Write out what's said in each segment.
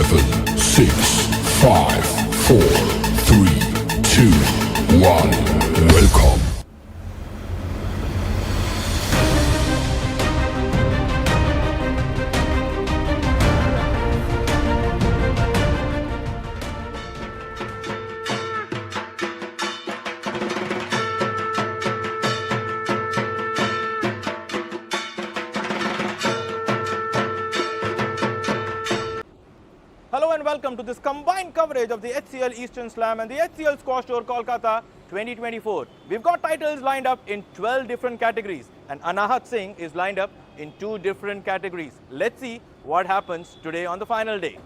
Seven, six, five, four, three, two, one. Welcome. Hello and welcome to this combined coverage of the HCL Eastern Slam and the HCL Squash Tour Kolkata 2024. We've got titles lined up in 12 different categories and Anahat Singh is lined up in 2 different categories. Let's see what happens today on the final day.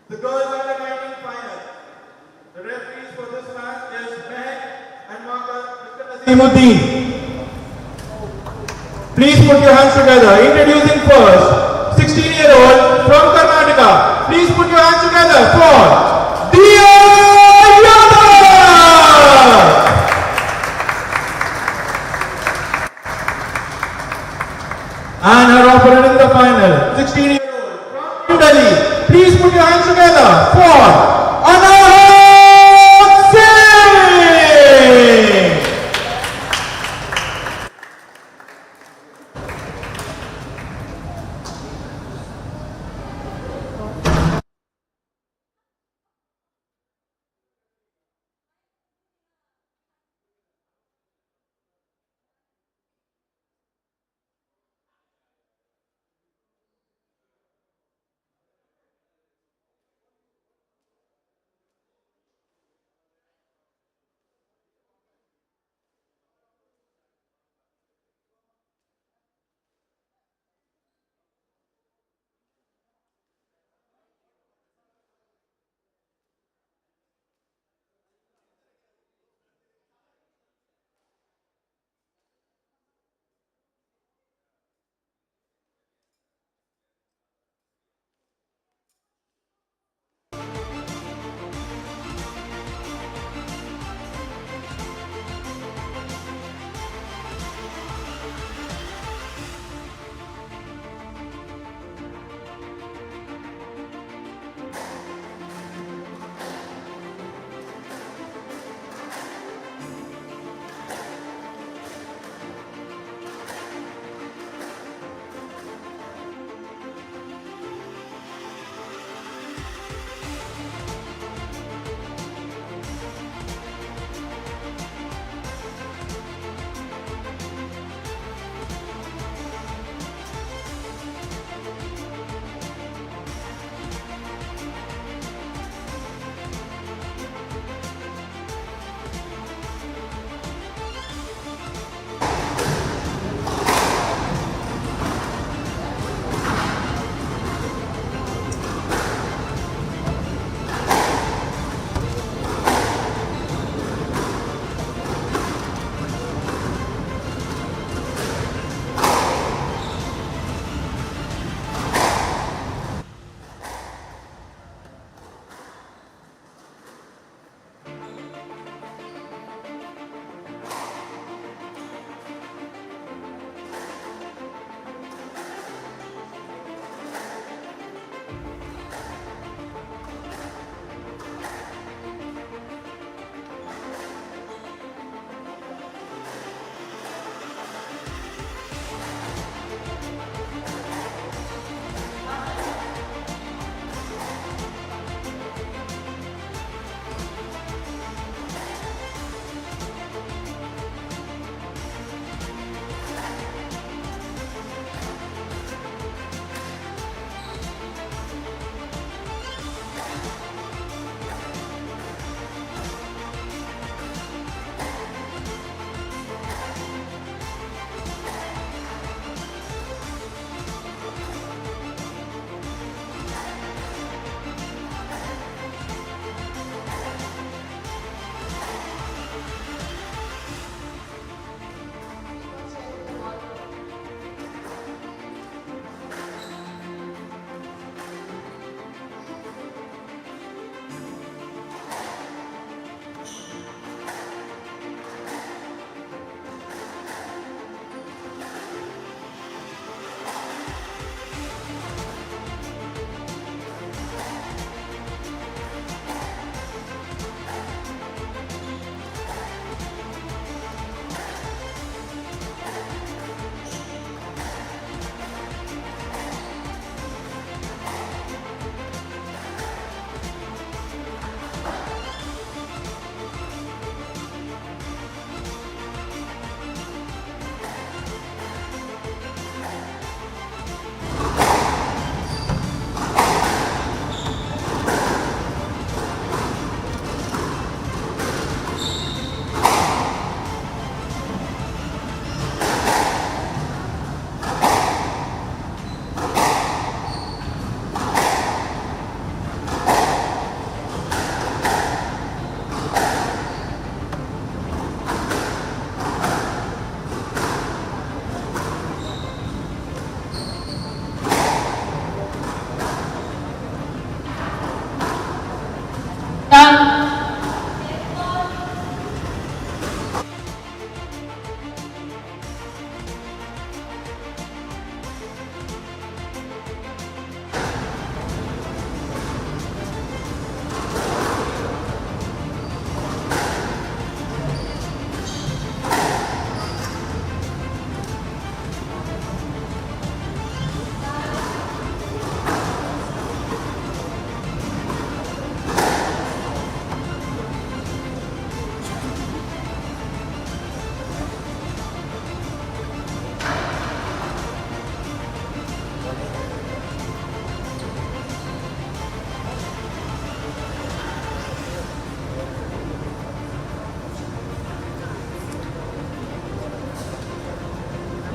The girls under 19 final. The referees for this match is Mehak and Mr. Naseemuddin. Please put your hands together. Introducing first, 16-year-old from Karnataka. Please put your hands together for Diya Yadav. And her opponent in the final, 16-year-old from New Delhi. Please put your hands together for Anahat Singh.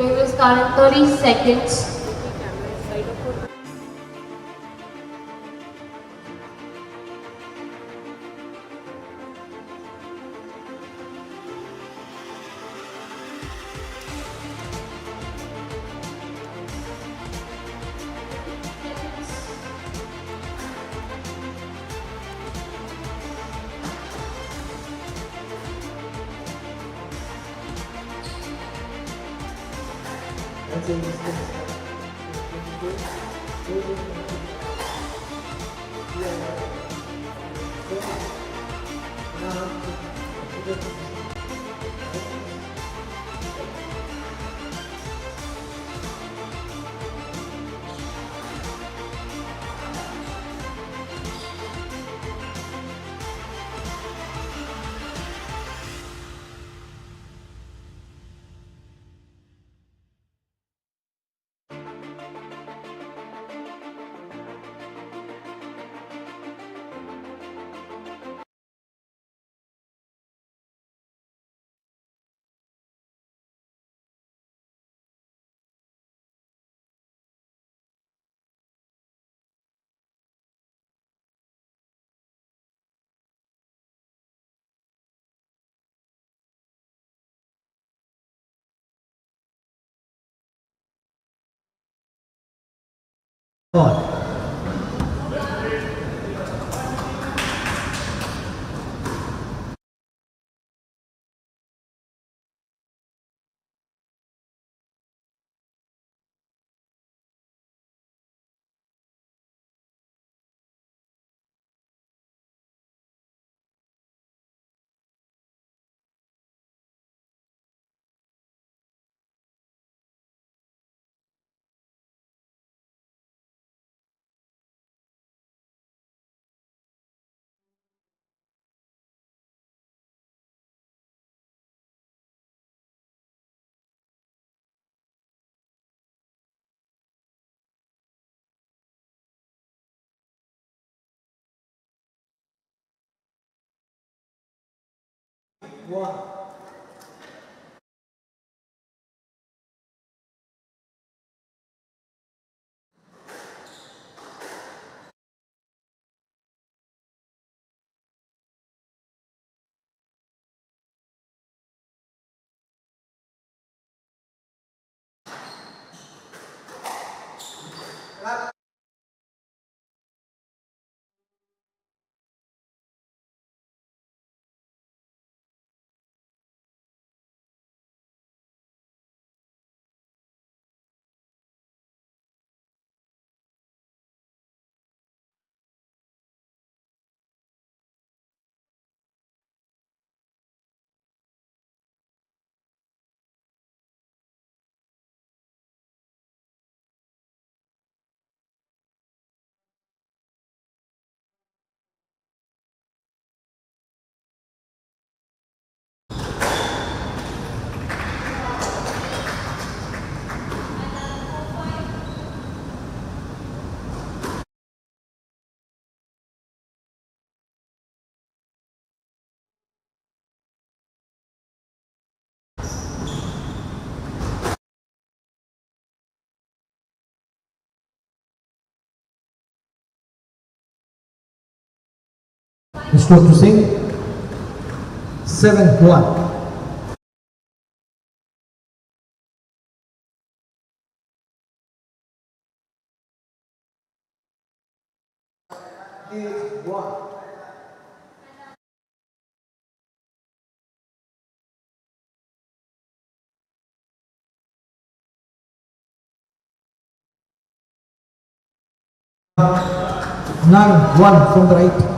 We will start in 30 seconds. Stroke to sing 7-1. Nine one from the right.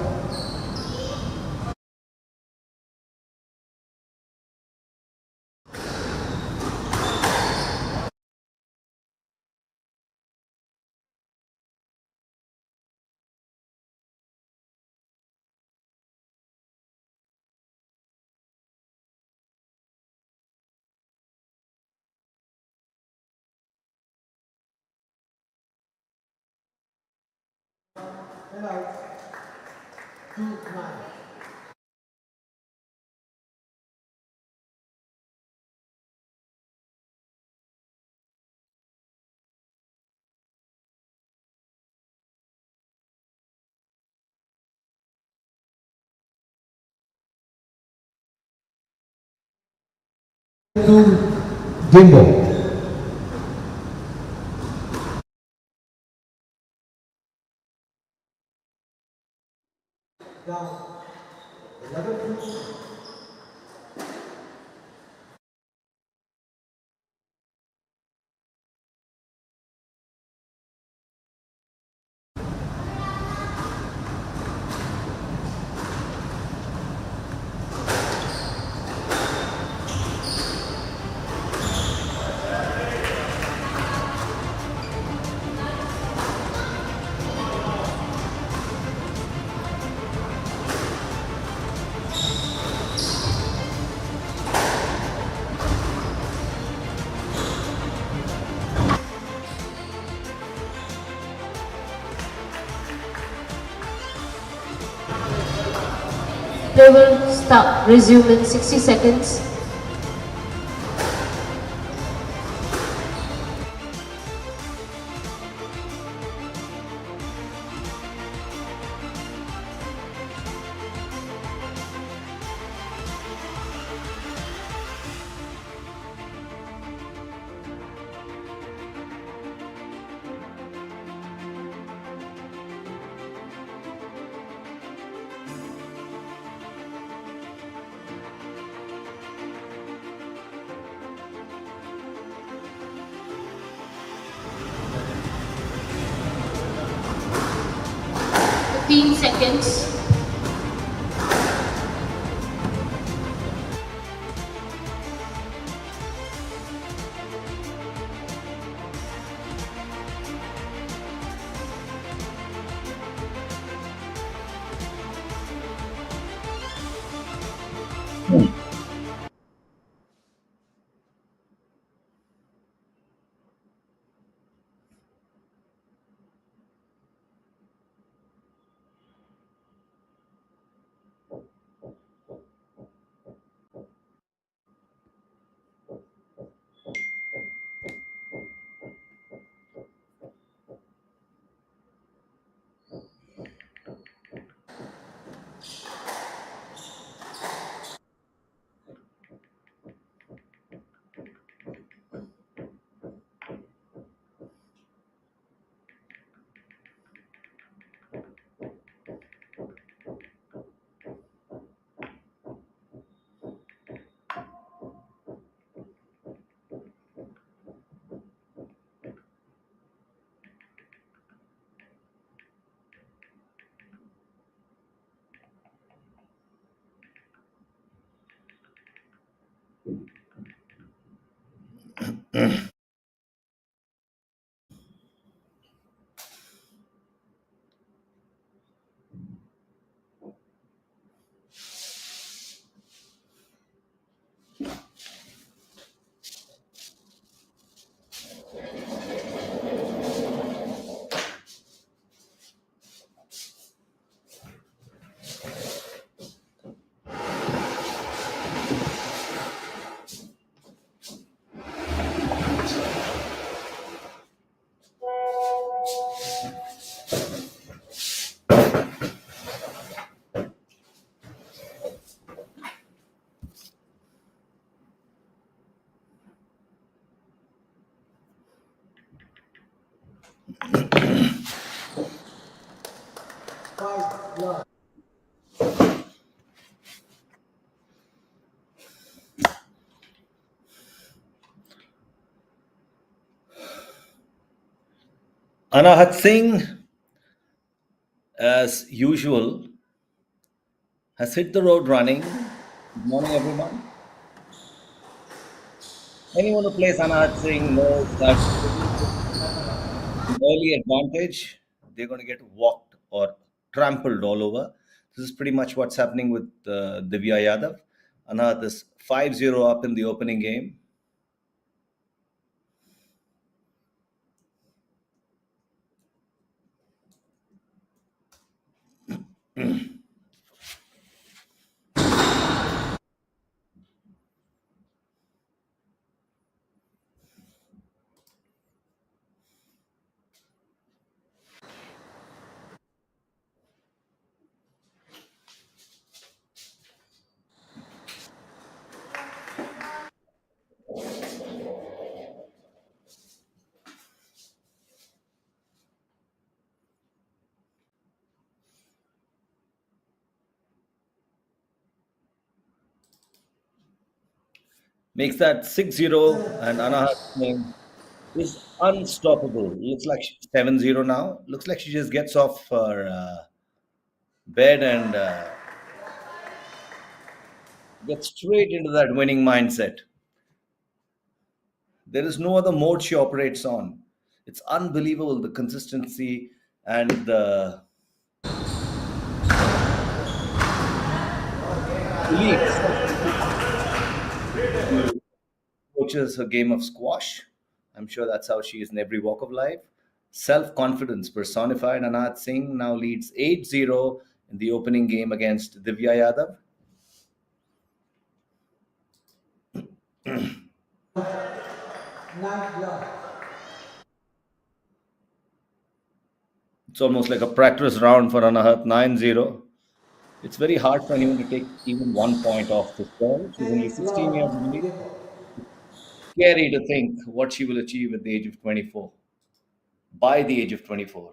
to Gimbo. They will start, resume in 60 seconds. Fifteen seconds. Anahat Singh, as usual, has hit the road running. Good morning, everyone. Anyone who plays Anahat Singh knows that even with an early advantage, they're going to get walked or trampled all over. This is pretty much what's happening with Divya Yadav. Anahat is 5-0 up in the opening game. makes that 6-0, and Anahat Singh is unstoppable. Looks like 7-0 now. Looks like she just gets off her bed and gets straight into that winning mindset. There is no other mode she operates on. It's unbelievable, the consistency and the belief she coaches her game of squash. I'm sure that's how she is in every walk of life. Self confidence personified. Anat Singh now leads 8-0 in the opening game against Divya Yadav. It's almost like a practice round for Anahat 9-0. It's very hard for anyone to take even 1 point off this girl. She's only 16 years of age. Scary to think what she will achieve at the age of 24. By the age of 24.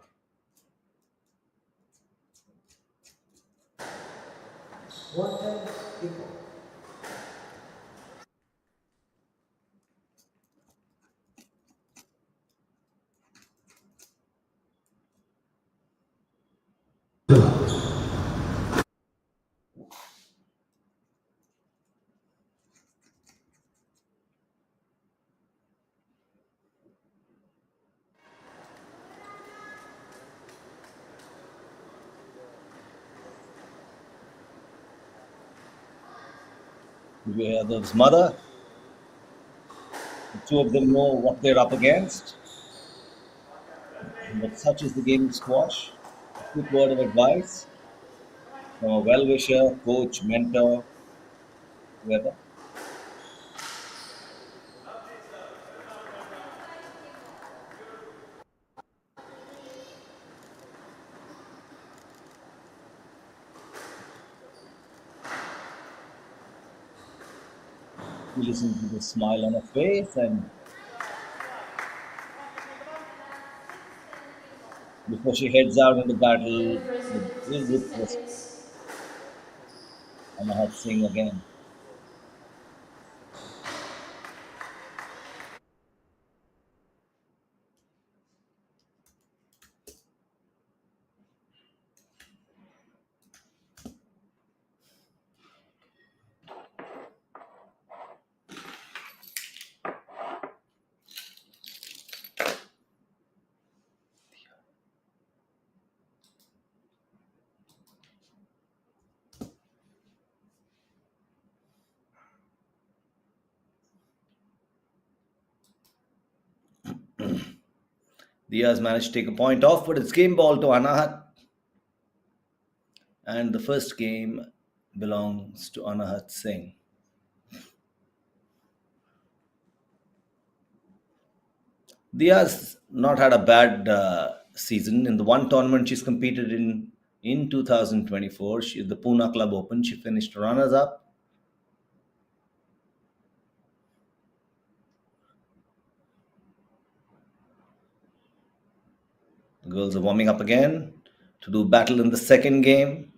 Yadav's mother. The two of them know what they're up against. But such is the game of squash. A quick word of advice from a well wisher, coach, mentor, whoever. You listen to the smile on her face, and before she heads out into battle with this Anahat Singh again. Diaz managed to take a point off, but it's game ball to Anahat. And the first game belongs to Anahat Singh. Diaz not had a bad season. In the one tournament she's competed in 2024, the Pune Club Open, she finished runners up. The girls are warming up again to do battle in the second game.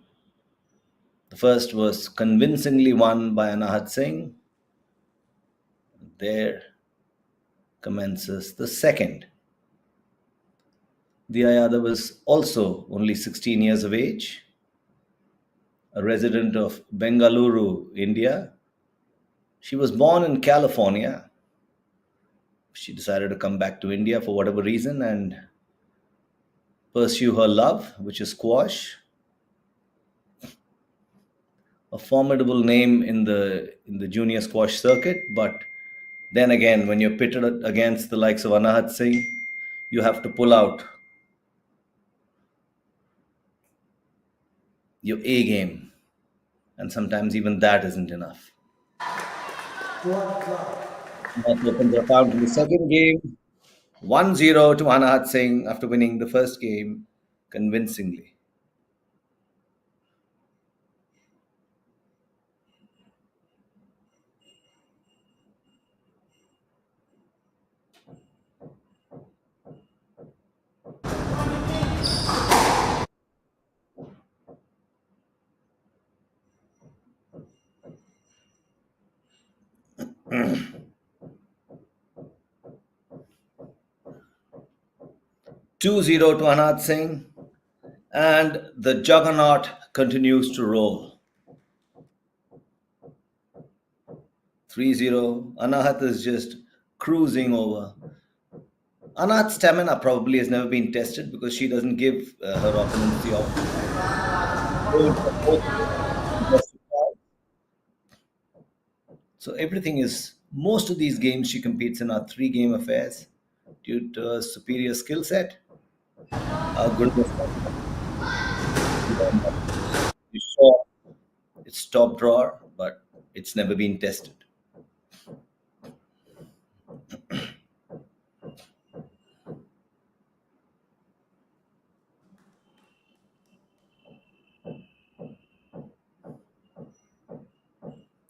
The first was convincingly won by Anahat Singh. There commences the second. Diya Yadav was also only 16 years of age, a resident of Bengaluru, India. She was born in California. She decided to come back to India for whatever reason and pursue her love, which is squash. A formidable name in the junior squash circuit, but then again, when you're pitted against the likes of Anahat Singh, you have to pull out your A game, and sometimes even that isn't enough. That opens the account in the second game, 1-0 to Anahat Singh after winning the first game convincingly. 2-0 to Anat Singh, and the juggernaut continues to roll. 3-0. Anahat is just cruising over. Anat's stamina probably has never been tested because she doesn't give her opponents the opportunity. So everything is, most of these games she competes in are 3-game affairs due to her superior skill set. Our goodness. You sure it's top drawer, but it's never been tested.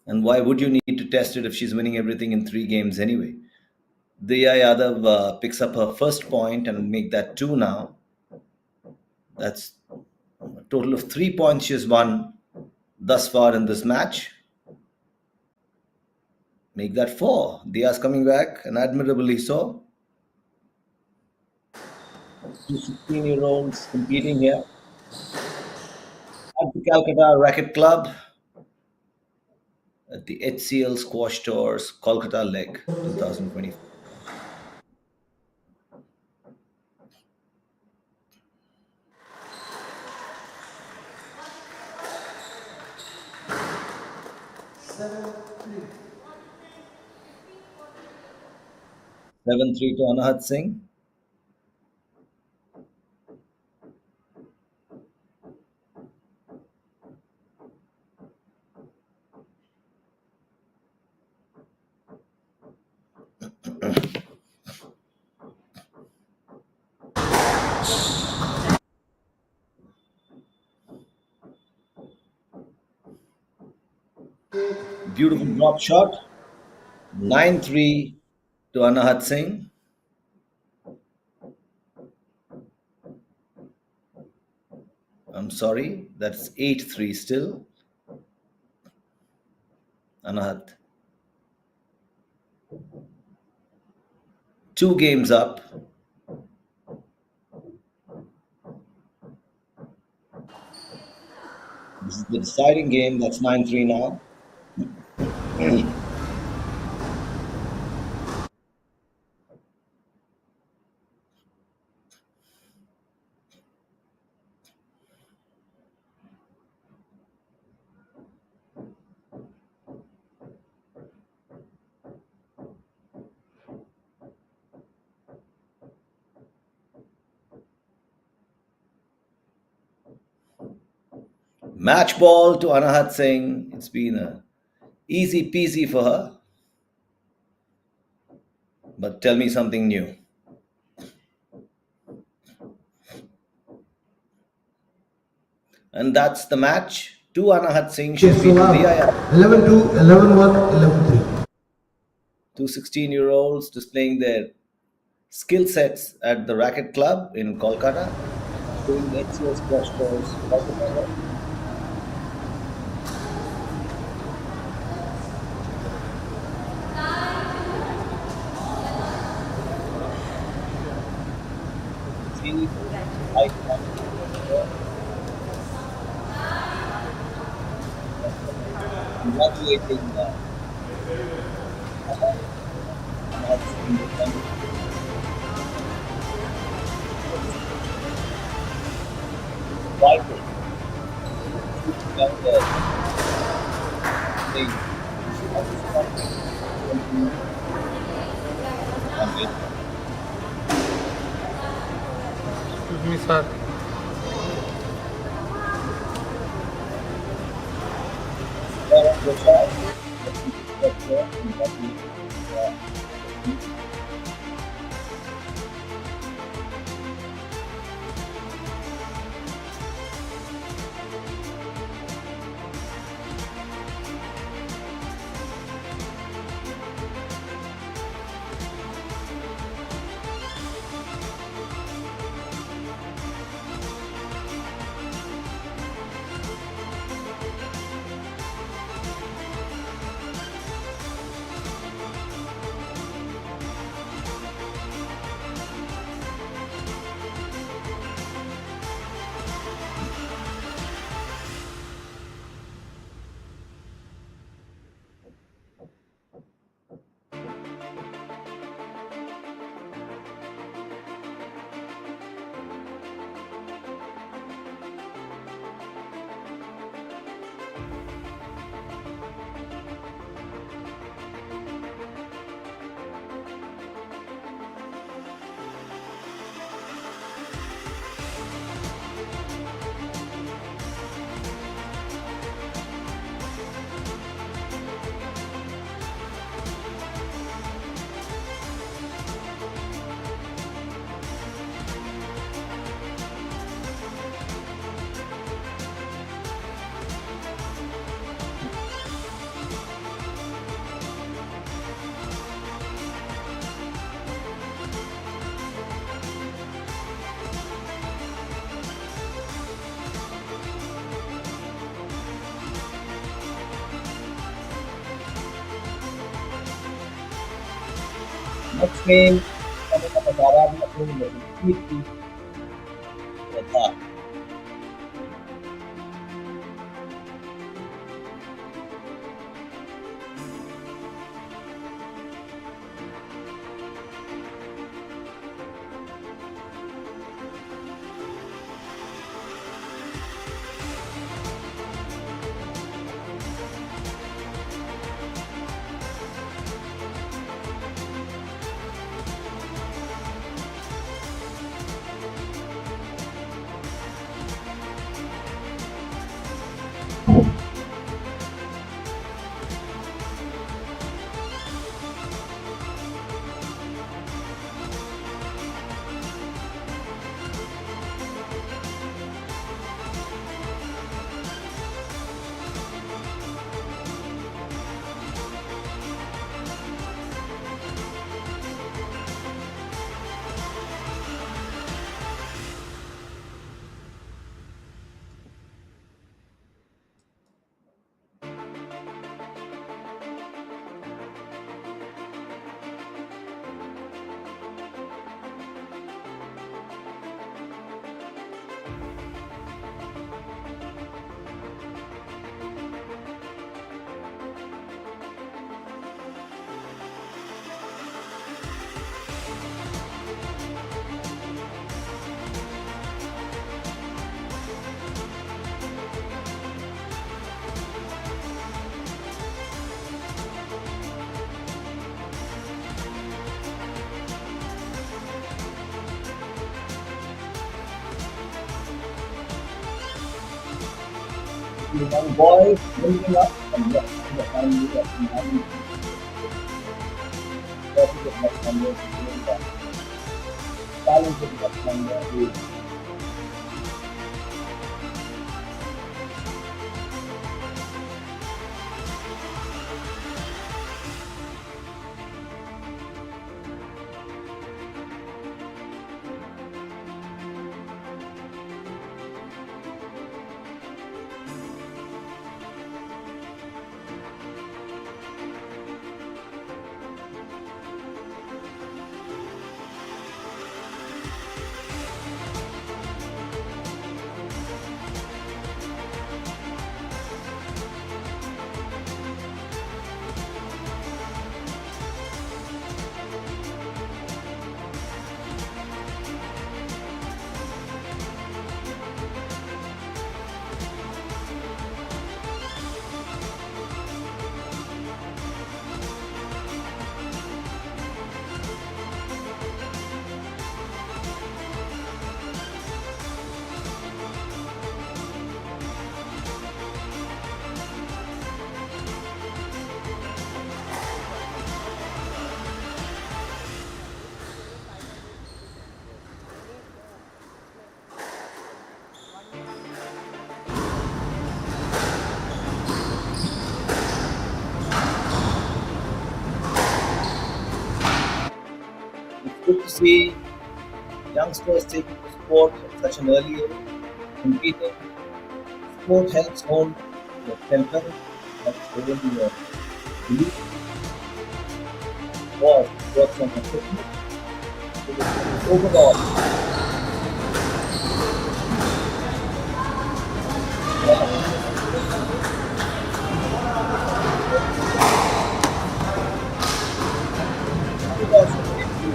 And why would you need to test it if she's winning everything in 3 games anyway? Diya Yadav picks up her first point and make that 2 now. That's a total of 3 points she has won thus far in this match. Make that 4. Diya's coming back, and admirably so. 2 16-year-olds competing here at the Calcutta Racket Club at the HCL Squash Tours Kolkata leg 2024. Seven three to Anahat Singh. Beautiful drop shot. 9-3 to Anahat Singh. I'm sorry, that's 8-3 still. Anahat. 2 games up. This is the deciding game. That's 9-3 now. Match ball to Anahat Singh. It's been a easy peasy for her. But tell me something new. And that's the match. To Anahat Singh. She's beaten Diya. 11-2, 11-1, 11-3. 2 16-year-olds displaying their skill sets at the Racket Club in Kolkata. Doing the HCL Squash Tours. Congratulating vital younger thing of this country. Excuse me, sir. Next name coming up as Aradhana Kumar, Keerti Pradhan. The young boy building up from the family of having positive left-hander doing that. Talented left-hander who it's good to see youngsters taking the sport at such an early age, competing. Sport helps hone your temper, helps hone your belief, or works on your fitness. So overall, it also makes you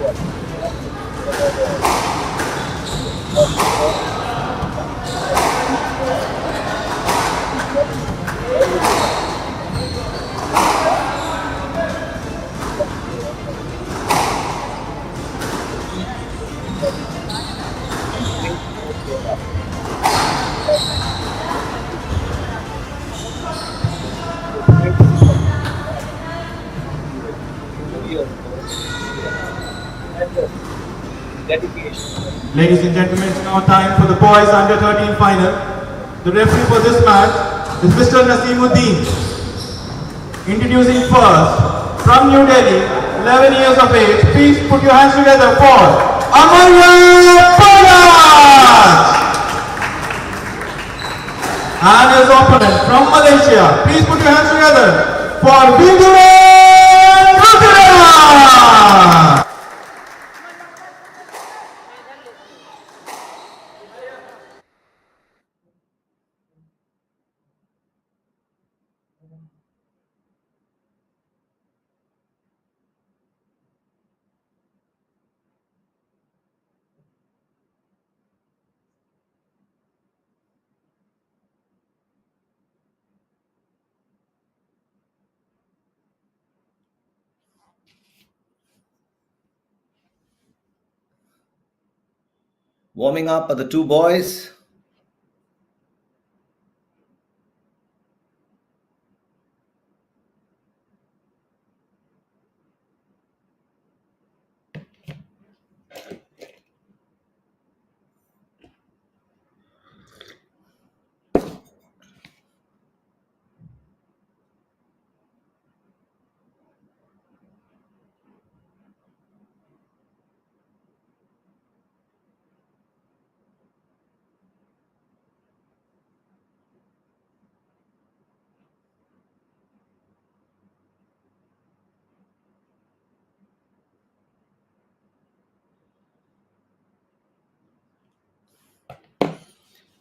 dedication. Ladies and gentlemen, it's now time for the boys under 13 final. The referee for this match is Mr. Nasimuddin. Introducing first, from New Delhi, 11 years of age, please put your hands together for Amarya Palas! And his opponent from Malaysia, please put your hands together for Binduran Pratana! Warming up are the two boys.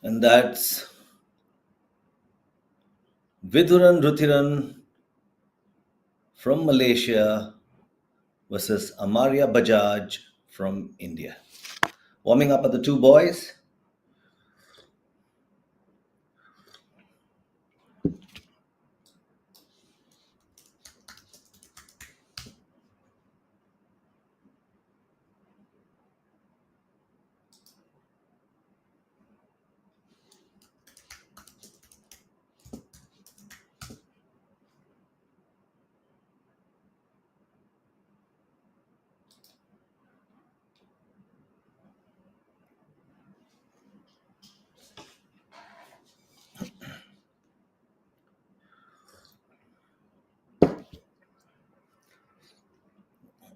And that's Vidhuran Ruthiran from Malaysia versus Amaria Bajaj from India. Warming up are the two boys.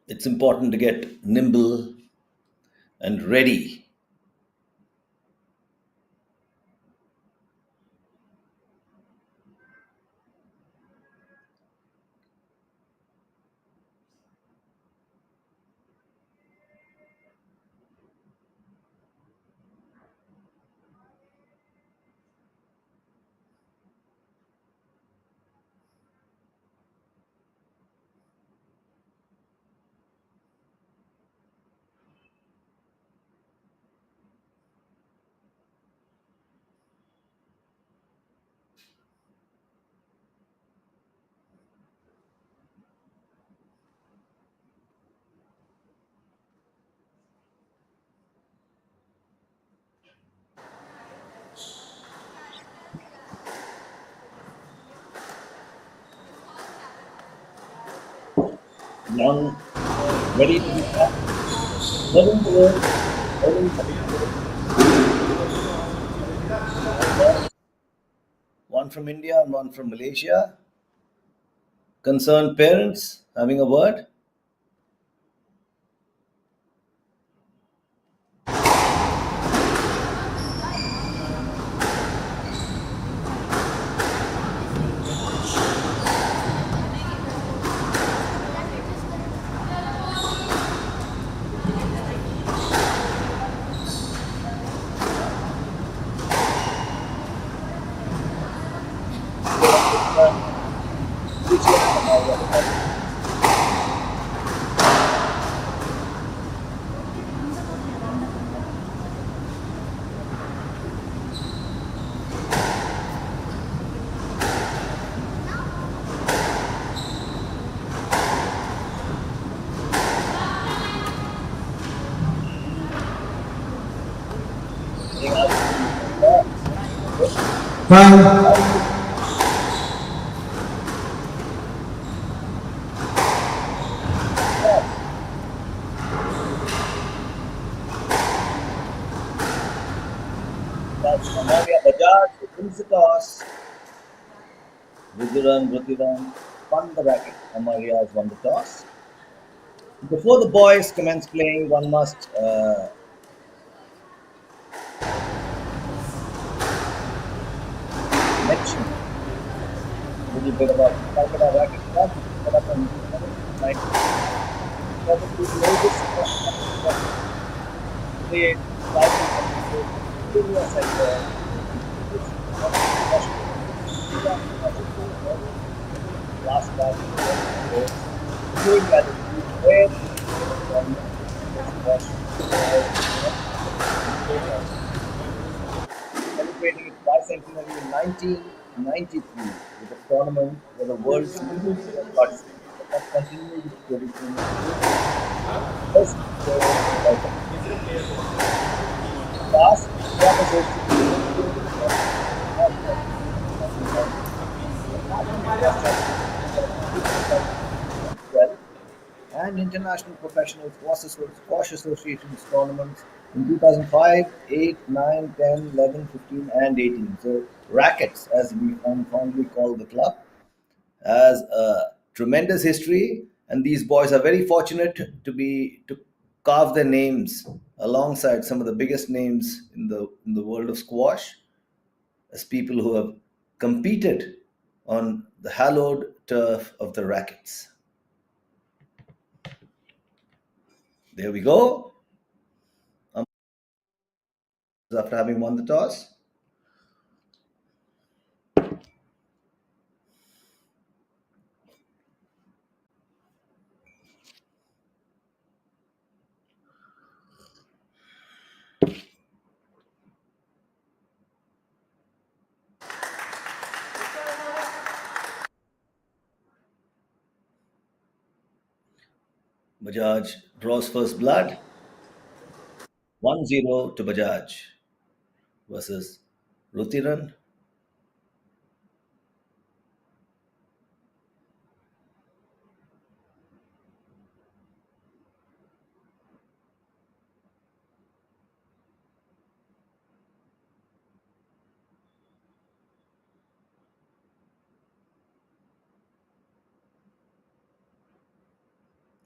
It's important to get nimble and ready. Young, ready to be up. Learning the world, learning the world. One from India and one from Malaysia. Concerned parents having a word. Fine. That's Amaria Bajaj who wins the toss. Vidhuran Ruthiran won the racket. Amaria has won the toss. Before the boys commence playing, one must mention a little bit about Kolkata racket club. Set up in 1990. Probably the oldest played in the center. last match in the world. So, doing that is where from squash celebrating its bicentenary in 1993 with a tournament where the world's leading players participated. It has continued its tradition of hosting best players by the past. That has hosted the Indian national and International Professional Squash Association's tournaments in 2005, 8, 9, 10, 11, 15, and 18. So, Rackets, as we fondly call the club, has a tremendous history, and these boys are very fortunate to carve their names alongside some of the biggest names in the world of squash as people who have competed on the hallowed turf of the Rackets. There we go. After having won the toss. Bajaj draws first blood. 1-0 to Bajaj versus Rutiran.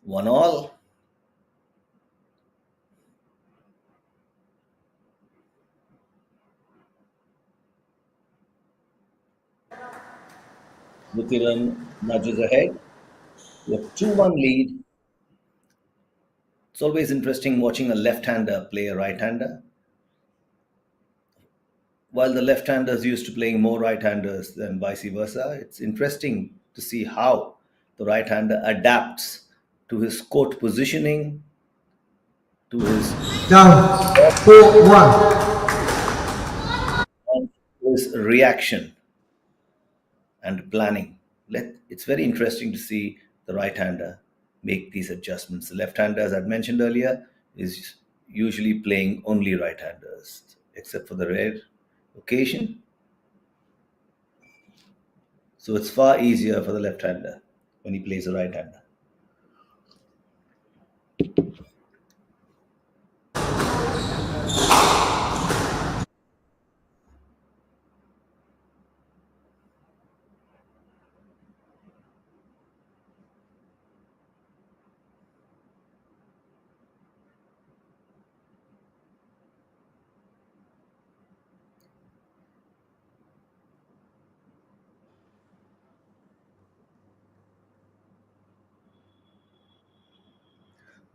One all. Rutiran nudges ahead with 2-1 lead. It's always interesting watching a left-hander play a right-hander. While the left-handers used to playing more right-handers than vice versa, it's interesting to see how the right-hander adapts to his court positioning, to his Down. 4-1. and his reaction and planning. It's very interesting to see the right-hander make these adjustments. The left-hander, as I'd mentioned earlier, is usually playing only right-handers, except for the rare occasion. So it's far easier for the left-hander when he plays a right-hander.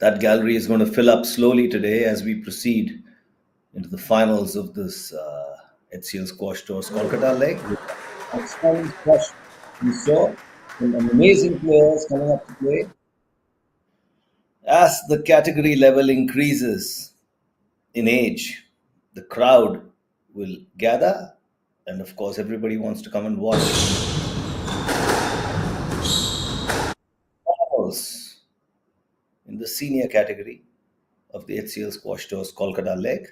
That gallery is going to fill up slowly today as we proceed into the finals of this HCL Squash Tours Kolkata leg. Outstanding squash we saw, some amazing players coming up to play. As the category level increases in age, the crowd will gather, and of course, everybody wants to come and watch finals in the senior category of the HCL Squash Tours Kolkata leg.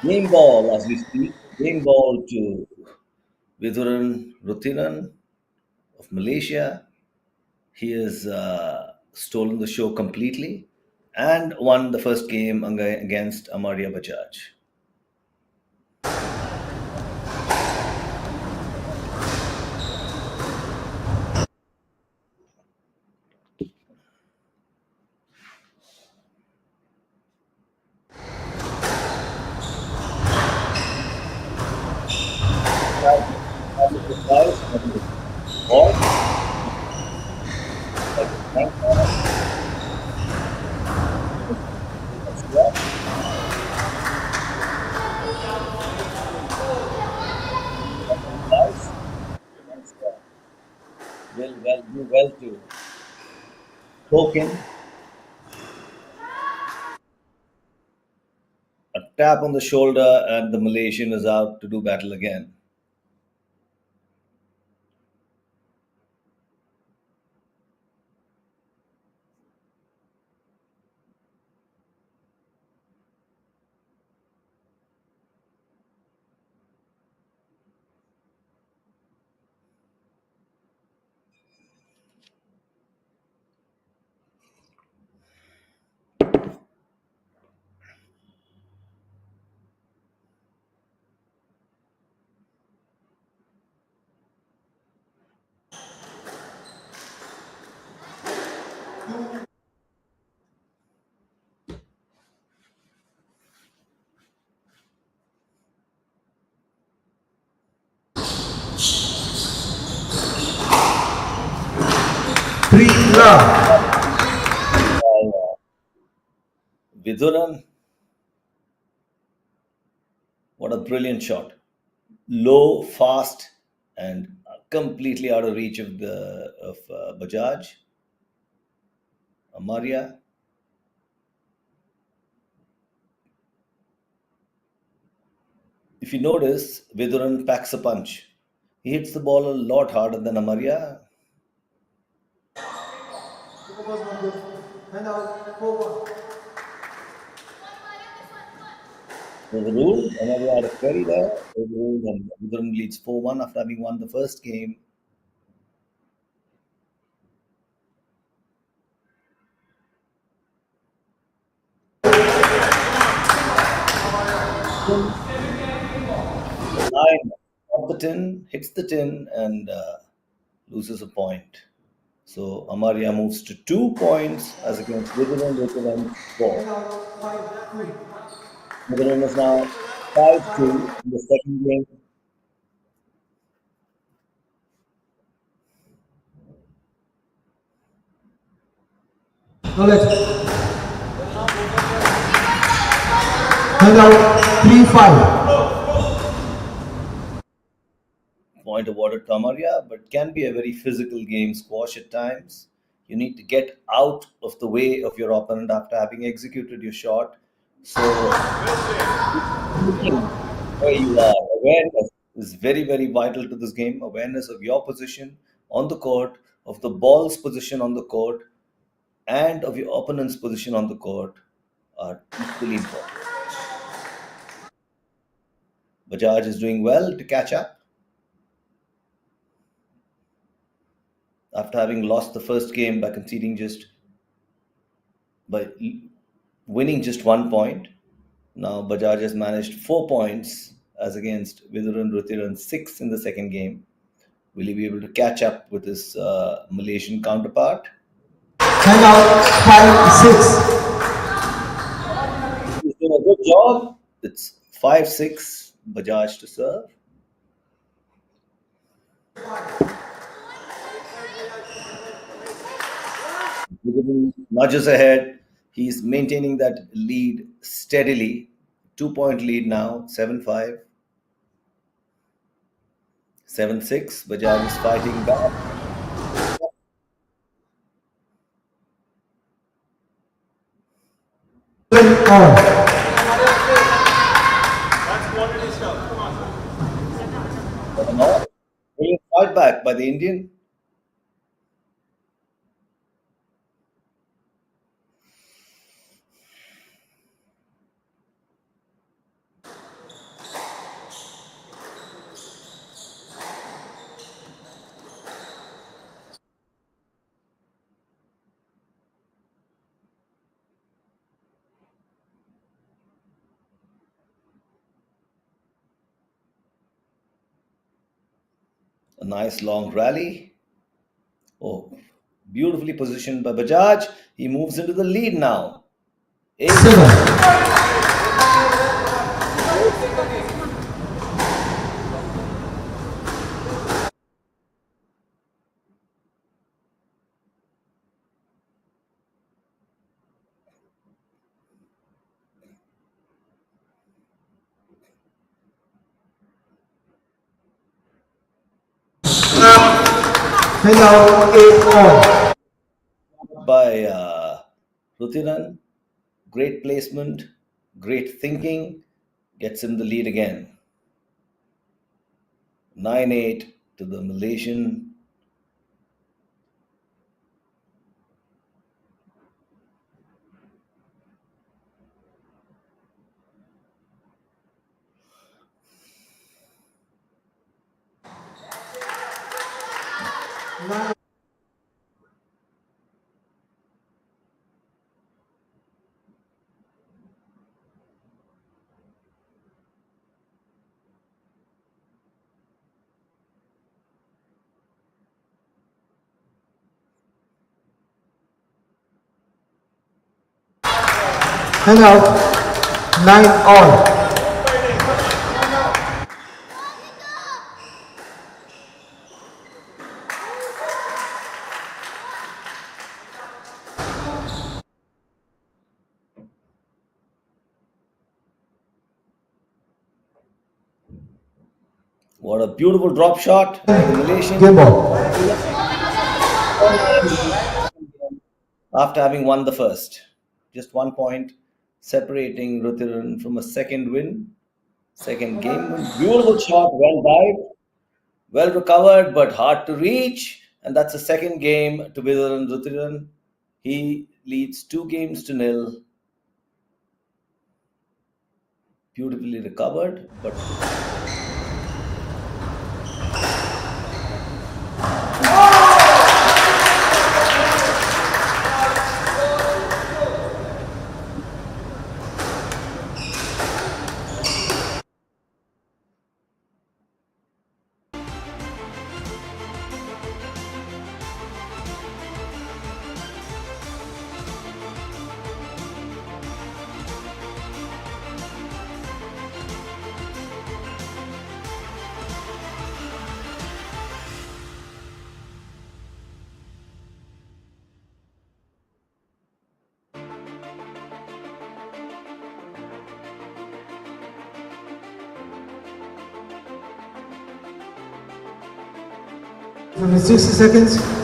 Game ball as we speak. Game ball to Vidhuran Rutiran of Malaysia. He has stolen the show completely and won the first game against Amaria Bajaj. Will do well to poke in. A tap on the shoulder, and the Malaysian is out to do battle again. Three love. Viduran, what a brilliant shot. Low, fast, and completely out of reach of Bajaj. Amaria. If you notice, Viduran packs a punch. He hits the ball a lot harder than Amaria. And out 4-1. Overruled. Amaria had a query there. Overruled, and Viduran leads 4-1 after having won the first game. Line of the tin, hits the tin, and loses a point. So Amaria moves to 2 points as against Viduran 4. Viduran is now 5-2 in the second game. Knowledge. And out 3-5. Point awarded to Amaria, but can be a very physical game, squash at times. You need to get out of the way of your opponent after having executed your shot. So, where you are, awareness is very, very vital to this game. Awareness of your position on the court, of the ball's position on the court, and of your opponent's position on the court are equally important. Bajaj is doing well to catch up. After having lost the first game by winning just 1 point. Now Bajaj has managed 4 points as against Viduran Ruthiran 6 in the second game. Will he be able to catch up with his Malaysian counterpart? And out 5-6. He's doing a good job. It's 5-6, Bajaj to serve. Viduran nudges ahead. He's maintaining that lead steadily. 2-point lead now, 7-5. 7-6. Bajaj is fighting back. On. Brilliant fight back by the Indian. A nice long rally. Oh, beautifully positioned by Bajaj. He moves into the lead now. 7. Hand out 8 all. By Rutiran. Great placement, great thinking, gets him the lead again. 9-8 to the Malaysian. Hand out 9 all. What a beautiful drop shot by the Malaysian. Game ball. After having won the first. Just 1 point separating Rutiran from a second win. Second game win. Beautiful shot, well dived, well recovered, but hard to reach. And that's the second game to Rutiran. He leads 2-0. Beautifully recovered, but From the 60 seconds.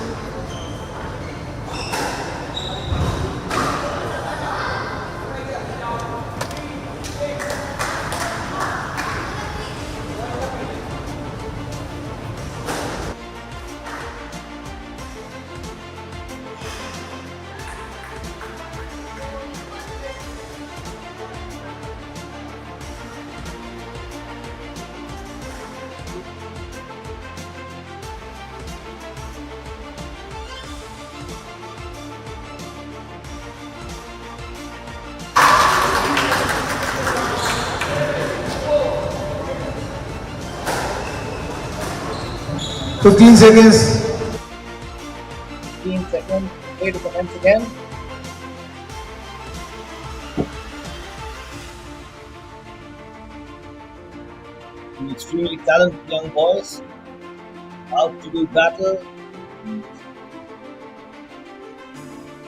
Fifteen seconds. 15 seconds. Way to commence again. Two extremely talented young boys out to do battle.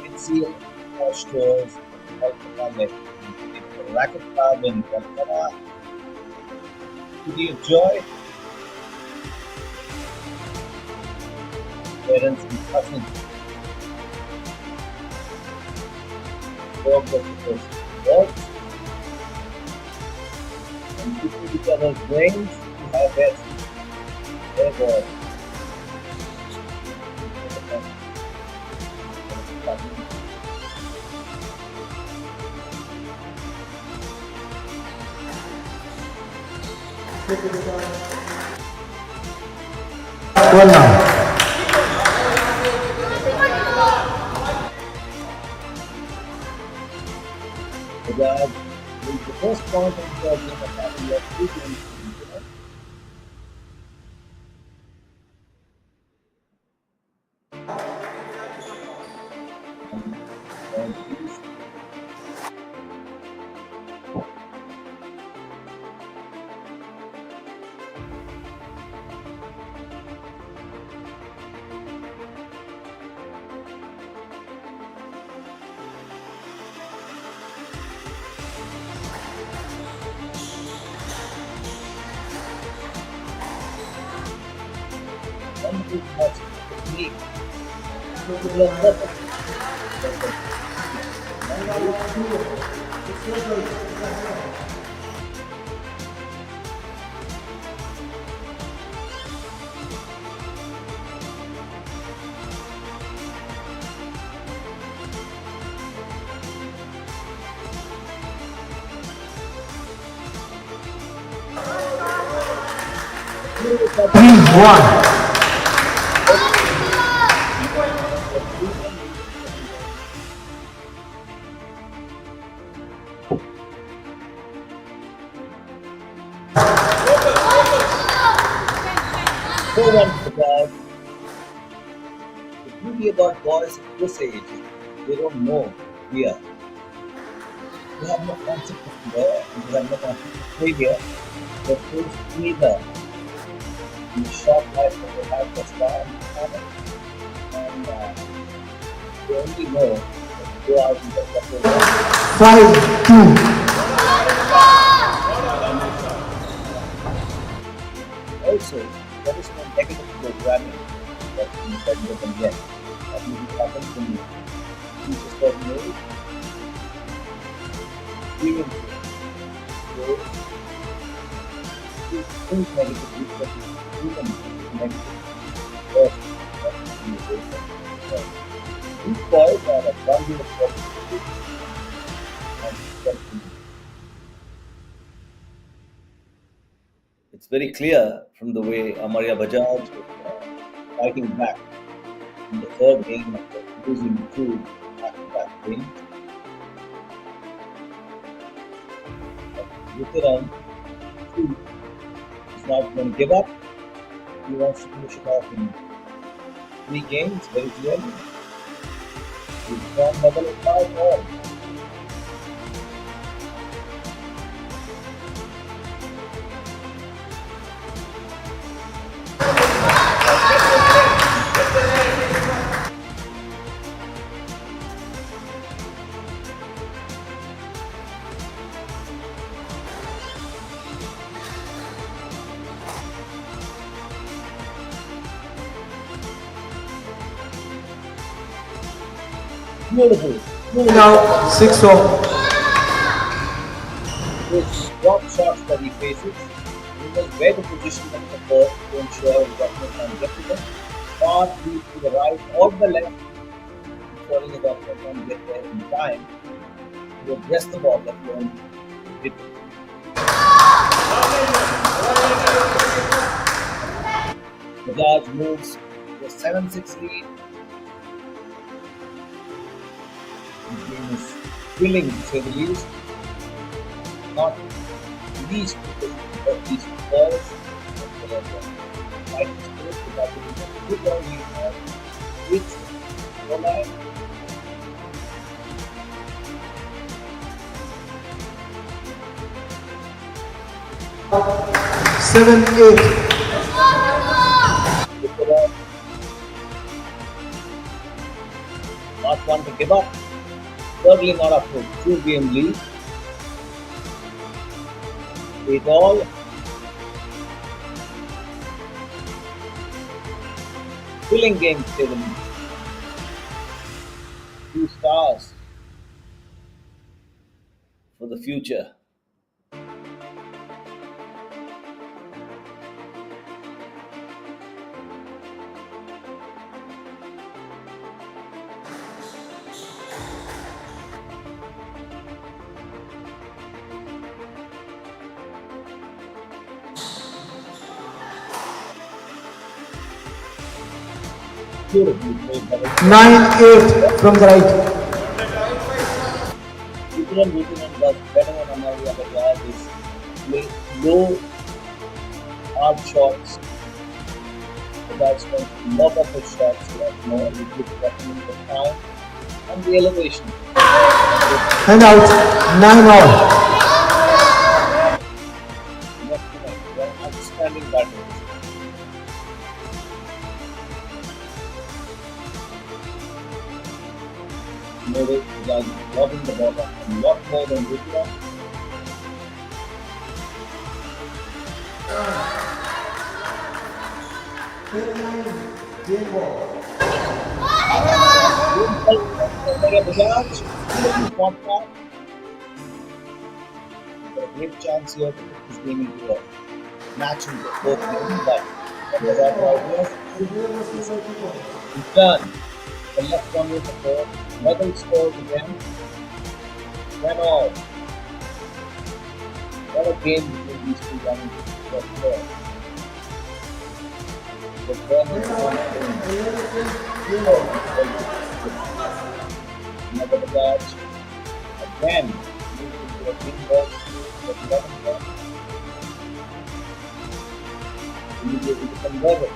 HCL stores Kolkata Racket Club in Kolkata. City of Joy. Parents and cousins. Work of the first works and keeping each other's brains to my best. There boy. Well now. Bajaj wins the first point in the game of having left 2 games. Wonderful match. technique. It was perfect. Three, one. So one about the beauty about boys at this age, they don't know fear. They have no concept of fear, and they have no concept of failure. They're faced neither in the short life that they have thus far on the planet, and they only know that to go out and get what they want. 5-2. Also, there is no negative programming that you can get. That means it happens when you reach a certain age, experience it. So, you think negatively, but you can negatively. First, that's the reason. So, these boys are a bundle of positivity and self-belief. It's very clear from the way Amaria Bajaj was fighting back in the third game after losing two back-to-back games. Lutheran, too, is not going to give up. He wants to finish it off in 3 games, very clearly. He's gone level of 5 all. Beautiful. Now 6-4. Those drop shots that he faces, he knows where to position them in the court to ensure his opponent can get to them. Far deep to the right or the left, ensuring his opponent can get there in time to address the ball that he won't hit it. Bajaj moves to a 7-6 lead. The game is thrilling to say the least. Not least because of these balls, but they are fighting spirit without giving them a good early with goal line. Seven, 8. Not one to give up. Certainly not up to a 2-game lead. 8 all. Thrilling game to say the least. 2 stars for the future. Beautifully played by the 9-8 from the right. Lutheran does better than Amaria Bajaj is play low, hard shots. The batsman lock up his shots so that more he gives the time and the elevation. And out. 9-all. They are outstanding batters. Notice Bajaj lobbing the ball up a lot more than Lutheran. Bajaj, beautiful spot back. Got a great chance here to put this game into a match in the fourth game, but that was our idea. Return. The left one with the four. Level scores again. 10 all. What a game between these two young players. Another Bajaj. Again. Into a green ball. With 11 ball. Immediately to convert it.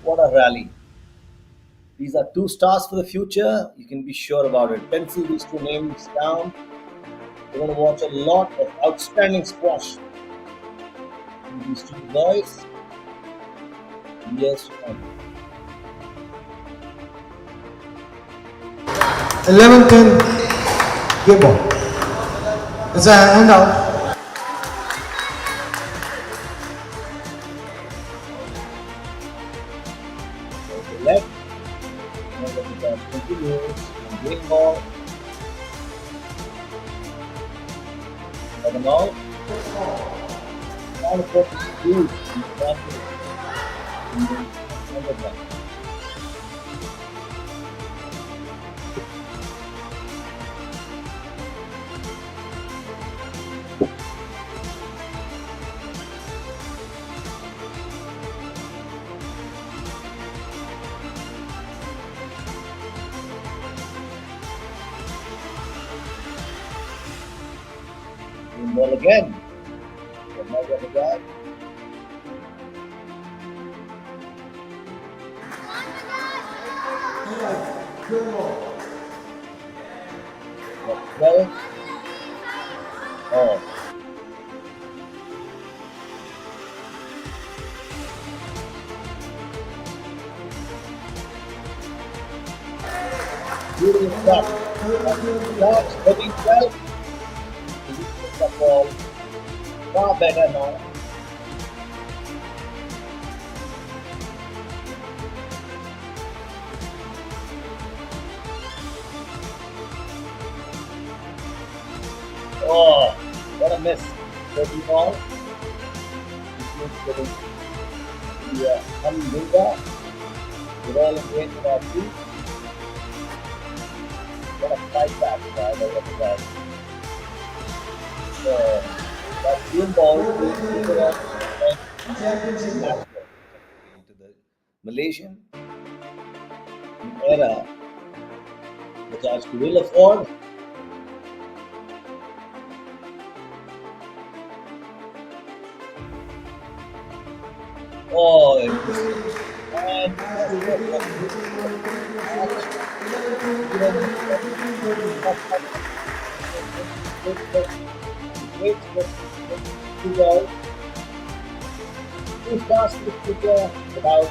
What a rally. These are two stars for the future. You can be sure about it. Pencil these two names down. You're going to watch a lot of outstanding squash from these two boys in years to come. 11-10. Game ball. It's a hand out. To the left. Another Bajaj continues. And green ball. 7 all. Now the focus is huge. Another one. Green ball again. Another Bajaj. Got 12. Oh. Beautiful shot. That's 13-12. The ball far better now. Oh, what a miss. 30 ball. The Hamdullah. We're all in range of our feet. What a fight back by the Bajaj. So, that green ball is into the Malaysian era. Bajaj could ill afford. Oh, and great two balls. Two stars to the future without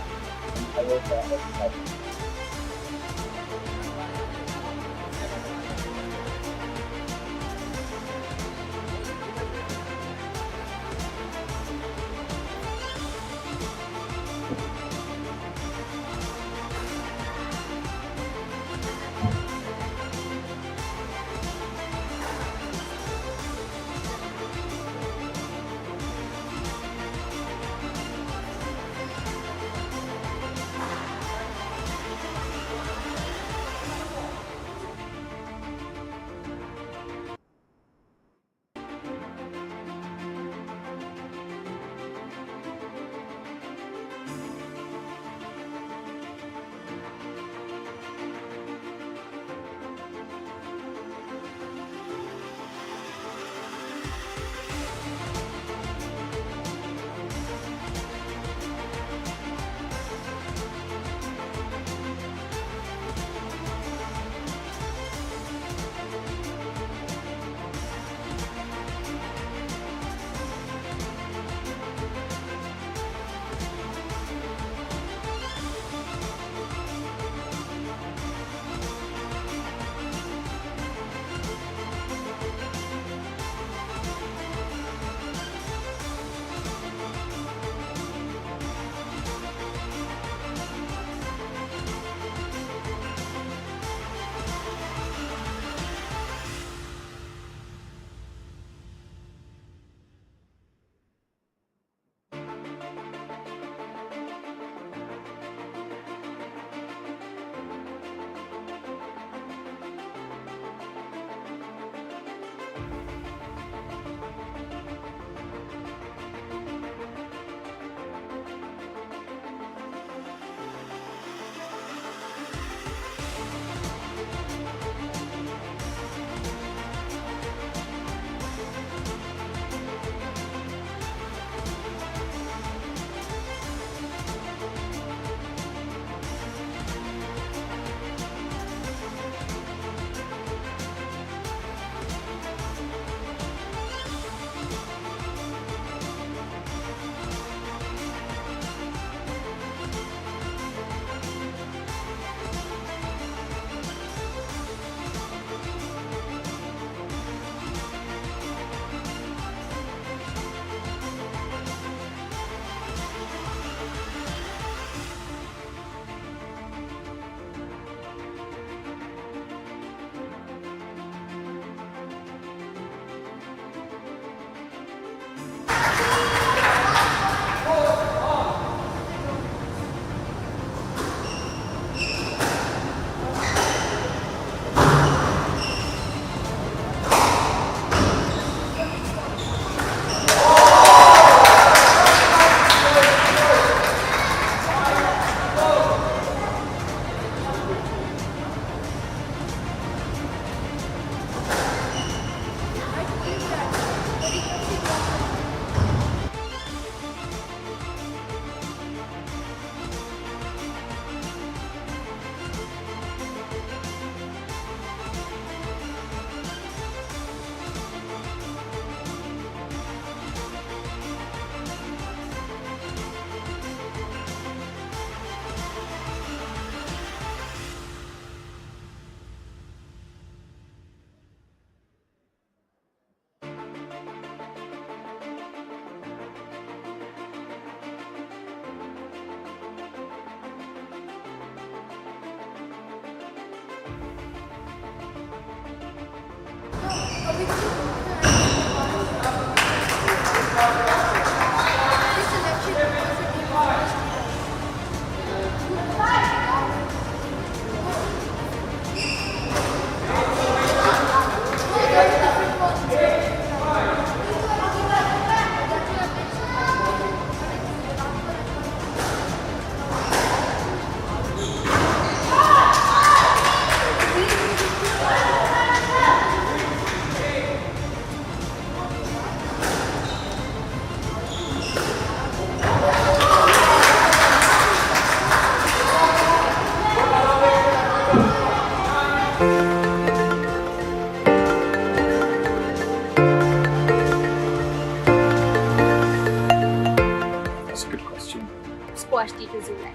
That's a good question. Squash teaches you life.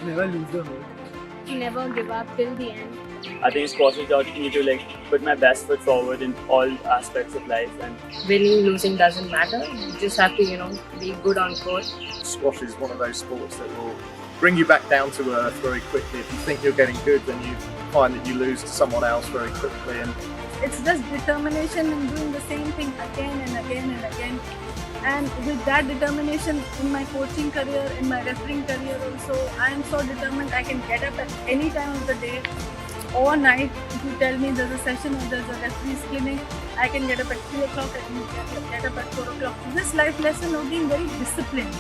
Never lose the hope. Never give up till the end. I think squash has taught me to put my best foot forward in all aspects of life, and Winning, losing doesn't matter. You just have to, be good on court. Squash is one of those sports that will bring you back down to earth very quickly. If you think you're getting good, then you find that you lose to someone else very quickly. And it's just determination in doing the same thing again and again and again. And with that determination in my coaching career, in my refereeing career also, I am so determined I can get up at any time of the day or night. If you tell me there's a session or there's a referee's clinic, I can get up at 3 o'clock, I can get up at 4 o'clock. This life lesson of being very disciplined.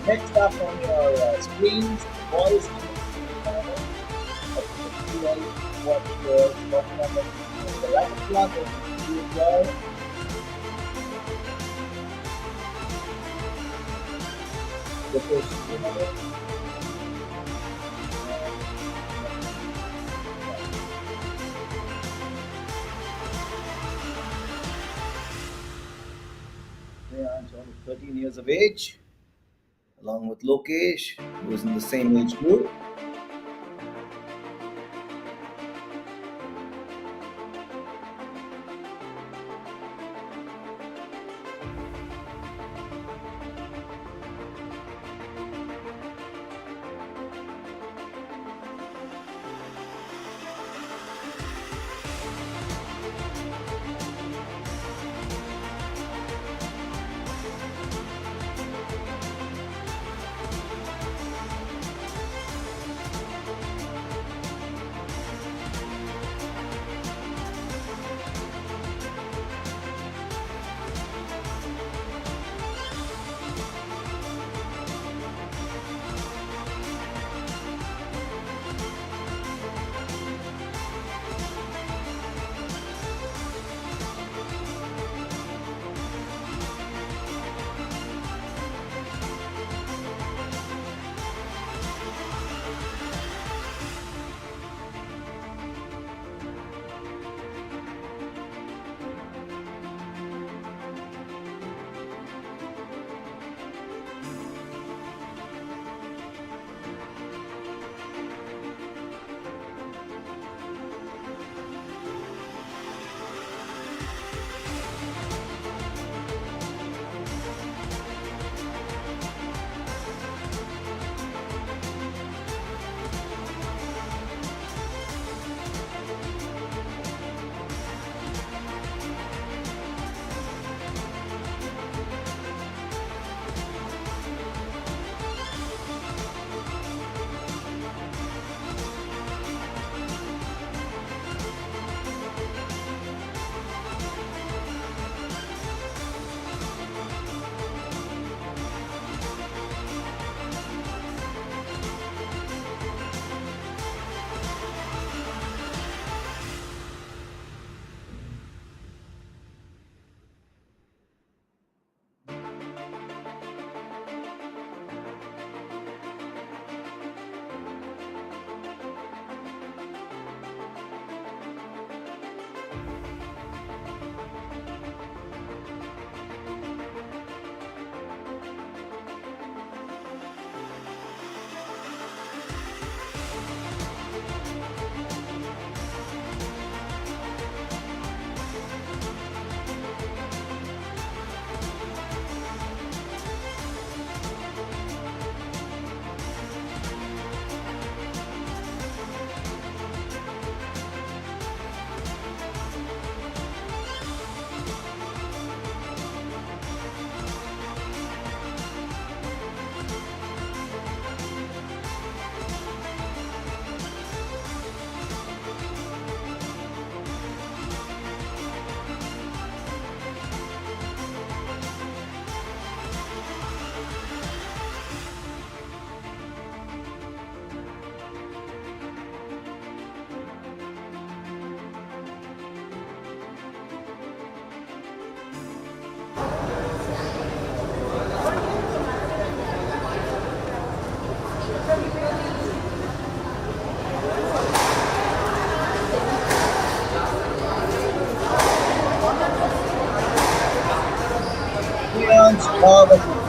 Next up on your screens, boys what number the right plug is well. The first number. They are only 13 years of age, along with Lokesh, who is in the same age group.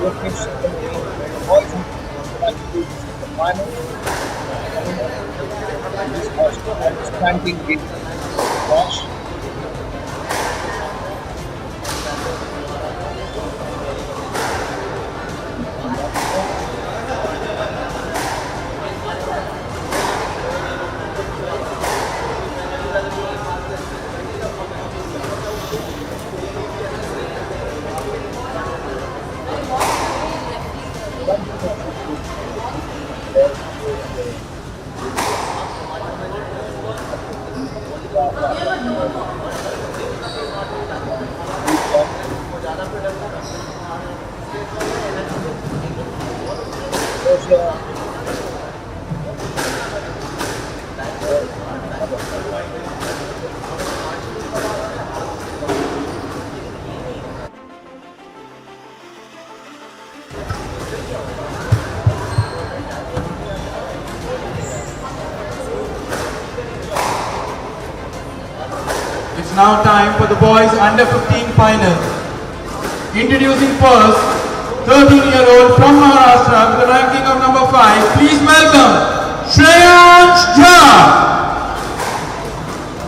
Yokesh Subramani, the boys and the final. Coming up, this was outstanding game. Josh, It's now time for the boys under 15 final. Introducing first, 13-year-old from Maharashtra with the ranking of number 5. Please welcome Shreyansh Jha.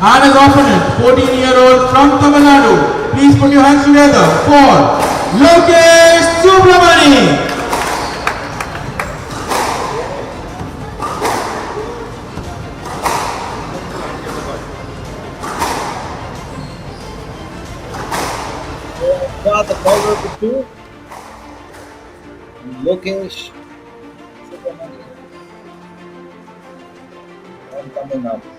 And his opponent, 14-year-old from Tamil Nadu. Please put your hands together for Yokesh Subramani. the bowler for 2. Yokesh Subramani from Tamil Nadu.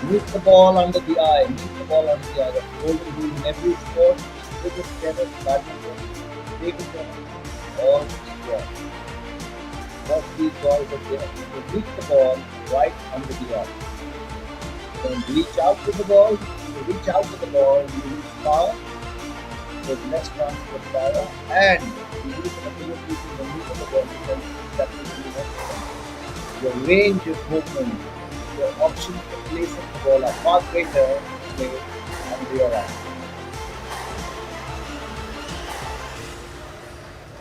Meet the ball under the eye. Meet the ball under the eye. The golden rule in every sport. Cricket, tennis, badminton, table tennis, or squash. Watch these balls up there. You meet the ball right under the eye. Then reach out to the ball. You reach out to the ball. You use power. There's less transfer power, and you use an ability to maneuver the ball because that will be necessary. Your range of movement, your options for placing the ball are far greater to play under your eye.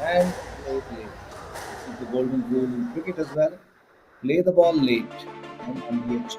And play it late. This is the golden rule in cricket as well. Play the ball late and on the edge.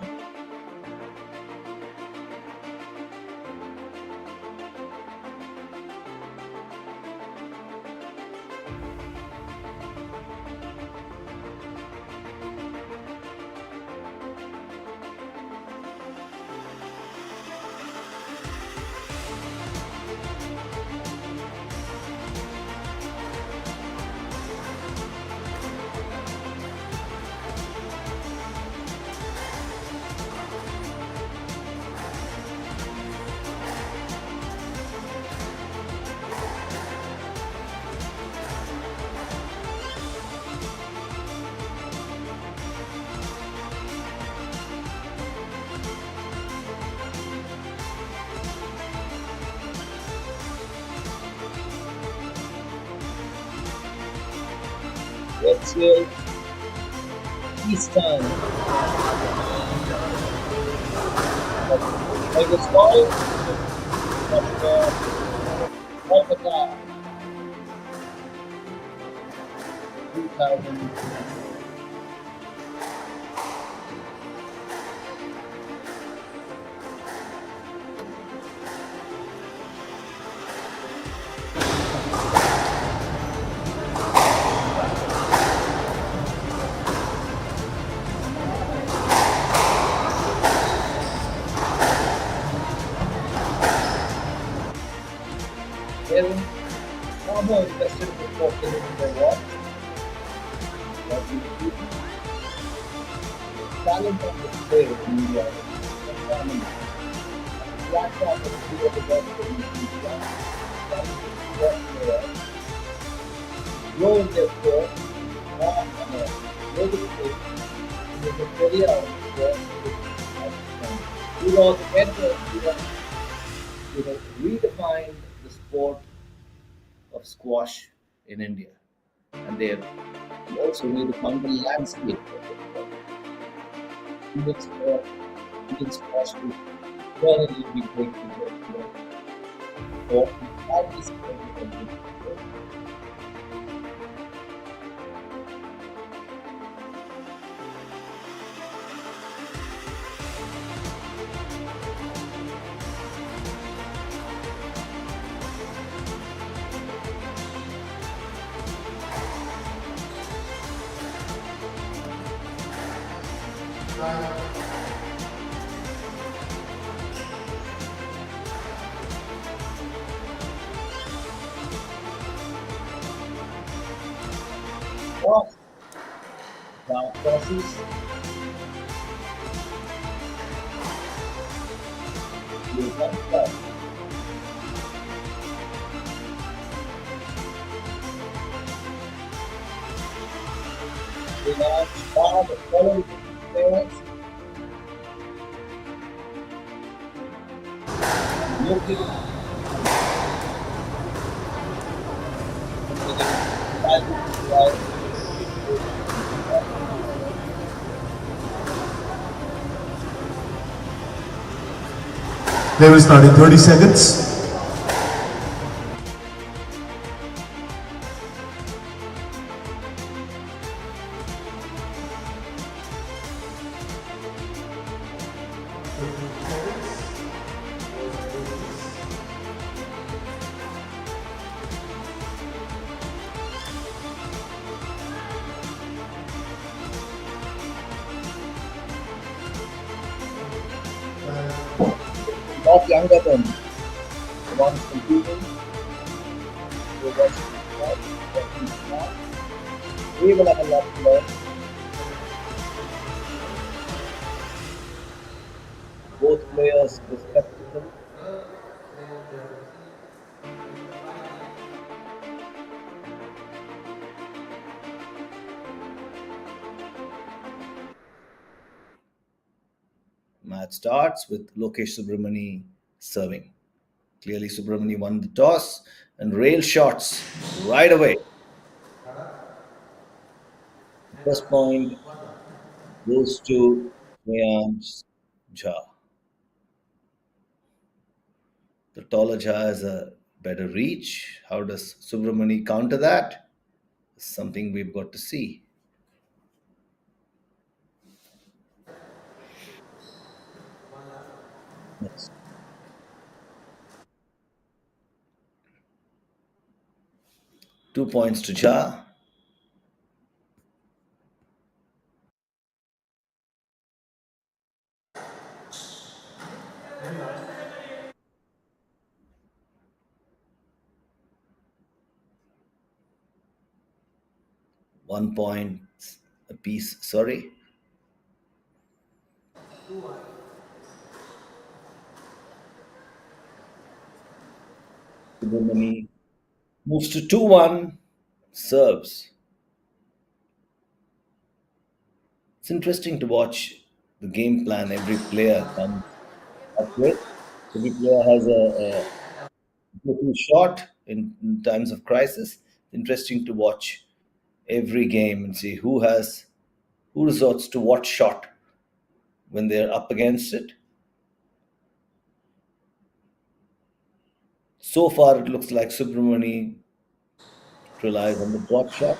HCL Eastern. By the score of Kolkata 2000. Kevin, far more invested in the in their watch. What we do. Talent on display in India. Platform of the development in India. Grow in their sport, not on a global stage, in the career of sport. He was better, he was redefined the sport squash in India, and they also need to counter landscape. Indian squash, Indian squash will probably be going to or badly scored. Cross, down crosses, you one stop. They now start the following players. Looking They will start in 30 seconds. not younger than the ones competing. They watch we will have a lot to learn. Both players respectable. Match starts with Lokesh Subramani serving. Clearly, Subramani won the toss and rail shots right away. First point goes to Shreyans Jha. The taller Jha has a better reach. How does Subramani counter that? Something we've got to see. Next. 2 points to Jha. One point apiece, sorry. Subramani moves to 2-1, serves. It's interesting to watch the game plan every player comes up with. Every player has a go-to shot in times of crisis. Interesting to watch every game and see who resorts to what shot when they're up against it. So far, it looks like Subramani relies on the drop shot,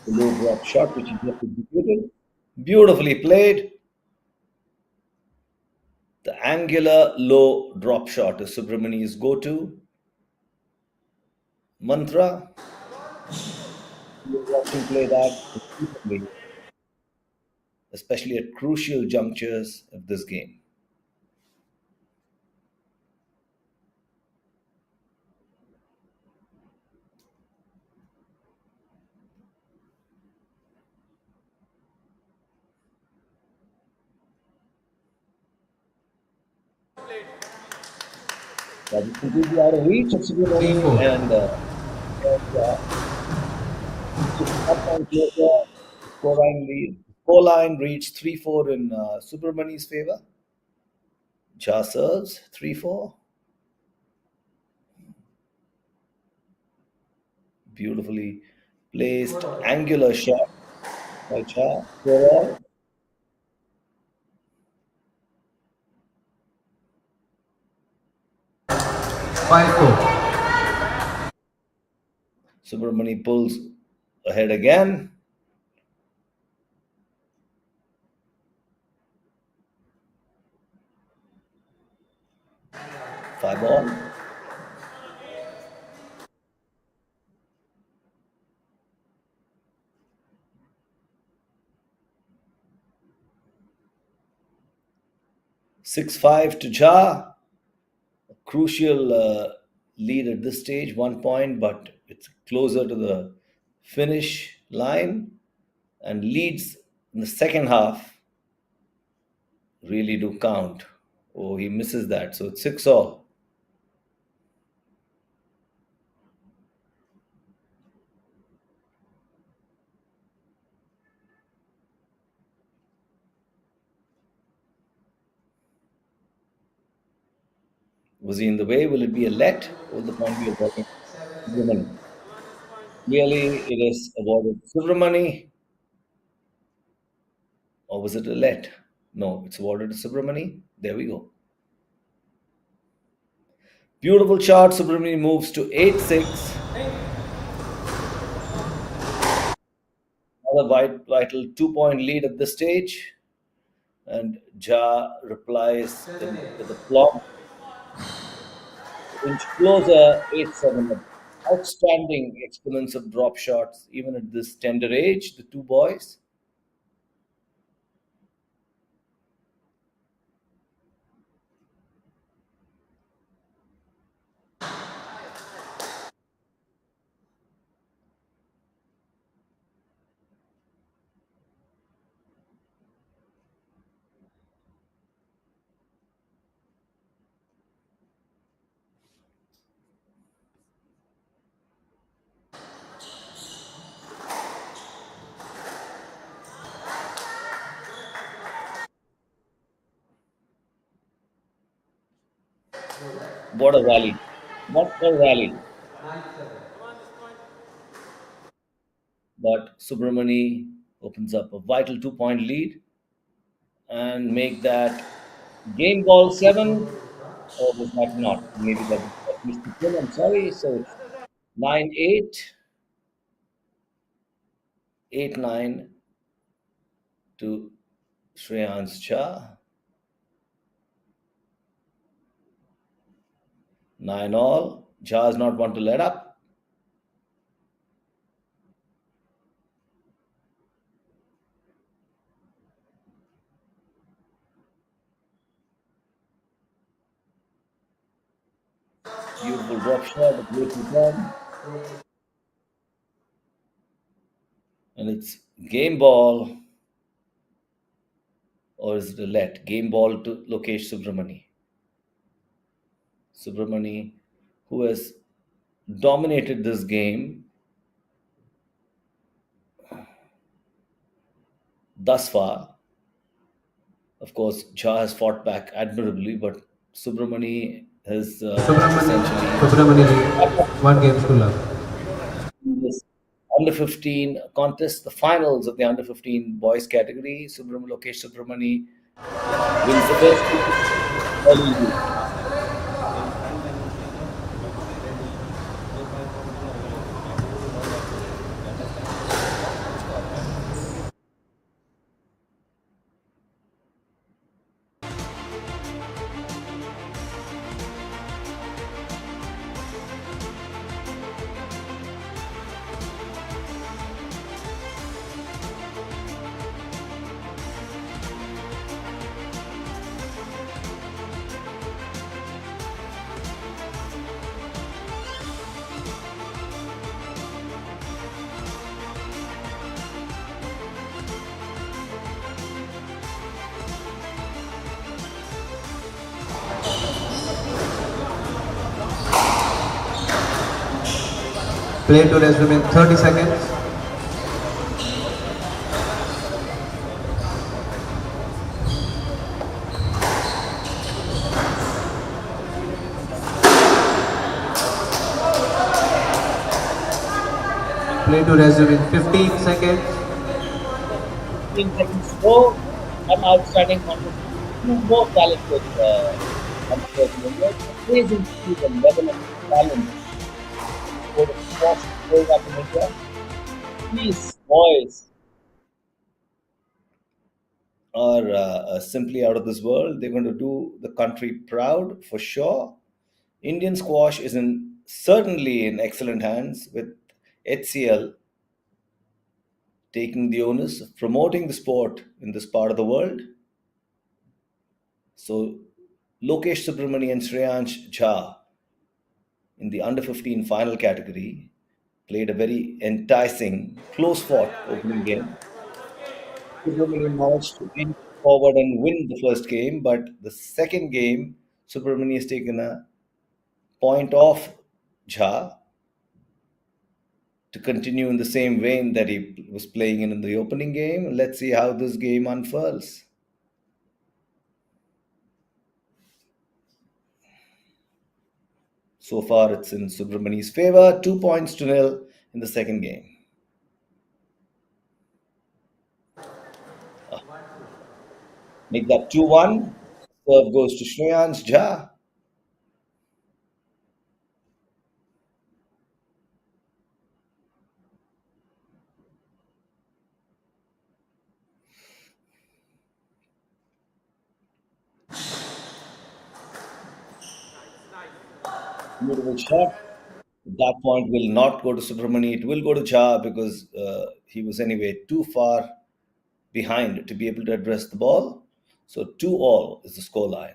the low drop shot, which he just executed. Beautifully played. The angular low drop shot is Subramani's go-to mantra. You watch him play that repeatedly, especially at crucial junctures of this game. That is completely out of reach of Subramani and up and closer. Scoreline reached 3-4 in Subramani's favor. Jha serves 3-4. Beautifully placed angular shot by Cha. 4 all. 5-4. Subramani pulls ahead again. Five all. 6-5 to Jha. A crucial lead at this stage, 1 point, but it's closer to the finish line and leads in the second half really do count. Oh, he misses that. So it's 6 all. Was he in the way? Will it be a let? Will the point be awarded Subramani? Clearly, it is awarded Subramani. Or was it a let? No, it's awarded to Subramani. There we go. Beautiful shot. Subramani moves to 8-6. Another vital 2 point lead at this stage. And Ja replies with a plop. Inch closer, 8-7. Outstanding exponents of drop shots, even at this tender age, the two boys. What a rally. What a rally. But Subramani opens up a vital 2 point lead and make that game ball 7. Or was that not? Maybe that missed the pin. I'm sorry. So it's 9-8, 8-9 to Shreyans Jha. 9 all. Jha is not one to let up. Beautiful drop shot, a great return. And it's game ball, or is it a let? Game ball to Lokesh Subramani. Subramani, who has dominated this game thus far. Of course, Jha has fought back admirably, but Subramani has essentially One game to love. this under 15 contest, the finals of the under 15 boys category. Lokesh Subramani wins the first early. Play to resume 30 seconds. Play to resume in 15 seconds. 15 seconds to go. An outstanding contribution. Two more talented youngsters in India. It's amazing to see the level of talent for the squash growing up in India. These boys are simply out of this world. They're going to do the country proud for sure. Indian squash is certainly in excellent hands with HCL taking the onus of promoting the sport in this part of the world. So, Lokesh Subramani and Shreyansh Jha in the under 15 final category played a very enticing, close fought opening game. Subramani managed to inch forward and win the first game, but the second game, Subramani has taken a point off Jha to continue in the same vein that he was playing in the opening game. Let's see how this game unfurls. So far, it's in Subramani's favor, 2 points to nil in the second game. Make that 2-1. Serve goes to Shreyansh Jha. Beautiful shot. That point will not go to Subramani. It will go to Jha because he was anyway too far behind to be able to address the ball. So 2-all is the scoreline.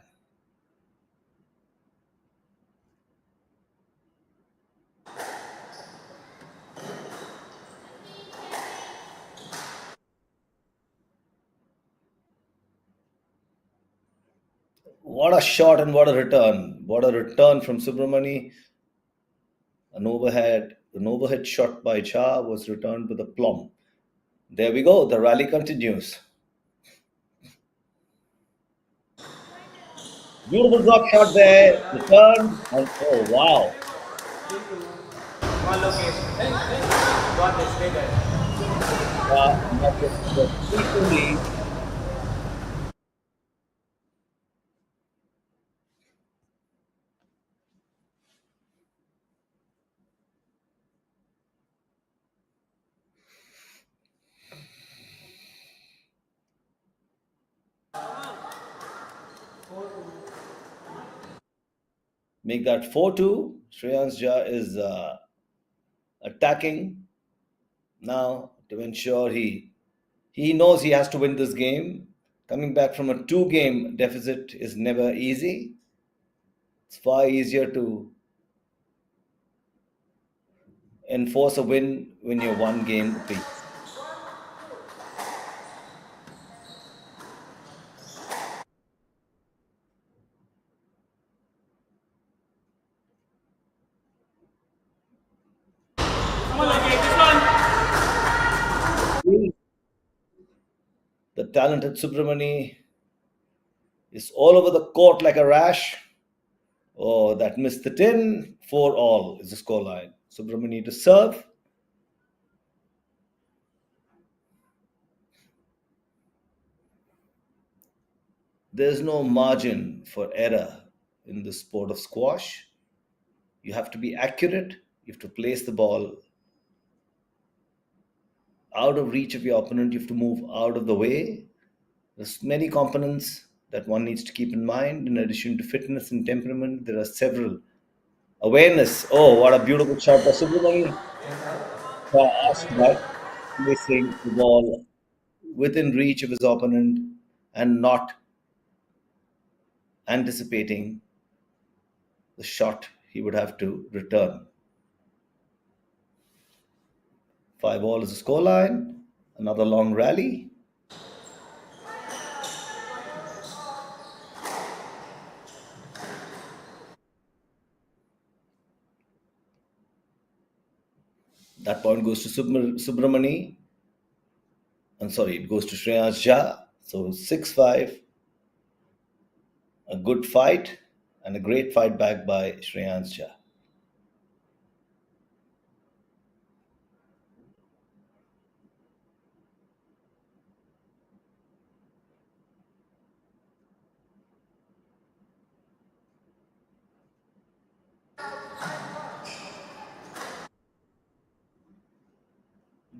What a shot and what a return. What a return from Subramani. An overhead shot by Jha was returned with a plumb. There we go. The rally continues. Beautiful drop shot there. Return. And oh, wow. And that was the equally make that 4-2. Shreyansh Jha is attacking now to ensure he knows he has to win this game. Coming back from a two-game deficit is never easy. It's far easier to enforce a win when you're one game apiece. The talented Subramani is all over the court like a rash. Oh, that missed the tin. 4-all is the scoreline. Subramani to serve. There's no margin for error in the sport of squash. You have to be accurate. You have to place the ball out of reach of your opponent. You have to move out of the way. There's many components that one needs to keep in mind. In addition to fitness and temperament, there are several. Awareness. Oh, what a beautiful shot by Subramani. Asked about placing the ball within reach of his opponent and not anticipating the shot he would have to return. 5-all is the scoreline. Another long rally. That point goes to Subramani. I'm sorry, it goes to Shreyansh Jha. So 6-5. A good fight and a great fight back by Shreyansh Jha.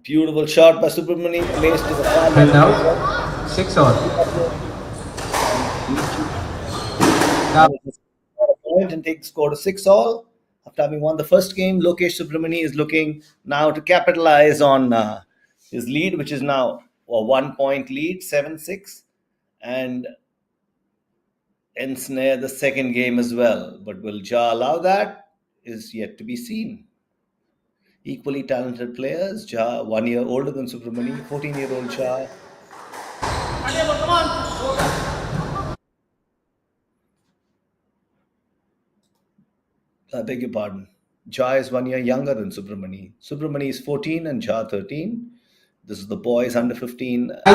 Beautiful shot by Subramani, placed to the far And left. now, 6 all. Now, Manages to score a point and take the score to 6 all. After having won the first game, Lokesh Subramani is looking now to capitalize on his lead, which is now a 1 point lead, 7-6, and ensnare the second game as well. But will Ja allow that? Is yet to be seen. Equally talented players. Ja, 1 year older than Subramani, 14-year-old Ja. I beg your pardon. Ja is 1 year younger than Subramani. Subramani is 14 and Ja 13. This is the boys under 15. 9-6.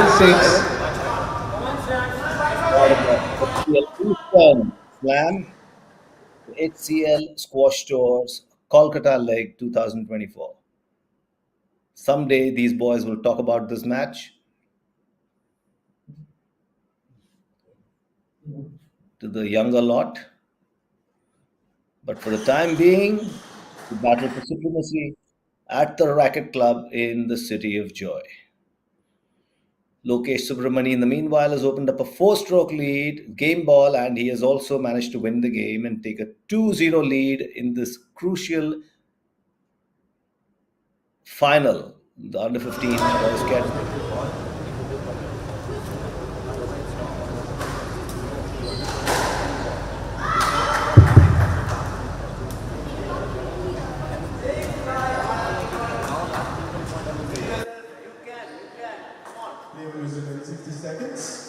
Part of the HCL Eastern Slam, the HCL Squash Tours, Kolkata leg 2024. Someday these boys will talk about this match. To the younger lot. But for the time being, the battle for supremacy at the Racket Club in the city of Joy. Lokesh Subramani, in the meanwhile, has opened up a 4-stroke lead, game ball, and he has also managed to win the game and take a 2-0 lead in this crucial final, the under 15 boys category. Play will resume in 60 seconds.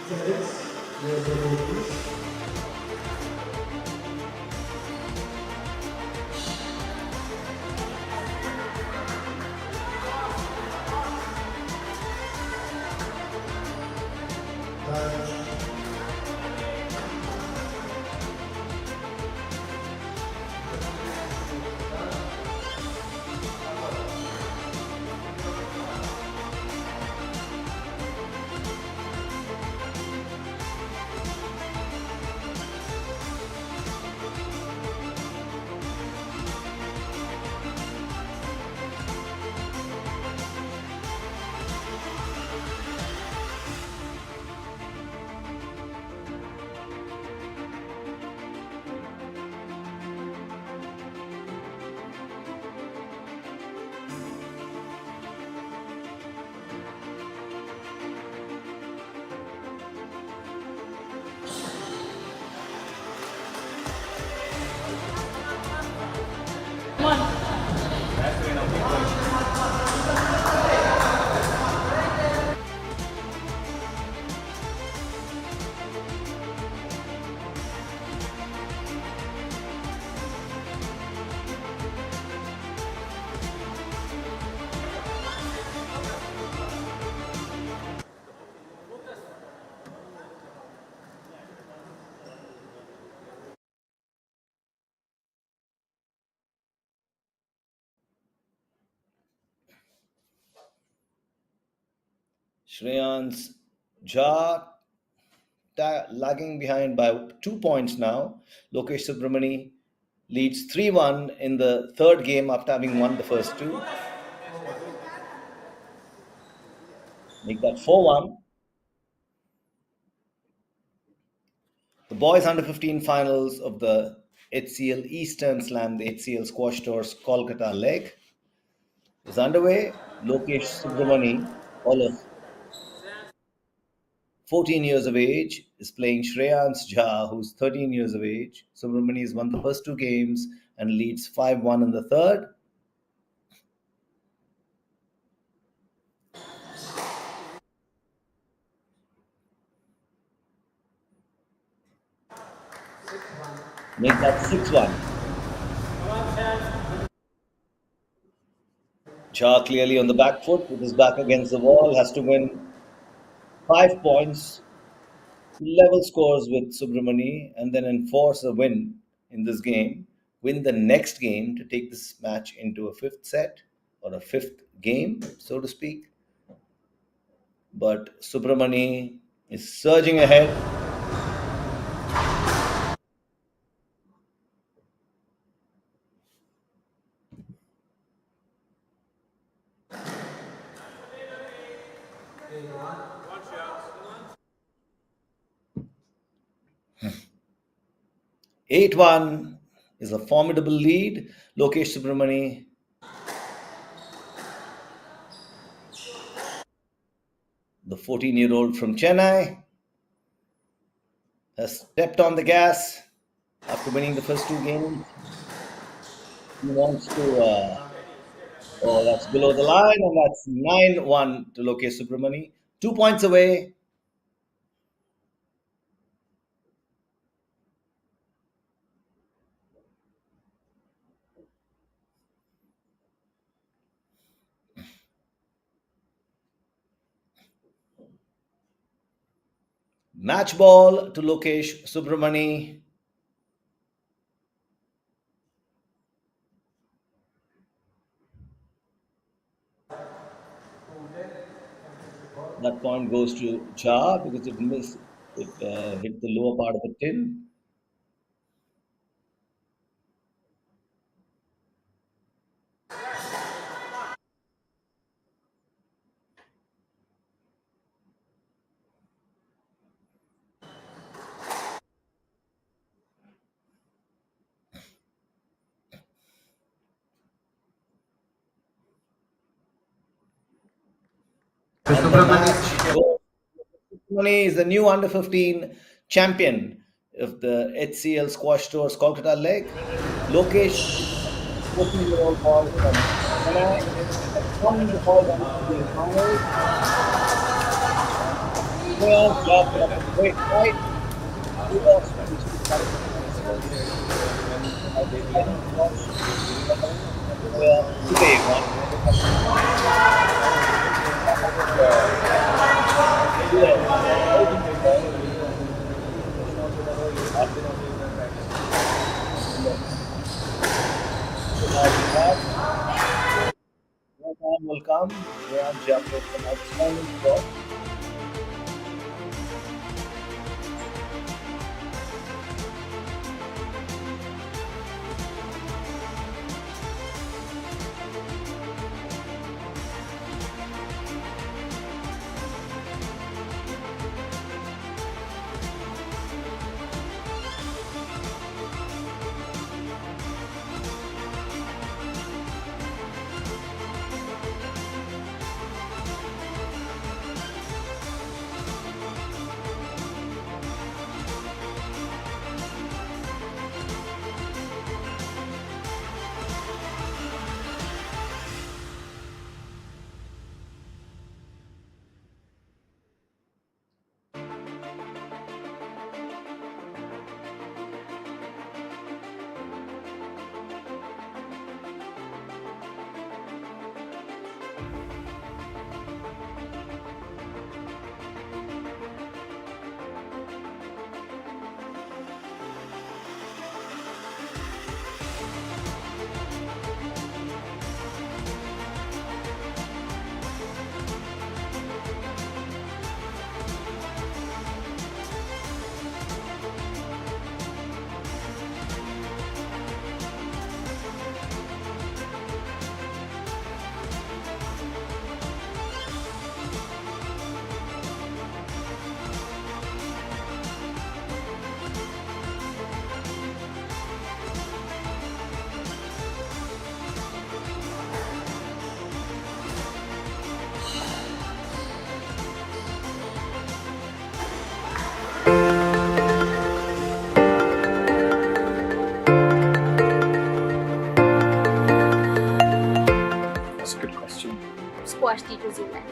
Seconds. There's the focus. Shreyans Ja lagging behind by 2 points now. Lokesh Subramani leads 3-1 in the third game after having won the first two. Make that 4-1. The boys under 15 finals of the HCL Eastern Slam, the HCL Squash Tours Kolkata leg is underway. Lokesh Subramani, all of 14 years of age, is playing Shreyans Jha, who's 13 years of age. Subramani has won the first two games and leads 5-1 in the third. Make that 6-1. Jha clearly on the back foot with his back against the wall, has to win 5 points, level scores with Subramani, and then enforce a win in this game, win the next game to take this match into a fifth set or a fifth game, so to speak. But Subramani is surging ahead. Eight one is a formidable lead. Lokesh Subramani the 14-year-old from Chennai has stepped on the gas after winning the first 2 games. He wants to. Oh, that's below the line, and that's 9-1 to Lokesh Subramani. 2 points away. Match ball to Lokesh Subramani. That point goes to Jha because it missed. It hit the lower part of the tin. And the match goes. Subramani is the new under 15 champion of the HCL Squash Tours Kolkata leg. Lokesh, 14-year-old boy from Chennai, has won the all-round finals. Well, Jha put up a great fight. He lost today time will come where Jha puts an outstanding shot. That's a good question. Squash teaches you life.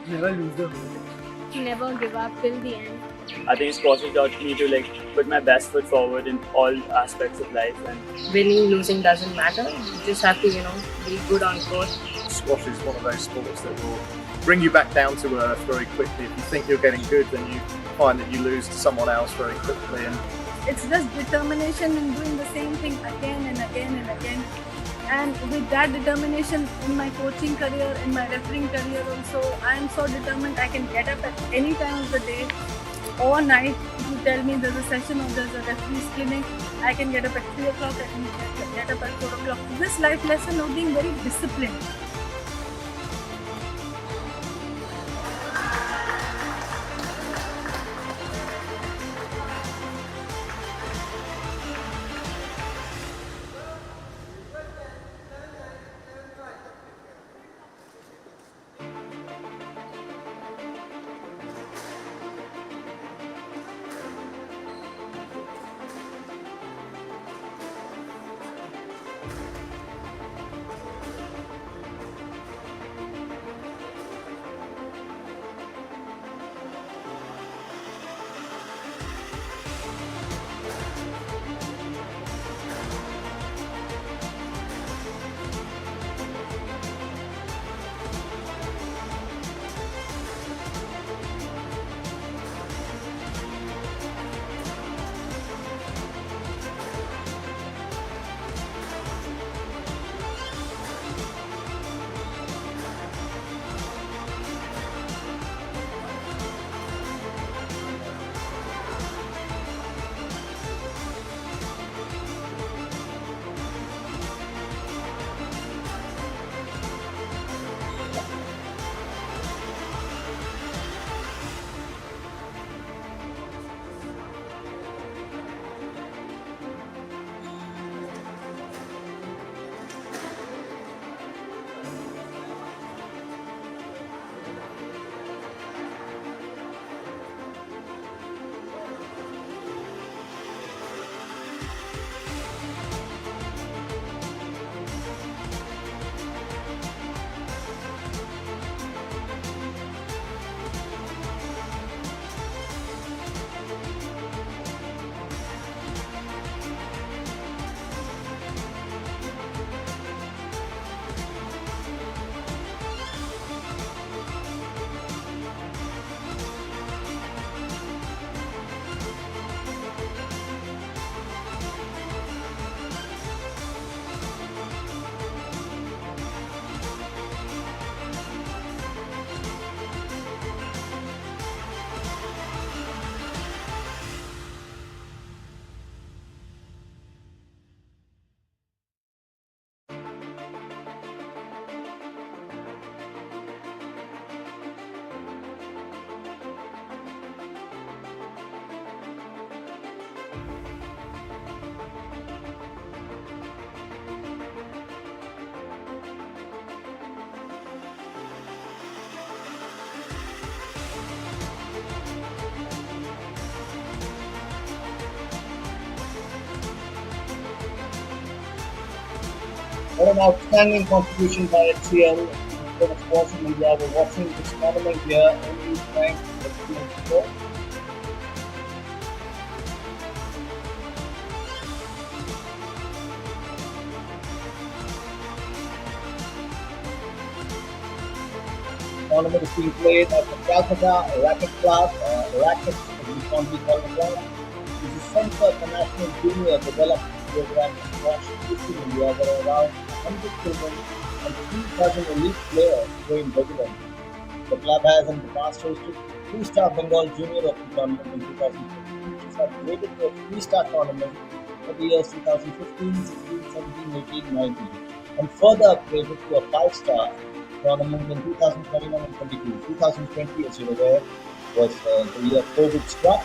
Never lose the hope. to never give up till the end. I think sports has taught me to put my best foot forward in all aspects of life, and Winning, losing doesn't matter. You just have to, be good on court. Squash is one of those sports that will bring you back down to earth very quickly. If you think you're getting good, then you find that you lose to someone else very quickly. And It's just determination in doing the same thing again and again and again. And with that determination in my coaching career, in my refereeing career also, I am so determined I can get up at any time of the day or night. If you tell me there's a session or there's a referee's clinic, I can get up at 3 o'clock, I can get up at 4 o'clock. This life lesson of being very disciplined. What an outstanding contribution by HCL for the sports in India. We're watching this tournament here only thanks to HCL sport. Tournament is being played at the Kolkata Racket Club, Rackets, as we fondly call the club. This is Center for National Junior Development Program in squash in India. There are around 100 children and 3,000 elite players going regularly. The club has in the past hosted 2-star Bengal Junior Open tournament in 2015, which is upgraded to a 3-star tournament for the years 2015, 16, 17, 18, 19, and further upgraded to a 5-star tournament in 2021 and 22. 2020, as you're aware, was the year COVID struck,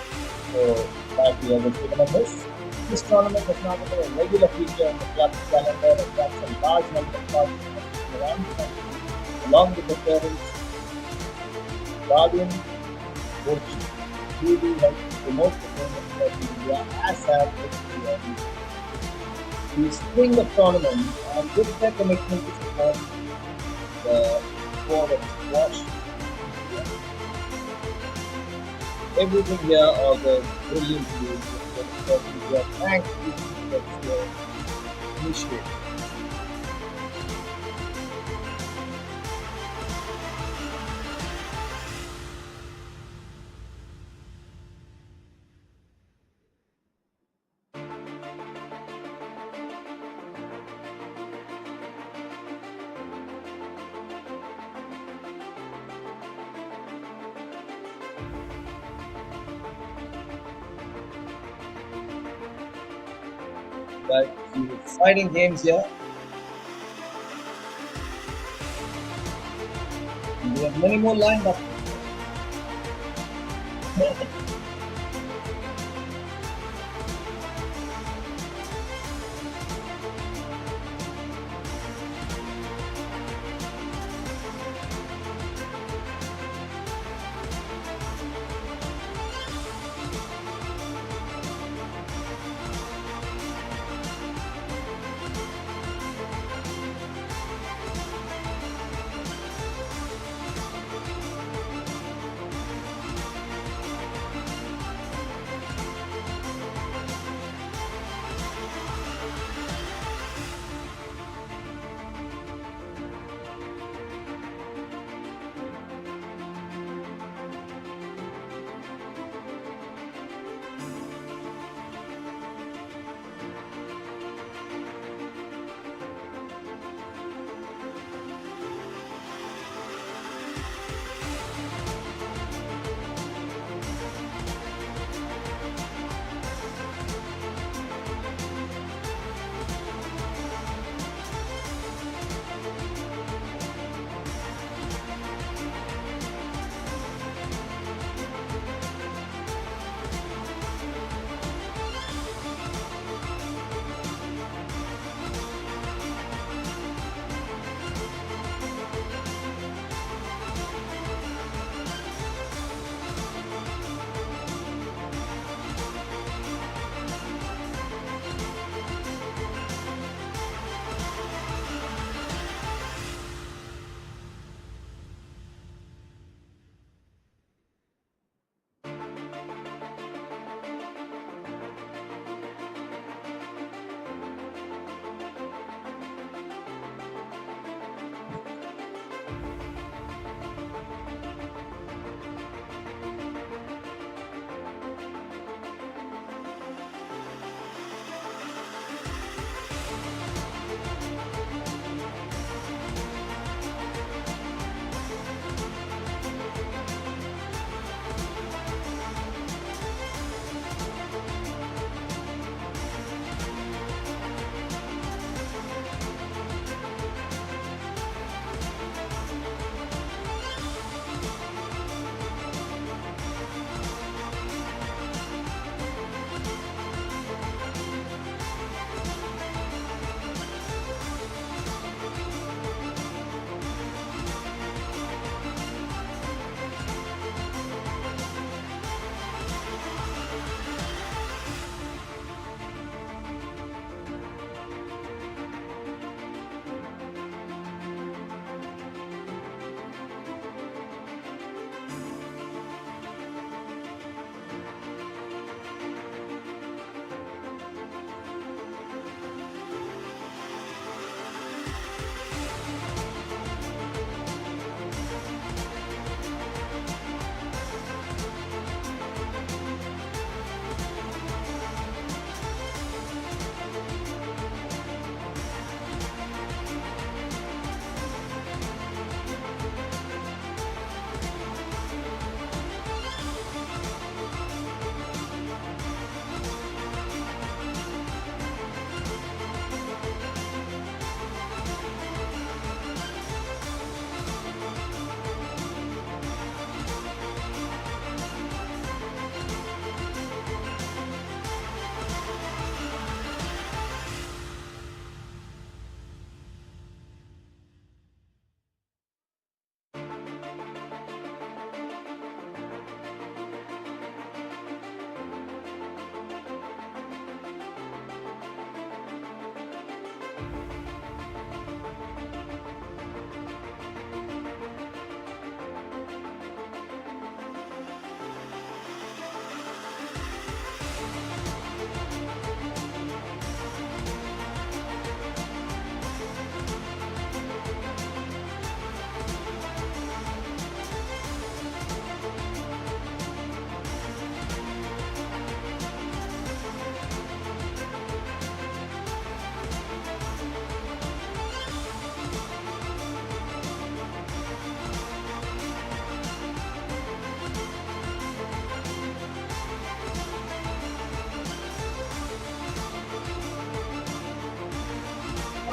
so that year was given a miss. This tournament has now become a regular feature in the club's calendar and attracts a large number of participants from around the country, along with the parents, guardians, coaches, who do help promote the tournament in India, as have HCL. The spring of tournament, and with their commitment to support the sport of squash, everything here, all the brilliant news, thanks to the initiative. But some exciting games here. And we have many more lined up.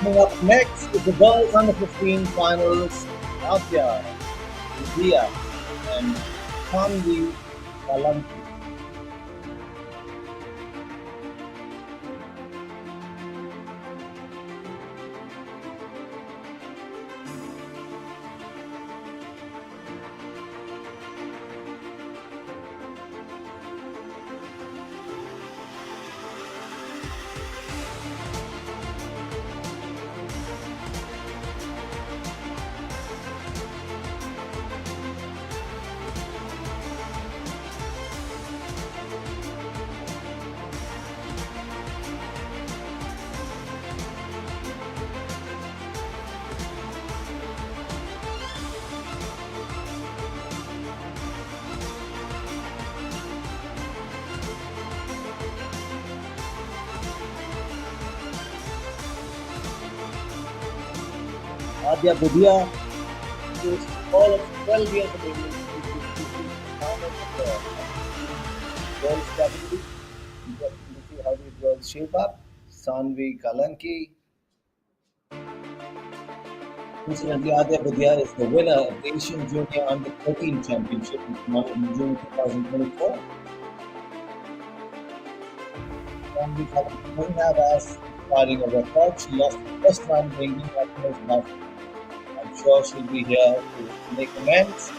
Coming up next is the girls under 15 finals, Adya, Vidya, and Tanvi Kalanki. Adya Budhia is all of 12 years of age. Girls category. Interesting to see how these girls shape up. Sanvi Kalanki. Incidentally, Adya Budhia is the winner of the Asian Junior Under 13 Championship in June 2024. Sanvi Kalanki doesn't have as starting a record. She lost the first round to Indian nationals last year. I'm sure she'll be here to make amends.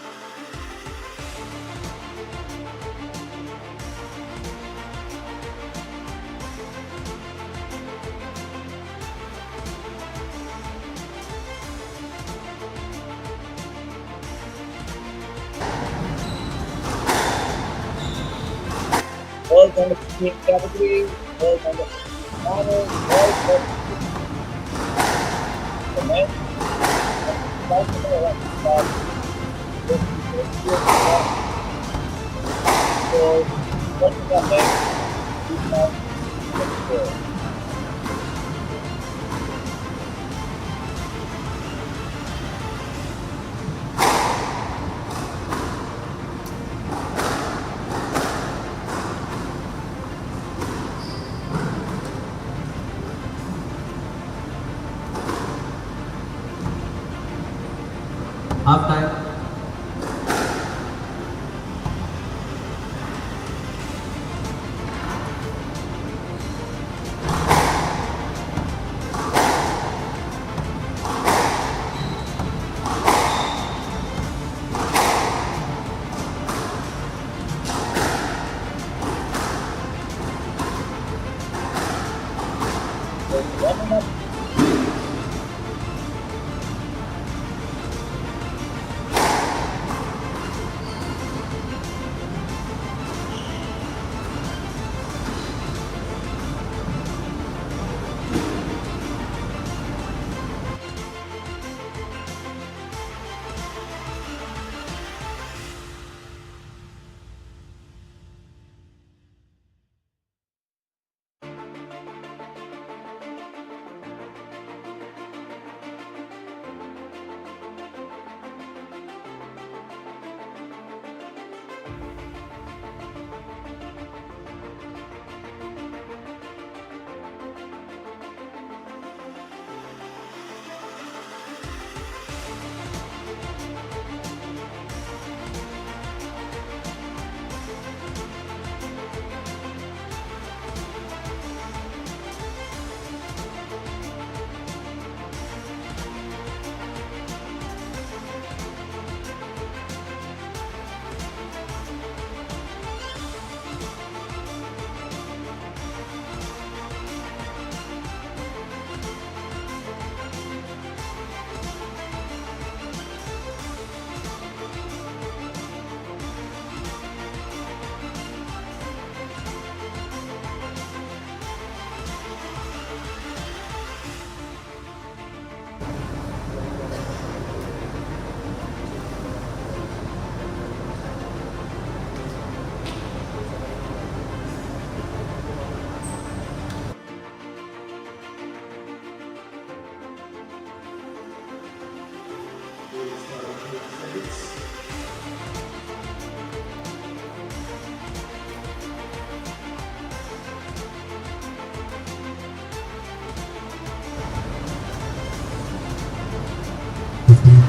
Girls under 15 category, girls under 15 finals, girls under 15 the men. So, what's the next? Half time.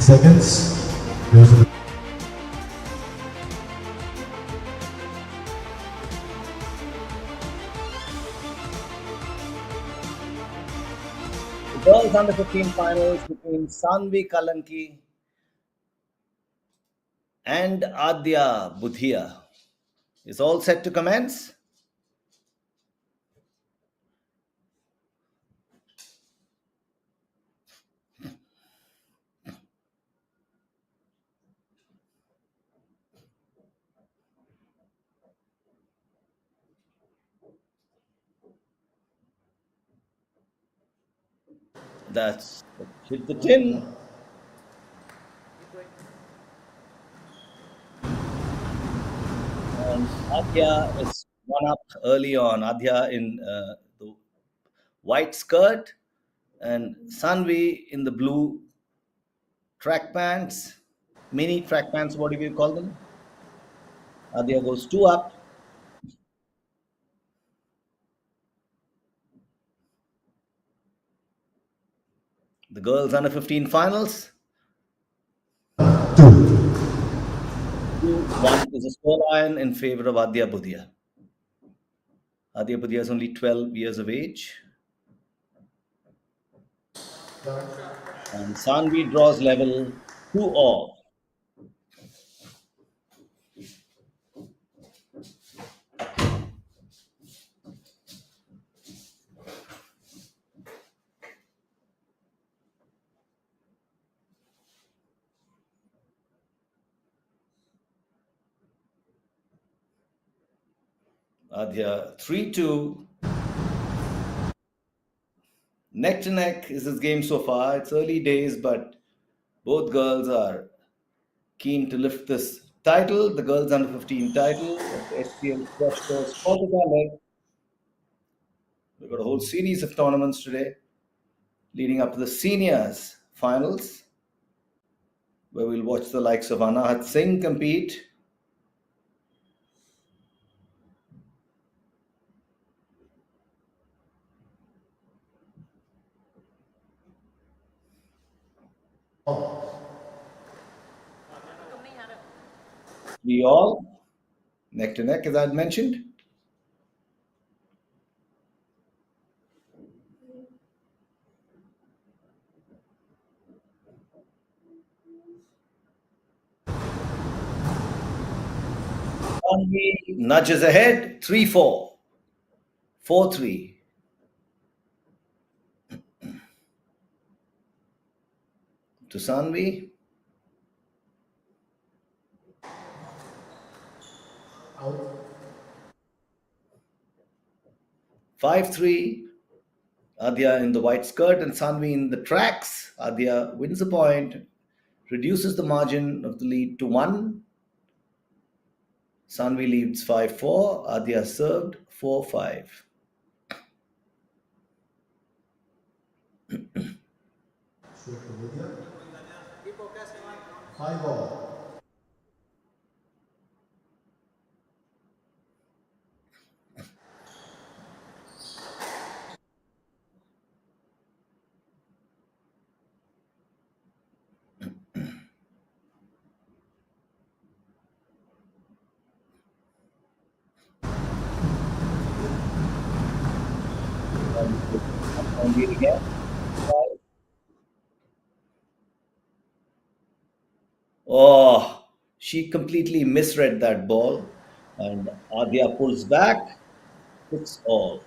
seconds. There's a The girls under 15 finals between Sanvi Kalanki and Adya Budhia is all set to commence. That's hit the tin. And Adya is one up early on. Adya in the white skirt and Sanvi in the blue track pants, mini track pants, what do you call them? Adya goes two up. The girls under 15 finals. 2-1 is a scoreline in favor of Adya Budhia. Adya Budhia is only 12 years of age. And Sanvi draws level 2-all. Adya 3-2. Neck to neck is this game so far. It's early days, but both girls are keen to lift this title, the girls under 15 title of the HCL Squash Course Kolkata leg. We've got a whole series of tournaments today leading up to the seniors finals, where we'll watch the likes of Anahat Singh compete. We all neck to neck, as I'd mentioned. Sanvi nudges ahead 3-4, 4-3. To Sanvi. 5-3. Adya in the white skirt and Sanvi in the tracks. Adya wins the point, reduces the margin of the lead to 1. Sanvi leads 5-4. Adya served 4-5. Five all. Sanvi again. Oh, she completely misread that ball. And Adya pulls back. 6-all.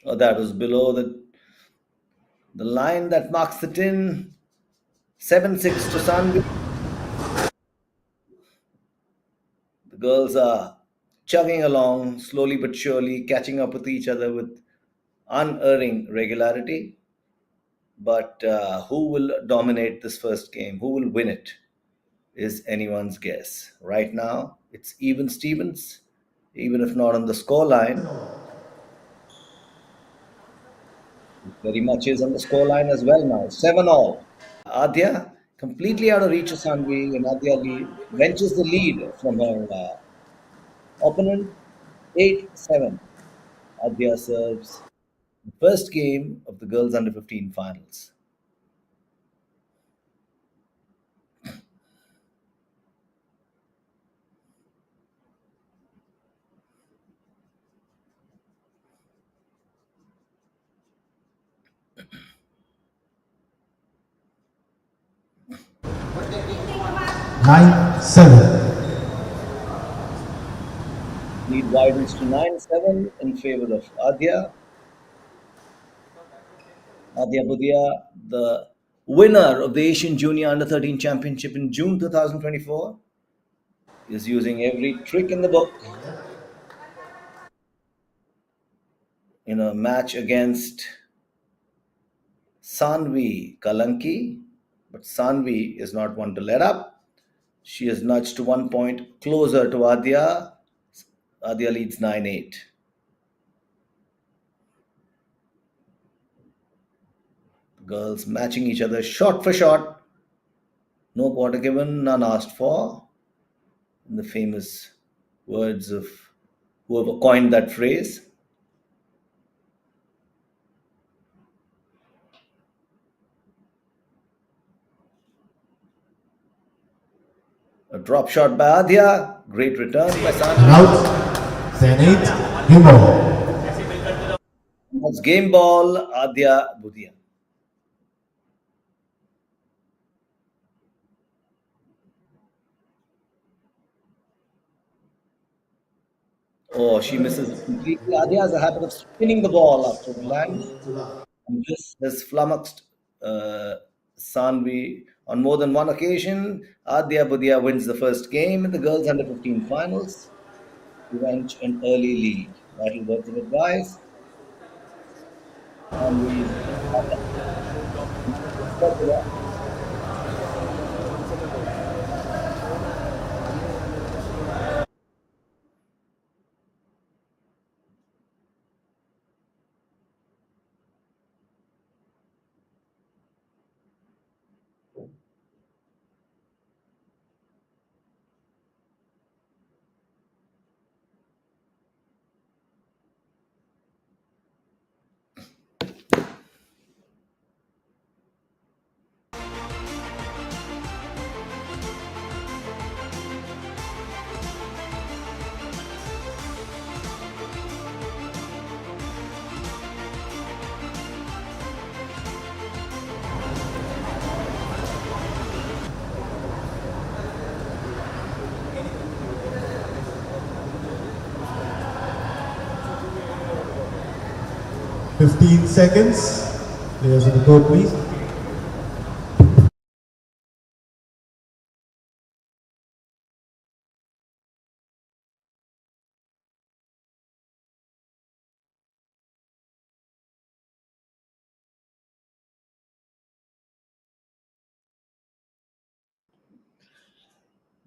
Oh, that was below the line that marks the tin. 7-6 to Sanvi. The girls are chugging along slowly but surely, catching up with each other with unerring regularity. But who will dominate this first game? Who will win it? Is anyone's guess. Right now, it's even Stevens, even if not on the score line. Very much is on the scoreline as well now. 7 all. Adya completely out of reach of Sanvi, and Adya wrenches the lead from her opponent. 8-7. Adya serves the first game of the girls under 15 finals. Nine, seven. Lead widens to 9-7 in favor of Adya. Adya Budia, the winner of the Asian Junior Under 13 Championship in June 2024, is using every trick in the book in a match against Sanvi Kalanki. But Sanvi is not one to let up. She is nudged to 1 point closer to Adya. Adya leads 9-8. Girls matching each other shot for shot. No quarter given, none asked for. In the famous words of whoever coined that phrase. A drop shot by Adya. Great return by Sanvi. Out. 10-8. Game ball. That's game ball, Adya Budia. Oh, she misses completely. Adya has a habit of spinning the ball after it lands. And this has flummoxed Sanvi on more than one occasion. Adya Budia wins the first game in the girls under 15 finals. Revenge an early lead. Vital words of advice. Sanvi is Fifteen seconds. Players on the court, please.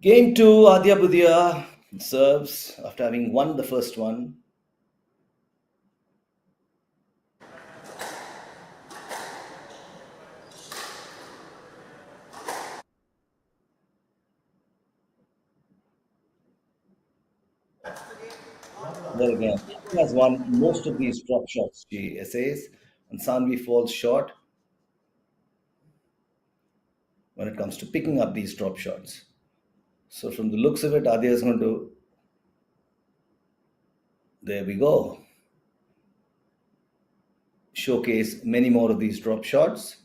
Game 2, Adya Budia serves after having won the first one. There again, Adya has won most of these drop shots she essays, and Sanvi falls short when it comes to picking up these drop shots. So, from the looks of it, Adya is going to. There we go. Showcase many more of these drop shots.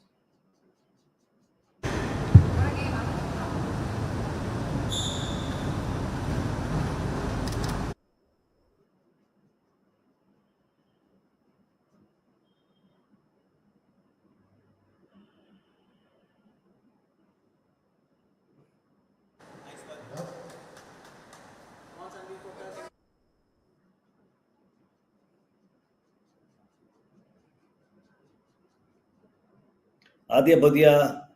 Adya Badia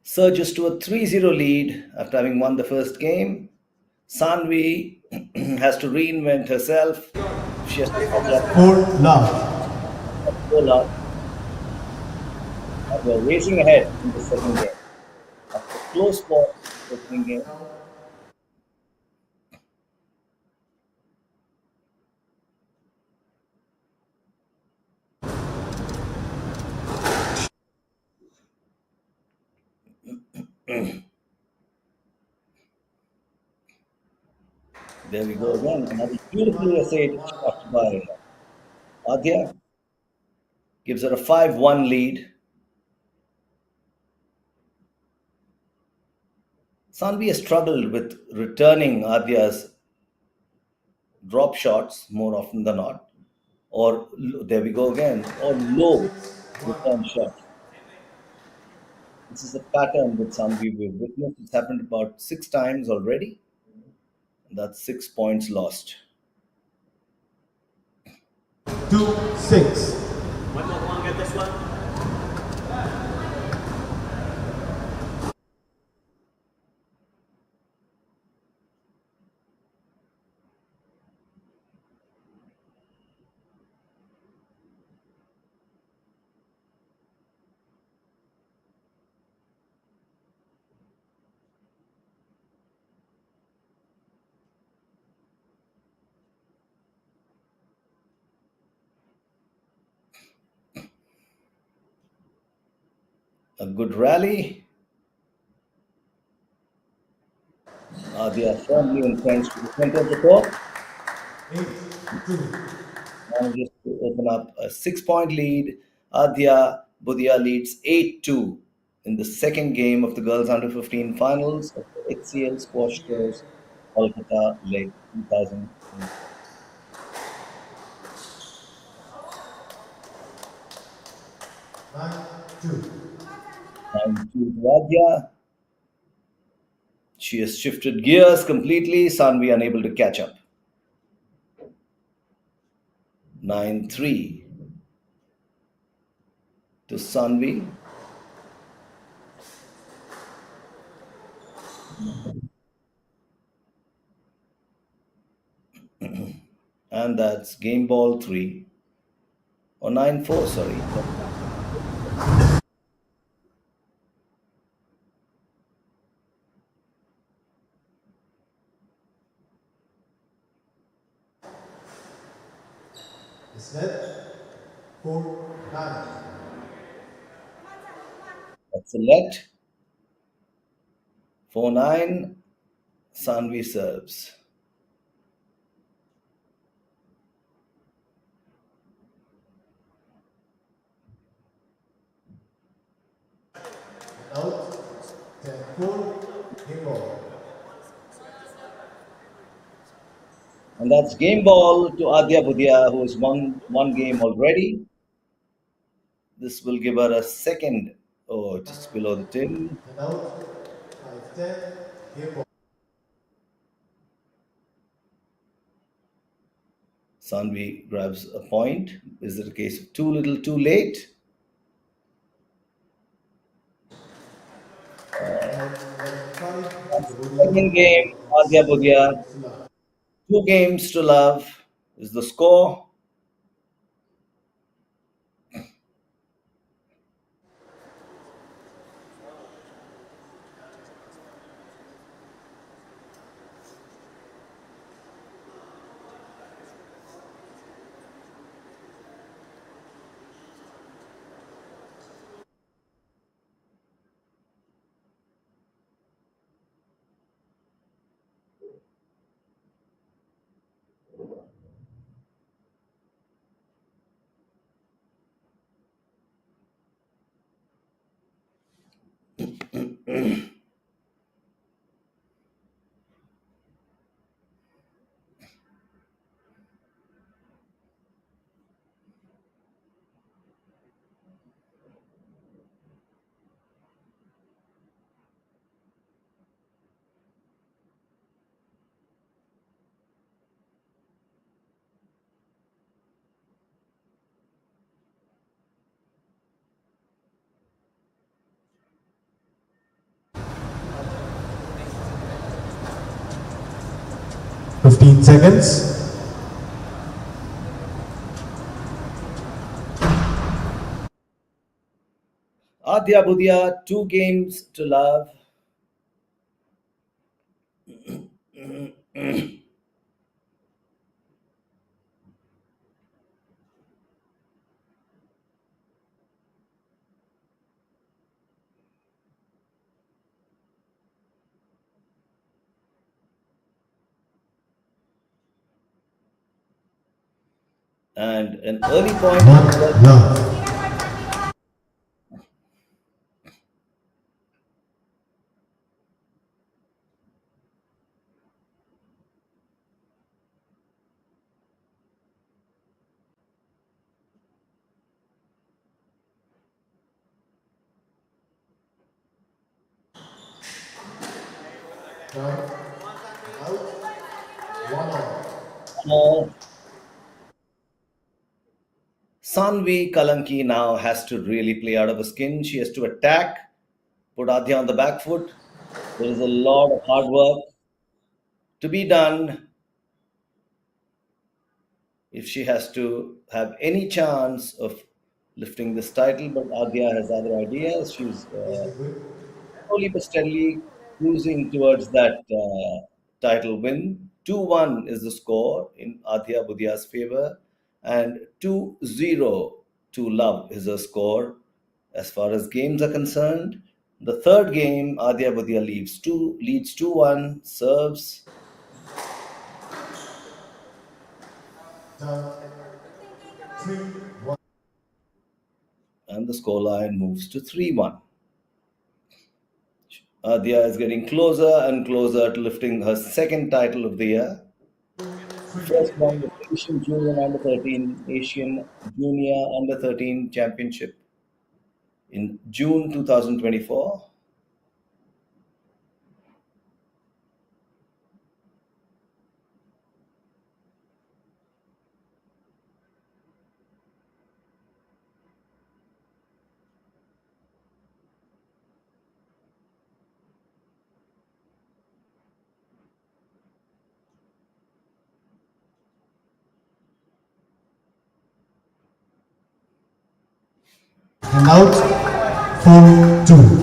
surges to a 3-0 lead after having won the first game. Sanvi has to reinvent herself. She has to catch up. Four love. Pull up. They are racing ahead in the second game. After a close fought opening game, there we go again. Another beautifully essayed shot by Adya. Gives her a 5-1 lead. Sanvi has struggled with returning Adya's drop shots more often than not. Or there we go again. Or low return shots. This is a pattern with Sanvi we've witnessed. It's happened about 6 times already. That's 6 points lost. 2-6. A good rally. They are firmly entrenched to the center of the court. Manages to open up a 6 point lead. Adya Budia leads 8-2 in the second game of the girls under 15 finals of the HCL Squash Tours Kolkata Leg 2024. 9-2 to Adya. She has shifted gears completely. Sanvi unable to catch up. 9-3 to Sanvi. And that's game ball 3. Or 9-4, sorry. Is that 4-9. That's a let. 4-9. Sanvi serves. Out. 10-4. Game ball. And that's game ball to Adya Budia, who has won one game already. This will give her a second, just below the tin. And out. 5-10. Game ball. Sanvi grabs a point. Is it a case of too little, too late? Second game, Adya Budia. 2 games to love is the score. Seconds. Adya Budya, 2 games to love. And an early point. One love. Sanvi Kalanki now has to really play out of her skin. She has to attack, put Adya on the back foot. There is a lot of hard work to be done if she has to have any chance of lifting this title. But Adya has other ideas. She's slowly but steadily cruising towards that title win. 2-1 is the score in Adya Budya's favor, and 2-0 to love is her score as far as games are concerned. The third game, Adya Budya leads 2-1, serves. And the scoreline moves to 3-1. Adya is getting closer and closer to lifting her second title of the year. First one was Asian Junior Under 13, Asian Junior Under 13 Championship in June 2024. And out. 4-2.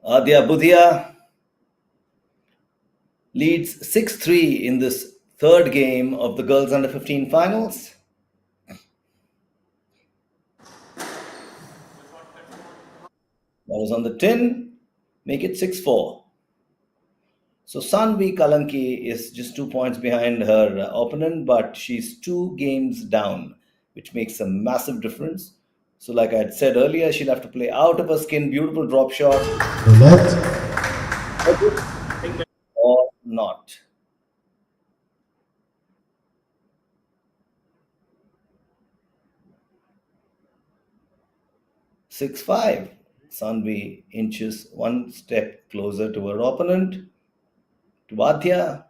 Adya Budya leads 6-3 in this third game of the Girls Under 15 finals. That was on the tin. Make it 6-4. So Sanvi Kalanki is just 2 points behind her opponent, but she's 2 games down, which makes a massive difference. So, like I had said earlier, she'll have to play out of her skin, beautiful drop shot. The left. Or not. Six-five. Sanvi inches one step closer to her opponent. To Adya.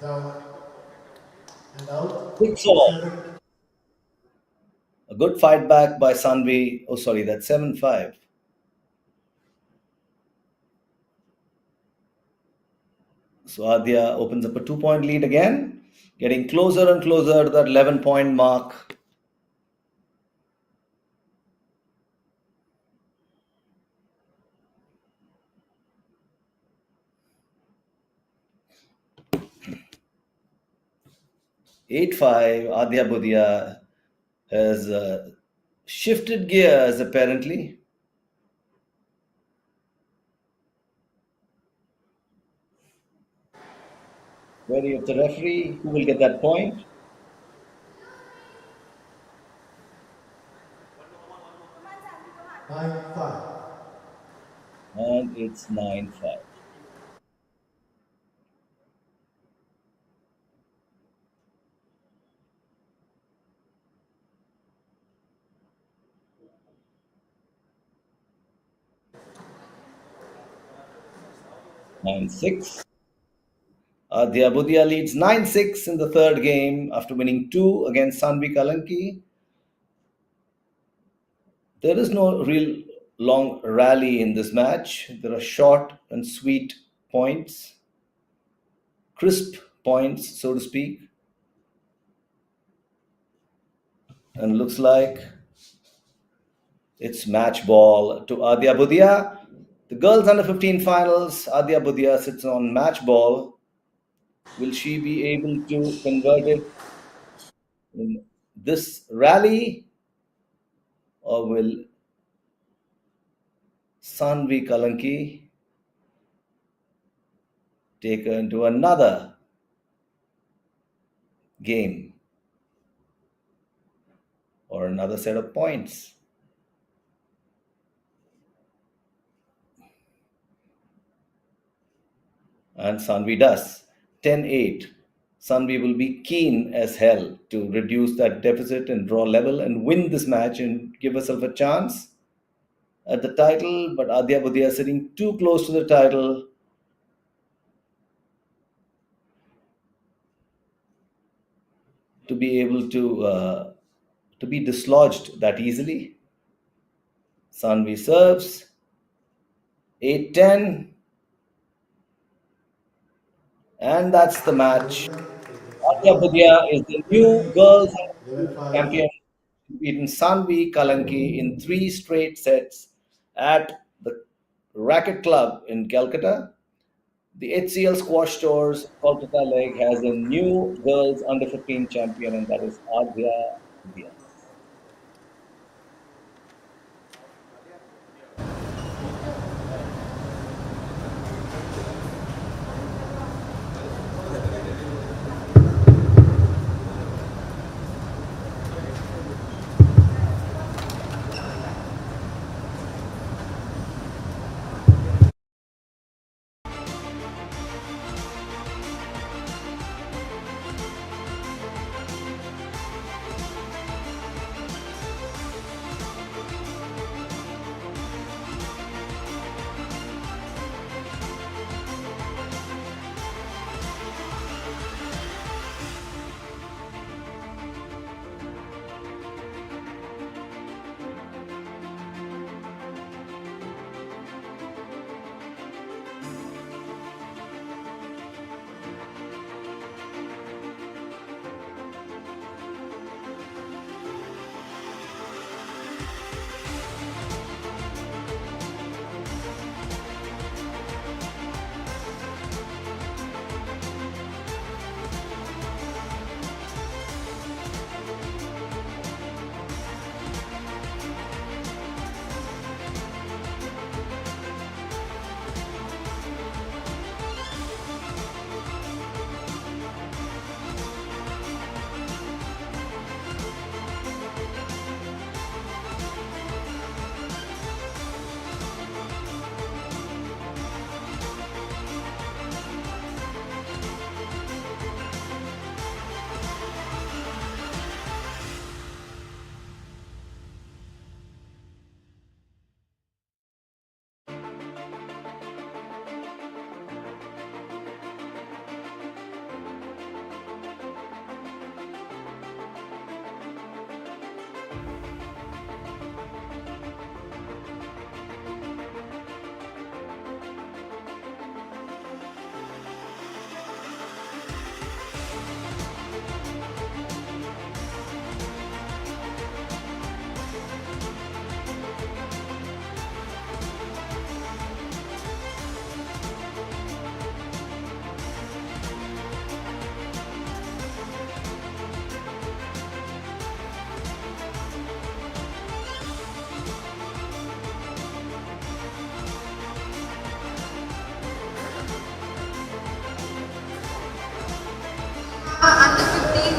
Down. And out. 6-4. A good fight back by Sanvi. Oh, sorry, that's 7-5. So Adya opens up a 2-point lead again, getting closer and closer to that 11-point mark. 8-5. Adya Budia has shifted gears apparently. Query of the referee, who will get that point? And it's 9-5. Nine six. Adya Budia leads 9-6 in the third game after winning 2 against Sanvi Kalanki. There is no real long rally in this match. There are short and sweet points, crisp points, so to speak. And looks like it's match ball to Adya Budia. The girls under 15 finals, Adya Budia sits on match ball. Will she be able to convert it in this rally, or will Sanvi Kalanki take her into another game or another set of points? And Sanvi does. 10-8. Sanvi will be keen as hell to reduce that deficit and draw level and win this match and give herself a chance at the title. But Adya Budia is sitting too close to the title to be able to be dislodged that easily. Sanvi serves. 8-10. And that's the match. Adya Budia is the new girls champion, beaten Sanvi Kalanki in 3 straight sets at the Racket Club in Calcutta. The HCL Squash Tours Kolkata leg has a new girls under 15 champion, and that is Adya Budia.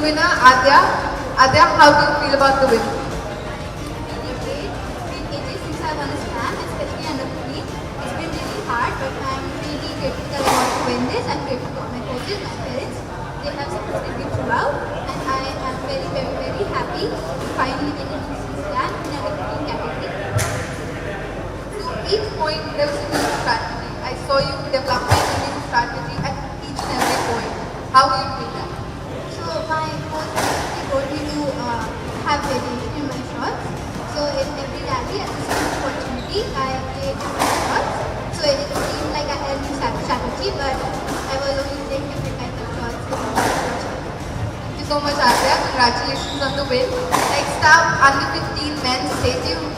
winner, Adya. Adya, how do you feel about the win? Really great. Been ages since I won a slam, especially under 15. It's been really hard, but I'm really grateful that I got to win this. I'm grateful for my coaches, my parents. They have supported me throughout, and I am very, very, very happy to finally get a decent slam in under 15 category. So each point there was a new strategy. I saw you developing a new strategy at each and every point. How do you feel that? So my coach basically told me to have variation in my shots. So in every rally, at the same opportunity, I played different shots. So it seemed like I had a new strategy, but I was only playing different kinds of shots. Thank you so much, Adya. Congratulations on the win. Next up, under 15 men, stay tuned.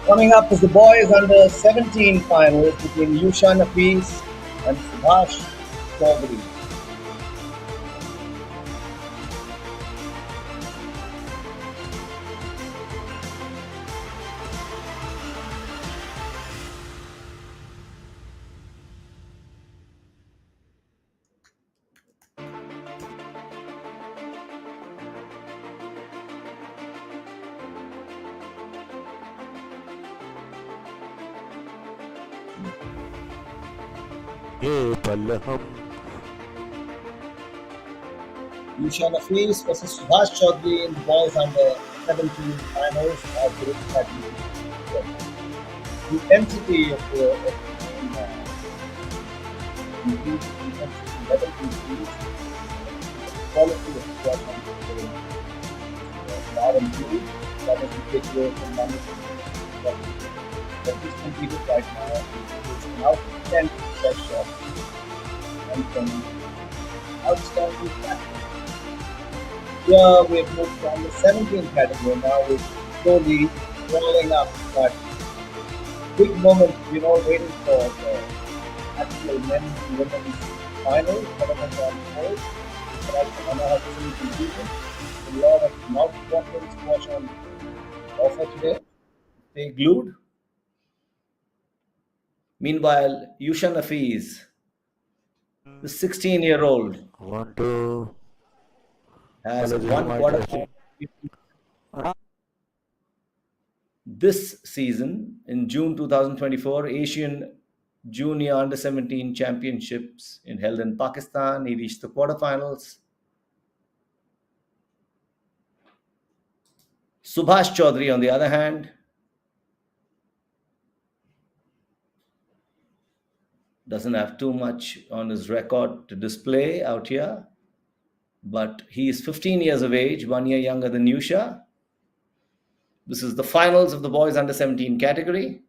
Coming up is the boys under 17 finals between Yusha Nafis and Subhash Chaudhary. Yusha Nafis versus Subhash Chaudhary in the boys under 17 finals at the intensity of the game increased, intensity level increased, quality of the shot now improved. That is the takeaway from management. That is completed right now is an outstanding fresh shot and from outstanding practice. Here we have moved from the 17th category. Now we're slowly rolling up, but big moment we're all waiting for the actual men's and women's final, tournament on board. That's another opportunity completed. A lot of mouth-watering squash on offer today. Stay glued. Meanwhile, Yusha Nafis, the 16-year-old, has one quarterfinal this season in June 2024 Asian Junior Under 17 Championships held in Pakistan. He reached the quarterfinals. Subhash Chaudhary, on the other hand, doesn't have too much on his record to display out here, but he is 15 years of age, 1 year younger than Yusha. This is the finals of the boys under 17 category.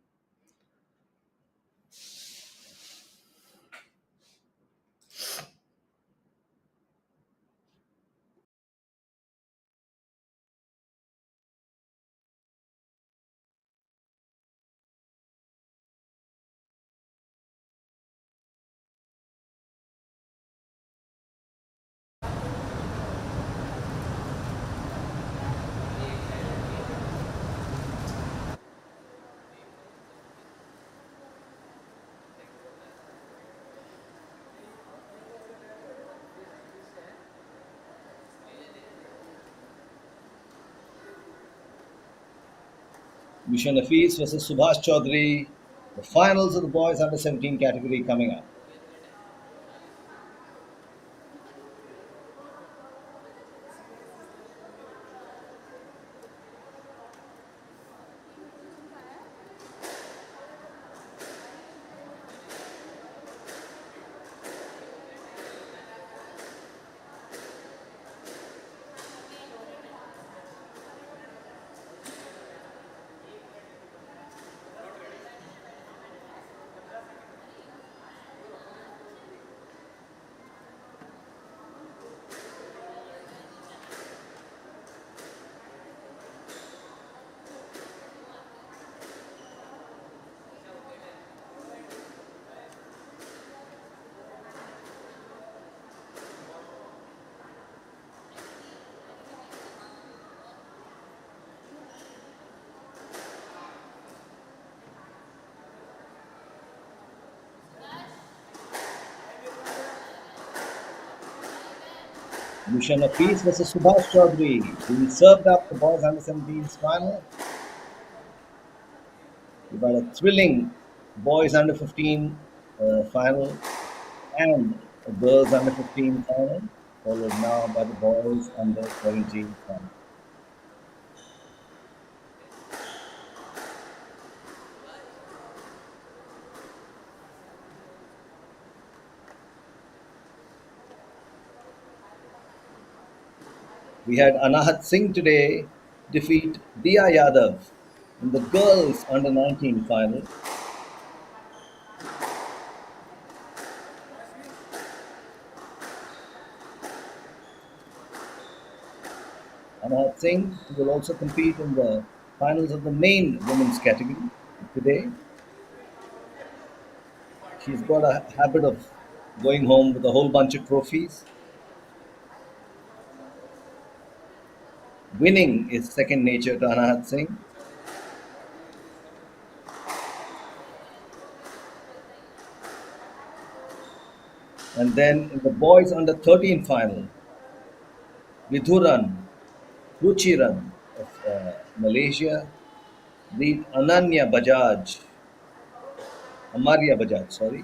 Yusha Nafis versus Subhash Chaudhary, the finals of the boys under 17 category coming up. Yusha Nafis versus Subhash Chaudhary, who served up the boys under 17's final. We've got a thrilling boys under 15 final and a girls under 15 final, followed now by the boys under 17 final. We had Anahat Singh today defeat Dia Yadav in the girls under 19 final. Anahat Singh will also compete in the finals of the main women's category today. She's got a habit of going home with a whole bunch of trophies. Winning is second nature to Anahat Singh. And then in the boys under 13 final, Vidhuran Ruchiran of Malaysia beat Amaria Bajaj, sorry.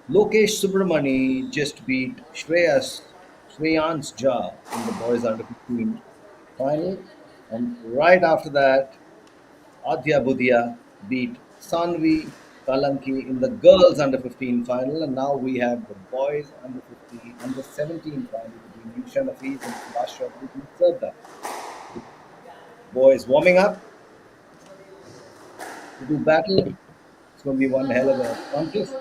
Lokesh Subramani just beat Shreyans Jha in the boys under 15 final. And right after that, Adya Budhia beat Sanvi Kalanki in the girls under 15 final. And now we have the boys under 15, under 17 final between Yusha Nafiz and Subhash Chaudhary in Serda. Boys warming up to do battle. It's going to be one hell of a contest.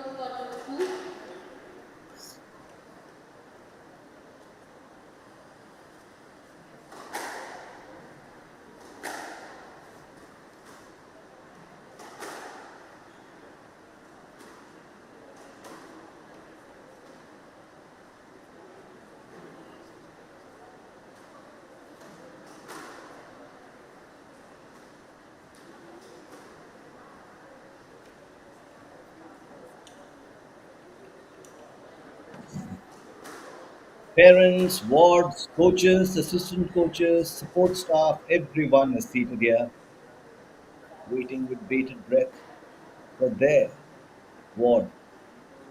Parents, wards, coaches, assistant coaches, support staff, everyone is seated here, waiting with bated breath for their ward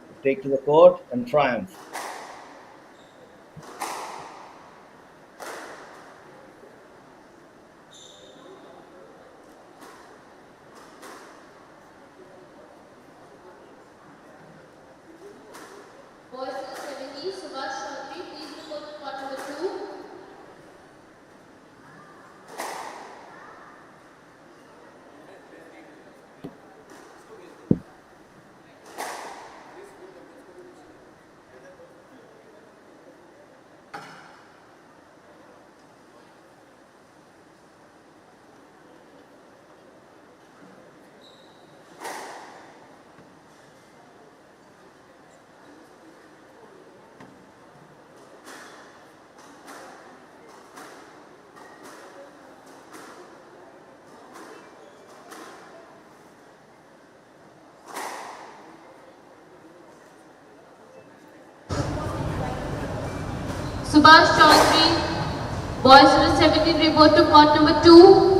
to take to the court and triumph. Boys under 70, Subhash Chaudhary, please report to court number 2. Subhash Chaudhary, boys under 17, report to court number 2.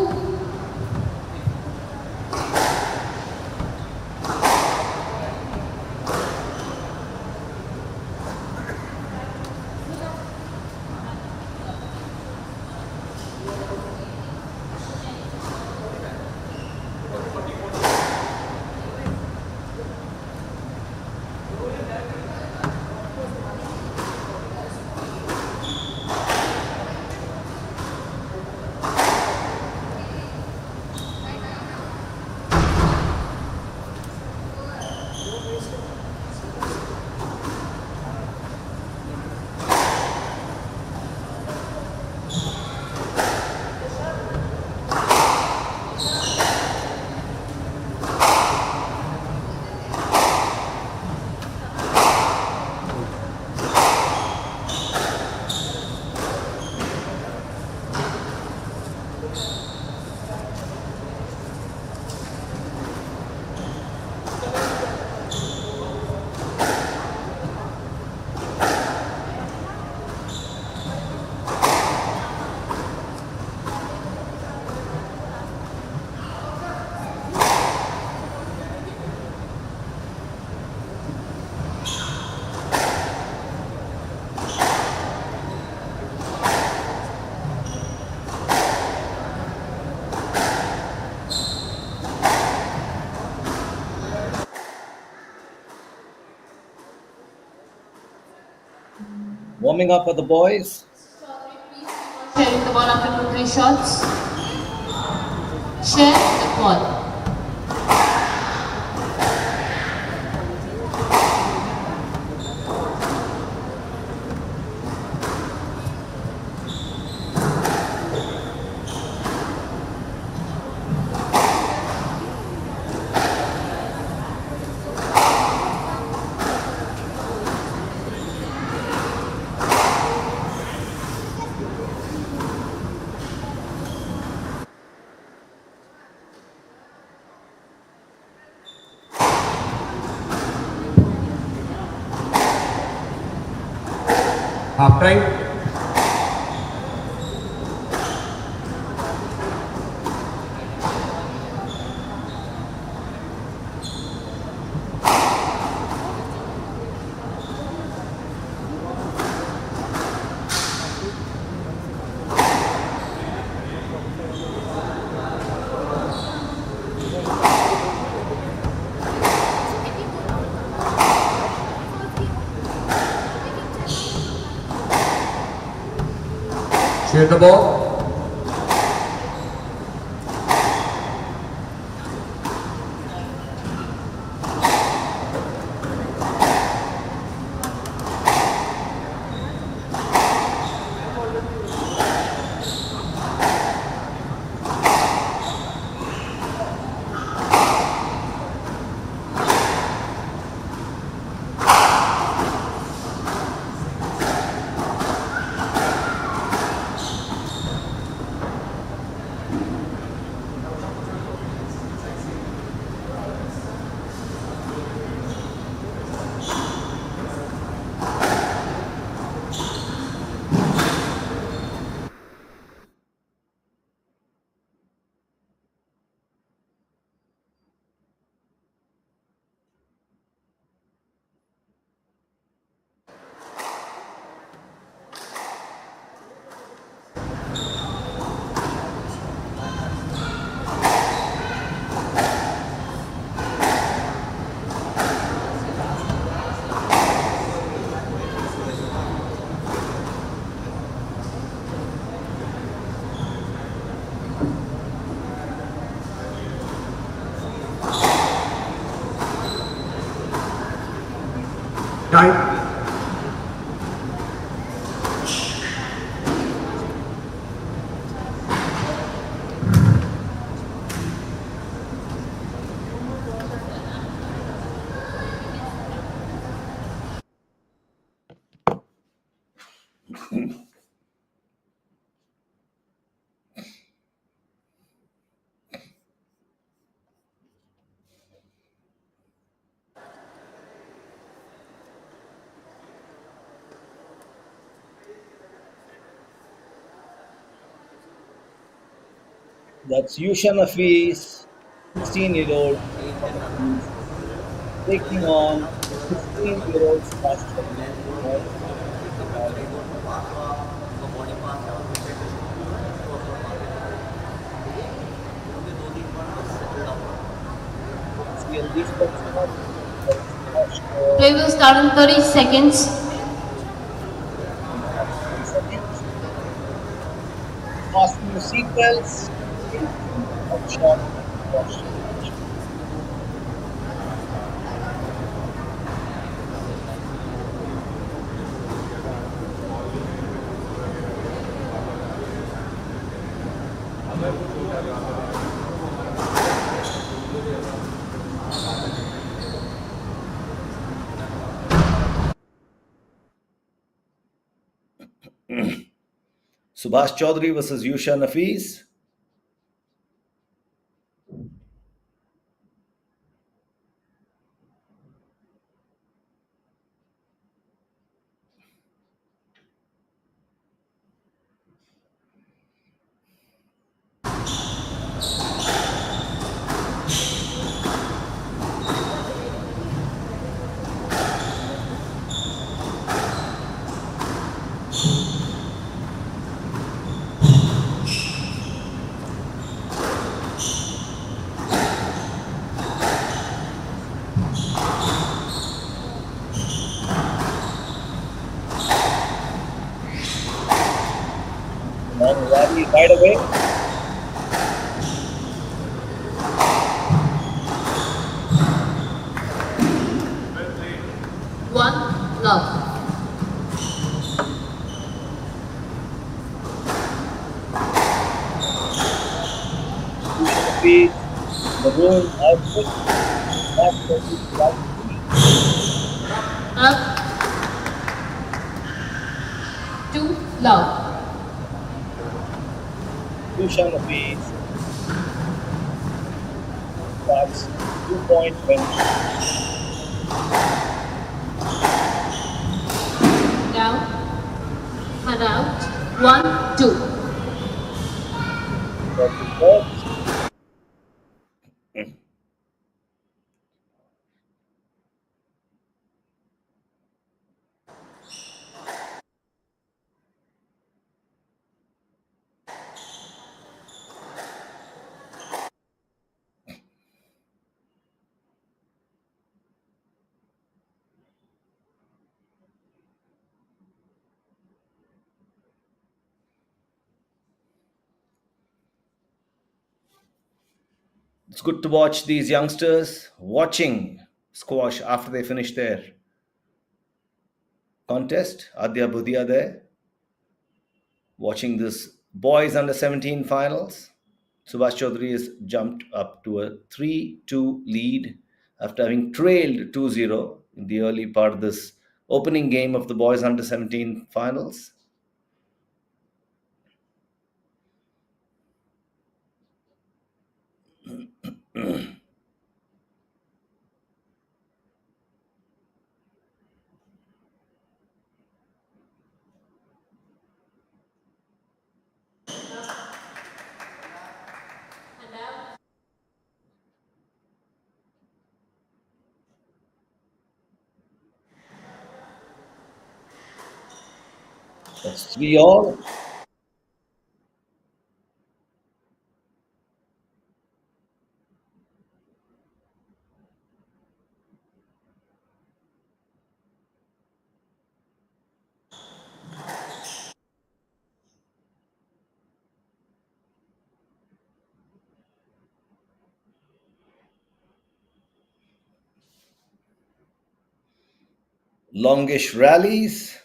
Warming up are the boys. Sharing the ball after 2-3 shots. Share the ball. Half time. Share the ball. Time. That's Yushan Hafiz, 16-year-old, taking on 15-year-old Subhash Chandra. HCL these Play will start in 30 seconds. Fasten your seatbelts. Shot. Subhash Chaudhary versus Yusha Nafiz. Rally right away. One love. Maroon outfit. Up. Two love. Yusha Nafiz starts 2-point win. Down. and out. 1, 2. It's good to watch these youngsters watching squash after they finish their contest. Adya Budhia there, watching this boys under 17 finals. Subhash Chaudhary has jumped up to a 3-2 lead after having trailed 2-0 in the early part of this opening game of the boys under 17 finals. That's 3-all. Longish rallies.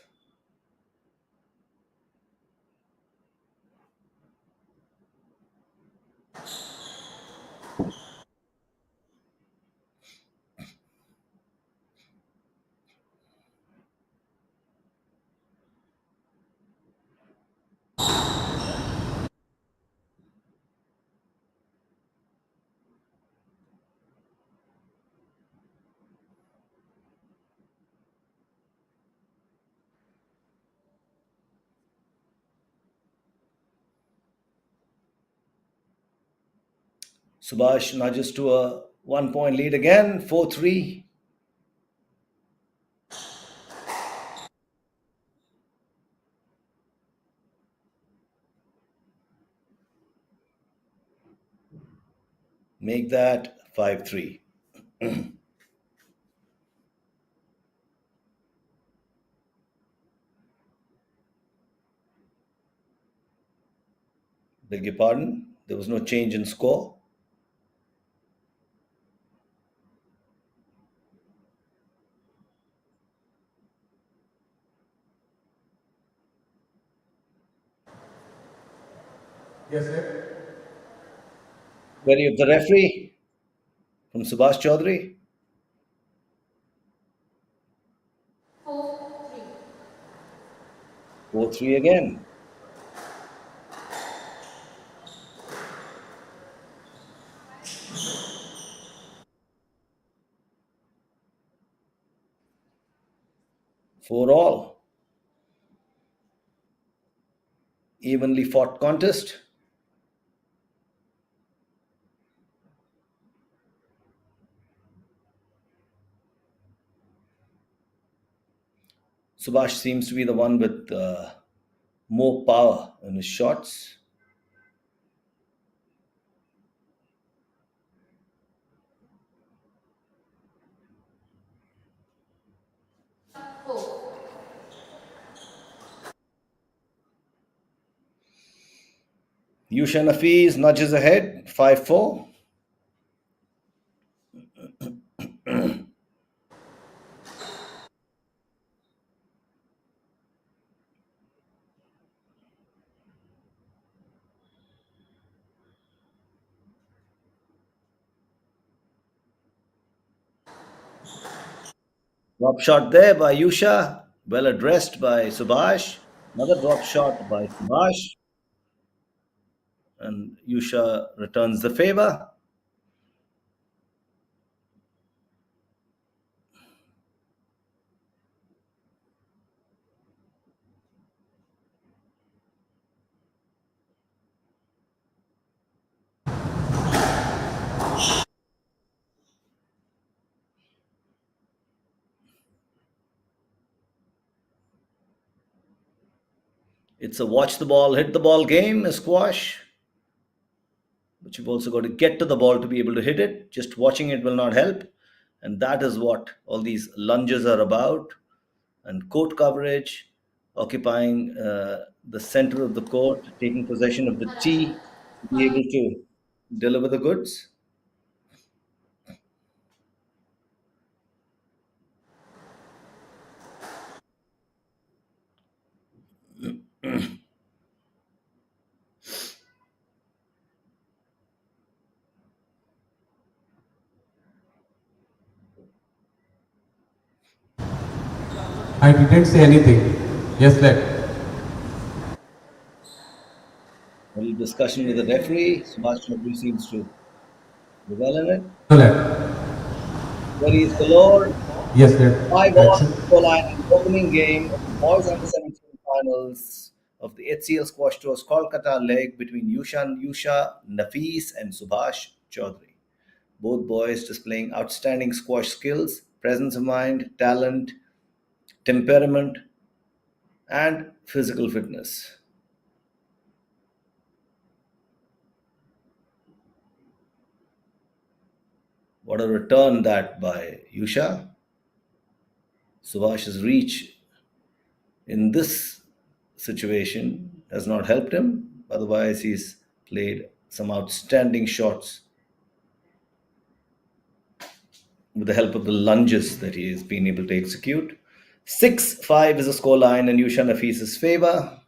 Subhash nudges to a 1 point lead again, 4-3. Make that 5-3. Beg your pardon, there was no change in score. Yes, sir. Query of the referee from Subhash Chaudhary. 4, 3. 4-3 again. For all. Evenly fought contest. Subhash seems to be the one with more power in his shots. Yusha Nafiz nudges ahead, 5-4. Drop shot there by Yusha, well addressed by Subhash. Another drop shot by Subhash. And Yusha returns the favor. It's a watch the ball, hit the ball game, a squash. But you've also got to get to the ball to be able to hit it. Just watching it will not help. And that is what all these lunges are about. And court coverage, occupying the center of the court, taking possession of the tee, to be able to deliver the goods. I didn't say anything. Yes, let. A little discussion with the referee. Subhash Chaudhary seems to be well in it. No, let. Queries galore. Yes, let. 5-all That's it. scoreline in the opening game of the boys under 17 finals of the HCL Squash Tours Kolkata leg between Yusha Nafees and Subhash Chaudhary. Both boys displaying outstanding squash skills, presence of mind, talent, temperament, and physical fitness. What a return that by Yusha. Subhash's reach in this situation has not helped him. Otherwise, he's played some outstanding shots with the help of the lunges that he has been able to execute. 6-5 is the scoreline in Yusha Nafees' favor.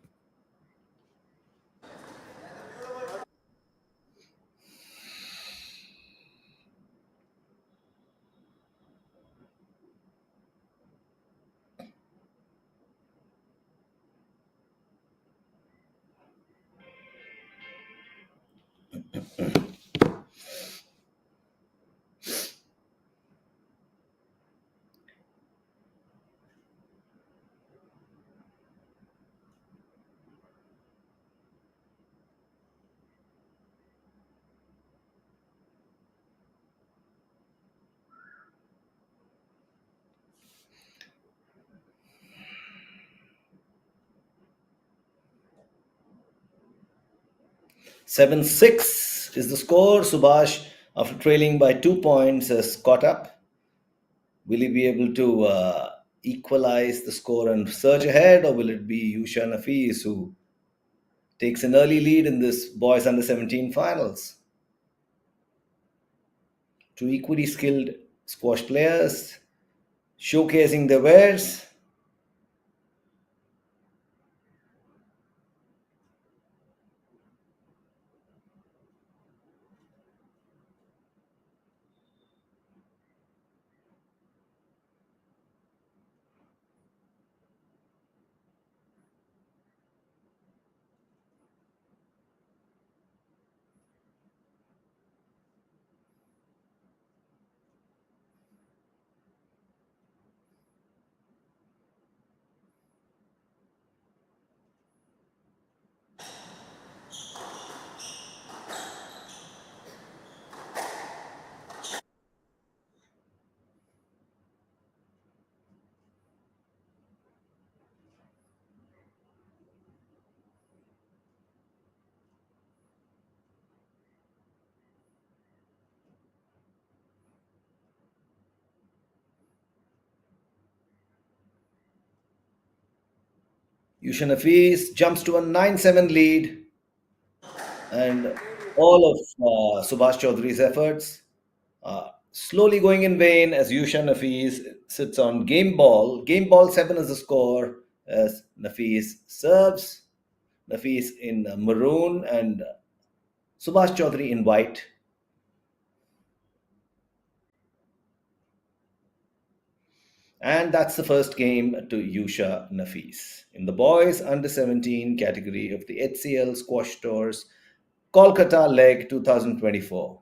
Seven six is the score. Subhash, after trailing by 2 points, has caught up. Will he be able to equalize the score and surge ahead, or will it be Yusha Nafees who takes an early lead in this boys under 17 finals? Two equally skilled squash players showcasing their wares. Yusha Nafees jumps to a 9-7 lead, and all of Subhash Chaudhary's efforts slowly going in vain as Yusha Nafees sits on game ball. Game ball 7 is the score as Nafees serves. Nafees in maroon and Subhash Chaudhary in white. And that's the first game to Yusha Nafees in the boys under 17 category of the HCL Squash Tours Kolkata leg 2024.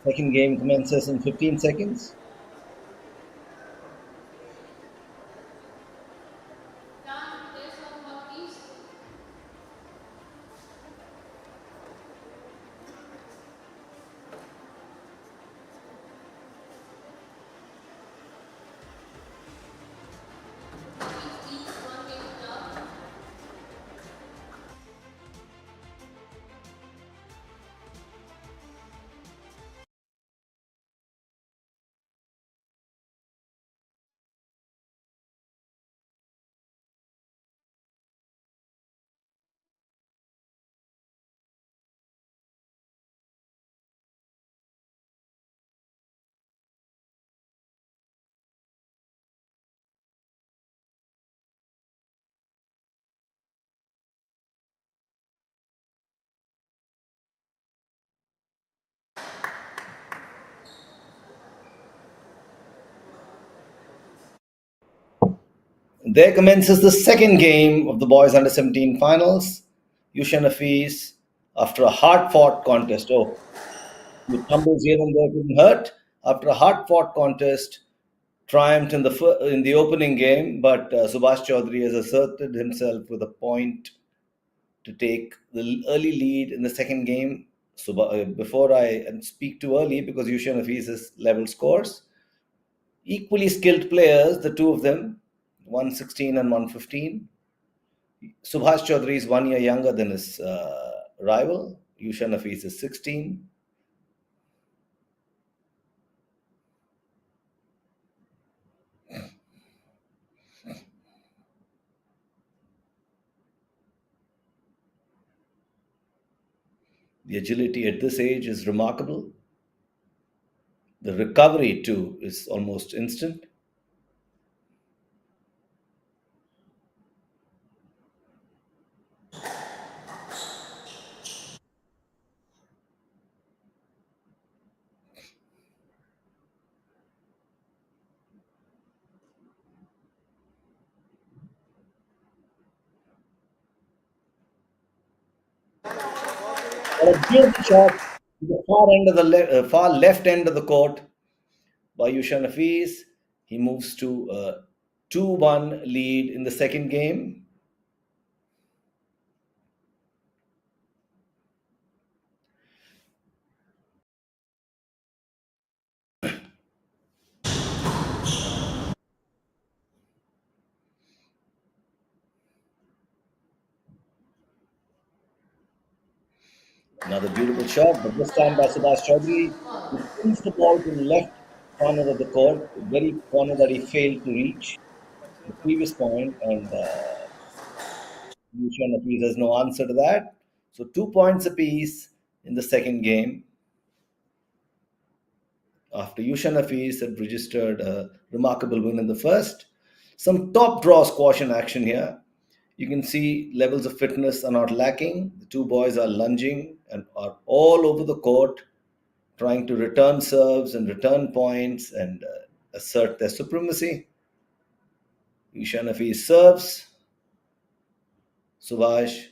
Second game commences in 15 seconds. There commences the second game of the boys under 17 finals. Yushan Hafiz, after a hard fought contest, with tumbles here and there couldn't hurt. After a hard fought contest, triumphed in the opening game, but Subhash Chaudhary has asserted himself with a point to take the early lead in the second game. Before I speak too early, because Yushan Hafiz has level scores, equally skilled players, the two of them, 116 and 115. Subhash Chaudhary is 1 year younger than his rival. Yushan Hafiz is 16. The agility at this age is remarkable. The recovery, too, is almost instant. A beautiful shot to the far left end of the court by Yushan Hafiz. He moves to a 2-1 lead in the second game. Another beautiful shot, but this time by Subhash Chaudhary, who pins the ball to the left corner of the court, the very corner that he failed to reach the previous point, and Yushan Hafiz has no answer to that. So 2 points apiece in the second game, after Yushan Hafiz had registered a remarkable win in the first. Some top draw squash in action here. You can see levels of fitness are not lacking. The two boys are lunging and are all over the court, trying to return serves and return points and assert their supremacy. Yushan Hafiz serves. Subhash,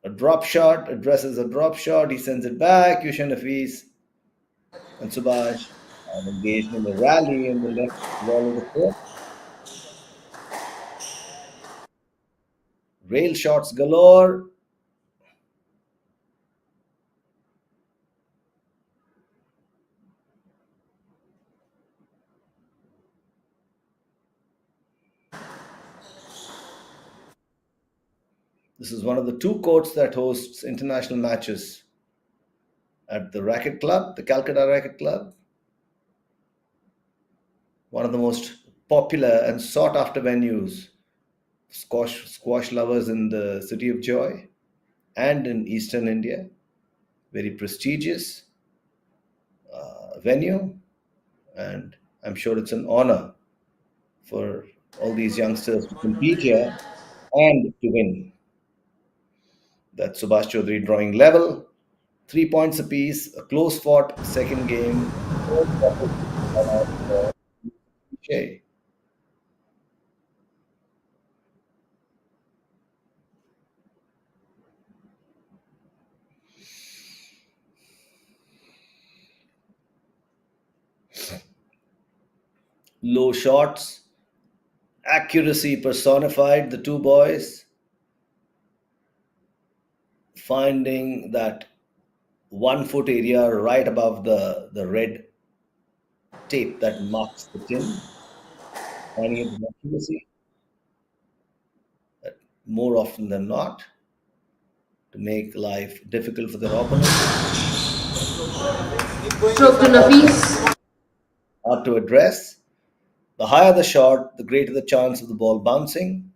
a drop shot, addresses a drop shot. He sends it back. Yushan Hafiz and Subhash are engaged in a rally in the left wall of the court. Rail shots galore. This is one of the two courts that hosts international matches at the Racket Club, the Calcutta Racket Club. One of the most popular and sought after venues, squash lovers in the city of Joy and in eastern India. Very prestigious venue, and I'm sure it's an honor for all these youngsters to compete here and to win. That Subhash Chaudhary drawing level, 3 points apiece, a close fought second game. Okay. Low shots, accuracy personified, the two boys finding that 1 foot area right above the red tape that marks the tin, finding it with accuracy, that more often than not, to make life difficult for their opponent. Stroke to Nafis. Hard to address. The higher the shot, the greater the chance of the ball bouncing.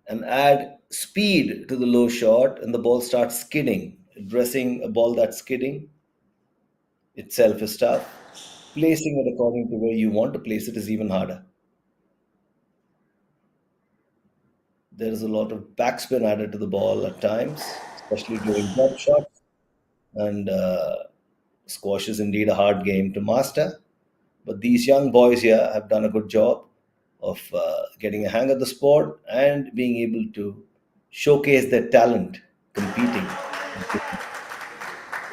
And add speed to the low shot, and the ball starts skidding. Addressing a ball that's skidding itself is tough. Placing it according to where you want to place it is even harder. There is a lot of backspin added to the ball at times, especially during drop shots. And squash is indeed a hard game to master. But these young boys here have done a good job of getting a hang of the sport and being able to showcase their talent competing.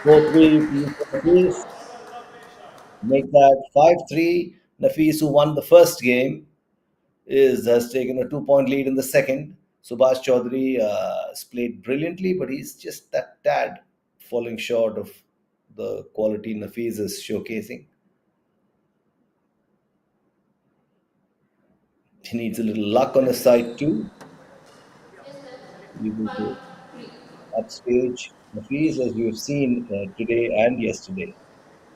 4-3 Nafis, make that 5-3. Nafis, who won the first game, has taken a 2 point lead in the second. Subhash Chaudhary has played brilliantly, but he's just that tad falling short of the quality Nafis is showcasing. He needs a little luck on his side too. Able to upstage Nafis, as we have seen today and yesterday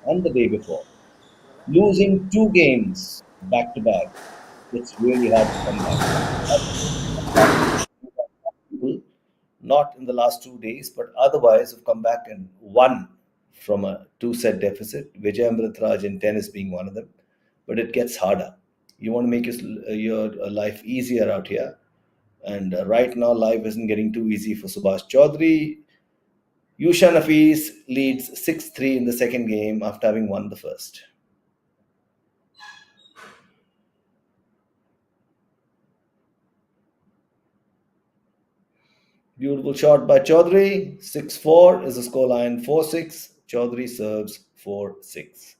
and the day before. Losing two games back to back, it's really hard to come back. People, not in the last 2 days, but otherwise have come back and won from a two-set deficit. Vijay Amritraj in tennis being one of them, but it gets harder. You want to make your life easier out here, and right now life isn't getting too easy for Subhash Chaudhary. Yusha Nafis leads 6-3 in the second game after having won the first. Beautiful shot by Chaudhary. 6-4 is the scoreline. 4-6. Chaudhary serves 4-6.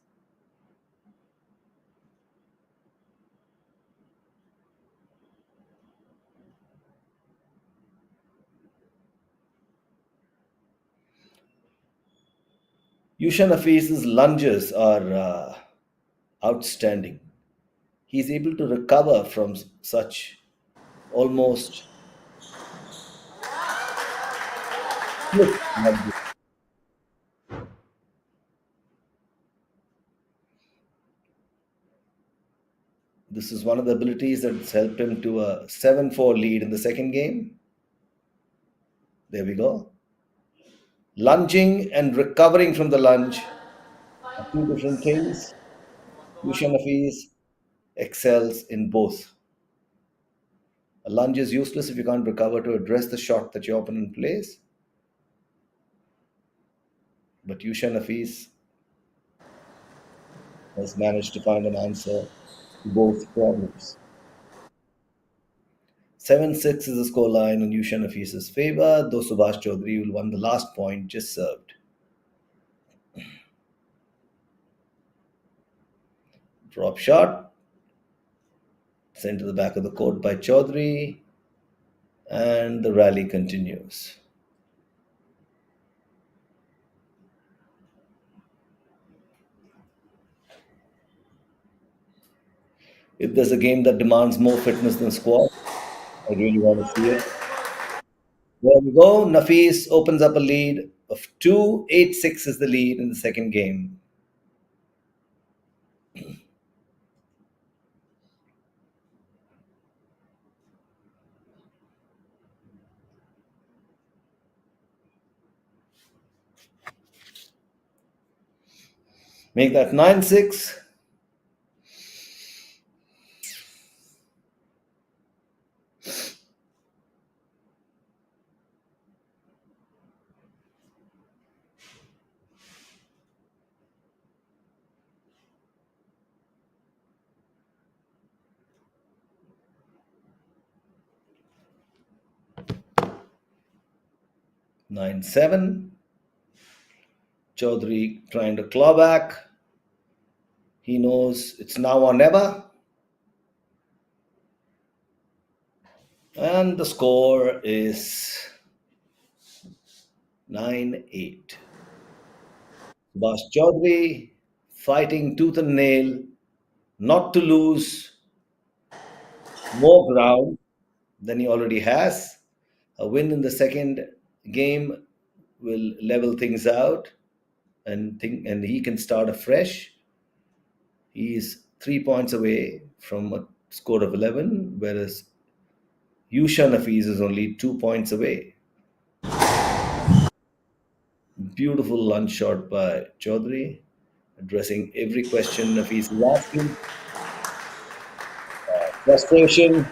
Yusha Nafis's lunges are outstanding. He's able to recover from such almost split lunges. This is one of the abilities that's helped him to a 7-4 lead in the second game. There we go. Lunging and recovering from the lunge are two different things. Yusha Nafis excels in both. A lunge is useless if you can't recover to address the shot that your opponent plays. But Yusha Nafis has managed to find an answer to both problems. 7-6 is the scoreline in Yusha Nafis's favor, though Subhash Chaudhary will won the last point just served. Drop shot sent to the back of the court by Chaudhary, and the rally continues. If there's a game that demands more fitness than squash, I really want to see it. There we go. Nafis opens up a lead of 2. 8-6 is the lead in the second game. Make that 9-6. Nine seven. Chaudhary trying to claw back. He knows it's now or never. And the score is 9-8. Subhash Chaudhary fighting tooth and nail not to lose more ground than he already has. A win in the second game will level things out and he can start afresh. He is 3 points away from a score of 11, whereas Yusha Nafees is only 2 points away. Beautiful lunge shot by Chaudhary, addressing every question Nafees is asking. Frustration.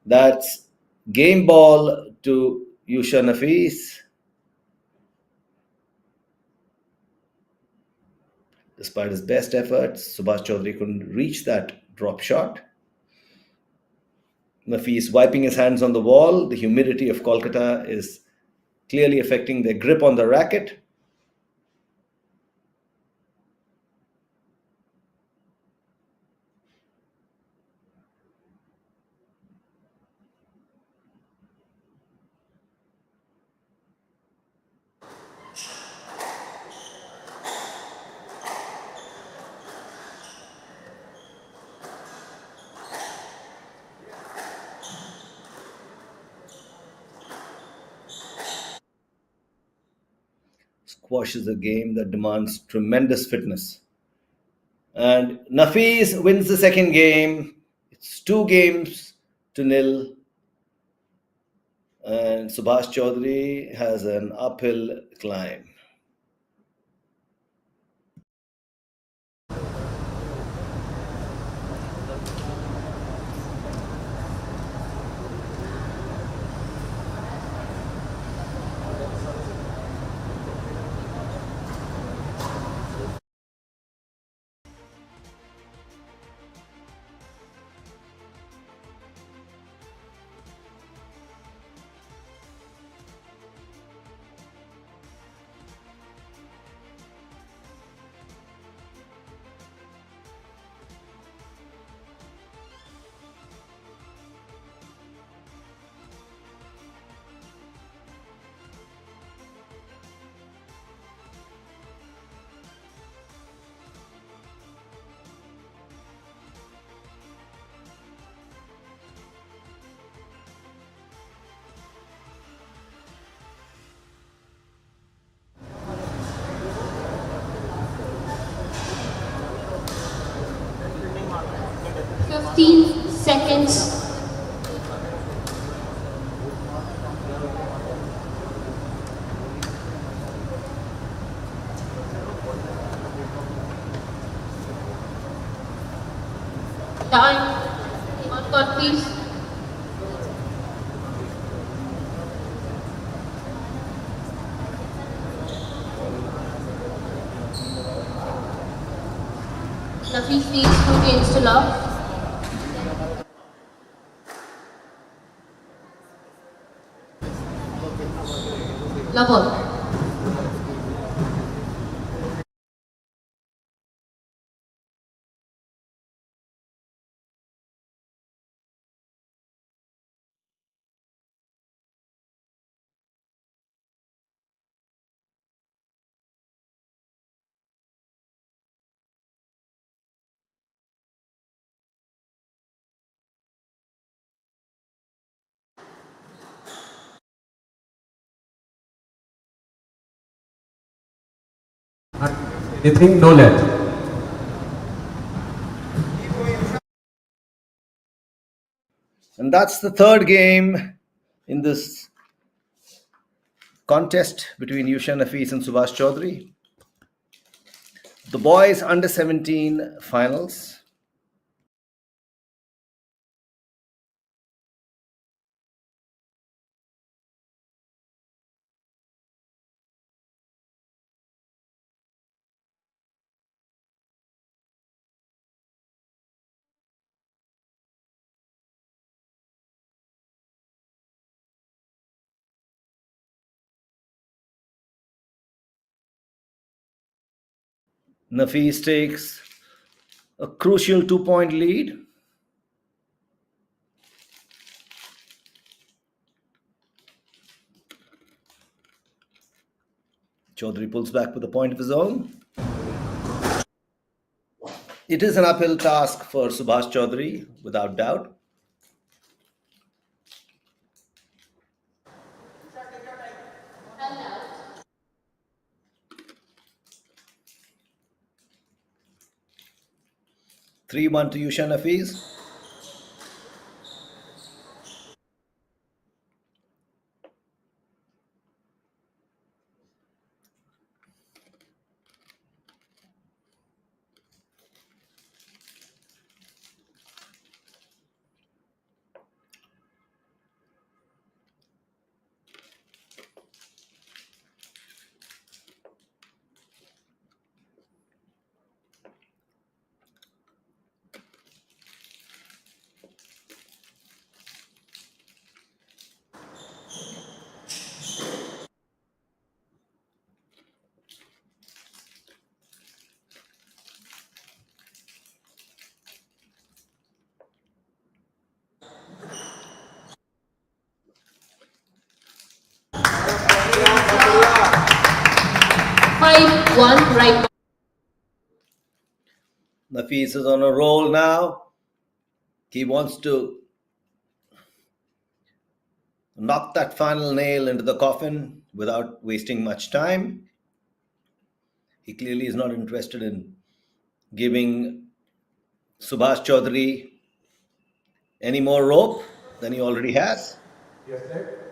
That's game ball to Yusha Nafees. Despite his best efforts, Subhash Chaudhary couldn't reach that drop shot. Nafees wiping his hands on the wall. The humidity of Kolkata is clearly affecting their grip on the racket. Squash is a game that demands tremendous fitness. And Nafees wins the second game. It's 2 games to 0. And Subhash Chaudhary has an uphill climb. Seconds. Time. On court, please. Nafees leads 2 games to 0. Love. Anything, no let. And that's the third game in this contest between Yusha Nafees and Subhash Chaudhary. The boys under 17 finals. Nafis takes a crucial 2-point lead. Chaudhary pulls back with a point of his own. It is an uphill task for Subhash Chaudhary, without doubt. Three-one to Yusha Nafis. One right. Nafis is on a roll now. He wants to knock that final nail into the coffin without wasting much time. He clearly is not interested in giving Subhash Chaudhary any more rope than he already has. Yes, sir.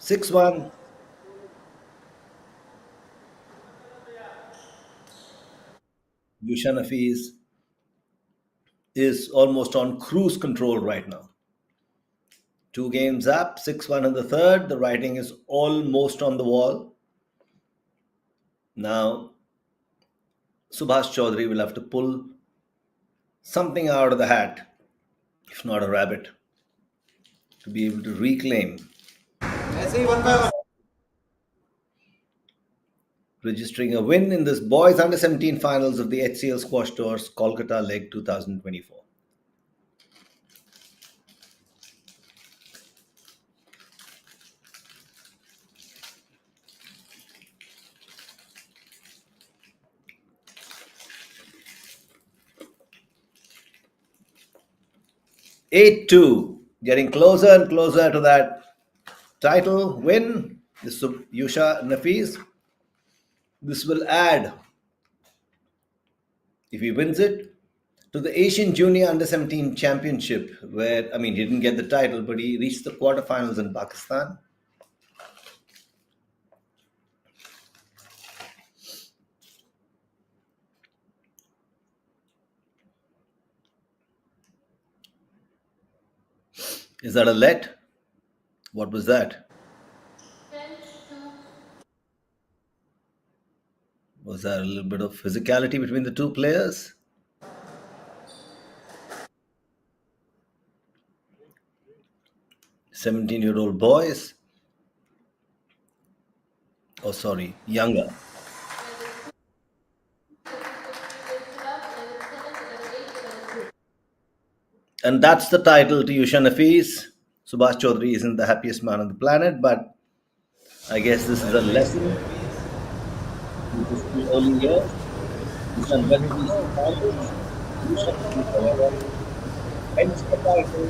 6-1. Yusha Nafis is almost on cruise control right now. 2 games up, 6-1 in the third. The writing is almost on the wall. Now, Subhash Chaudhary will have to pull something out of the hat, if not a rabbit, to be able to reclaim. Registering a win in this boys under 17 finals of the HCL Squash Tours Kolkata Leg 2024. Eight two, getting closer and closer to that title win. This is Yusha Nafis. This will add, if he wins it, to the Asian Junior Under 17 Championship, where, I mean, he didn't get the title, but he reached the quarterfinals in Pakistan. Is that a let? What was that? Was there a little bit of physicality between the two players? "17-year-old boys." Oh, sorry, younger. And that's the title to Yusha Nafis. Subhash Chaudhary isn't the happiest man on the planet, but I guess this is a lesson. In his early years, he's done well in these titles. Yusha Nafis, however, hence the title.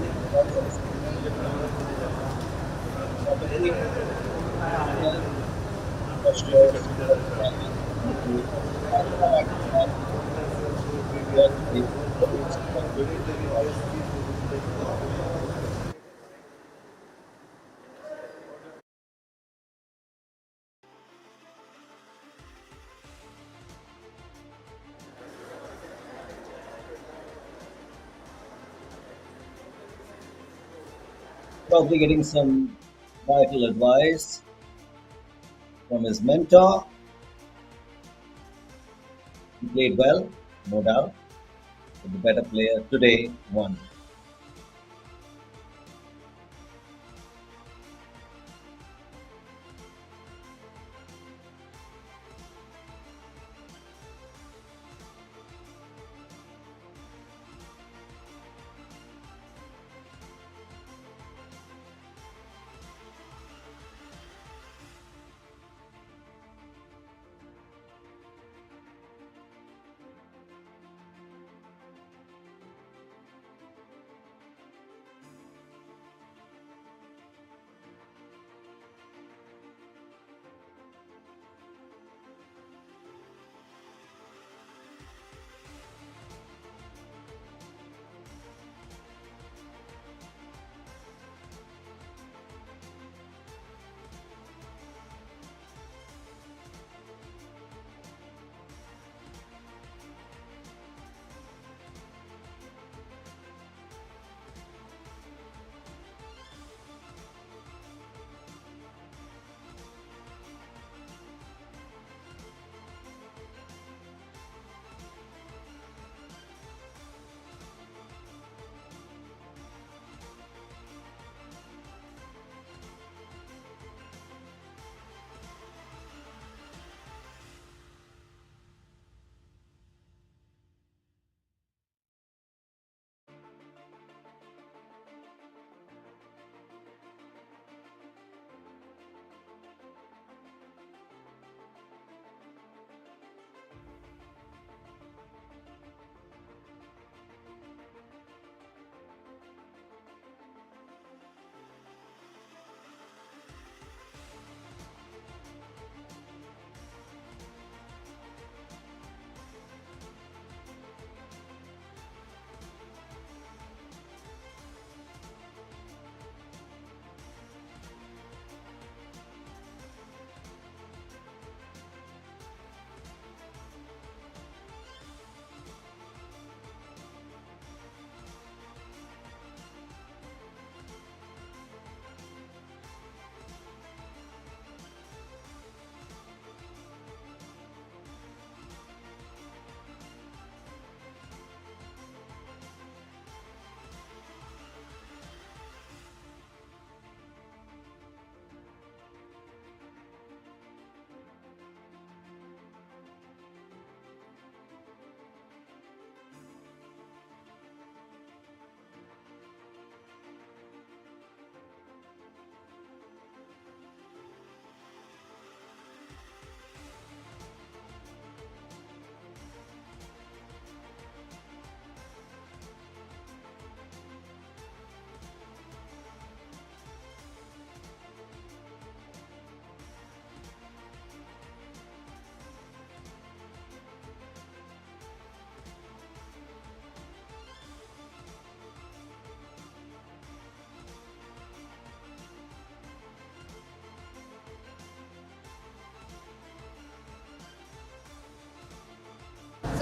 Probably getting some vital advice from his mentor. He played well, no doubt, but the better player today won.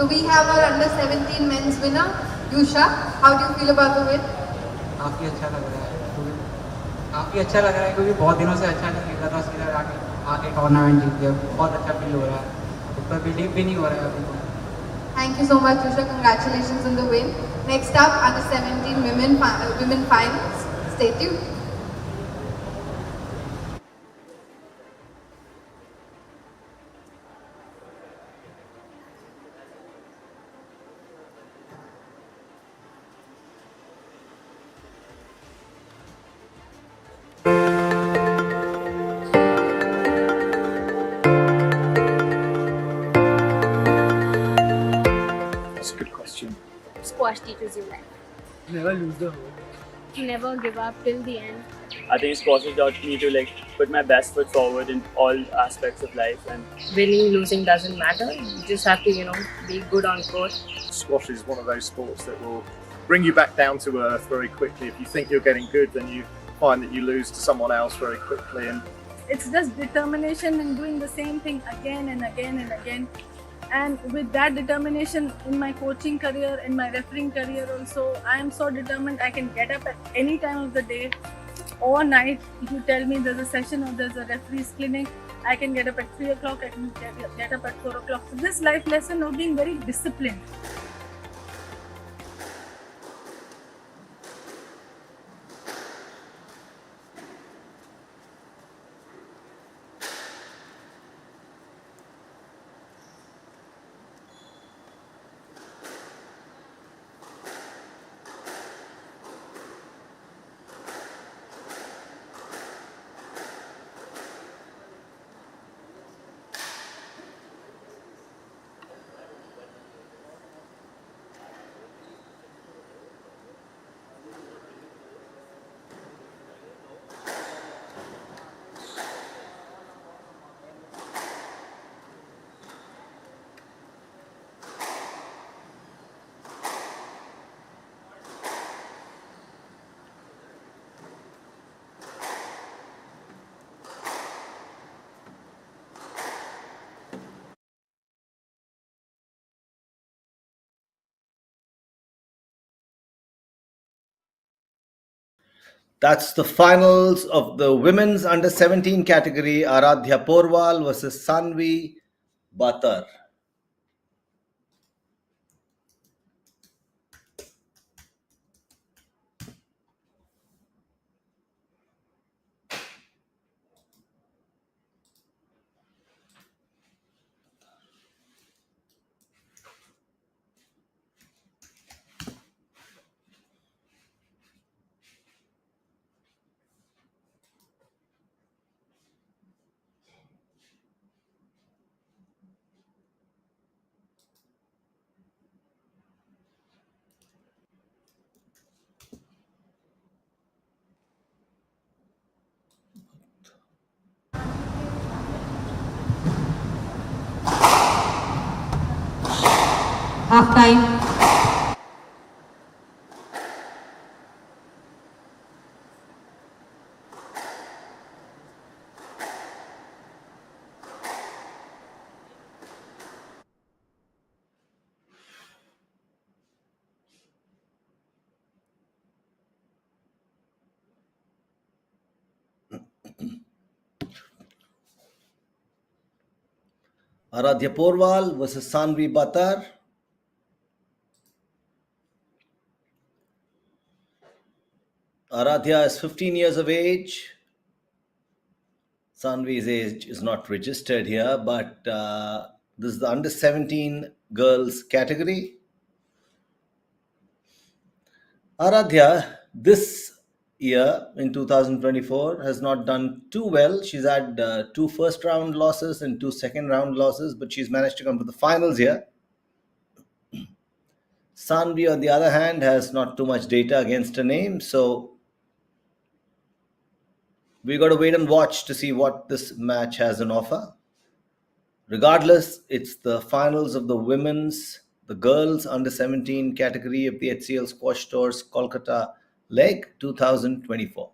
So we have our under 17 men's winner, Yusha. How do you feel about the win? काफ़ी अच्छा लग रहा है काफ़ी अच्छा लग रहा है क्योंकि बहुत दिनों से अच्छा नहीं खेल रहा था सीधा आके टूर्नामेंट जीत गया बहुत अच्छा फील हो रहा है उस पर बिलीव भी नहीं हो रहा है अभी तो Thank you so much, Yusha. Congratulations on the win. Next up, under 17 women finals. Stay tuned. That's a good question. Squash teaches you life. Never lose the hope. Never give up till the end. I think squash has taught me to put my best foot forward in all aspects of life, and winning, losing doesn't matter. You just have to, be good on court. Squash is one of those sports that will bring you back down to earth very quickly. If you think you're getting good, then you find that you lose to someone else very quickly. And it's just determination and doing the same thing again and again and again. And with that determination in my coaching career, in my refereeing career also, I am so determined I can get up at any time of the day overnight, if you tell me there's a session or there's a referee's clinic, I can get up at 3 o'clock, I can get up at 4 o'clock. So this life lesson of being very disciplined. That's the finals of the women's under 17 category. Aradhya Porwal versus Sanvi Batar. Half time. Aradhya Porwal versus Sanvi Batar. Aradhya is 15 years of age. Sanvi's age is not registered here, but this is the under 17 girls category. Aradhya, this year in 2024, has not done too well. She's had 2 first round losses and 2 second round losses, but she's managed to come to the finals here. Sanvi, on the other hand, has not too much data against her name, so we got to wait and watch to see what this match has on offer. Regardless, it's the finals of the the girls under 17 category of the HCL Squash Tours Kolkata leg 2024.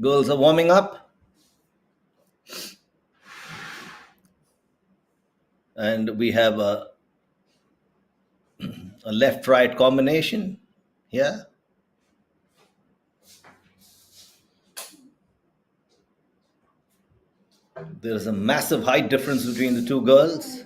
Girls are warming up. And we have a left-right combination here. There is a massive height difference between the two girls.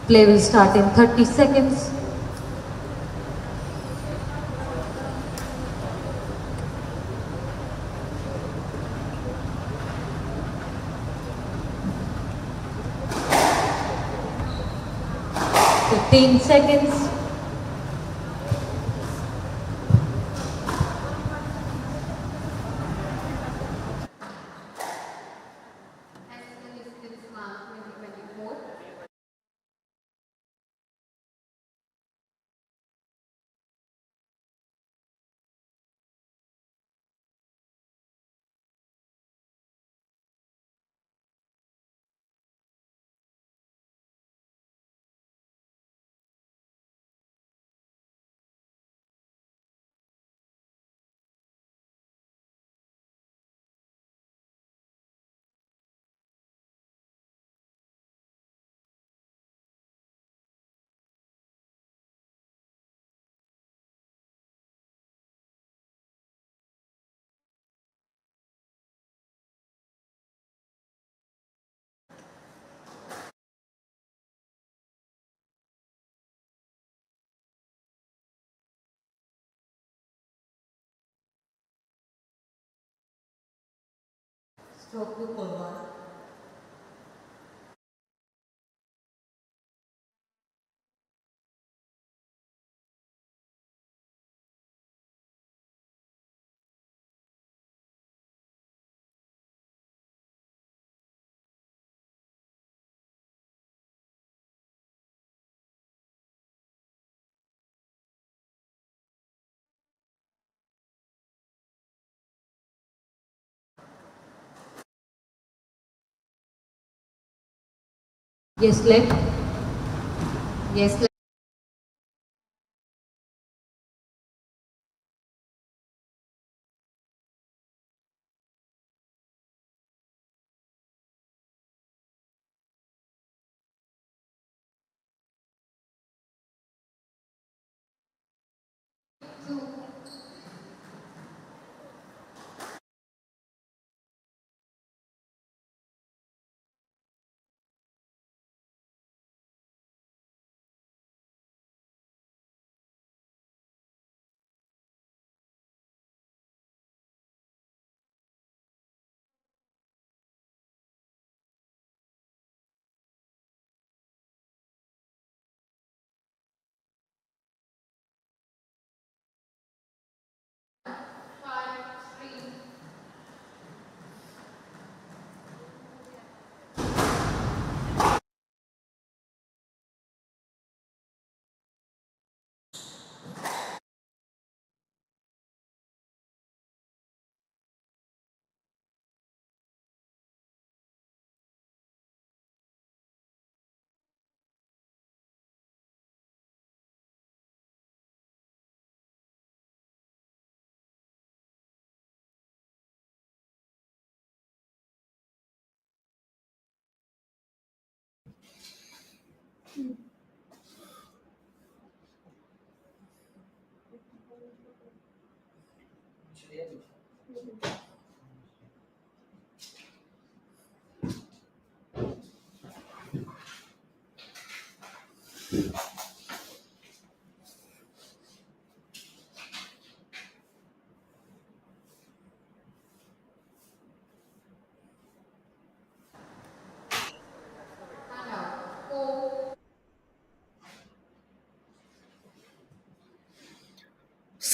Play will start in 30 seconds. Fifteen seconds. Stroke to pole one. Yes, left. Yes, left.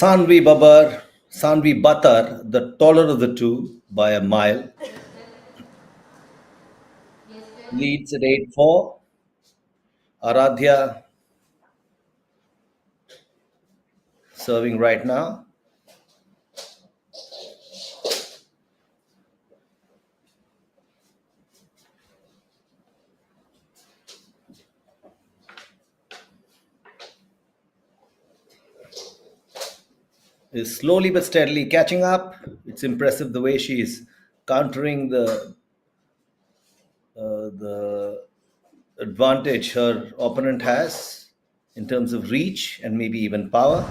Sanvi Batar, the taller of the two by a mile, leads at 8-4. Aradhya serving right now. Is slowly but steadily catching up. It's impressive the way she is countering the advantage her opponent has in terms of reach and maybe even power.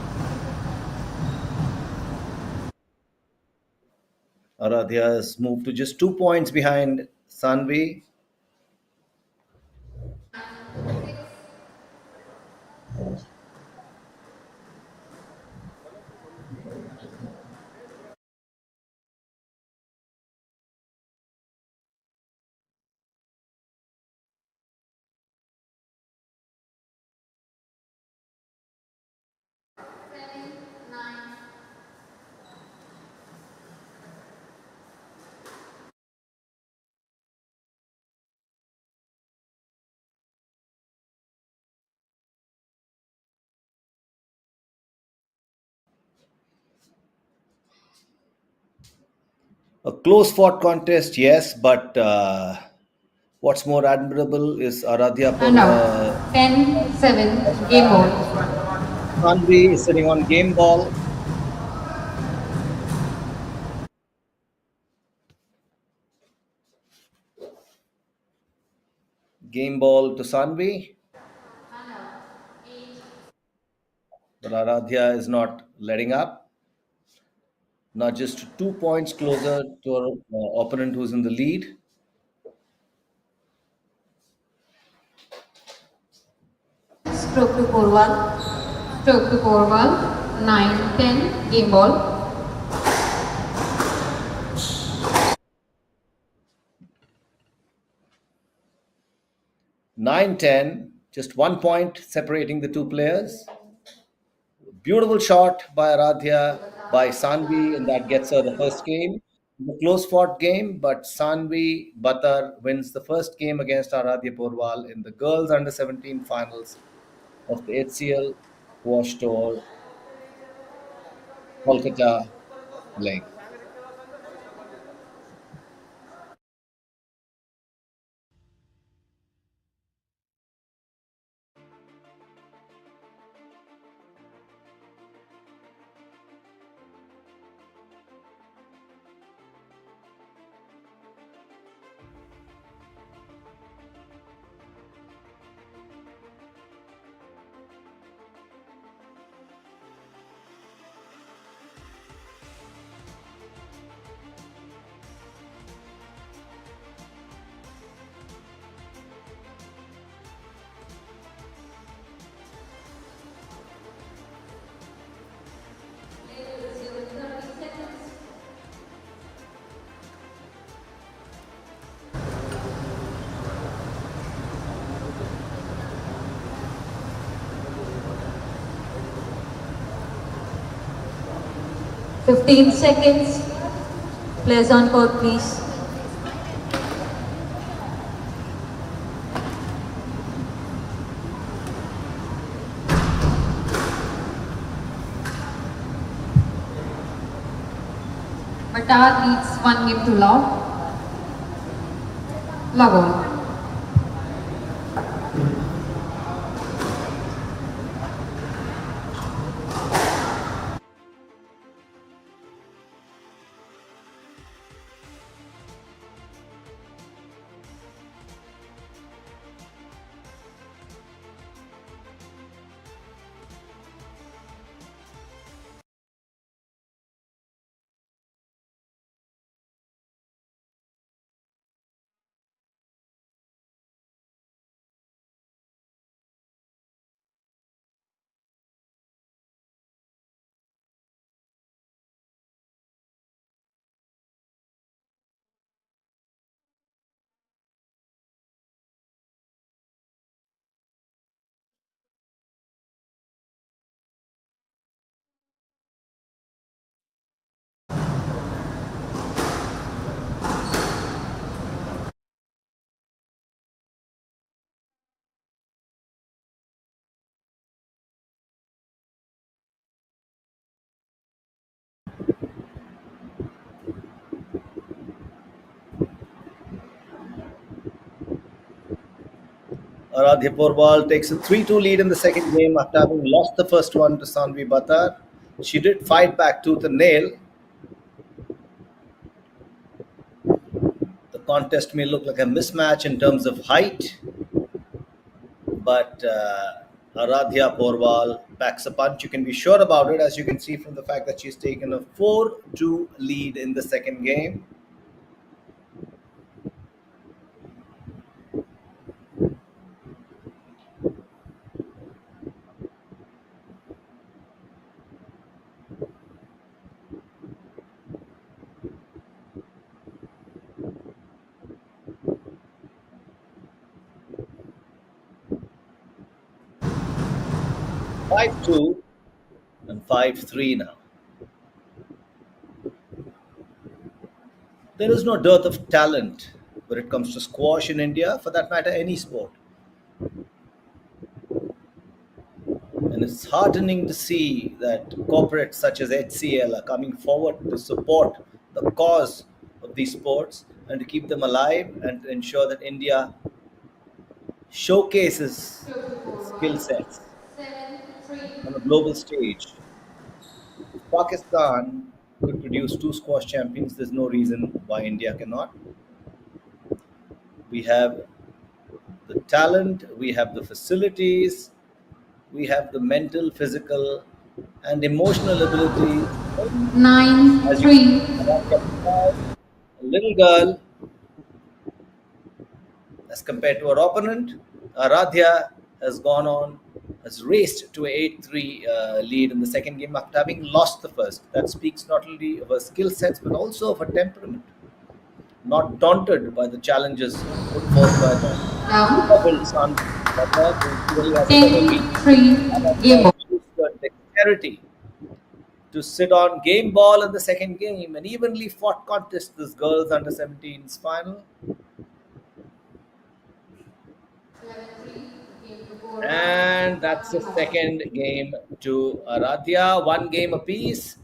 Aradhya has moved to just 2 points behind Sanvi. A close fought contest, yes, but what's more admirable is Aradhya And out. 10-7. Game ball. Tanvi is sitting on game ball. Game ball to Sanvi. But Aradhya is not letting up. Not just 2 points closer to our opponent who's in the lead. Stroke to 4-1. Stroke to 4-1. 9-10. Game ball. Nine ten, just 1 point separating the two players. Beautiful shot by Aradhya, by Sanvi, and that gets her the first game. A close fought game, but Sanvi Batar wins the first game against Aradhya Porwal in the girls under 17 finals of the HCL Wash Tour Kolkata leg. 15 seconds. Players on court, please. Batar leads 1 game to Law. Log on. Aradhya Porwal takes a 3-2 lead in the second game after having lost the first one to Sanvi Batar. She did fight back tooth and nail. The contest may look like a mismatch in terms of height, but Aradhya Porwal packs a punch. You can be sure about it, as you can see from the fact that she's taken a 4-2 lead in the second game. Five two and 5-3 now. There is no dearth of talent when it comes to squash in India, for that matter, any sport. And it's heartening to see that corporates such as HCL are coming forward to support the cause of these sports and to keep them alive and to ensure that India showcases its skill sets on a global stage. If Pakistan could produce two squash champions, there's no reason why India cannot. We have the talent, we have the facilities, we have the mental, physical, and emotional ability. As you 9-3. a little girl, as compared to her opponent, Aradhya has gone on, has raced to an 8-3 lead in the second game after having lost the first. That speaks not only of her skill sets but also of her temperament. Not daunted by the challenges put forth by the built son, who clearly has a better reach. 10-3. Game ball. Used the dexterity to sit on game ball in the second game, an evenly fought contest. This girls under 17's final. And that's the second game to Aradhya. One game apiece.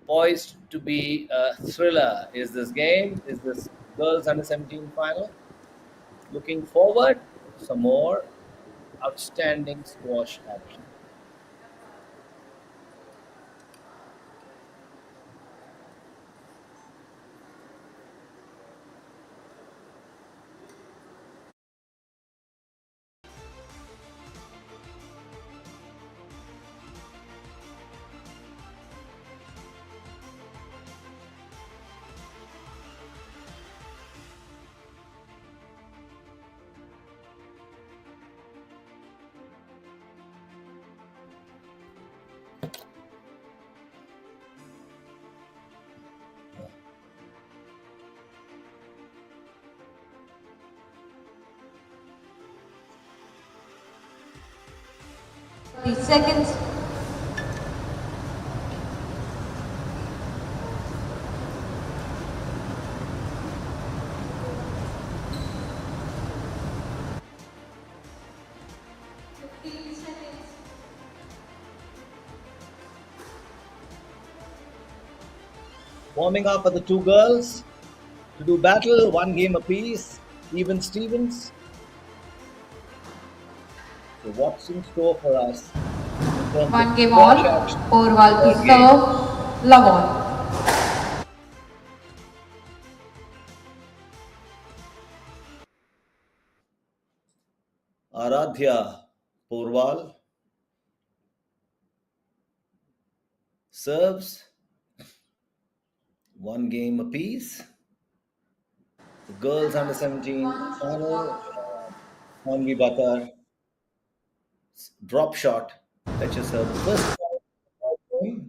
Poised to be a thriller. Is this game? Is this girls under 17 final? Looking forward to some more outstanding squash action. Seconds. Warming up for the two girls to do battle, one game apiece, even Stevens. So what's in store for us in terms One of game squash all. action? Porwal to Third game. serve. Love on. Aradhya Porwal serves, one game apiece. The girls under 17 final, Manvi Batar drop shot fetches her the first point.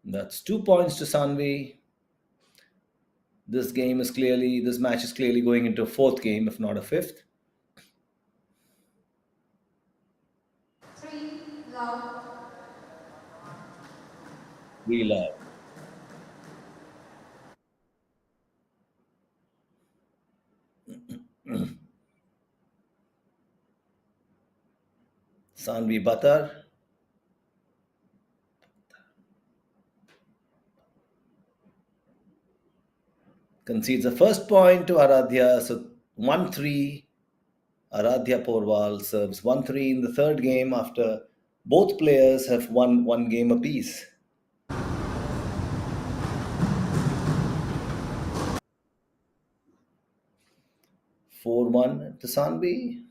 That's 2 points to Sanvi. This match is clearly going into a fourth game, if not a fifth. 3 love. We love. Sanvi Batar concedes the first point to Aradhya. So 1-3. Aradhya Porwal serves 1-3 in the third game after both players have won one game apiece. Four-one to Sanvi.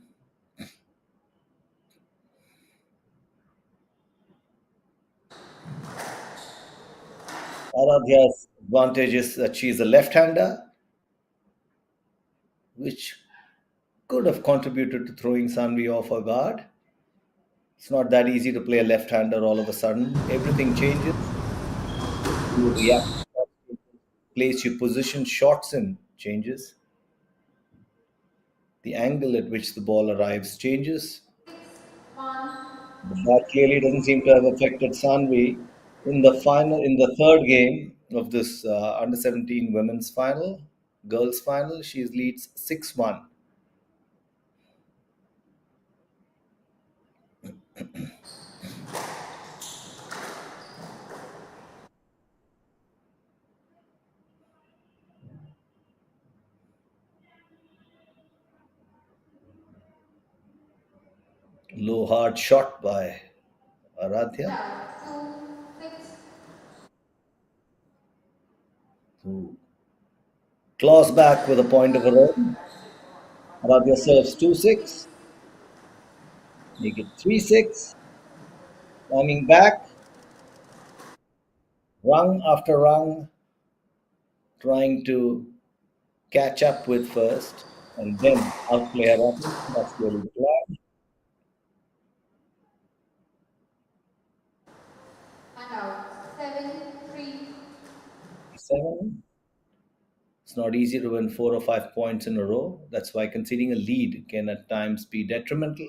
Aradhya's advantage is that she is a left-hander, which could have contributed to throwing Sanvi off her guard. It's not that easy to play a left-hander all of a sudden. Everything changes. You react to shots changes. Place you position shots in changes. The angle at which the ball arrives changes. But that clearly doesn't seem to have affected Sanvi in the third game of this under 17 women's final, girls' final. She leads 6-1. Low hard shot by Aradhya, who claws back with a point of her own. Aradhya serves 2-6. Make it 3-6. Coming back, rung after rung, trying to catch up with first and then outplay her opponent. That's really the plan. And out. 7-3. 7. It's not easy to win 4 or 5 points in a row. That's why conceding a lead can at times be detrimental.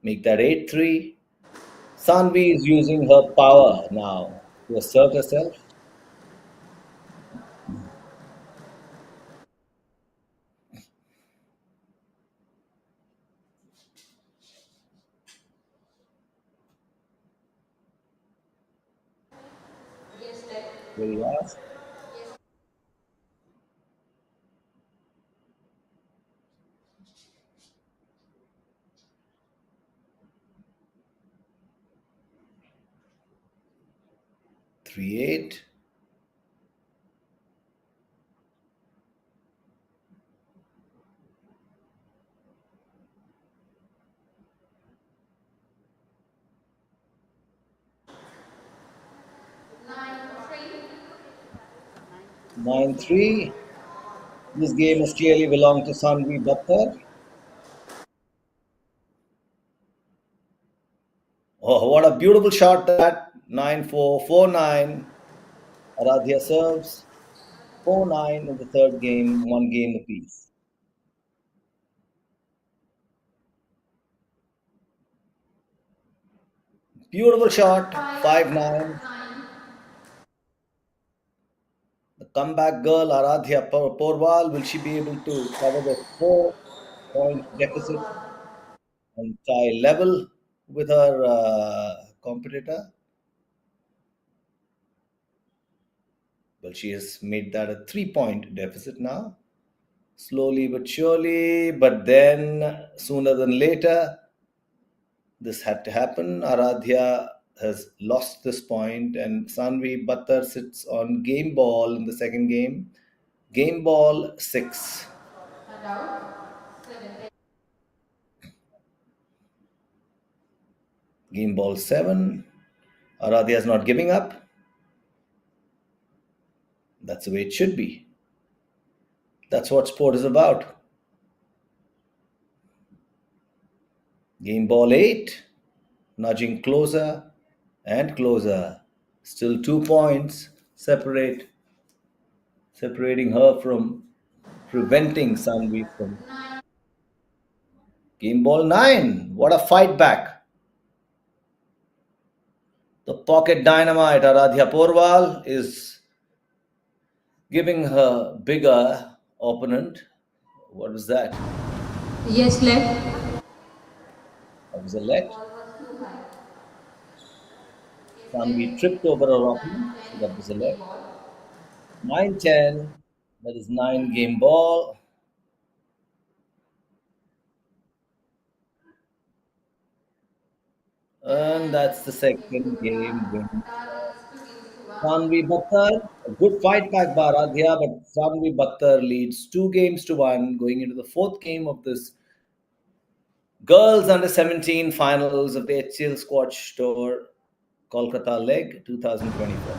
Make that 8-3. Sanvi is using her power now to assert herself. Very last. Three, 8. Nine, 3. This game has clearly belonged to Sanvi Bhattar. Oh, what a beautiful shot that. 9-4, 4-9. Aradhya serves. 4-9 in the third game, 1 game apiece. Beautiful shot. 5-9. The comeback girl, Aradhya Porwal, will she be able to cover the 4-point deficit and tie level with her competitor? Well, she has made that a 3-point deficit now. Slowly but surely, but then sooner than later, this had to happen. Aradhya has lost this point, and Sanvi Bhattar sits on game ball in the second game. Game ball 6. And out. 7. Game ball 7. Aradhya is not giving up. That's the way it should be. That's what sport is about. Game ball 8. Nudging closer and closer. Still 2 points separating her from preventing Sanvi from game ball 9. What a fight back. The pocket dynamite Aradhya Porwal is giving her bigger opponent. What was that? Yes, left. That was a let. Sanvi tripped over her opponent, so that was a let. 9-10. That is 9 game ball. And that's the second game win. Sanvi Bhattar, a good fight back by Aradhya, but Sanvi Bhattar leads 2 games to 1 going into the fourth game of this Girls Under 17 finals of the HCL Squash Tour Kolkata leg 2024.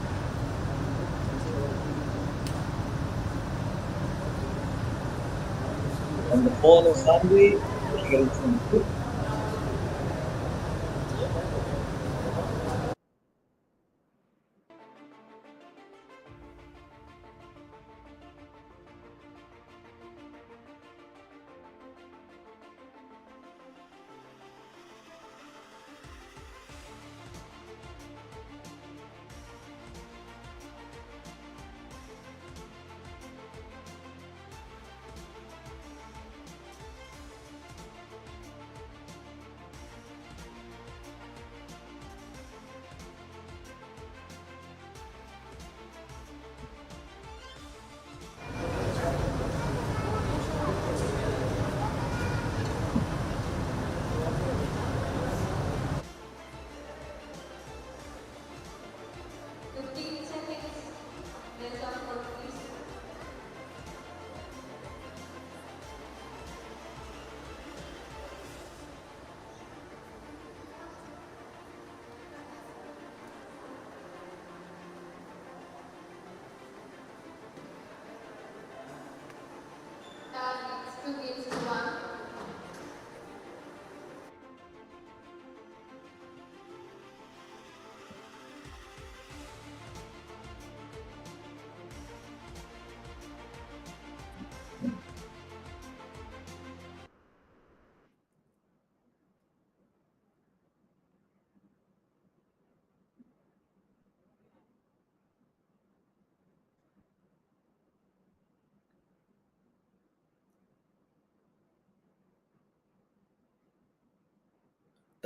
On the ball is Sanvi, getting some good.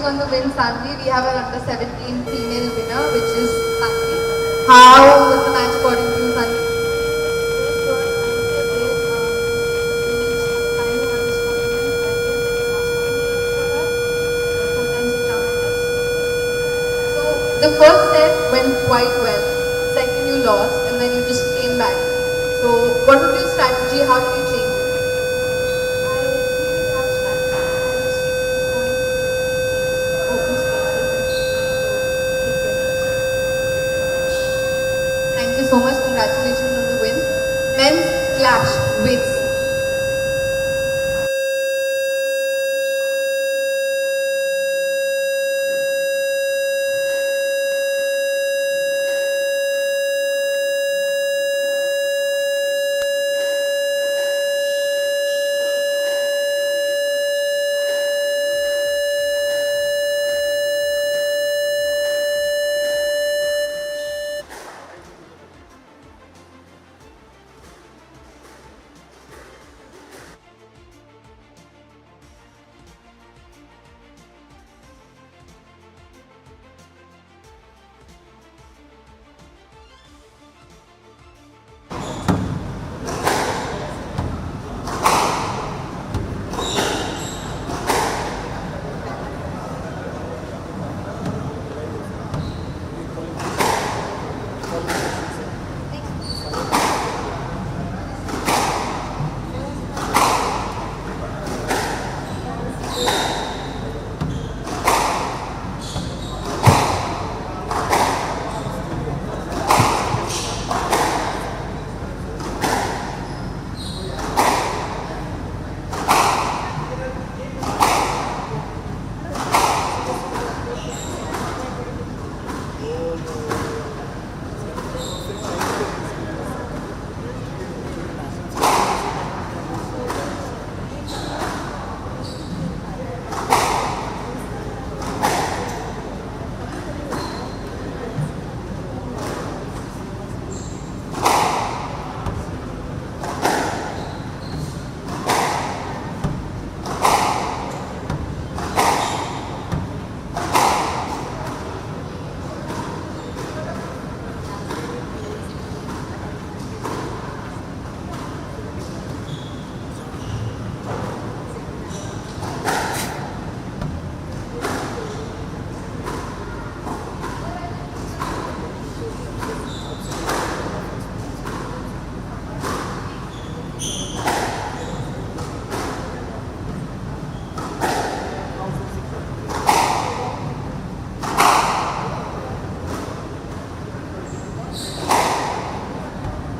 Congratulations on the win, Sanvi. We have an under 17 female winner, which is Sanvi. How was the match according to you, Sanvi? So the first set went quite well. Second you lost, and then you just came back. So what was your strategy? How did you change it? Thank you so much. Congratulations on the win. Men's clash wins.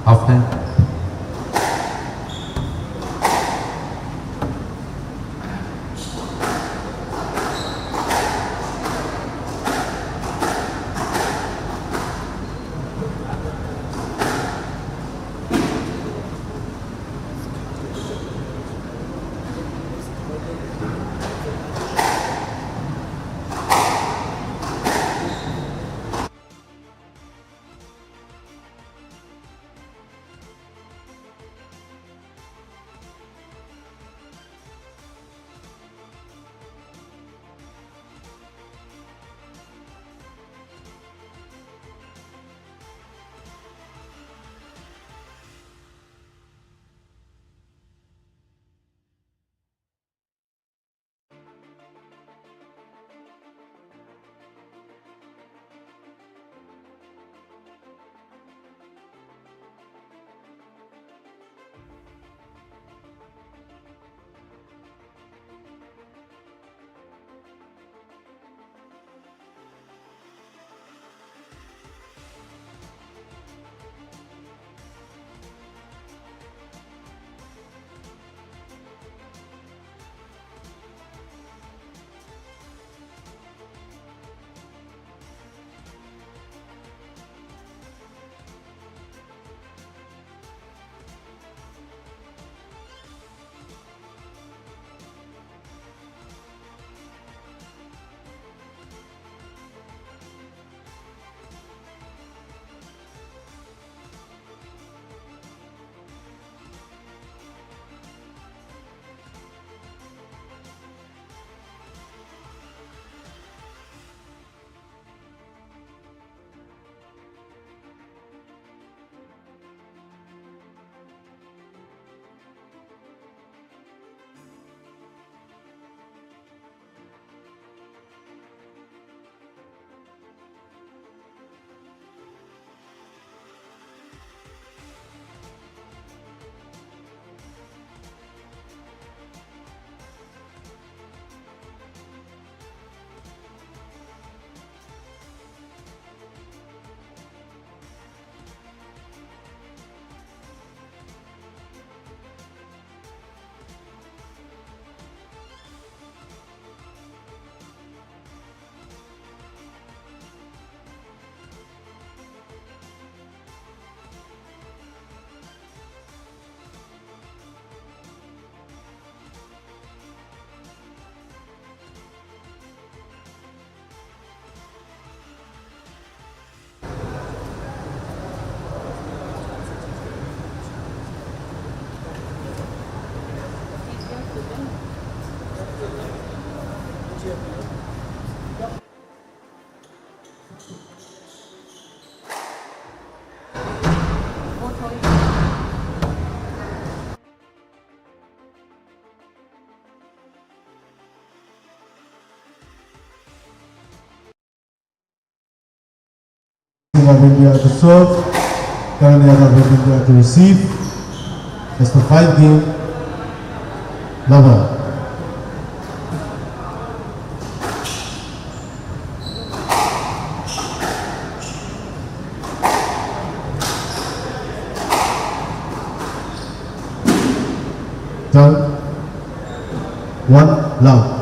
Often. of India to serve, Canada of India to receive. That's the 5-game lover. Done. 1 love.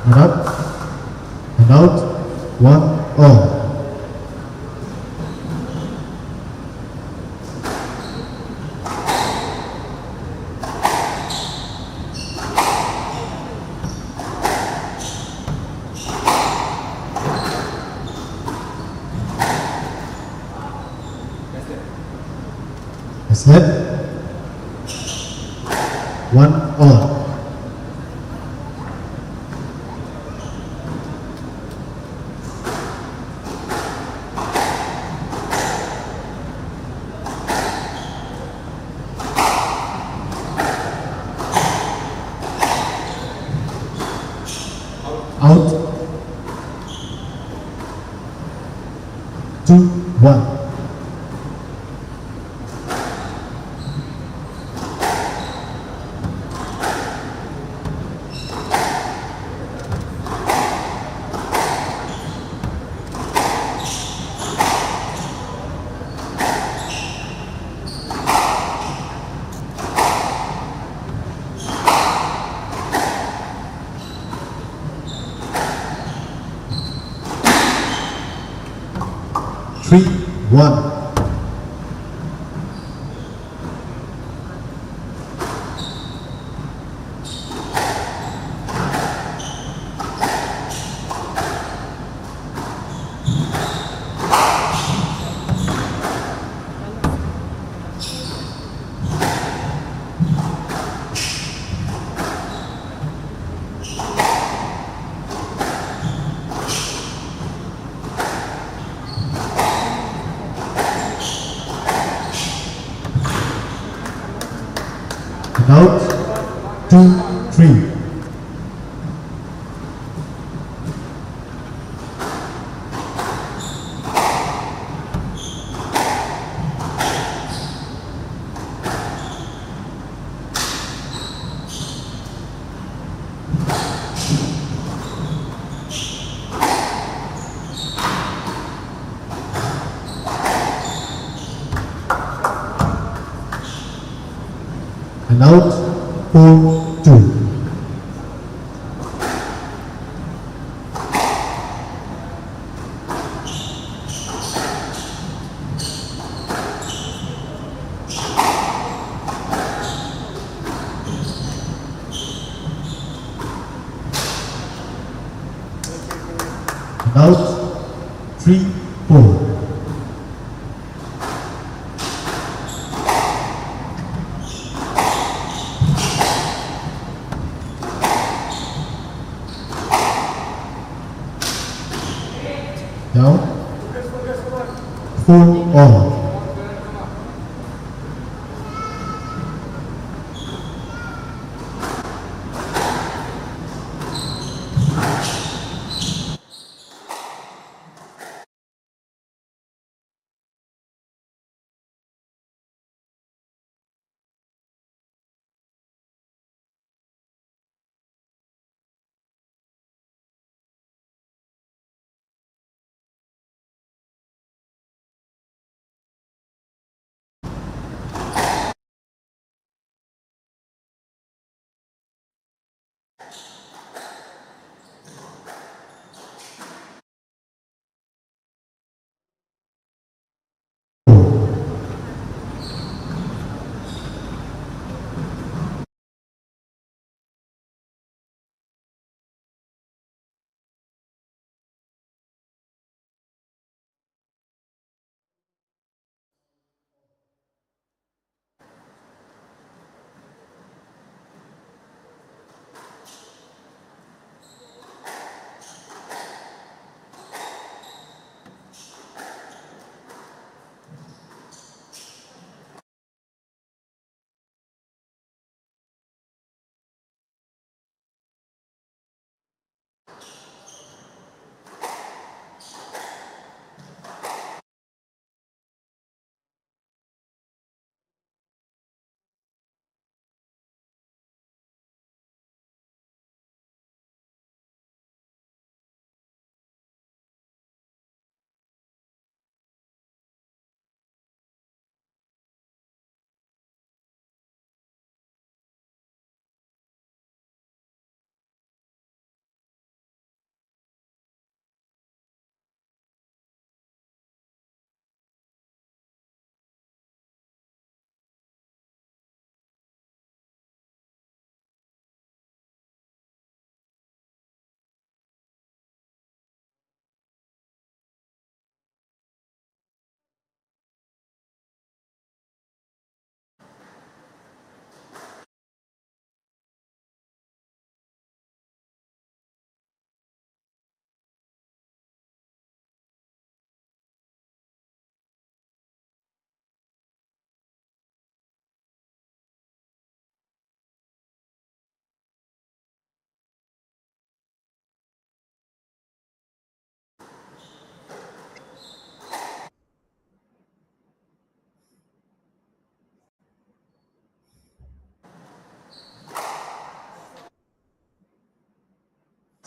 And up and out, 1 all. That's it. 1 all. Out. 2 1. Three, 1. And out, 2 3. And out, 4 2. And out, 3 4. Down, 4 all.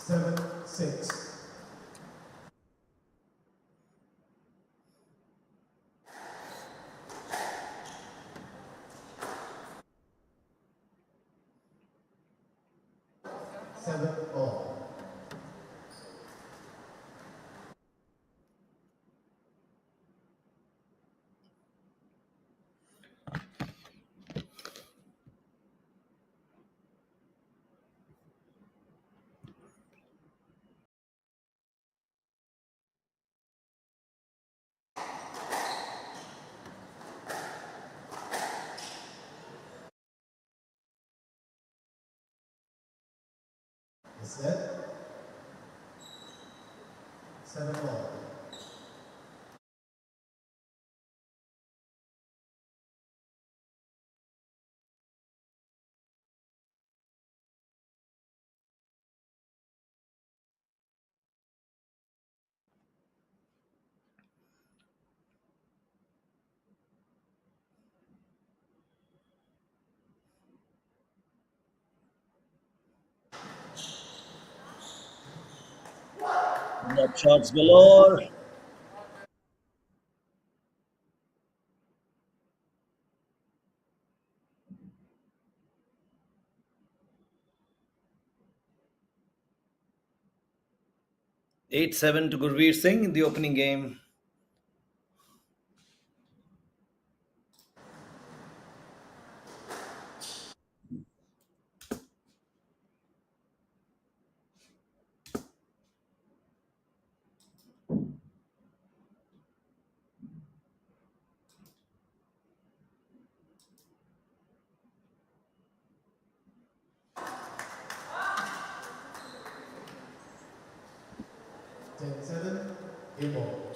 7-6. Seven all. Is that? 7 all. Net shots galore. Eight-seven to Gurveer Singh in the opening game. Ten-seven. A ball.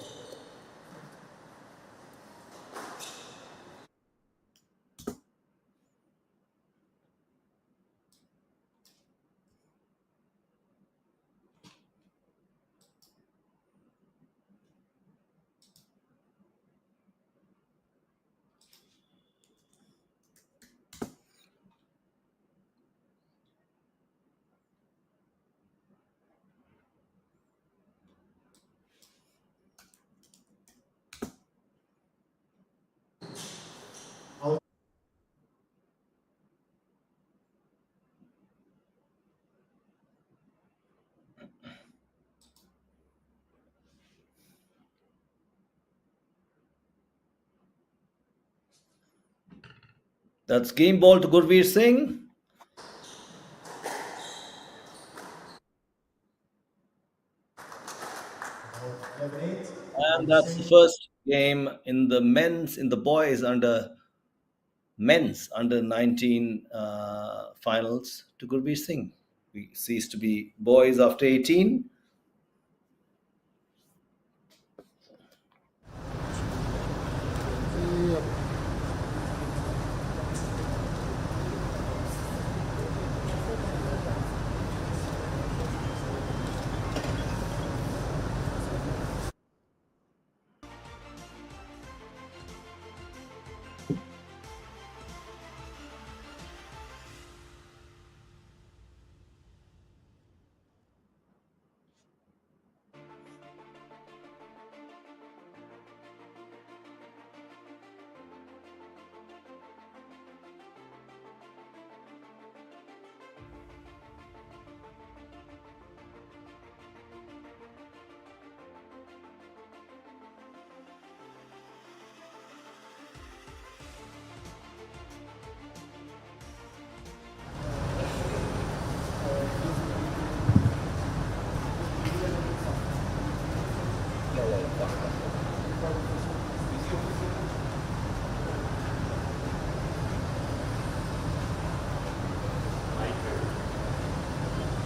That's game ball to Gurveer Singh. And that's the first game in the men's under 19 finals to Gurveer Singh. We ceased to be boys after 18.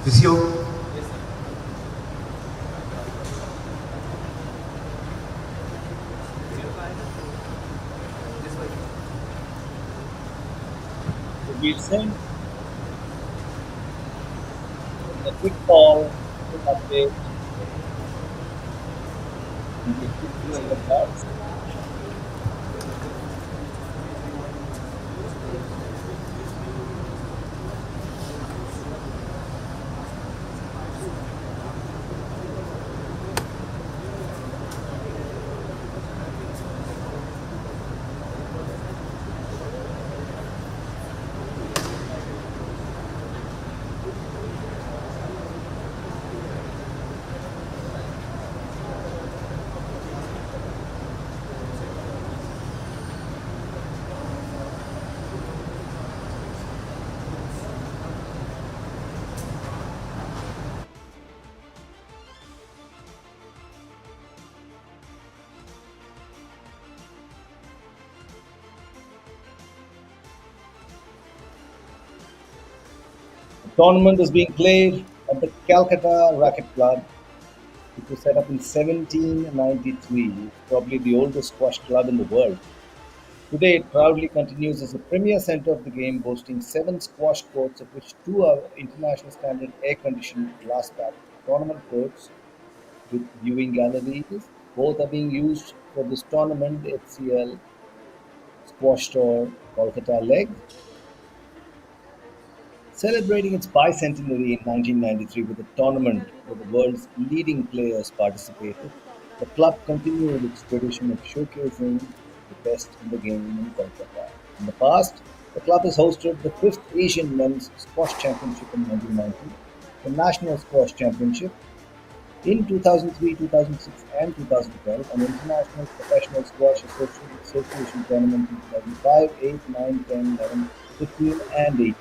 Physio. Gurveer Singh. The quick ball, quick update. Tournament is being played at the Calcutta Racket Club, which was set up in 1793. It's probably the oldest squash club in the world. Today, it proudly continues as a premier center of the game, boasting 7 squash courts, of which 2 are international standard air-conditioned glass-backed tournament courts with viewing galleries. Both are being used for this tournament, the HCL Squash Tour Kolkata leg. Celebrating its bicentenary in 1993 with a tournament where the world's leading players participated, the club continued its tradition of showcasing the best in the game in Kolkata. In the past, the club has hosted the 5th Asian Men's Squash Championship in 1990, the National Squash Championship in 2003, 2006, and 2012, an International Professional Squash Association tournament in 2005, 8, 9, 10, 11, 15, and 18.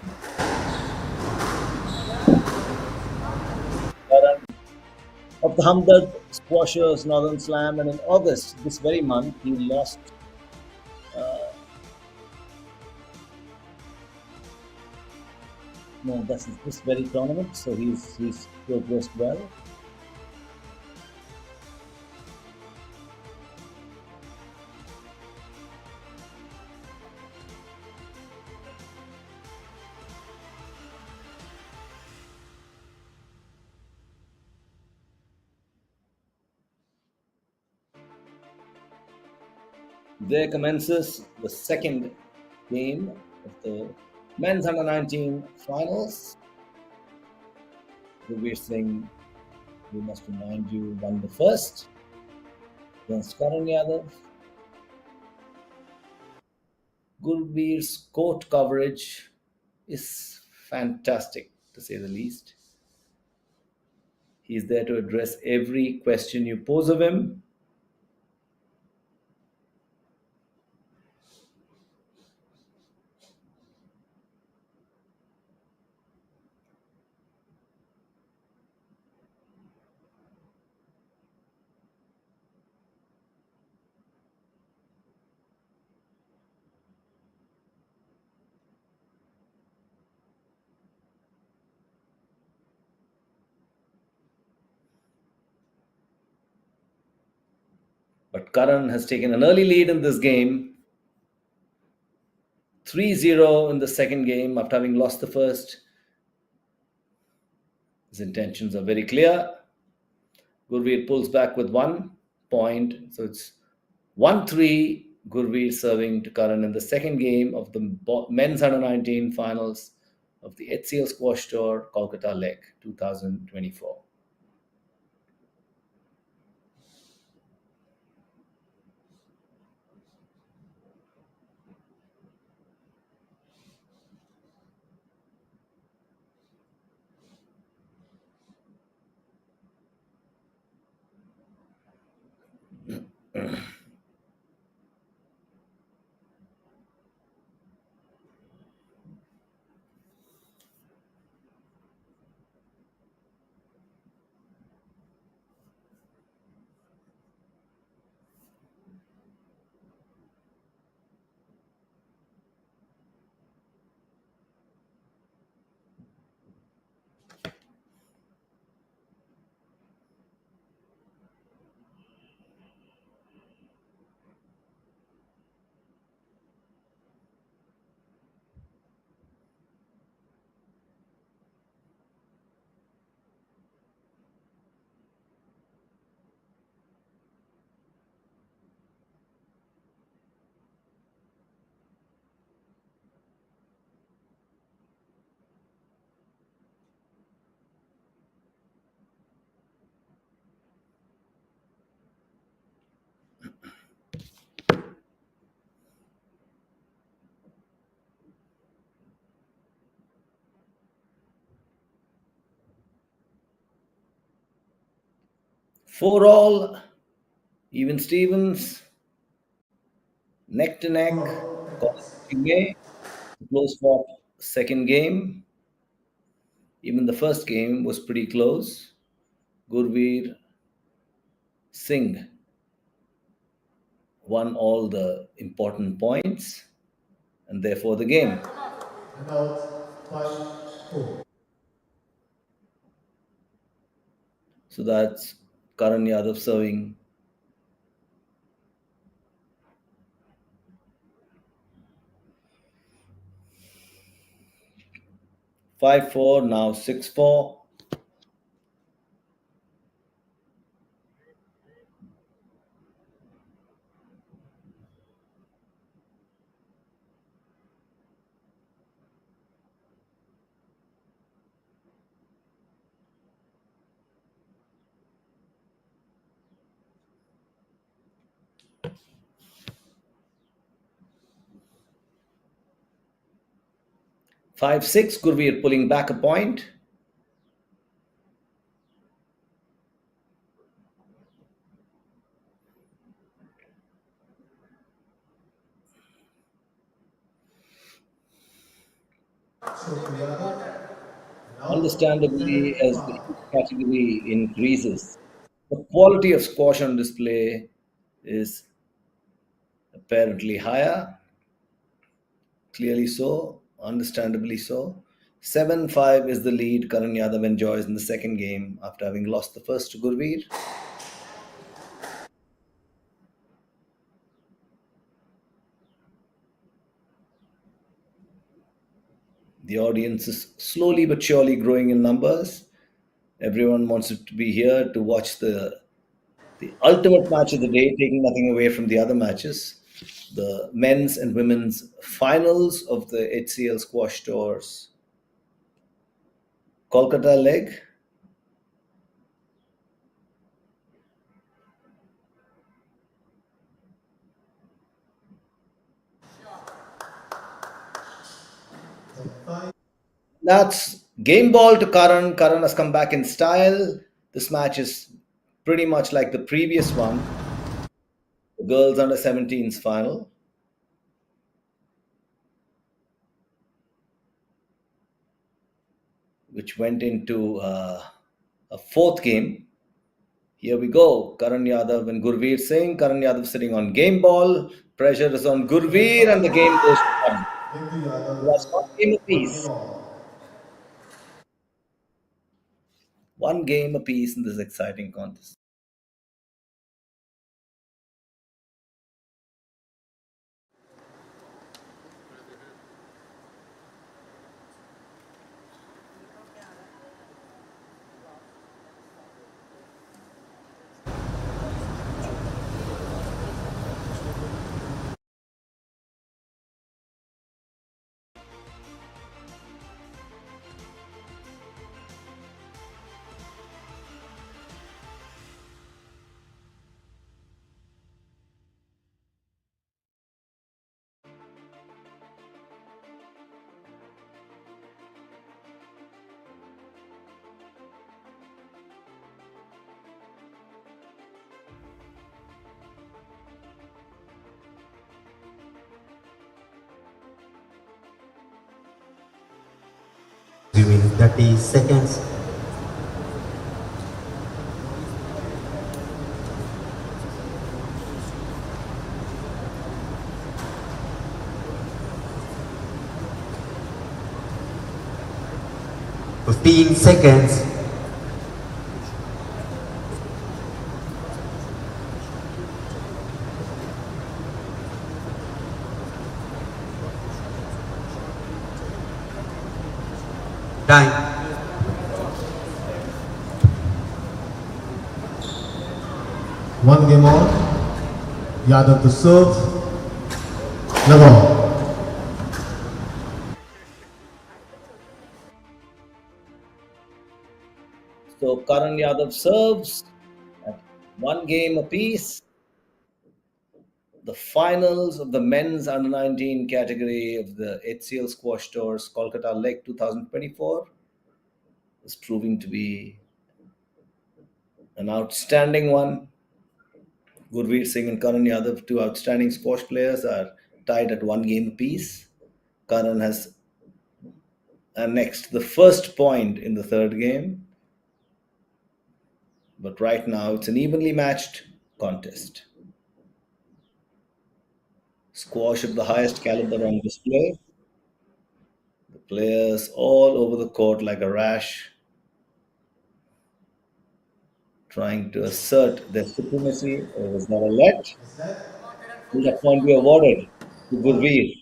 Of the Hamdard Squashers Northern Slam, and in August, this very month, he lost no, this is this very tournament, so he's progressed well. There commences the second game of the men's under 19 finals. Gurveer Singh, we must remind you, won the first against Karan Yadav. Gurveer's court coverage is fantastic, to say the least. He's there to address every question you pose of him. But Karan has taken an early lead in this game. 3-0 in the second game after having lost the first. His intentions are very clear. Gurveer pulls back with 1 point. So it's 1-3. Gurveer serving to Karan in the second game of the men's under 19 finals of the HCL Squash Tour Kolkata leg 2024. For all, even Stevens, neck to neck, close fought second game. Even the first game was pretty close. Gurveer Singh won all the important points and therefore the game. And out 5-4. So that's Karan Yadav serving. Five four, now 6-4. Five six, Gurveer pulling back a point. Understandably, as the heat category increases, the quality of squash on display is apparently higher. Clearly so, understandably so. 7-5 is the lead Karan Yadav enjoys in the second game after having lost the first to Gurveer. The audience is slowly but surely growing in numbers. Everyone wants to be here to watch the ultimate match of the day, taking nothing away from the other matches. The men's and women's finals of the HCL squash tours. Kolkata leg. That's game ball to Karan. Karan has come back in style. This match is pretty much like the previous one, the girls under 17s final, which went into a fourth game. Here we go. Karan Yadav and Gurveer Singh. Karan Yadav sitting on game ball. Pressure is on Gurveer, and the game goes to Karan. That's one game apiece. One game apiece in this exciting contest. Giving 30 seconds. Fifteen seconds. Time. One game on. Yadav to serve. Level. So Karan Yadav serves at one game apiece. The finals of the men's under 19 category of the HCL Squash Tours Kolkata Leg 2024 is proving to be an outstanding one. Gurveer Singh and Karan Yadav, two outstanding squash players, are tied at one game apiece. Karan has annexed the first point in the third game. But right now, it's an evenly matched contest. Squash of the highest caliber on display. The players all over the court like a rash. trying to assert their supremacy. Or was that a let? Will that point be awarded to Gurveer?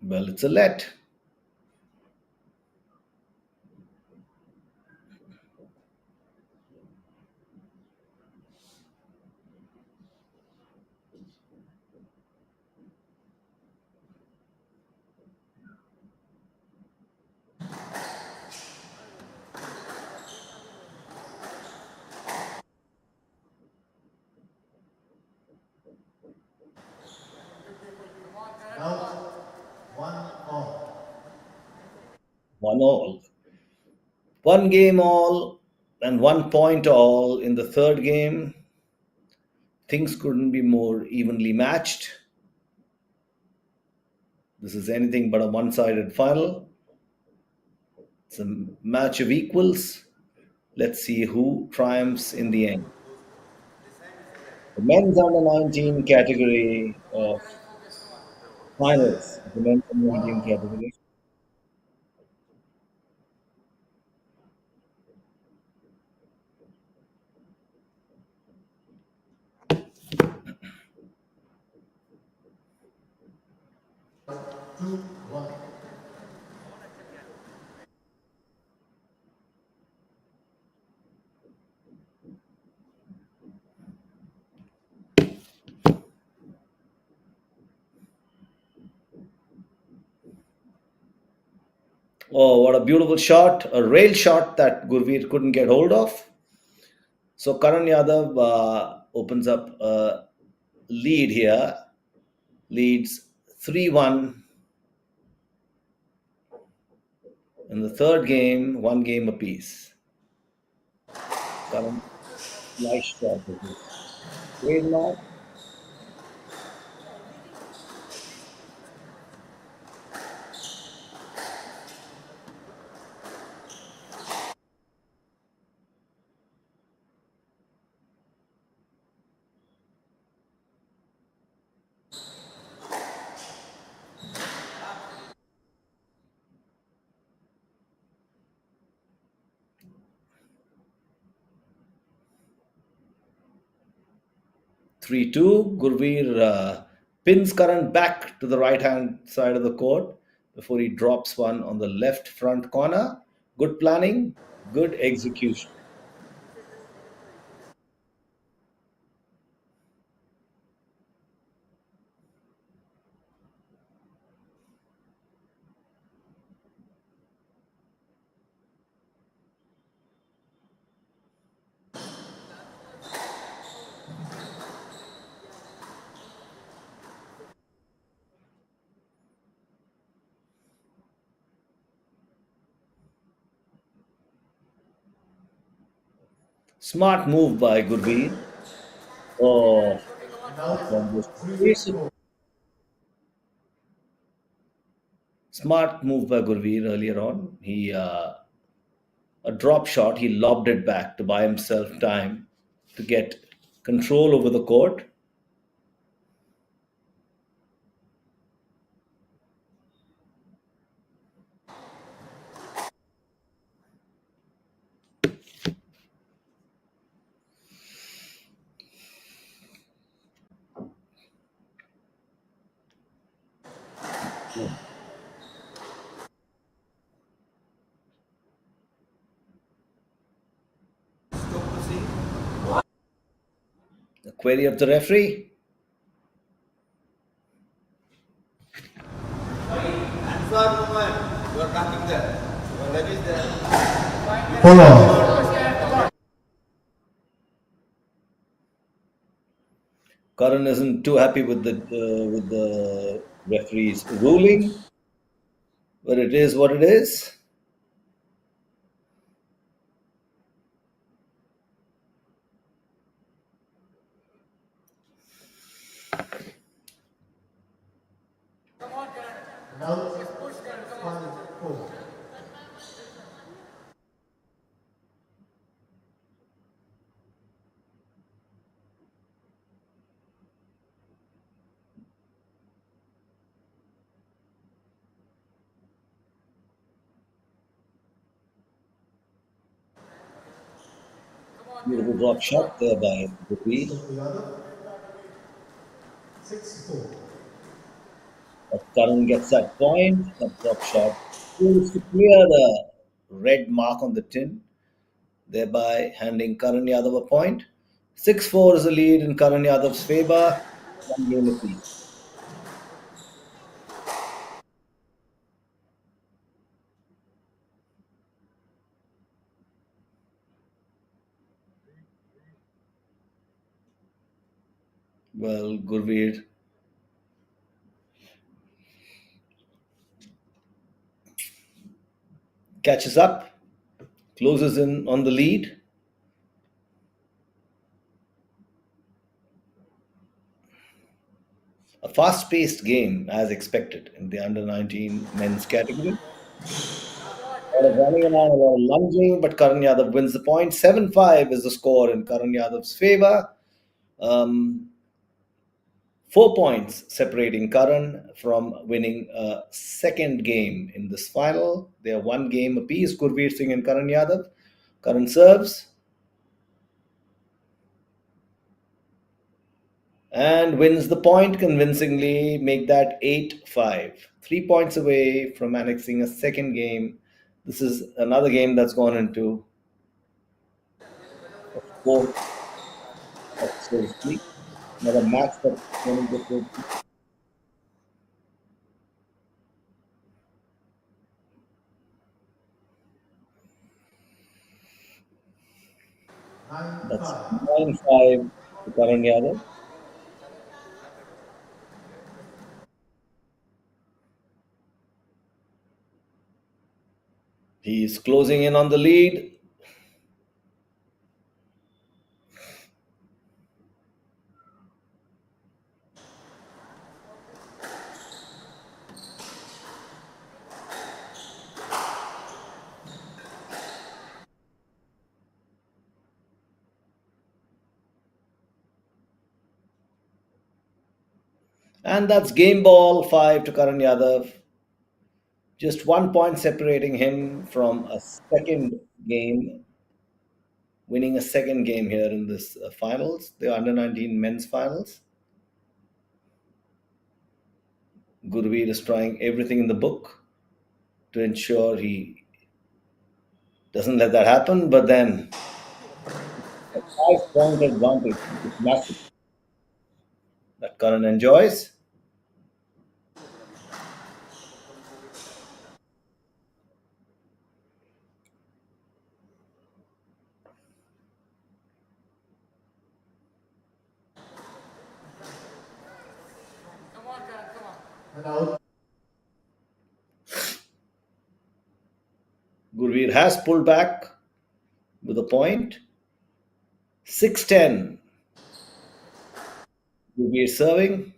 Well, it's a let. One all. 1-all. One game all and 1 point all in the third game. Things couldn't be more evenly matched. This is anything but a one sided final. It's a match of equals. Let's see who triumphs in the end. The men's under 19 category of finals, the men's under 19 category. Two, one. Oh, what a beautiful shot. A rail shot that Gurveer couldn't get hold of. So Karan Yadav opens up a lead here. Leads 3-1 in the third game, one game apiece. Karan, nice shot. Trademark. Three two. Gurveer pins Karan back to the right hand side of the court before he drops one on the left front corner. Good planning, good execution. Smart move by Gurveer. Oh, that one was smart move by Gurveer earlier on. He a drop shot. He lobbed it back to buy himself time to get control over the court. The query of the referee. Karan isn't too happy with the referee's ruling, but it is what it is. Beautiful drop shot there by Gurveer. But Karan gets that point. That drop shot seems to clear the red mark on the tin, thereby handing Karan Yadav a point. 6-4 is the lead in Karan Yadav's favor. One game apiece. Well, Gurveer catches up, closes in on the lead. A fast paced game, as expected, in the under 19 men's category. A lot of running around, a lot of lunging, but Karan Yadav wins the point. 7-5 is the score in Karan Yadav's favor. 4 points separating Karan from winning a second game in this final. They are one game apiece, Gurveer Singh and Karan Yadav. Karan serves and wins the point convincingly, make that 8-5. 3 points away from annexing a second game. This is another game that's gone into a fourth, so to speak. Another match that's gone into fourth. That's 9-5 to Karan Yadav. He's closing in on the lead. And that's game ball 5 to Karan Yadav. Just 1 point separating him from a second game, winning a second game here in this finals, the under 19 men's finals. Gurveer is trying everything in the book to ensure he doesn't let that happen, but then a 5 point advantage is massive that Karan enjoys. Gurveer has pulled back with a point. 6-10. Gurveer serving.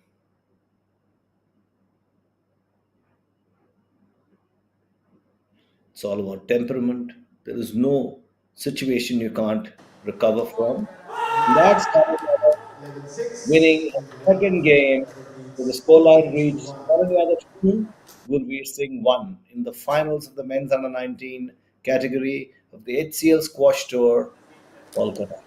It's all about temperament. There is no situation you can't recover from. And that's Karan Yadav winning a second game. So the scoreline reached Karan Yadav 2, Gurveer Singh 1 in the finals of the men's under 19 category of the HCL Squash Tour, Kolkata.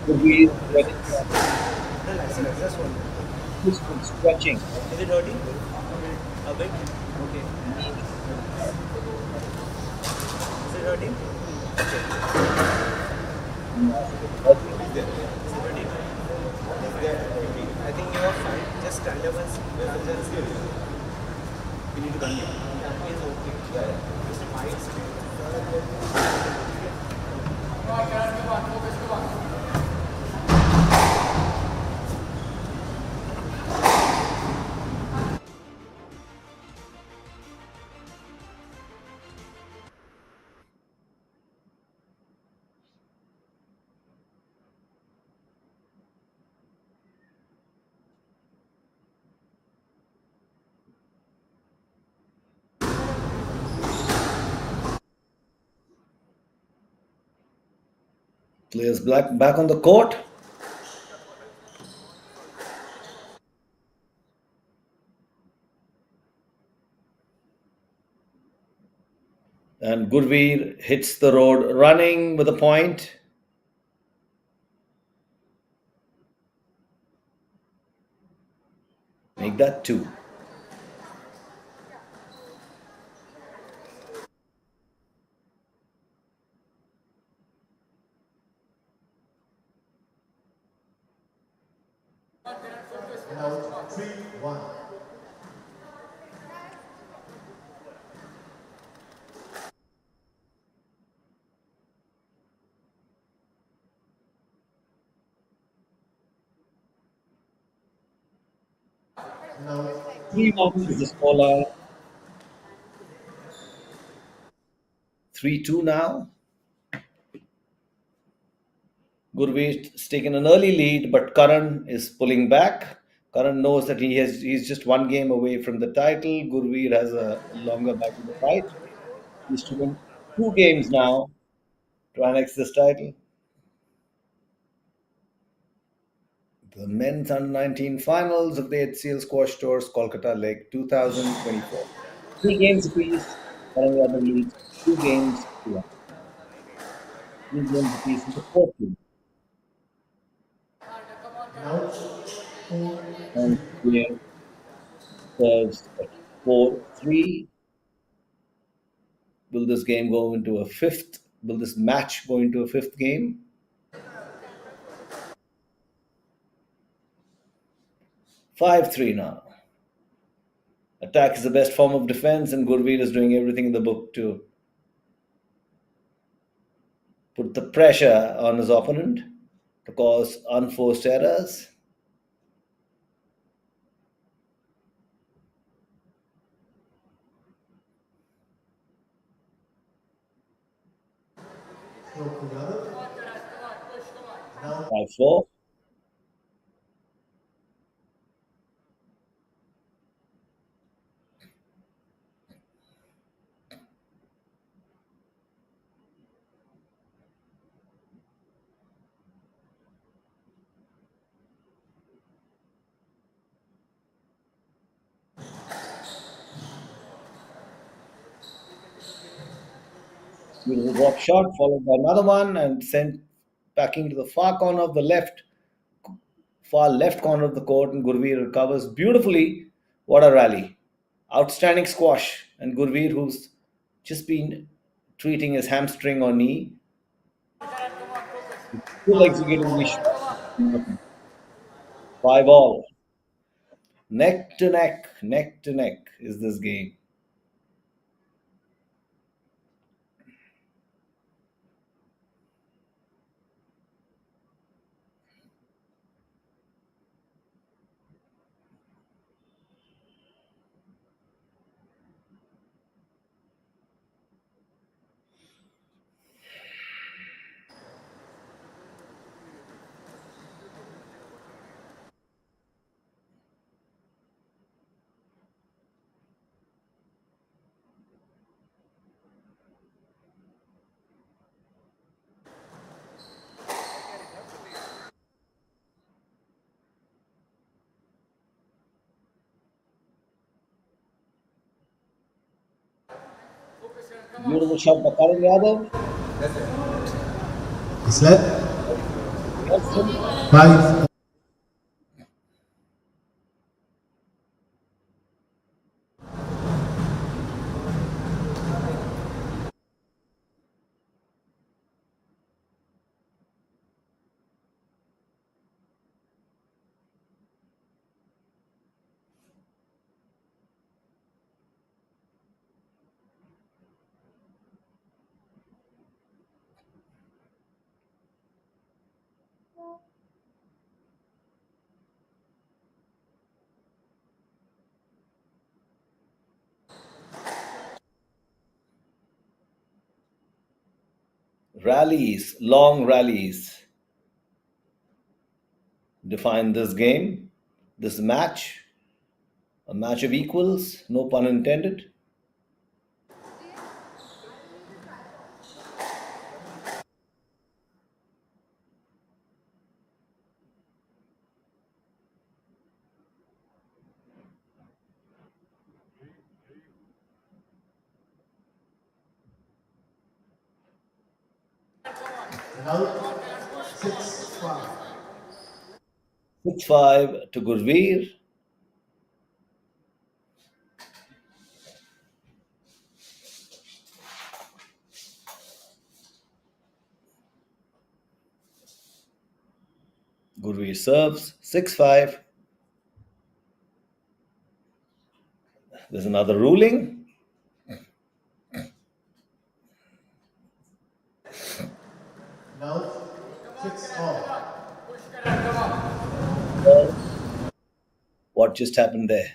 Could be getting stretching. Is it hurting? A bit? Okay. Is it hurting? I think you are fine. Just stand up and just you need to continue. It's okay. Just Players black back on the court. And Gurveer hits the road running with a point. Make that 2. Now 3-1. Now 3-1 is the scoreline. 3-2 now. Gurveer's taken an early lead, but Karan is pulling back. Karan knows that he's just one game away from the title. Gurveer has a longer battle to fight. He's to win 2 games now to annex this title. The men's under 19 finals of the HCL Squash Tours Kolkata Leg 2024. 3 games apiece. Karan Yadav leads 2 games to 1. 3 games apiece in the fourth game. Now 4. And here serves at 4-3. Will this game go into a fifth? Will this match go into a fifth game? 5-3 now. Attack is the best form of defense, and Gurveer is doing everything in the book to put the pressure on his opponent to cause unforced errors. Now 5-4. Beautiful drop shot, followed by another one, and sent backing to the far left corner of the court, and Gurveer recovers beautifully. What a rally. Outstanding squash. And Gurveer, who's just been treating his hamstring or knee, still executing these shots. 5-all. Neck to neck is this game. Beautiful shot by Karan Yadav. Is left. Gets him. 5. Rallies, long rallies define this game, this match, a match of equals, no pun intended. Now 6-5. 6-5 to Gurveer. Gurveer serves 6-5. There's another ruling. Now 6-all. What just happened there?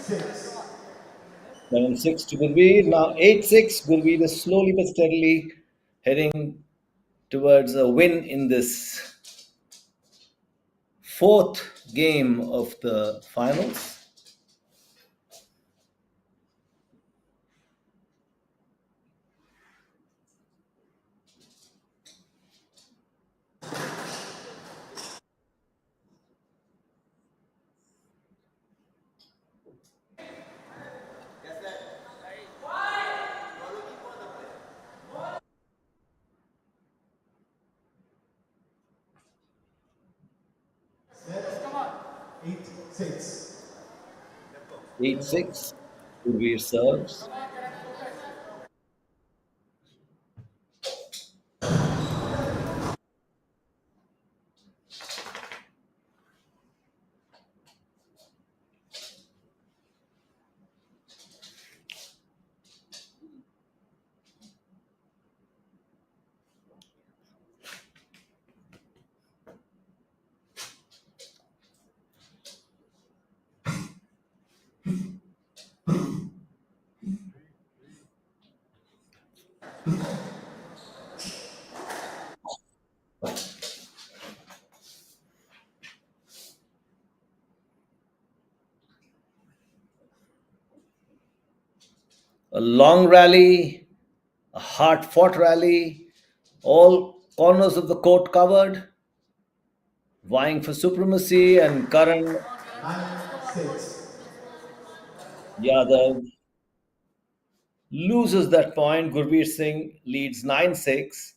Six. 7-6 to Gurveer. Now 8-6. Gurveer is slowly but steadily heading towards a win in this fourth game of the finals. Set. 8-6. 8-6. Gurveer serves. A long rally, a hard fought rally, all corners of the court covered, vying for supremacy, and Karan 9-6. Yadav loses that point. Gurveer Singh leads 9-6,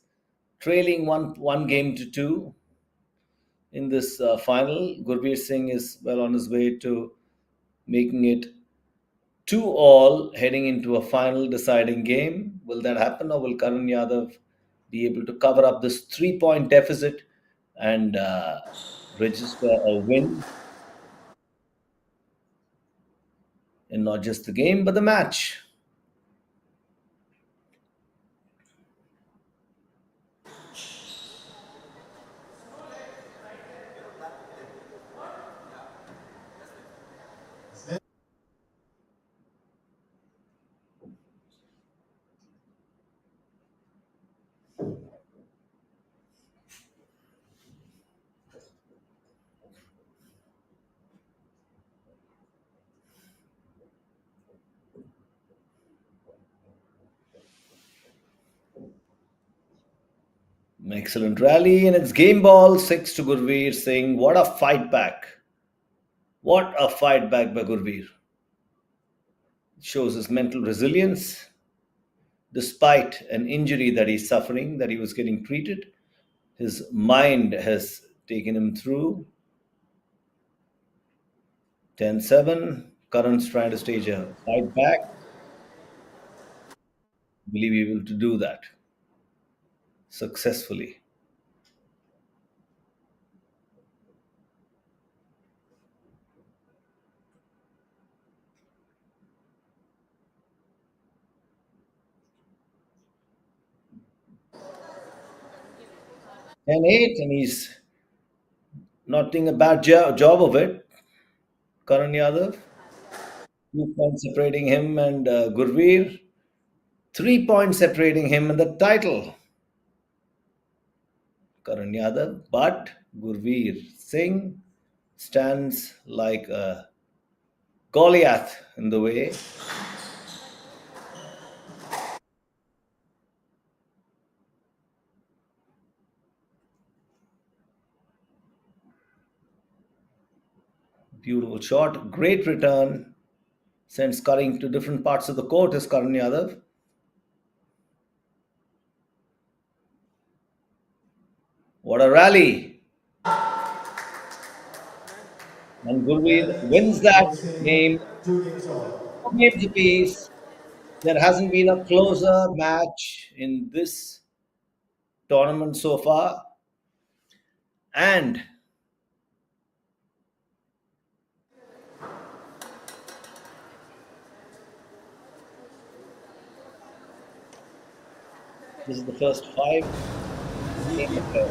trailing one game to two in this final. Gurveer Singh is well on his way to making it 2-all, heading into a final deciding game. Will that happen, or will Karan Yadav be able to cover up this 3-point deficit and register a win in not just the game but the match. Excellent rally, and it's game ball 6 to Gurveer Singh. What a fight back! What a fight back by Gurveer. Shows his mental resilience despite an injury that he's suffering, that he was getting treated. His mind has taken him through. 10-7. Karan's trying to stage a fight back. Believe he will to do that successfully. And 8, and he's not doing a bad job of it. Karan Yadav, 2 points separating him and Gurveer, 3 points separating him and the title. Karan Yadav, but Gurveer Singh stands like a Goliath in the way. Beautiful shot, great return. Sends Karan to different parts of the court is Karan Yadav. What a rally! And Gurveer wins that game. 2 games apiece. There hasn't been a closer match in this tournament so far. And this is the first 5 game affairs.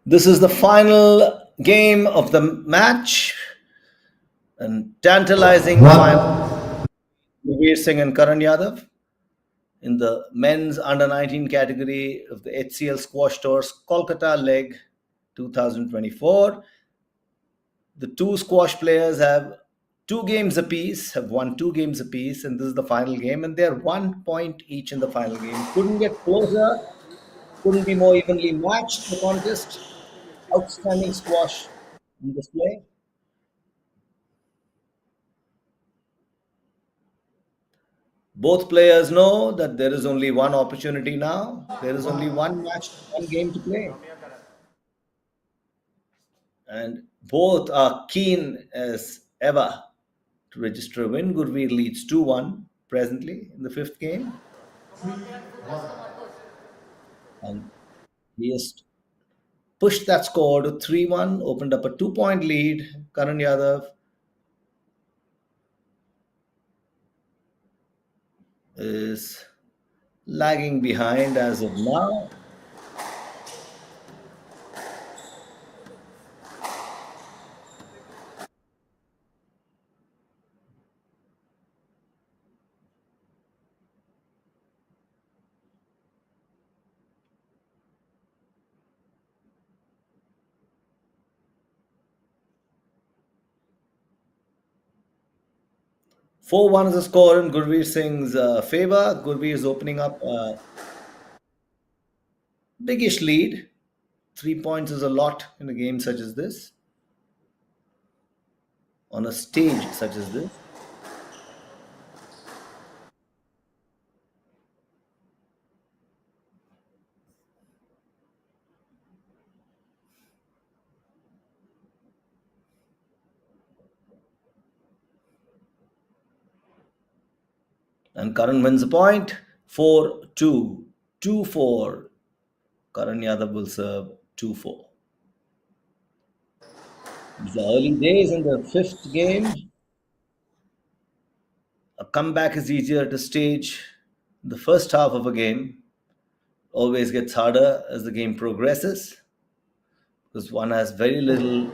this is the final game of the match. And tantalizing final. Gurveer Singh and Karan Yadav. in the men's under 19 category of the HCL Squash Tours Kolkata leg 2024. The two squash players have 2 games apiece, have won 2 games apiece, and this is the final game, and they're 1 point each in the final game. Couldn't get closer, couldn't be more evenly matched, the contest. Outstanding squash on display. Both players know that there is only one opportunity now. There is only one match, one game to play. And both are keen as ever to register a win. Gurveer leads 2-1 presently in the fifth game. And he has pushed that score to 3-1, opened up a 2-point lead. Karan Yadav is lagging behind as of now. Four 1 is the score in Gurveer Singh's favor. Gurveer is opening up a biggish lead. 3 points is a lot in a game such as this, on a stage such as this. And Karan wins a point. 4-2. 2-4. Karan Yadav will serve 2-4. These are early days in the fifth game. A comeback is easier to stage in the first half of a game. Always gets harder as the game progresses because one has very little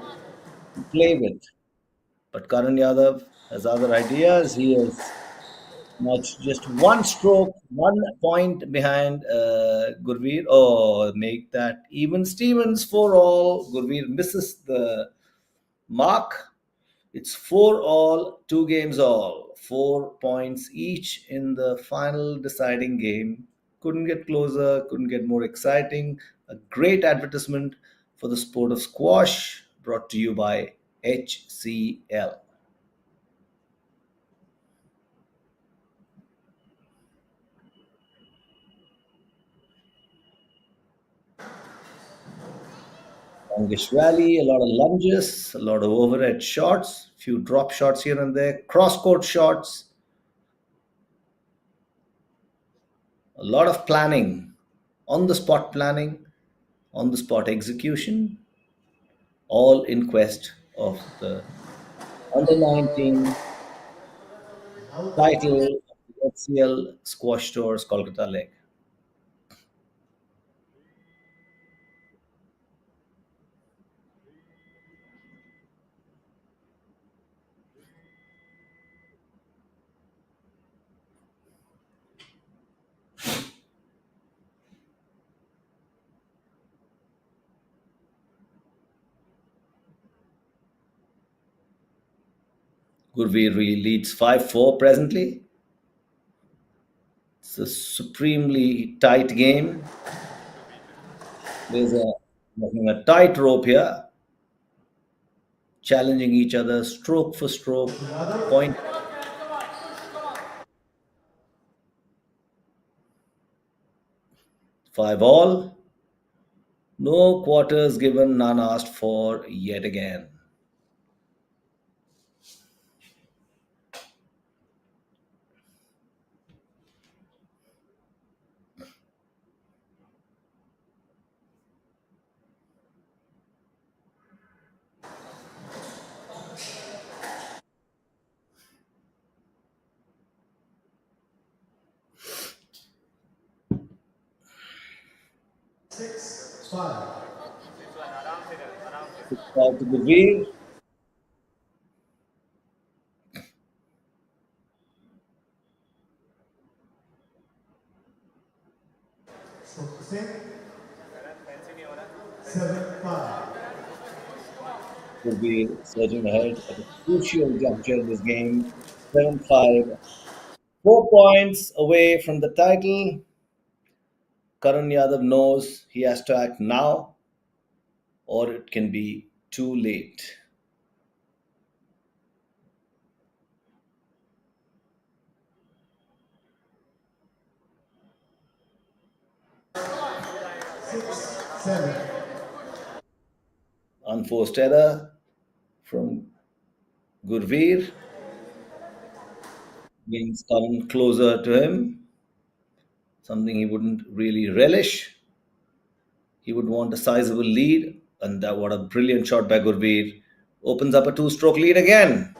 to play with. But Karan Yadav has other ideas. He is much just one stroke, 1 point behind Gurveer. Oh, make that even Stevens for all. Gurveer misses the mark. It's 4 all, 2 games all. 4 points each in the final deciding game. Couldn't get closer, couldn't get more exciting. A great advertisement for the sport of squash, brought to you by HCL. Longish rally, a lot of lunges, a lot of overhead shots, few drop shots here and there, cross court shots, a lot of planning, on the spot planning, on the spot execution, all in quest of the under 19 title of the HCL Squash Tours Kolkata leg. Gurveer leads 5-4 presently. It's a supremely tight game. There's a tight rope here, challenging each other stroke for stroke, point. Five all. No quarters given, none asked for yet again. Out to the wheel. Focusing. 7-5. Will be surging ahead at a crucial juncture in this game. 7-5. 4 points away from the title. Karan Yadav knows he has to act now or it can be too late. Unforced error from Gurveer. Brings Karan closer to him. Something he wouldn't really relish. He would want a sizable lead, and that what a brilliant shot by Gurveer. Opens up a two-stroke lead again.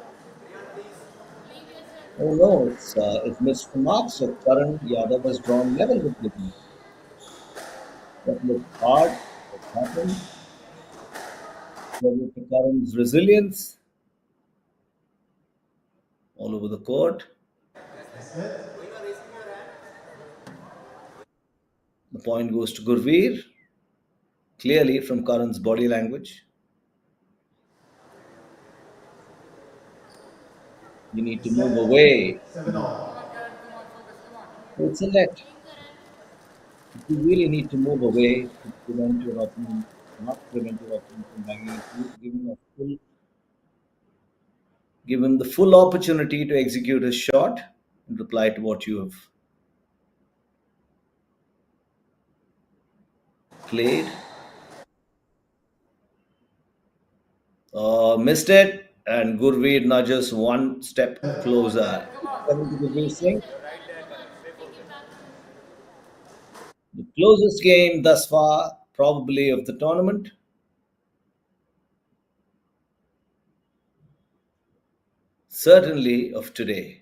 Oh no, it's missed the mark. So Karan Yadav has drawn level with Gurveer. That looked hard. What happened? Credit to Karan's resilience all over the court. The point goes to Gurveer. Clearly from Karan's body language. You need to move away. It's a let. You really need to move away to prevent your opponent, not prevent your opponent from banging into you, give him the full opportunity to execute his shot and reply to what you have played. Missed it, and Gurveer nudges one step closer. 7 Singh. The closest game thus far, probably of the tournament. Certainly of today.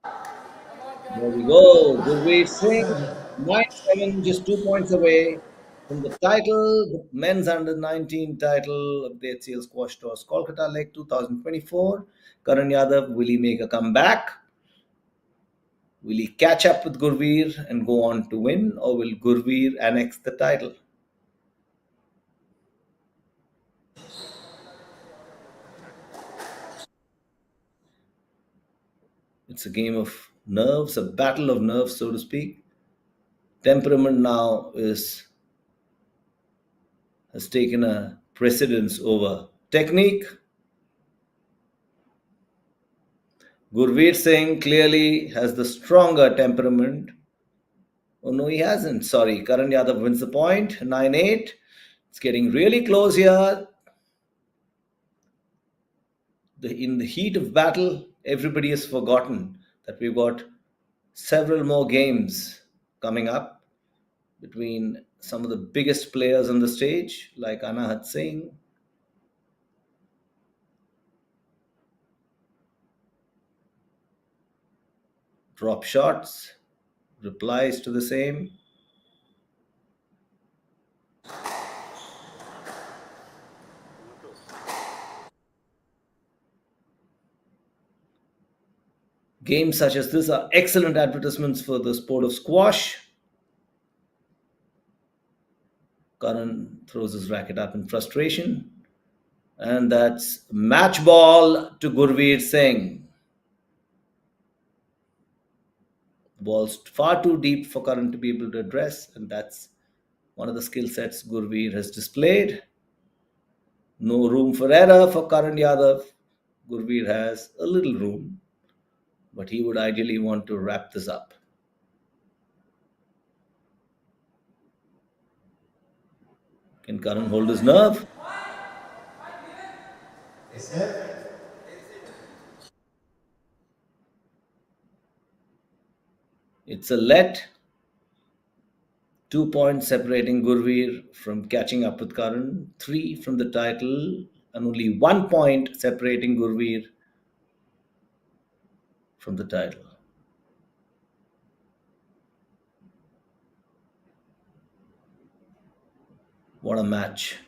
There we go. Gurveer Singh, 9-7, just 2 points away from the title, the men's under 19 title of the HCL Squash Tours Kolkata Lake 2024. Karan Yadav, will he make a comeback? Will he catch up with Gurveer and go on to win, or will Gurveer annex the title? It's a game of nerves, a battle of nerves, so to speak. Temperament now has taken a precedence over technique. Gurveer Singh clearly has the stronger temperament. Oh no, he hasn't. Sorry, Karan Yadav wins the point. 9-8. It's getting really close here. In the heat of battle, everybody has forgotten that we've got several more games coming up between some of the biggest players on the stage, like Anahat Singh, drop shots, replies to the same. Games such as this are excellent advertisements for the sport of squash. Karan throws his racket up in frustration. And that's match ball to Gurveer Singh. The ball's far too deep for Karan to be able to address, and that's one of the skill sets Gurveer has displayed. No room for error for Karan Yadav. Gurveer has a little room, but he would ideally want to wrap this up. Can Karan hold his nerve? It's a let. 2 points separating Gurveer from catching up with Karan, 3 from the title, and only 1 point separating Gurveer from the title. What a match.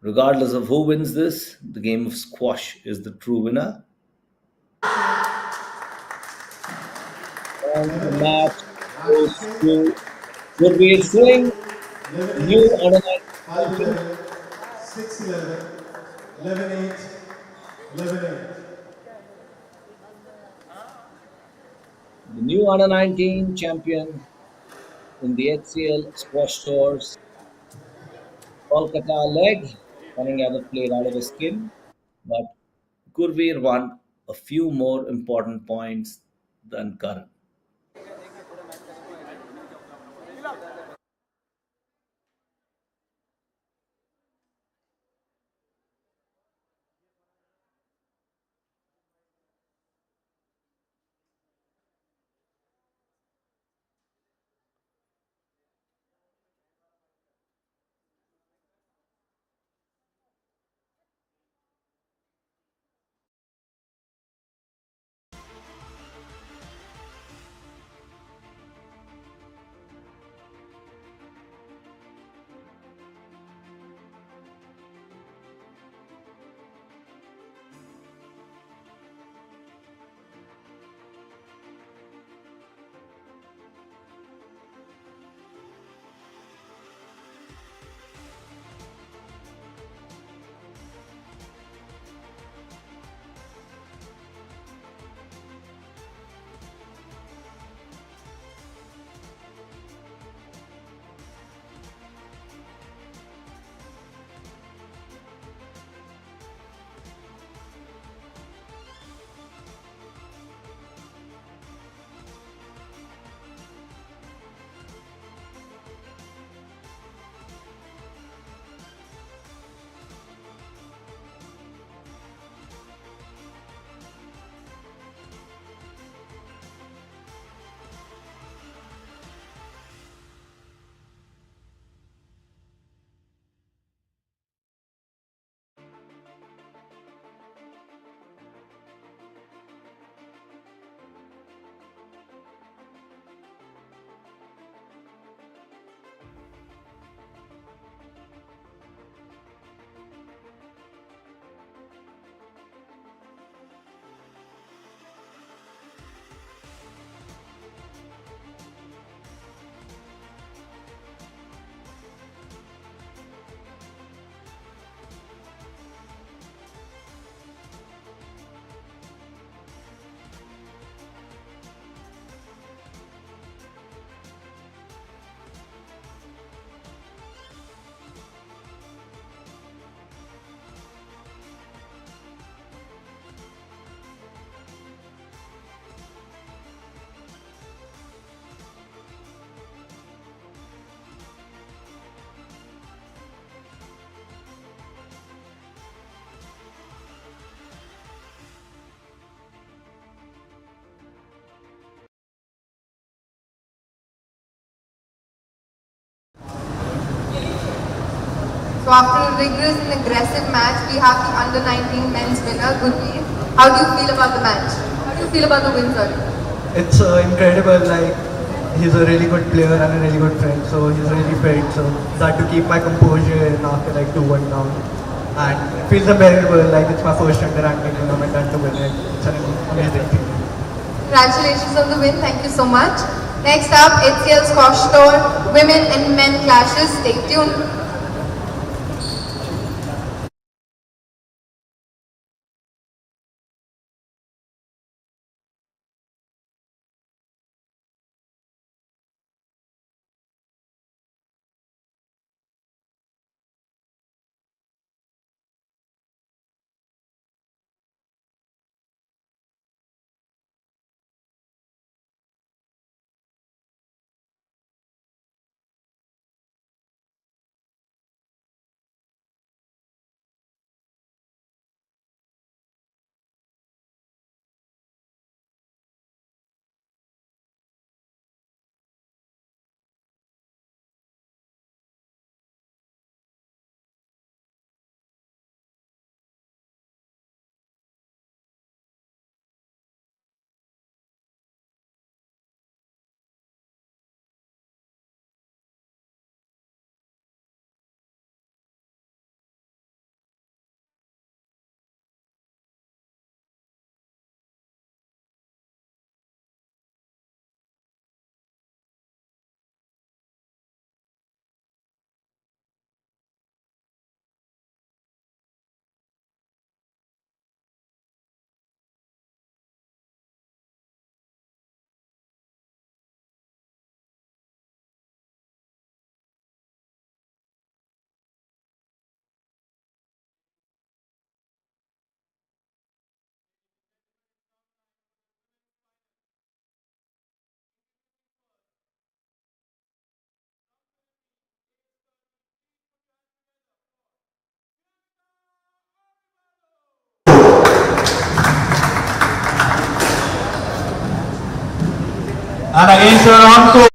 Regardless of who wins this, the game of squash is the true winner. And the match goes to Gurveer Singh, new under 19 champion. 5-11, 6-11, 11-8, 11-8. The new under 19 champion in the HCL squash tours. Kolkata leg, Cunningham ever played out of his skin, but Gurveer won a few more important points than Karan. So after a rigorous and aggressive match, we have the under-19 men's winner, Gurveer. How do you feel about the match? How do you feel about the win, sorry? It's incredible. Like he's a really good player and a really good friend. So he's really fit. So I had to keep my composure in after like 2-1 down. And it feels unbearable. Like it's my first interacting tournament and to win it. It's an amazing feeling. Congratulations on the win. Thank you so much. Next up, HCL Squash Tour, women and men clashes. Stay tuned. And against her on court.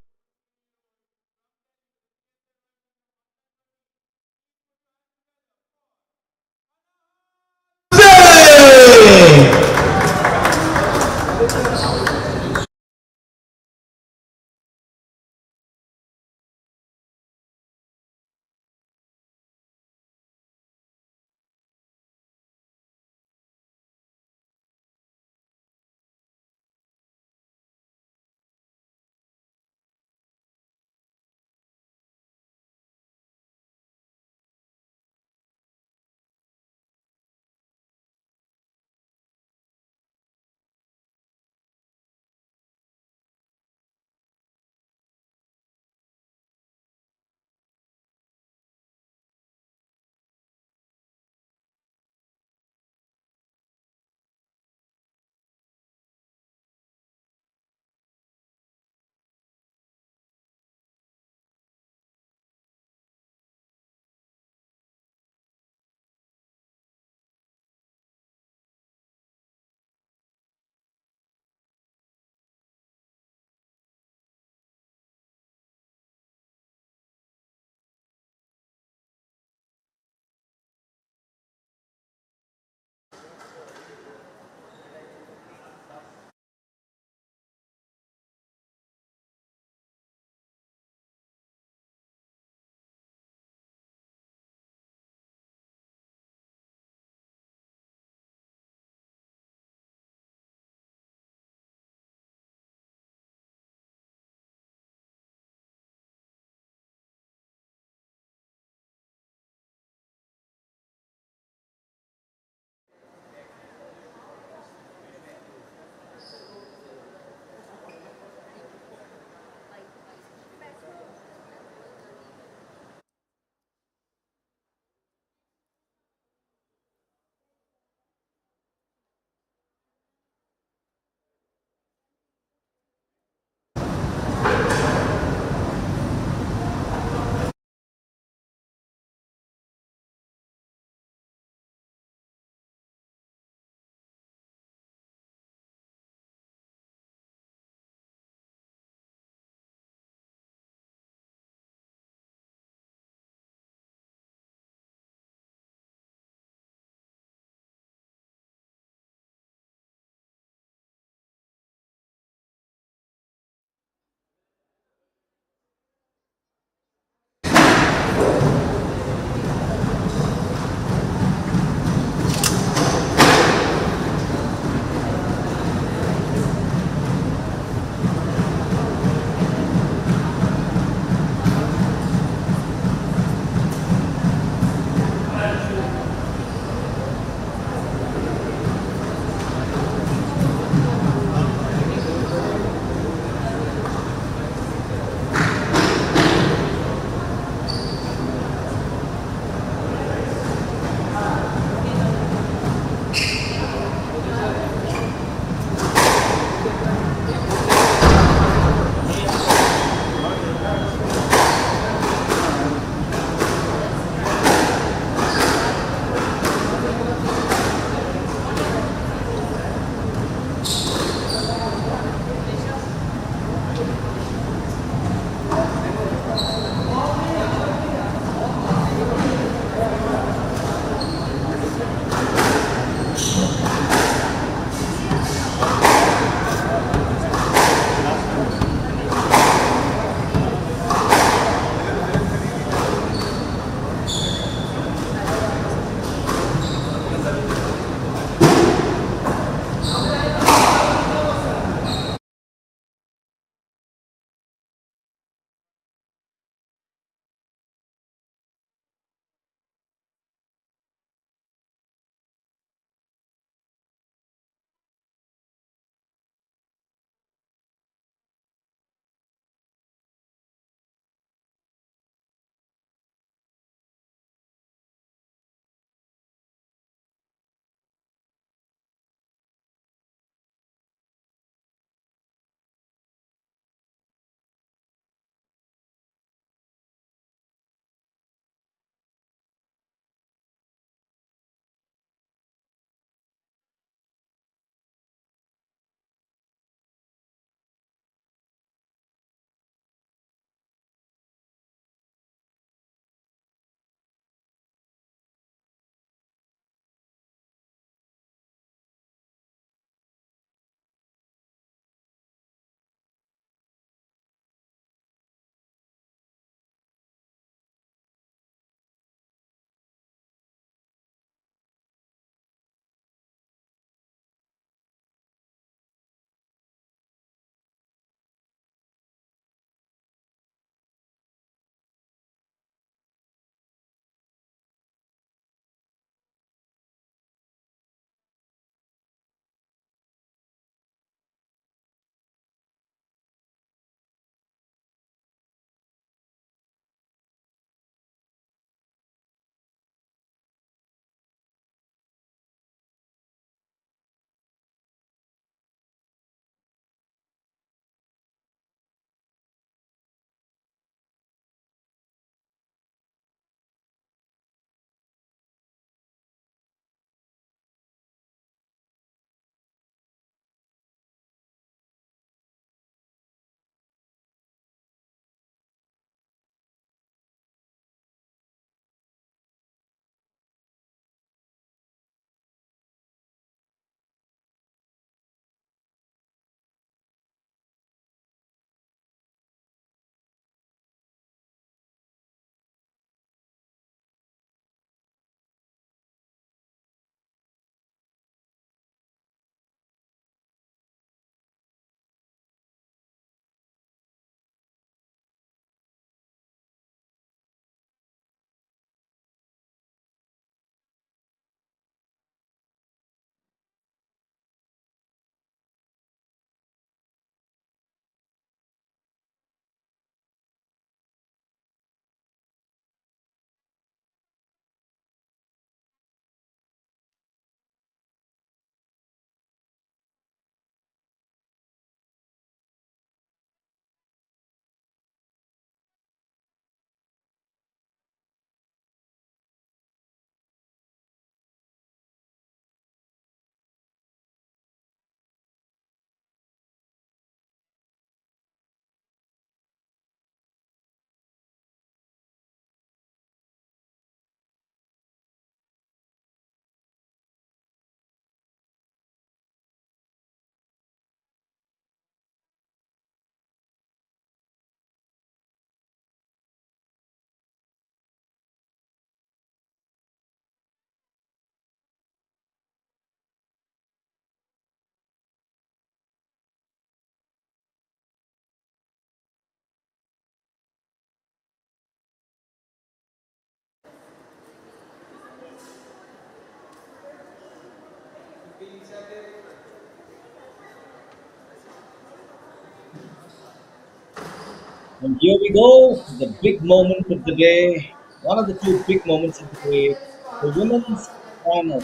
And here we go, the big moment of the day. One of the two big moments of the day, the women's final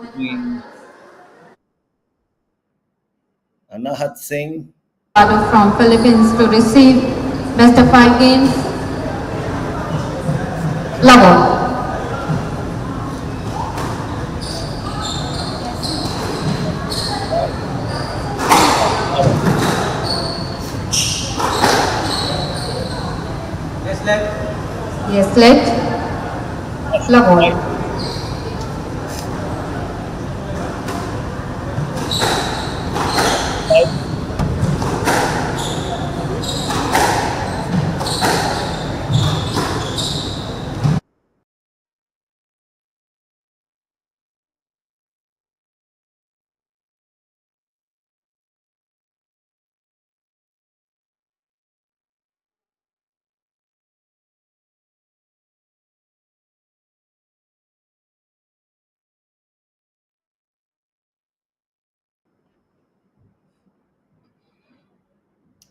between Anahat Singh From Philippines to receive best of 5 games. Lavo. Yes, let. Yes, let. Lavo.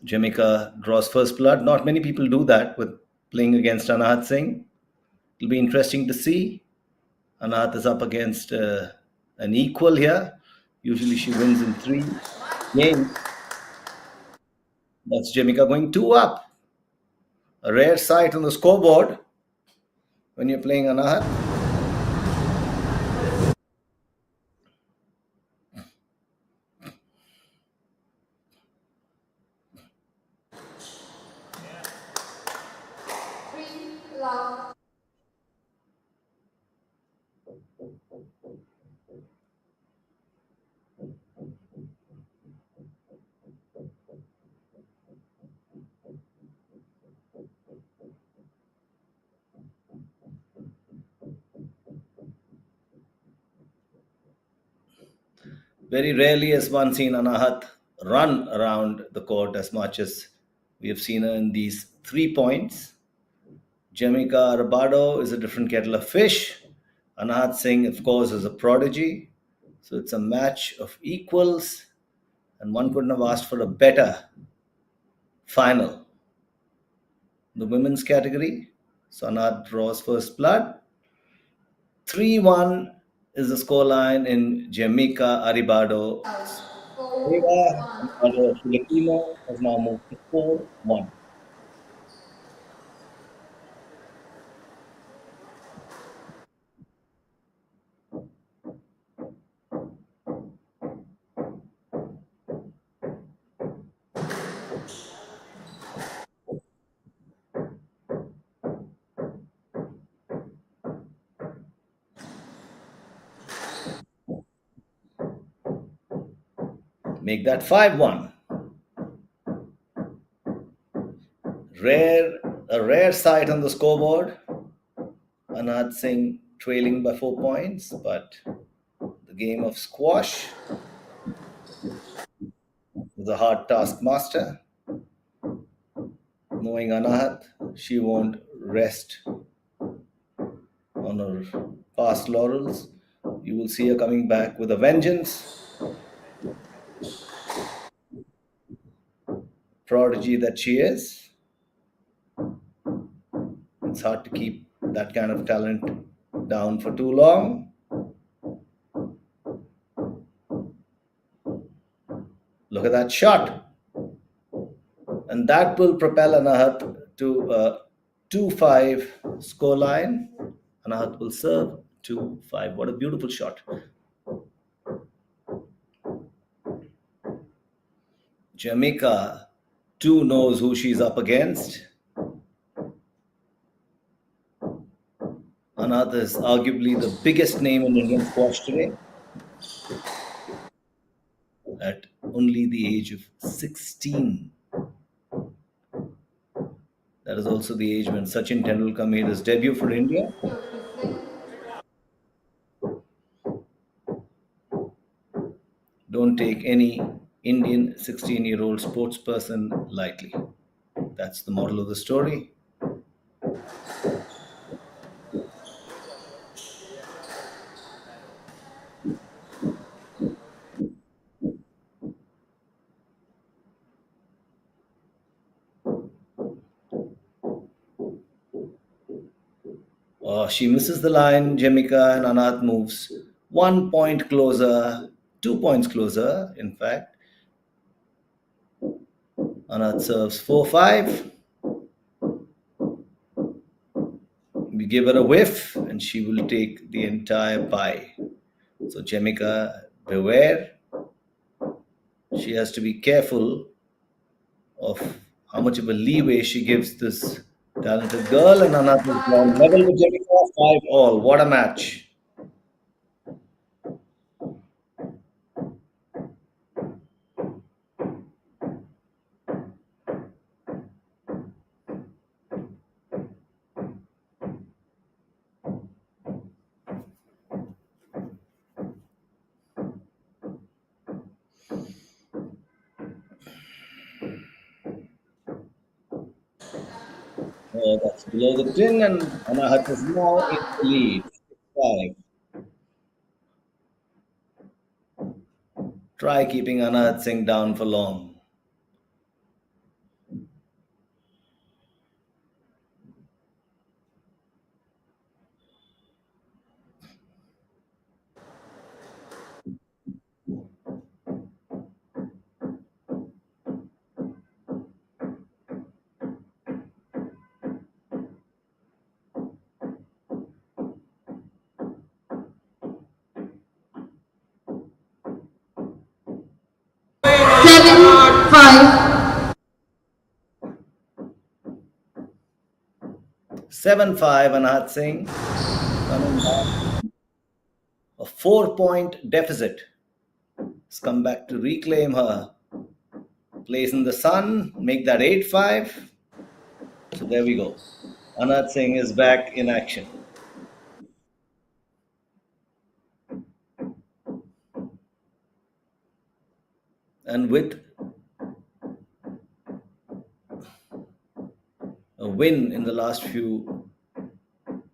Jamaica draws first blood. Not many people do that with playing against Anahat Singh. It'll be interesting to see. Anahat is up against an equal here. Usually she wins in 3 games. That's Jamaica going 2 up. A rare sight on the scoreboard when you're playing Anahat. Very rarely has one seen Anahat run around the court as much as we have seen her in these 3 points. Jamaica Rabado is a different kettle of fish. Anahat Singh, of course, is a prodigy. So it's a match of equals, and one couldn't have asked for a better final. The women's category, so Anahat draws first blood. 3-1 is the scoreline in Jamaica Aribado. Aribado Filipino has now moved to 4-1. Make that 5-1. A rare sight on the scoreboard. Anand Singh trailing by 4 points, but the game of squash is a hard taskmaster. Knowing Anahat, she won't rest on her past laurels. You will see her coming back with a vengeance. Prodigy that she is. It's hard to keep that kind of talent down for too long. Look at that shot. And that will propel Anahat to a 2-5 scoreline. Anahat will serve 2-5. What a beautiful shot. Jamaica too knows who she's up against. Anahat is arguably the biggest name in Indian squash today. At only the age of 16. That is also the age when Sachin Tendulkar made his debut for India. Don't take any Indian 16-year-old sports person lightly. That's the moral of the story. She misses the line. Jamika and Anahat moves 1 point closer, 2 points closer, in fact. Anahat serves 4-5. We give her a whiff and she will take the entire pie. So, Jamika, beware. She has to be careful of how much of a leeway she gives this talented girl. And Anahat is down level with Jamika, 5-all. What a match. That's below the tin, and Anahat is now in the lead. 5. Try keeping Anahat Singh down for long. Seven, five. 7-5, Anahat Singh coming back. A 4-point deficit. Has come back to reclaim her place in the sun, make that 8-5. So there we go. Anahat Singh is back in action. And with a win in the last few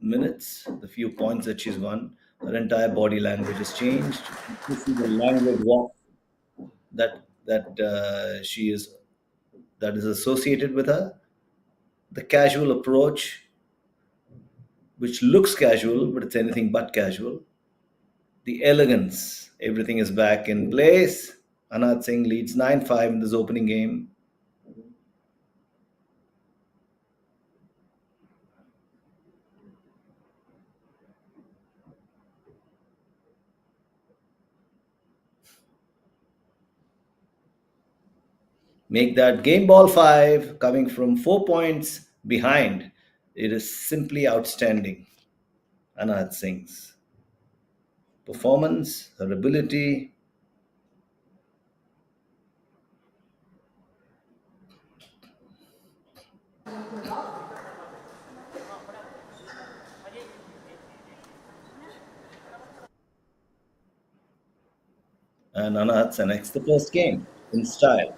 minutes, the few points that she's won, her entire body language has changed. You see the languid walk that she is that is associated with her. The casual approach, which looks casual, but it's anything but casual. The elegance, everything is back in place. Anahat Singh leads 9-5 in this opening game. Make that game ball 5, coming from 4 points behind. It is simply outstanding. Anahat Singh's performance, her ability. And Anahat selects the first game in style.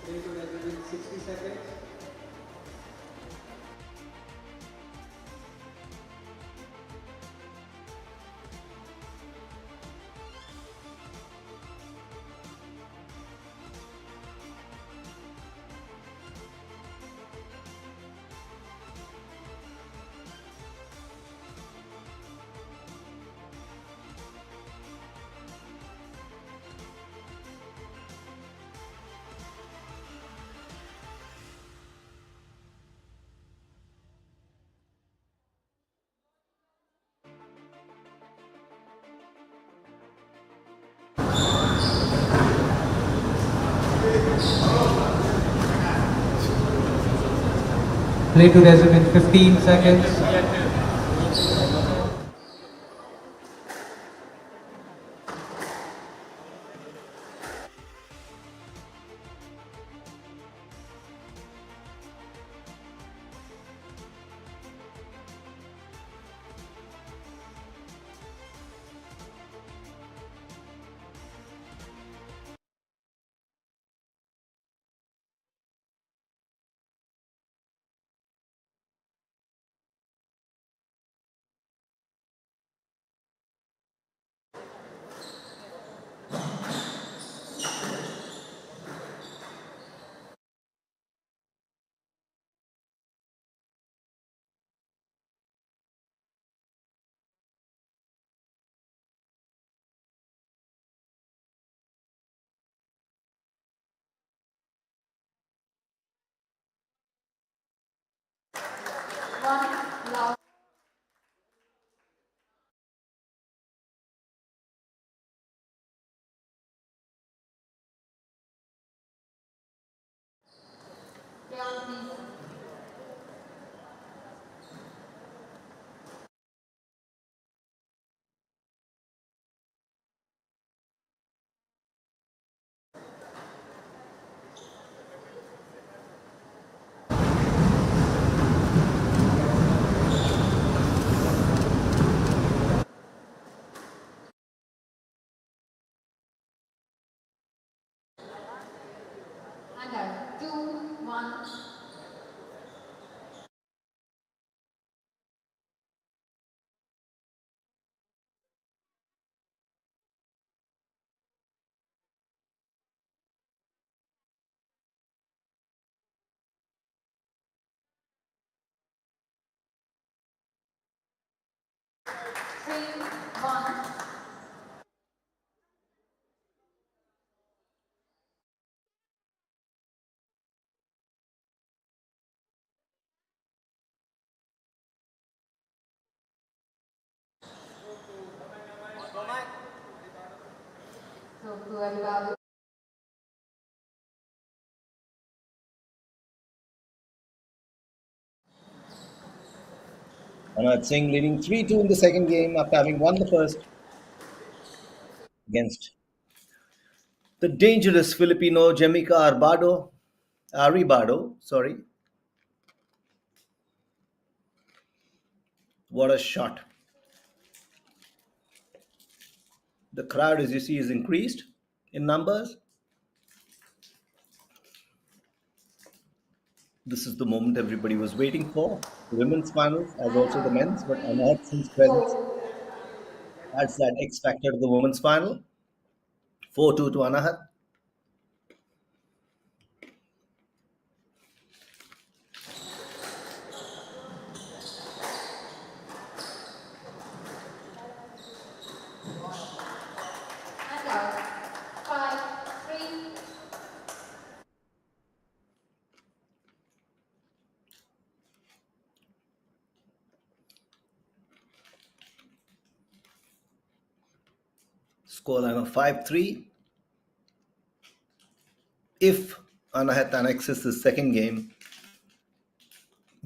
Play together in 60 seconds. Play to resume in 15 seconds. And 2-1. Three, one. So, Kualibadu. Anand Singh leading 3-2 in the second game after having won the first against the dangerous Filipino Jemica Arribado, sorry. What a shot. The crowd, as you see, is increased in numbers. This is the moment everybody was waiting for. The women's finals, as also the men's, but Anand Singh's presence adds that X factor to the women's final. 4-2 to Anahat. And out. 5-3. Scoreline of 5-3. If Anahat annexes the second game,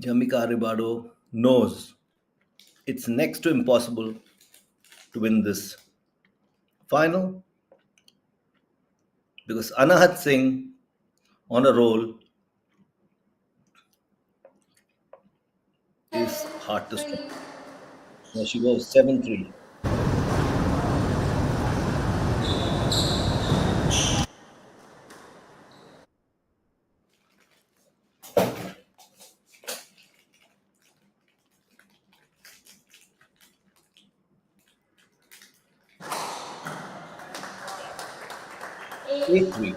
Jamika Arribado knows it's next to impossible to win this final because Anahat Singh on a roll is hard to stop. There she goes, 7-3. Eight, 8-3. three.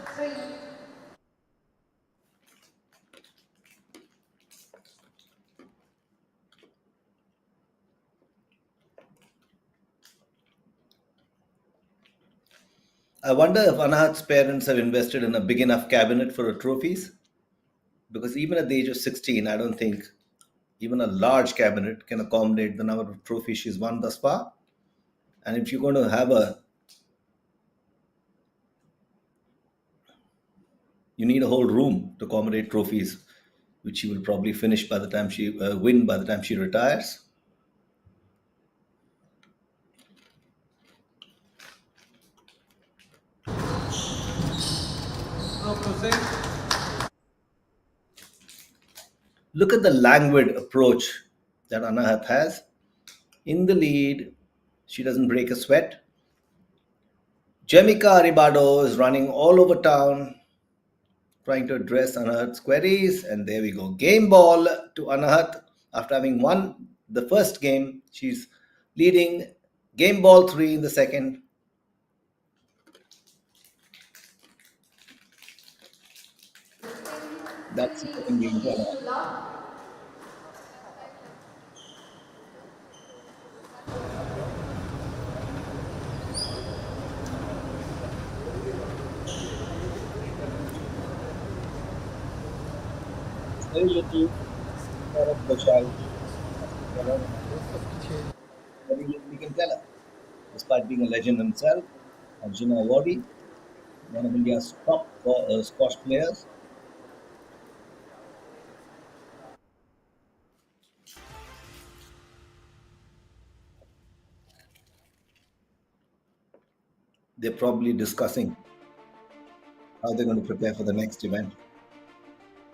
I wonder if Anahat's parents have invested in a big enough cabinet for her trophies. Because even at the age of 16, I don't think even a large cabinet can accommodate the number of trophies she's won thus far. And if you're going to have you need a whole room to accommodate trophies. which she will probably finish by the time she win by the time she retires. Look at the languid approach that Anahat has. In the lead, she doesn't break a sweat. Jemica Arribado is running all over town trying to address Anahat's queries, and there we go. Game ball to Anahat. After having won the first game, she's leading game ball 3 in the second. That's the second game to Anahat. Very little of the child. Very little we can tell her. Despite being a legend himself, Arjuna Awardee, one of India's top squash players. They're probably discussing how they're going to prepare for the next event.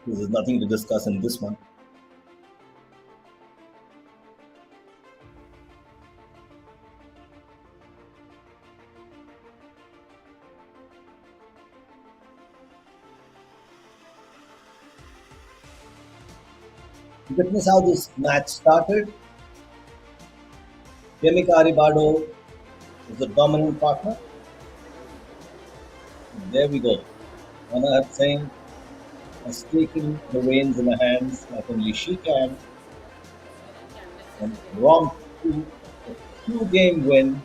Because there's nothing to discuss in this one. Witness how this match started. Jemica Arribado is the dominant partner. And there we go. Anahat Singh has taken the reins in her hands like only she can and romped to a two-game win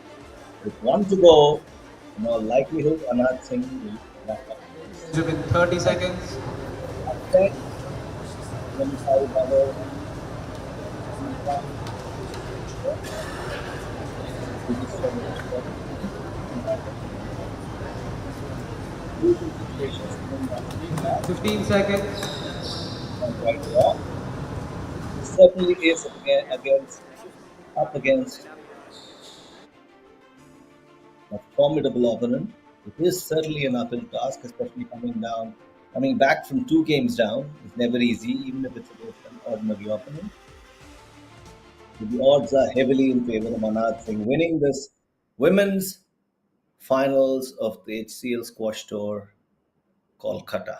with one to go. In all likelihood, Anahat Singh will wrap up. Within 30 seconds. Upset. Jemica Arribado. Situations. 15 seconds. Right there. Certainly is up against a formidable opponent. It is certainly an uphill task, especially coming back from 2 games down. It's never easy, even if it's against an ordinary opponent. But the odds are heavily in favor of Manat Singh winning this women's finals of the HCL Squash Tour, Kolkata.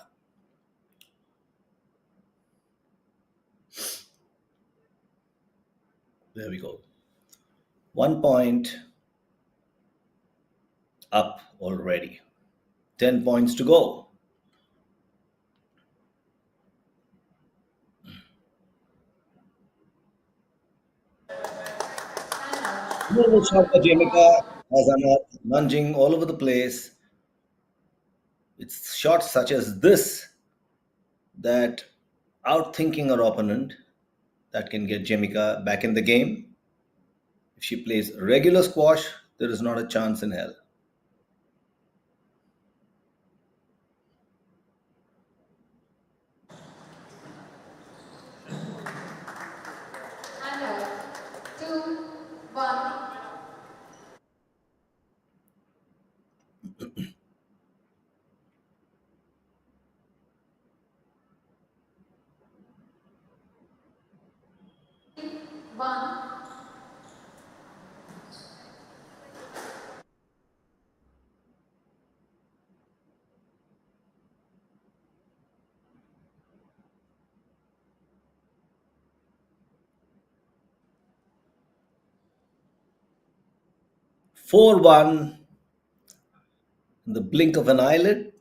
There we go. 1 point up already. 10 points to go. Little shot for Jamaica as Anat lunging all over the place. It's shots such as this that outthinking her opponent that can get Jamaica back in the game. If she plays regular squash, there is not a chance in hell. And 2, 1. One. 4-1 in the blink of an eyelid.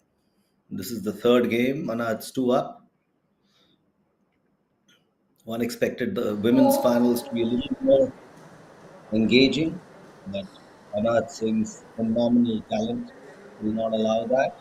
This is the third game. Anat's 2 up. One expected the women's finals to be a little more engaging, but Anat Singh's phenomenal talent will not allow that.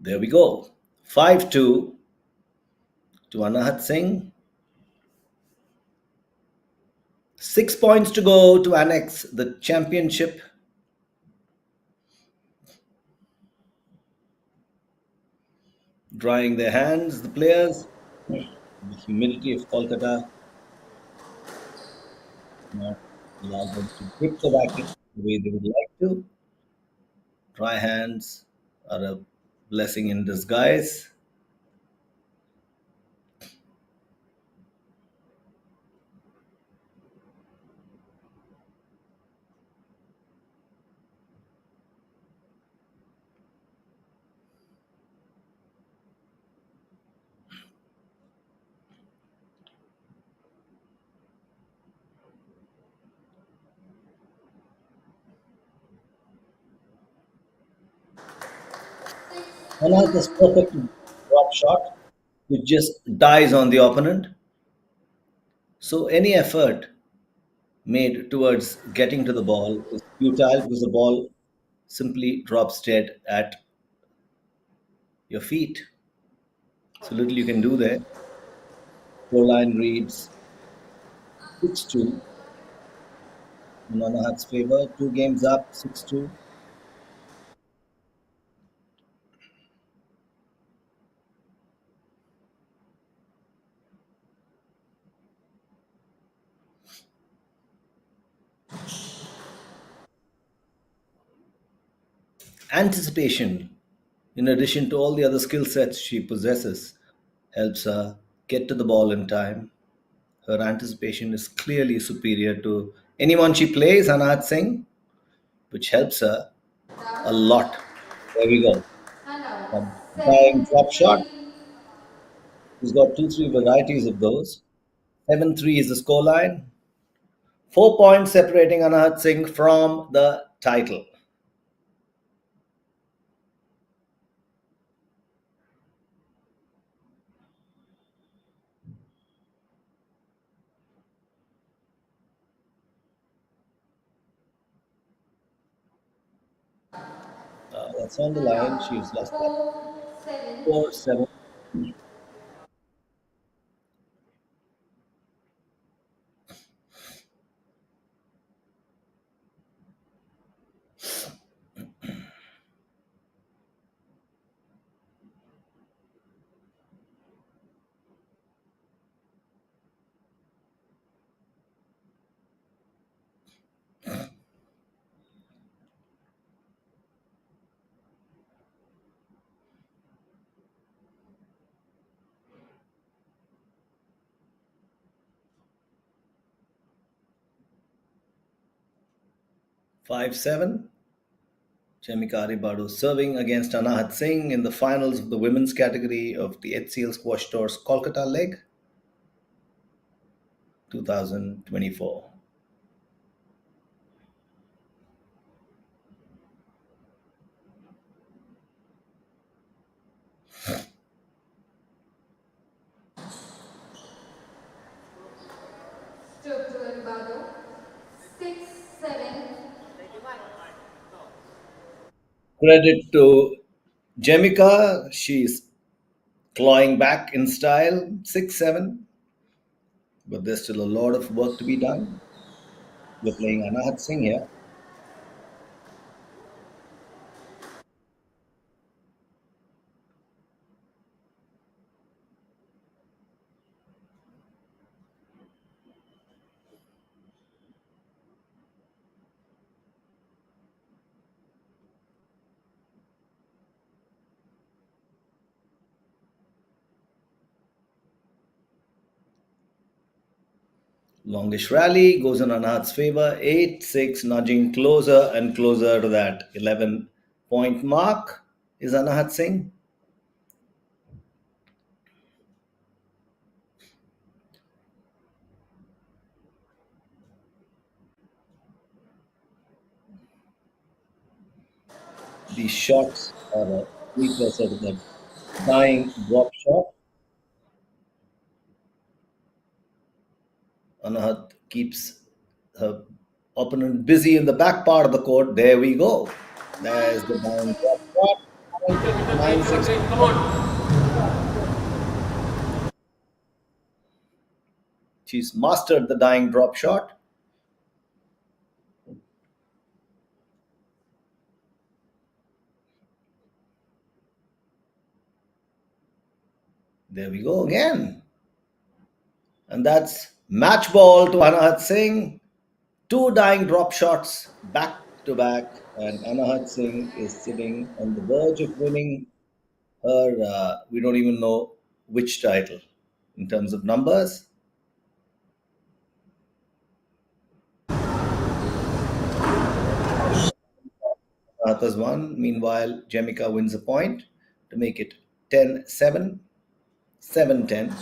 There we go. 5-2 to Anahat Singh. 6 points to go to annex the championship. Drying their hands, the players. The humidity of Kolkata not allow them to grip the racket the way they would like to. Dry hands are a blessing in disguise. Anahat has perfect drop shot, which just dies on the opponent. So any effort made towards getting to the ball is futile because the ball simply drops dead at your feet. So little you can do there. Scoreline reads 6-2 in Anahat's favor. 2 games up, 6-2. Anticipation, in addition to all the other skill sets she possesses, helps her get to the ball in time. Her anticipation is clearly superior to anyone she plays, Anahat Singh, which helps her a lot. There we go. A dying drop shot. He's got 2, 3 varieties of those. 7-3 is the scoreline. 4 points separating Anahat Singh from the title. That's on the line. She's lost that 4-7. 5-7. Chemikari Badu serving against Anahat Singh in the finals of the women's category of the HCL Squash Tour's Kolkata leg 2024. Stroke to Ribado. 6-7. Credit to Jemika. She's clawing back in style. 6-7. But there's still a lot of work to be done. We're playing Anahat Singh here. Longish rally goes in Anahat's favor. 8-6, nudging closer and closer to that 11-point mark is Anahat Singh. These shots are a precursor to the dying drop shot. Anahat keeps her opponent busy in the back part of the court. There we go. There's the dying drop shot. 9-6. She's mastered the dying drop shot. There we go again. And that's match ball to Anahat Singh. Two dying drop shots back to back. And Anahat Singh is sitting on the verge of winning her, we don't even know which title in terms of numbers. Anahat has won. Meanwhile, Jamika wins a point to make it 10-7, 7-10.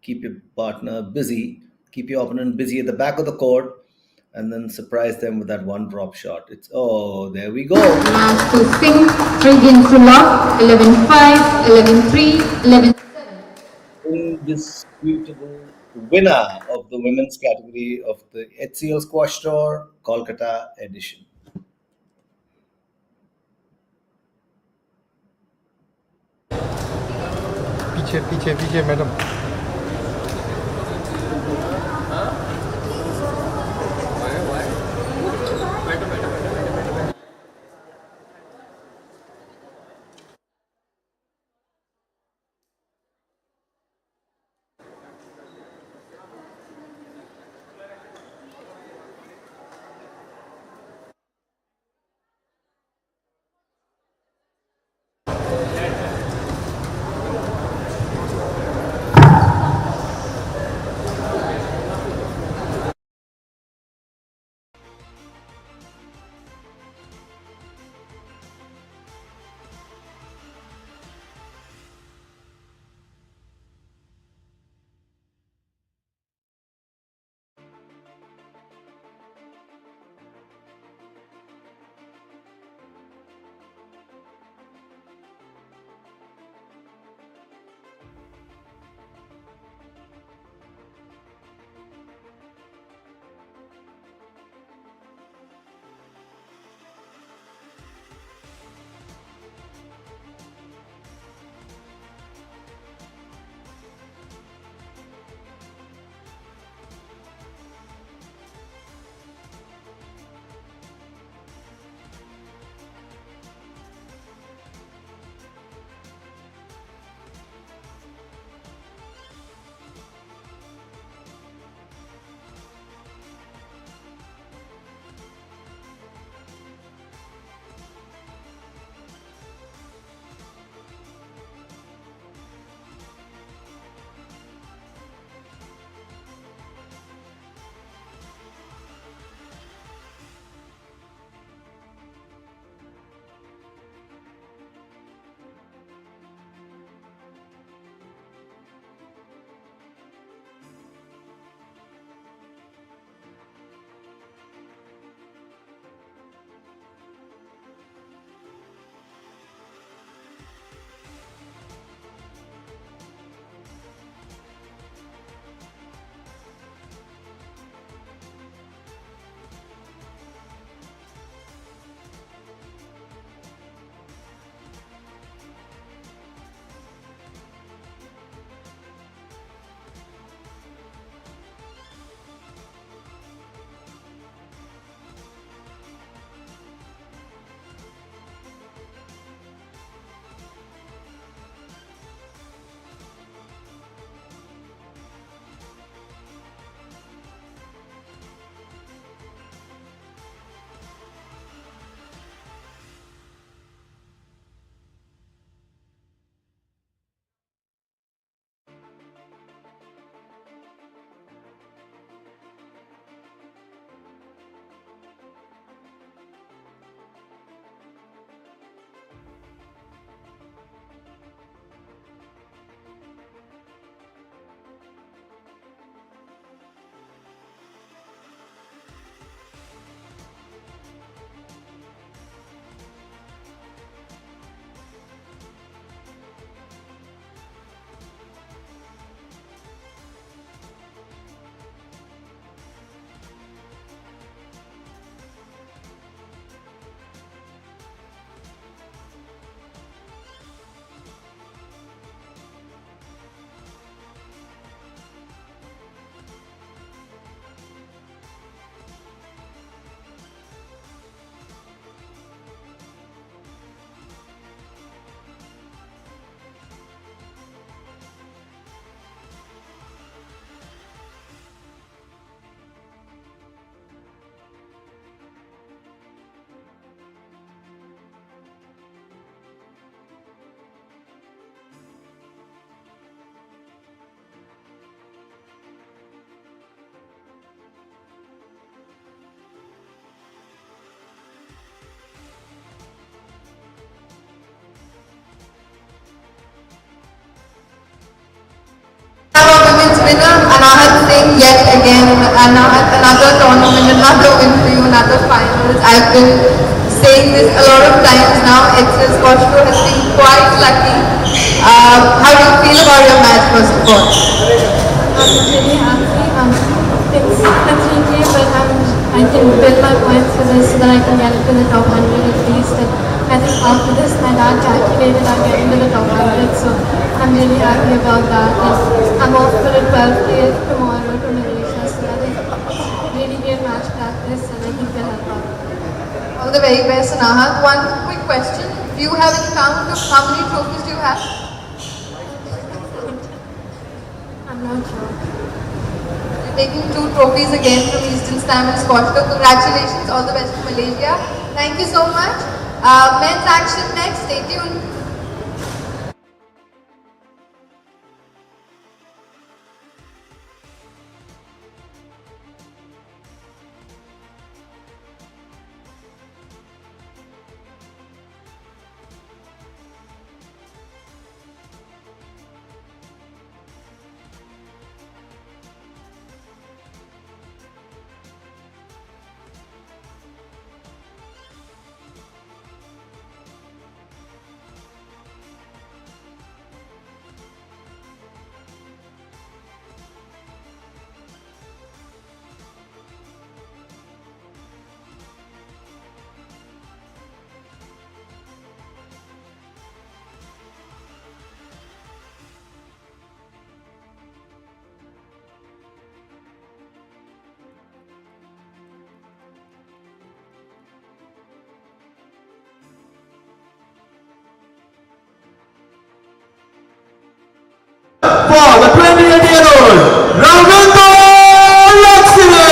Keep your partner busy, keep your opponent busy at the back of the court, and then surprise them with that one drop shot. It's there we go. Match to Singh, 3 games to love, 11-5, 11-3, 11-7. Indisputable winner of the women's category of the HCL Squash Tour Kolkata edition. पीछे पीछे पीछे madam again, another tournament, another win for you, another finals. I've been saying this a lot of times now. HCL Squash Tour has been quite lucky. How do you feel about your match, first of all? I'm really happy. It's a 3K, but I can build my points for this so that I can get into the top 100 at least. And I think after this, my dad calculated I'll get into the top 100, so I'm really happy about that. And I'm off for a 12K tomorrow to Malaysia, so I think really great match practice, and I think we'll help out. All the very best, Anahat. One quick question. Do you have any count of how many trophies do you have? I'm not sure. You're taking 2 trophies again from Eastern Slam and Squash Tour. Congratulations. All the best to Malaysia. Thank you so much. Men's action next. Stay tuned. For the 28-year-old Ravindo Lakshmi.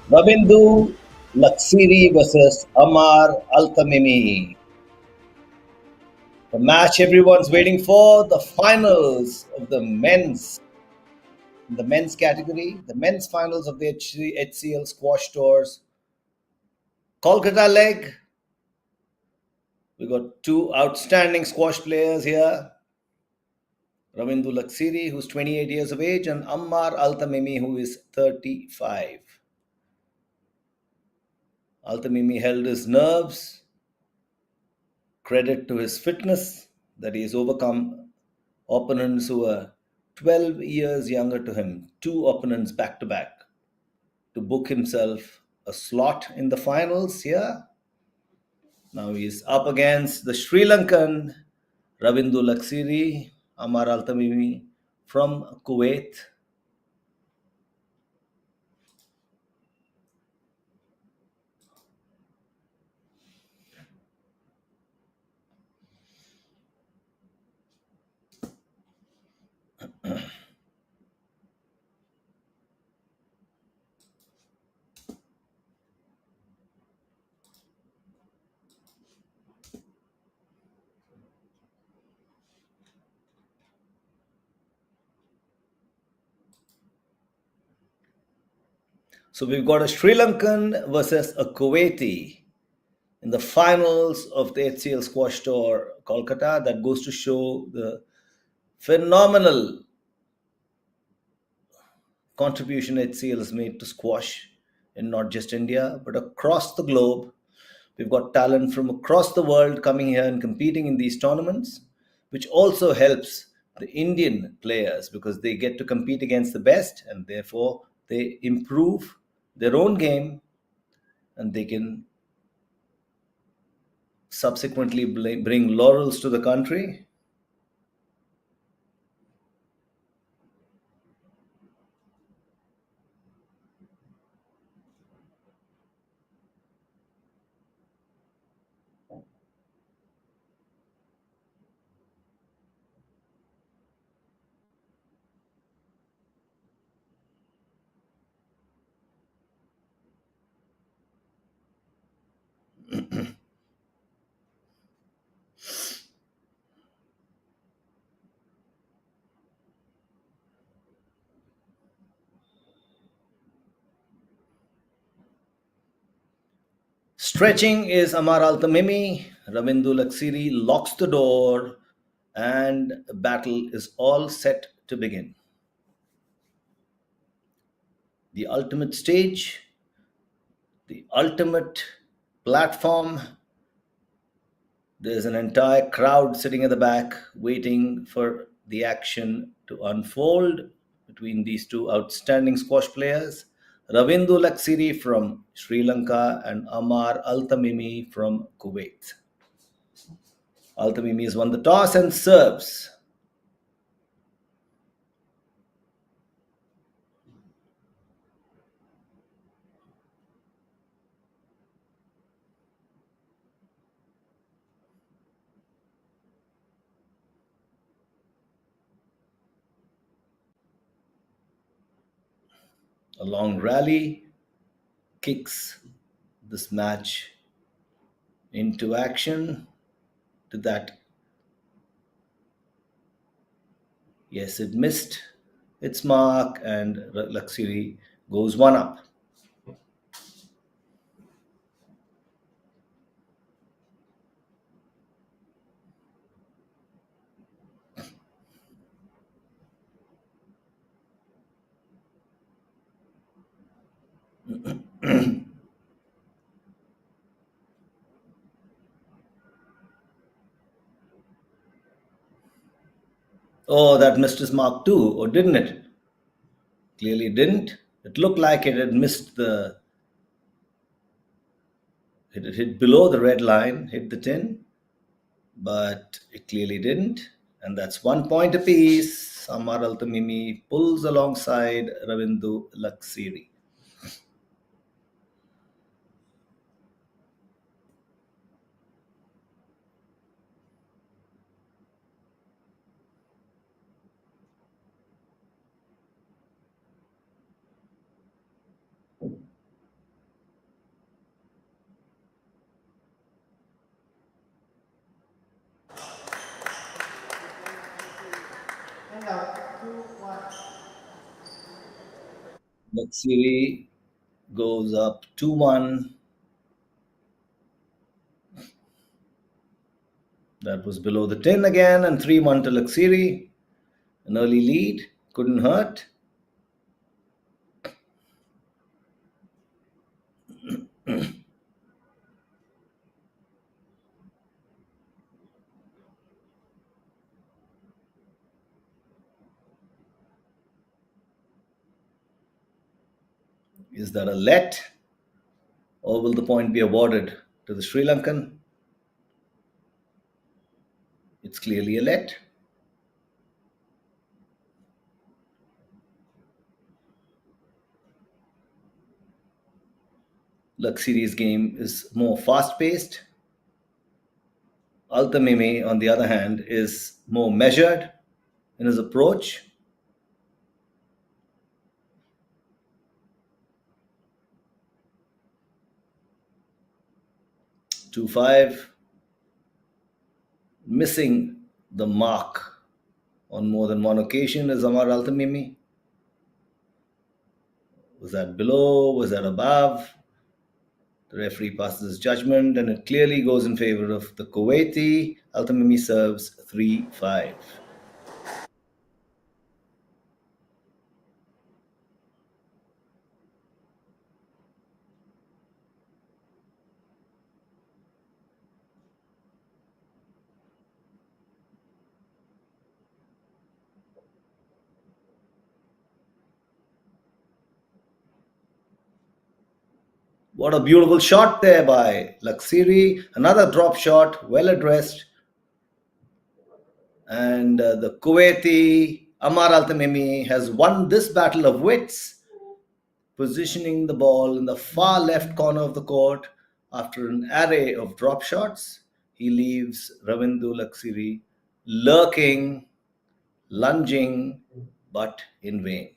Ravindu Laksiri versus Amar Altamimi. The match everyone's waiting for, the finals of the men's category, the men's finals of the HCL Squash Tours. Kolkata leg. We got 2 outstanding squash players here. Ravindu Laksiri, who's 28 years of age, and Ammar Altamimi, who is 35. Altamimi held his nerves. Credit to his fitness that he has overcome opponents who are 12 years younger to him, 2 opponents back to back, to book himself a slot in the finals here. Now he's up against the Sri Lankan Ravindu Laksiri, Amar Altamimi from Kuwait. So we've got a Sri Lankan versus a Kuwaiti in the finals of the HCL Squash Tour Kolkata. That goes to show the phenomenal contribution HCL has made to squash in not just India but across the globe. We've got talent from across the world coming here and competing in these tournaments, which also helps the Indian players because they get to compete against the best and therefore they improve their own game and they can subsequently bring laurels to the country. Stretching is Amar Altamimi. Ravindu Laksiri locks the door, and battle is all set to begin. The ultimate stage, the ultimate platform. There's an entire crowd sitting at the back waiting for the action to unfold between these two outstanding squash players. Ravindu Laksiri from Sri Lanka and Amar Altamimi from Kuwait. Altamimi has won the toss and serves. A long rally kicks this match into action. To that, yes, it missed its mark, and Laksiri goes one up. Oh, that missed his mark too, or didn't it? Clearly didn't. It looked like it had missed the. It had hit below the red line, hit the tin, but it clearly didn't. And that's 1 point apiece. Amar Altamimi pulls alongside Ravindu Laksiri. Laksiri goes up 2-1. That was below the 10 again, and 3-1 to Laksiri. An early lead, couldn't hurt. Is that a let? Or will the point be awarded to the Sri Lankan? It's clearly a let. Laksiri's game is more fast paced. Altamimi, on the other hand, is more measured in his approach. Two five, missing the mark on more than one occasion is Amar Altamimi. Was that below? Was that above? The referee passes his judgment, and it clearly goes in favor of the Kuwaiti. Altamimi serves 3-5. What a beautiful shot there by Laksiri. Another drop shot, well addressed. And the Kuwaiti Amar Altamimi has won this battle of wits, positioning the ball in the far left corner of the court. After an array of drop shots, he leaves Ravindu Laksiri lurking, lunging, but in vain.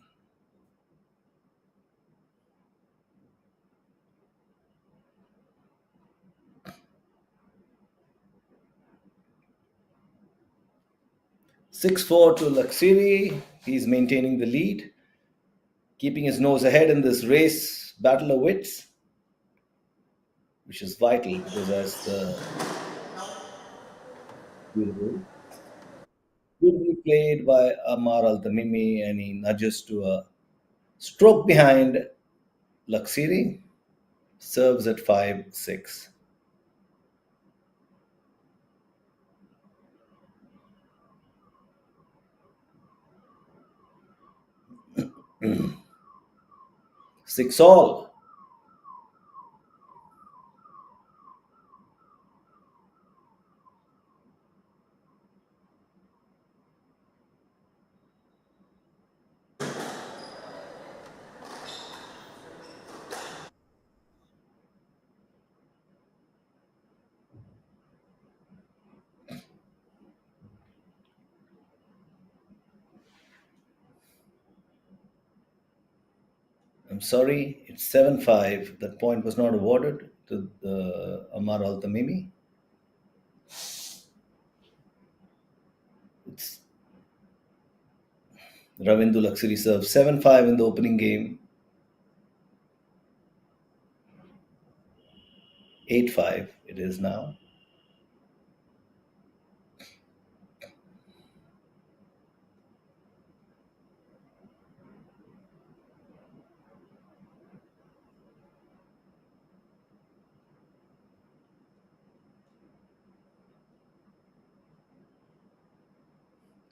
Six-four to Laksiri. He's maintaining the lead, keeping his nose ahead in this race, battle of wits, which is vital because as the beautifully played by Amar Al Tamimi, and he nudges to a stroke behind Laksiri, serves at 5-6. Six all. I'm sorry, it's 7-5. That point was not awarded to Amar Al Tamimi. It's Ravindu Laksiri serves 7-5 in the opening game. 8-5 it is now.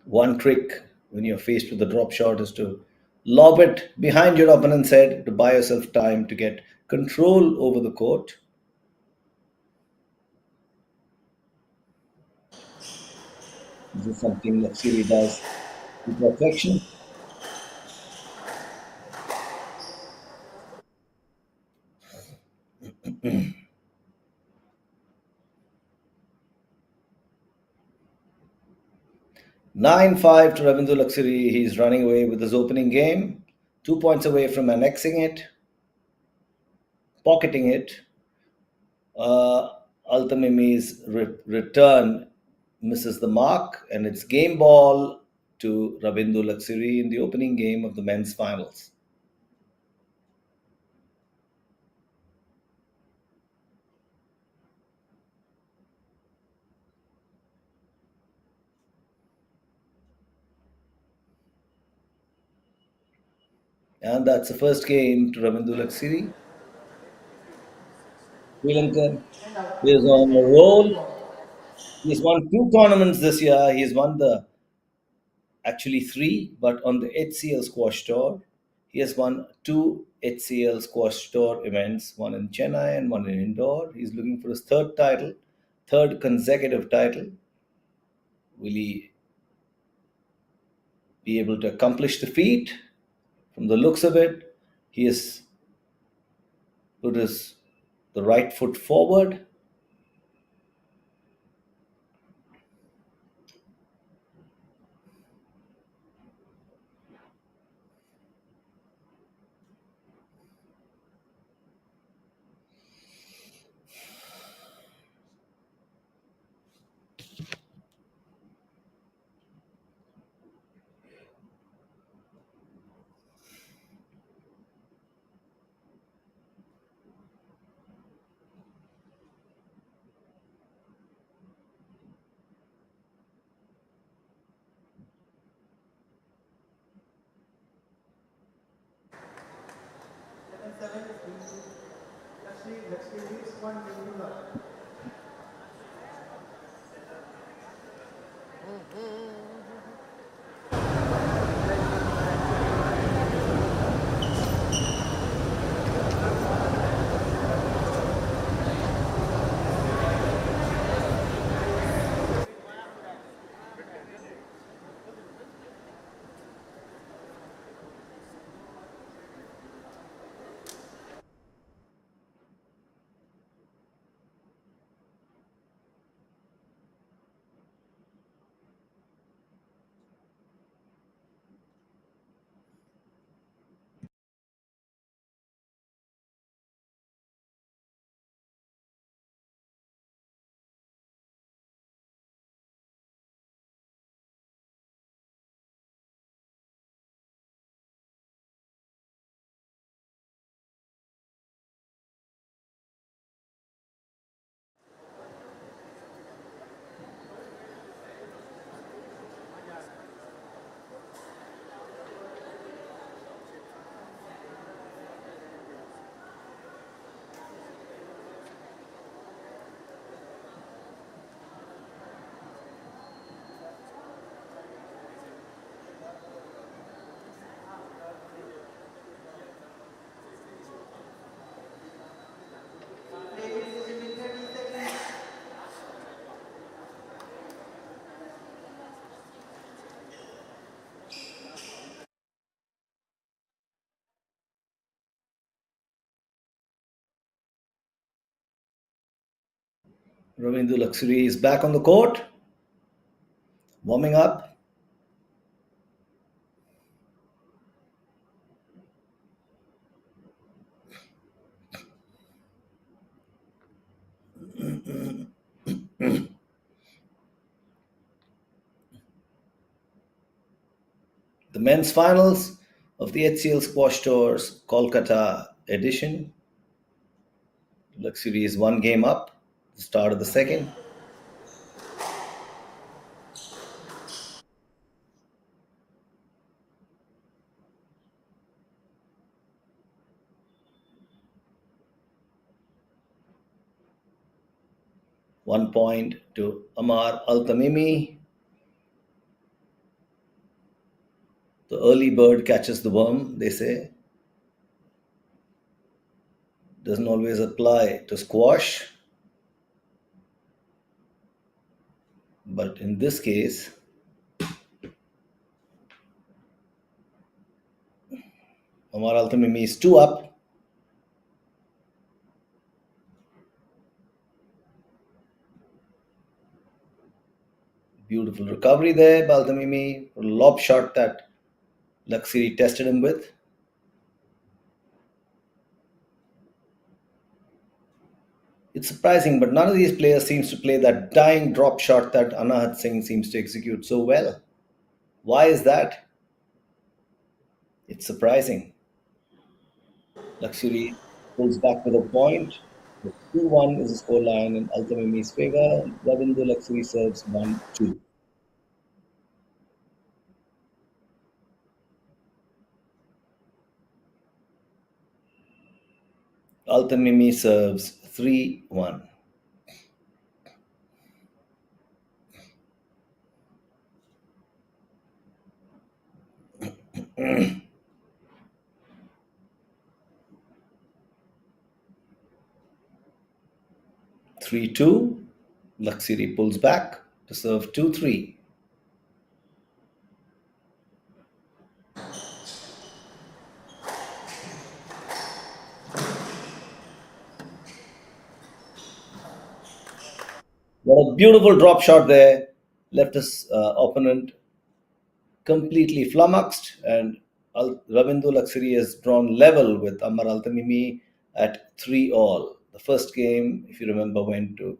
One trick when you're faced with a drop shot is to lob it behind your opponent's head to buy yourself time to get control over the court. This is something that Siri does to perfection. Nine five to Ravindu Laksiri. He's running away with his opening game. 2 points away from annexing it, pocketing it. Altamimi's return misses the mark, and it's game ball to Ravindu Laksiri in the opening game of the men's finals. And that's the first game to Ravindu Laksiri. Sri Lanka is on a roll. He's won 2 tournaments this year. He's won actually 3, but on the HCL Squash Tour, he has won 2 HCL Squash Tour events, one in Chennai and one in Indore. He's looking for his third consecutive title. Will he be able to accomplish the feat? From the looks of it, he has put the right foot forward. Ravindu Luxury is back on the court, warming up. The men's finals of the HCL Squash Tours Kolkata edition. Luxury is one game up, the start of the second. One point to Amar Altamimi. The early bird catches the worm, they say. Doesn't always apply to squash. But in this case, Amar Altamimi is two up. Beautiful recovery there, Baltamimi. A lob shot that Luxury tested him with. It's surprising, but none of these players seems to play that dying drop shot that Anahat Singh seems to execute so well. Why is that? It's surprising. Luxury pulls back with a point. 2-1 is the scoreline in Altamimi's favor. Ravindu Luxury serves 1-2. Altamimi serves 3-1. 3-2. Luxury pulls back to serve 2-3. What a beautiful drop shot there. Left his opponent completely flummoxed, and Ravindu Luxury has drawn level with Amar Altamimi at 3-all. The first game, if you remember, went to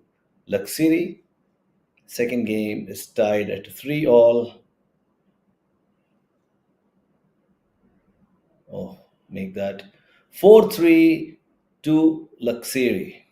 Luxury. Second game is tied at 3-all. Oh, make that 4-3 to Luxury.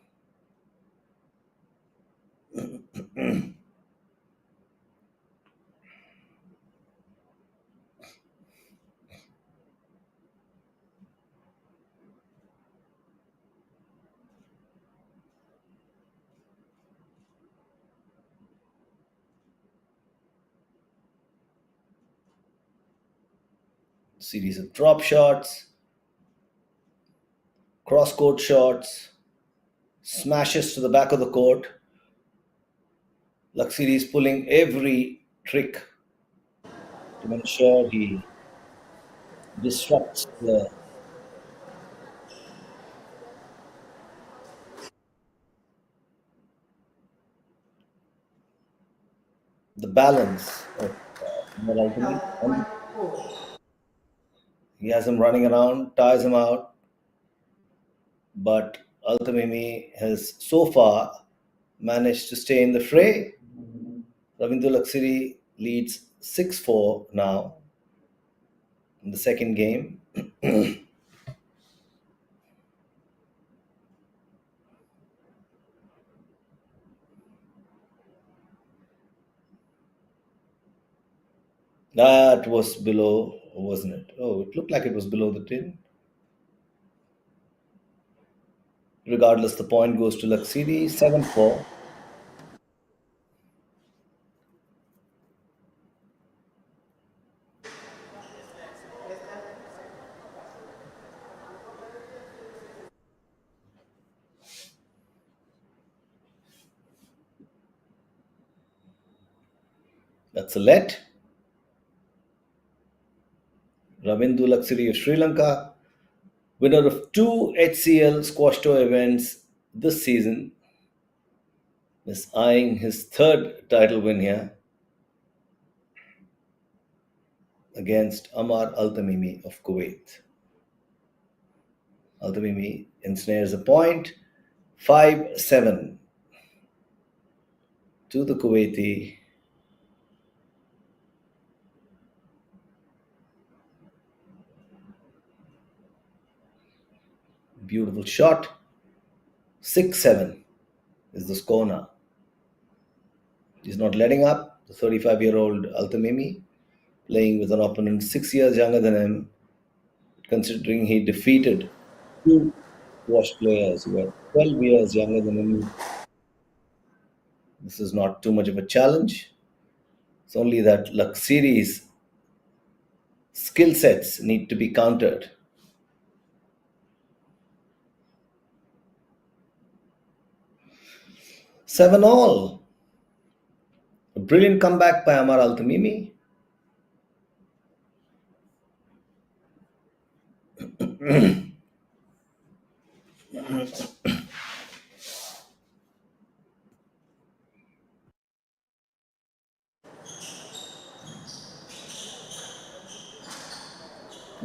Series of drop shots, cross court shots, smashes to the back of the court. Laksiri is pulling every trick to ensure he disrupts the balance of Umar Ultimate. And he has him running around, tires him out, but Ultimimi has so far managed to stay in the fray. Ravindu Laksiri leads 6-4 now in the second game. That was below, wasn't it? Oh, it looked like it was below the tin. Regardless, the point goes to Laksiri, 7-4. That's a let. Ravindu Laksiri of Sri Lanka, winner of 2 HCL squash tour events this season, is eyeing his third title win here against Amar Altamimi of Kuwait. Altamimi ensnares a point, 5-7 to the Kuwaiti. Beautiful shot. 6-7 is the score now. He's not letting up. The 35-year-old Altamimi playing with an opponent 6 years younger than him, considering he defeated 2 squash players who were 12 years younger than him. This is not too much of a challenge. It's only that Laksiri's skill sets need to be countered. 7-all. A brilliant comeback by Amar Altamimi.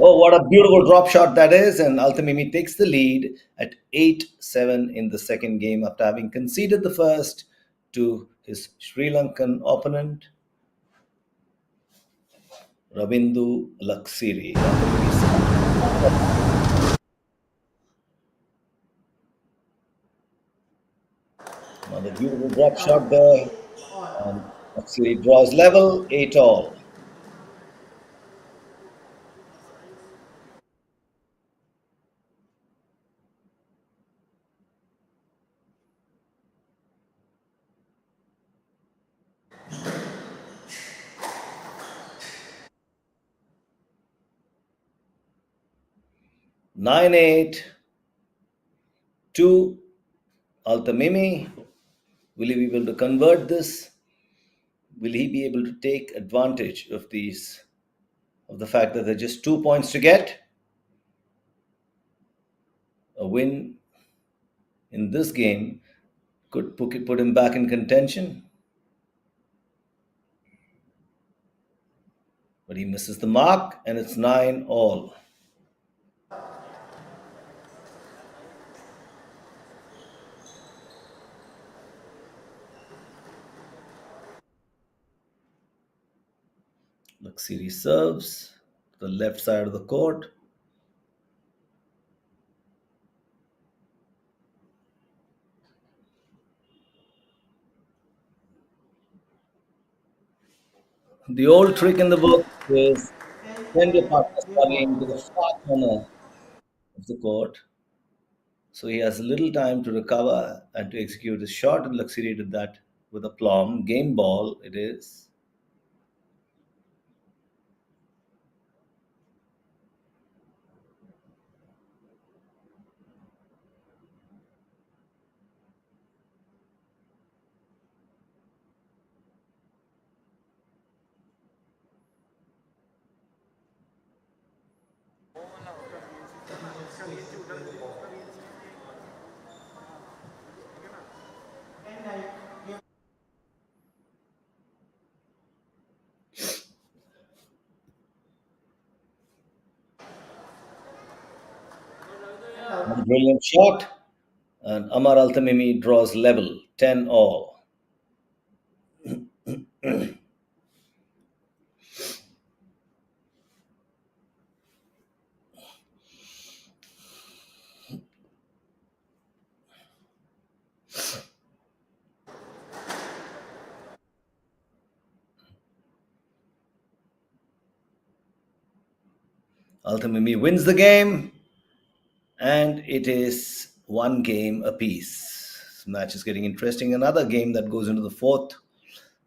Oh, what a beautiful drop shot that is. And Altamimi takes the lead at 8-7 in the second game after having conceded the first to his Sri Lankan opponent, Ravindu Laksiri. Another beautiful drop shot there. And Laksiri draws level, 8-all. Nine eight to Altamimi. Will he be able to convert this? Will he be able to take advantage of the fact that there are just 2 points to get? A win in this game could put him back in contention. But he misses the mark, and it's 9-all. Laksiri serves to the left side of the court. The old trick in the book is send your partner struggling to the far corner of the court. So he has little time to recover and to execute his shot, and Laksiri did that with aplomb. Game ball it is. One brilliant shot, and Amar Altamimi draws level, 10 all. Altamimi wins the game, and it is one game apiece. This match is getting interesting. Another game that goes into the fourth.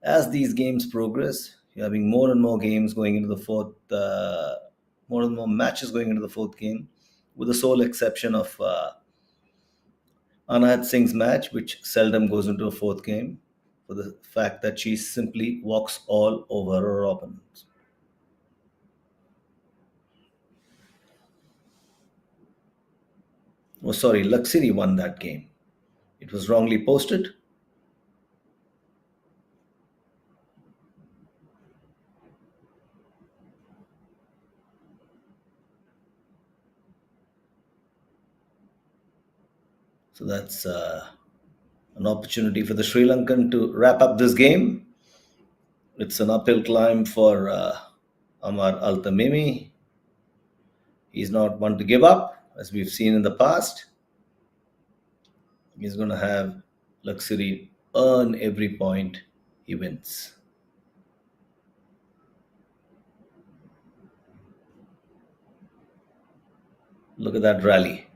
As these games progress, you're having more and more games going into the fourth, more and more matches going into the fourth game, with the sole exception of Anahat Singh's match, which seldom goes into a fourth game, for the fact that she simply walks all over her opponents. Oh, sorry, Laxiri won that game. It was wrongly posted. So that's an opportunity for the Sri Lankan to wrap up this game. It's an uphill climb for Amar Altamimi. He's not one to give up, as we've seen in the past. He's going to have Laxiri earn every point he wins. Look at that rally.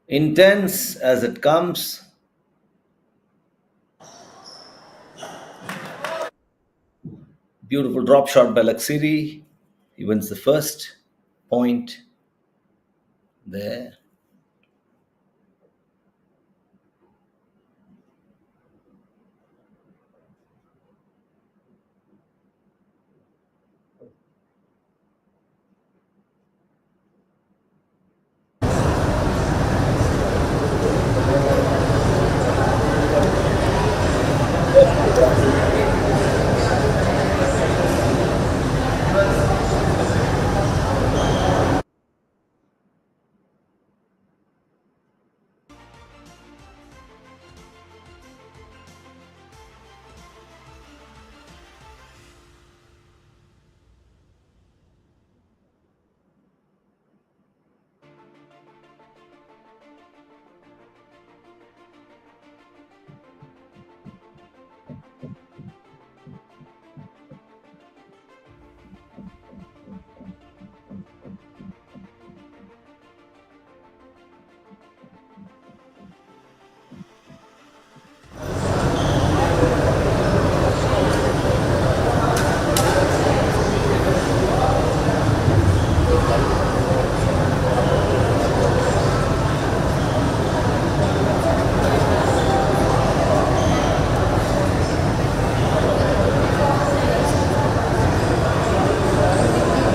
Intense as it comes. Beautiful drop shot by Laxiri. He wins the first point there.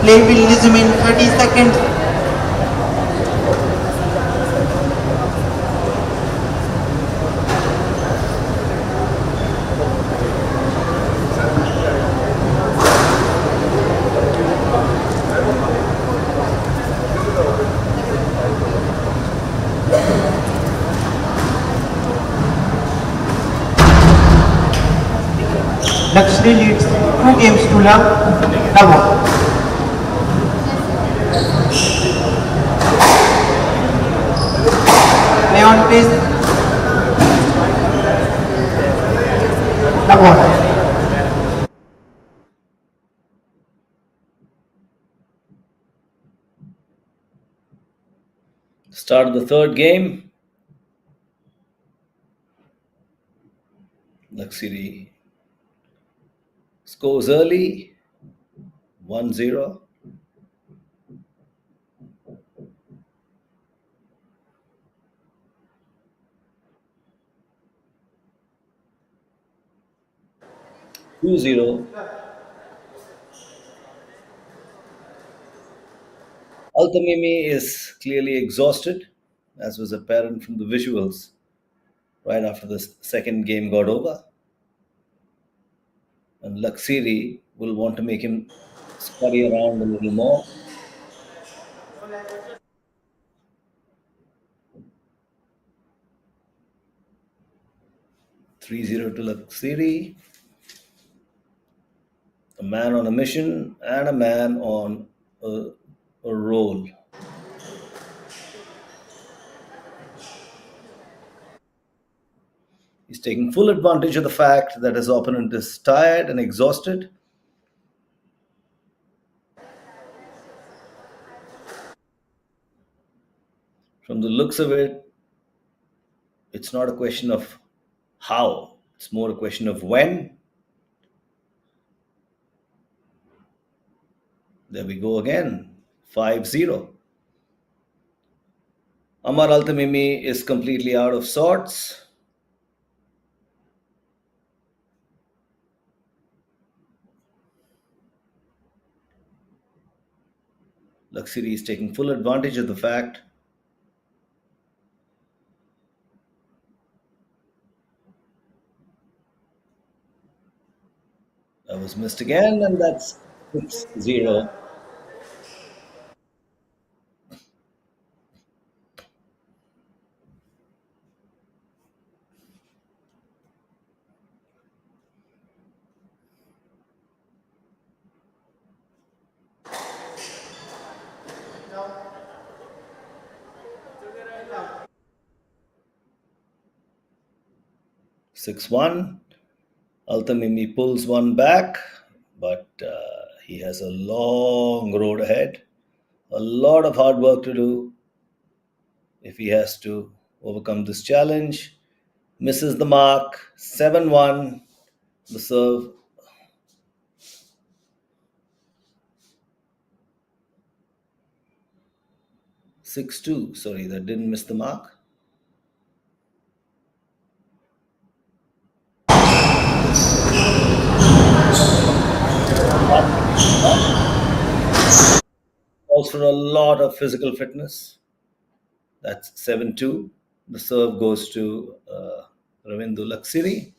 Play will resume in 30 seconds. Lakshmi leads 2 games to Now. Play on please. Start of the third game. Laxiri scores early, 1-0. Two zero. Altamimi is clearly exhausted, as was apparent from the visuals right after the second game got over. And Laksiri will want to make him scurry around a little more. Three zero to Laksiri. A man on a mission and a man on a roll. He's taking full advantage of the fact that his opponent is tired and exhausted. From the looks of it, it's not a question of how, it's more a question of when. There we go again, 5-0. Amar Altamimi is completely out of sorts. Laksiri is taking full advantage of the fact that was missed again, and that's 6-0. Six-one. Altamimi pulls one back, but he has a long road ahead. A lot of hard work to do if he has to overcome this challenge. Misses the mark. 7-1. The serve. 6-2. Sorry, that didn't miss the mark. Calls for a lot of physical fitness. That's 7-2. The serve goes to Ravindu Laksiri.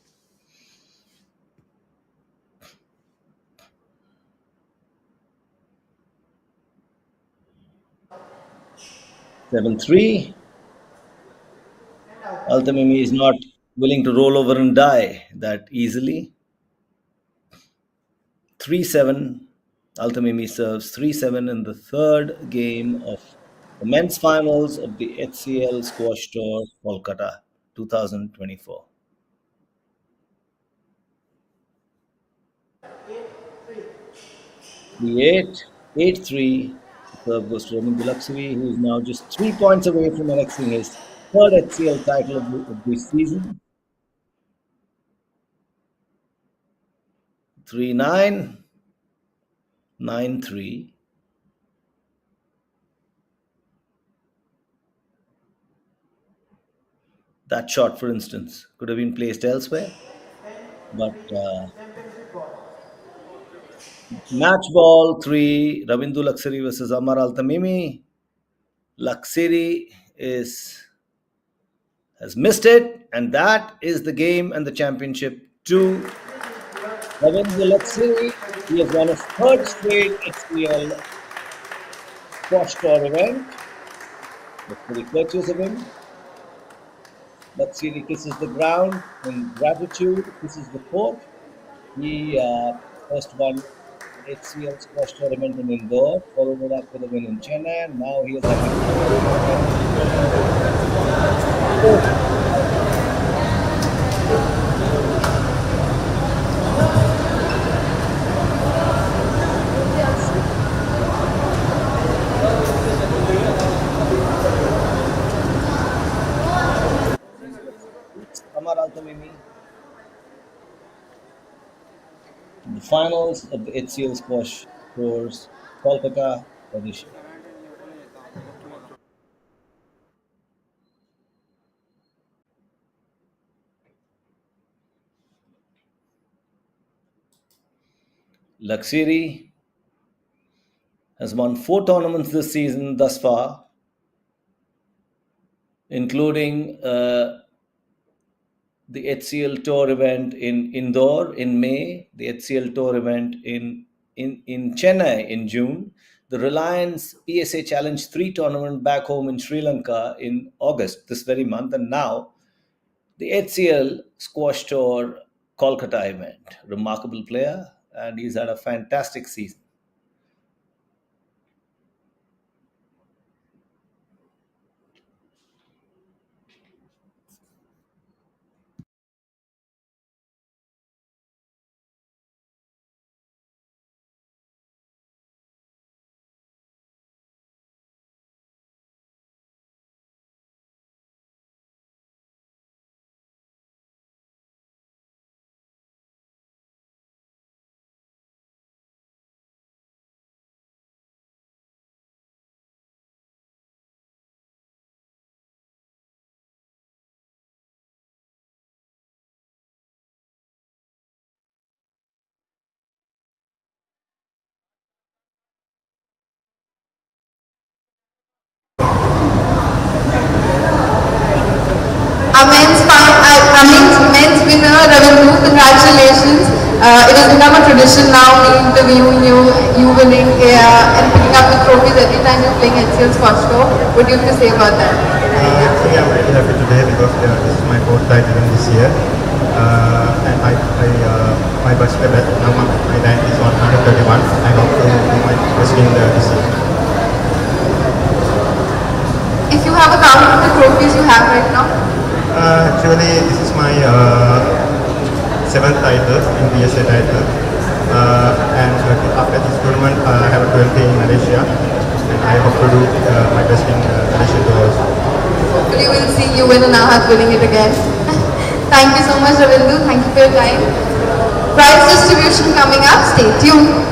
7-3. Altamimi is not willing to roll over and die that easily. 3-7. Altamimi serves 3-7 in the third game of the men's finals of the HCL Squash Tour, Kolkata, 2024. 3-8, 8-3. The serve goes to Ramindu Laksiri, who is now just 3 points away from annexing his third HCL title of the season. 3-9, 9-3. That shot, for instance, could have been placed elsewhere. But match ball 3, Ravindu Laksiri versus Amar Altamimi. Laksiri has missed it, and that is the game and the championship to Ravindu Laksiri. He has won his third straight HCL Squash Tour event. That's very courteous of him. Laksiri kisses the ground in gratitude, kisses the court. He first won HCL Squash Tournament in Indore, followed it up with a win in Chennai, and now he is having Amar Altamimi in the finals of the HCL Squash Tours, Kolkata edition. Laksiri has won 4 tournaments this season thus far, including the HCL Tour event in Indore in May, the HCL Tour event in Chennai in June, the Reliance PSA Challenge 3 tournament back home in Sri Lanka in August, this very month, and now the HCL Squash Tour Kolkata event. Remarkable player, and he's had a fantastic season. Men's winner, Ravindu, congratulations. It has become a tradition now, me interviewing you, you winning and picking up the trophies every time you're playing HCL Squash Tour. What do you have to say about that? Actually, I'm really happy today because this is my fourth title in this year. And my best bet now my rank is 131. I hope to do my best in this year. If you have a count of the trophies you have right now? Actually, this is my 7th title in PSA title. And after this tournament, I have a 20 in Malaysia. And I hope to do my best in Malaysia too also. Hopefully we'll see you and Anahat winning it again. Thank you so much, Ravindu. Thank you for your time. Prize distribution coming up. Stay tuned.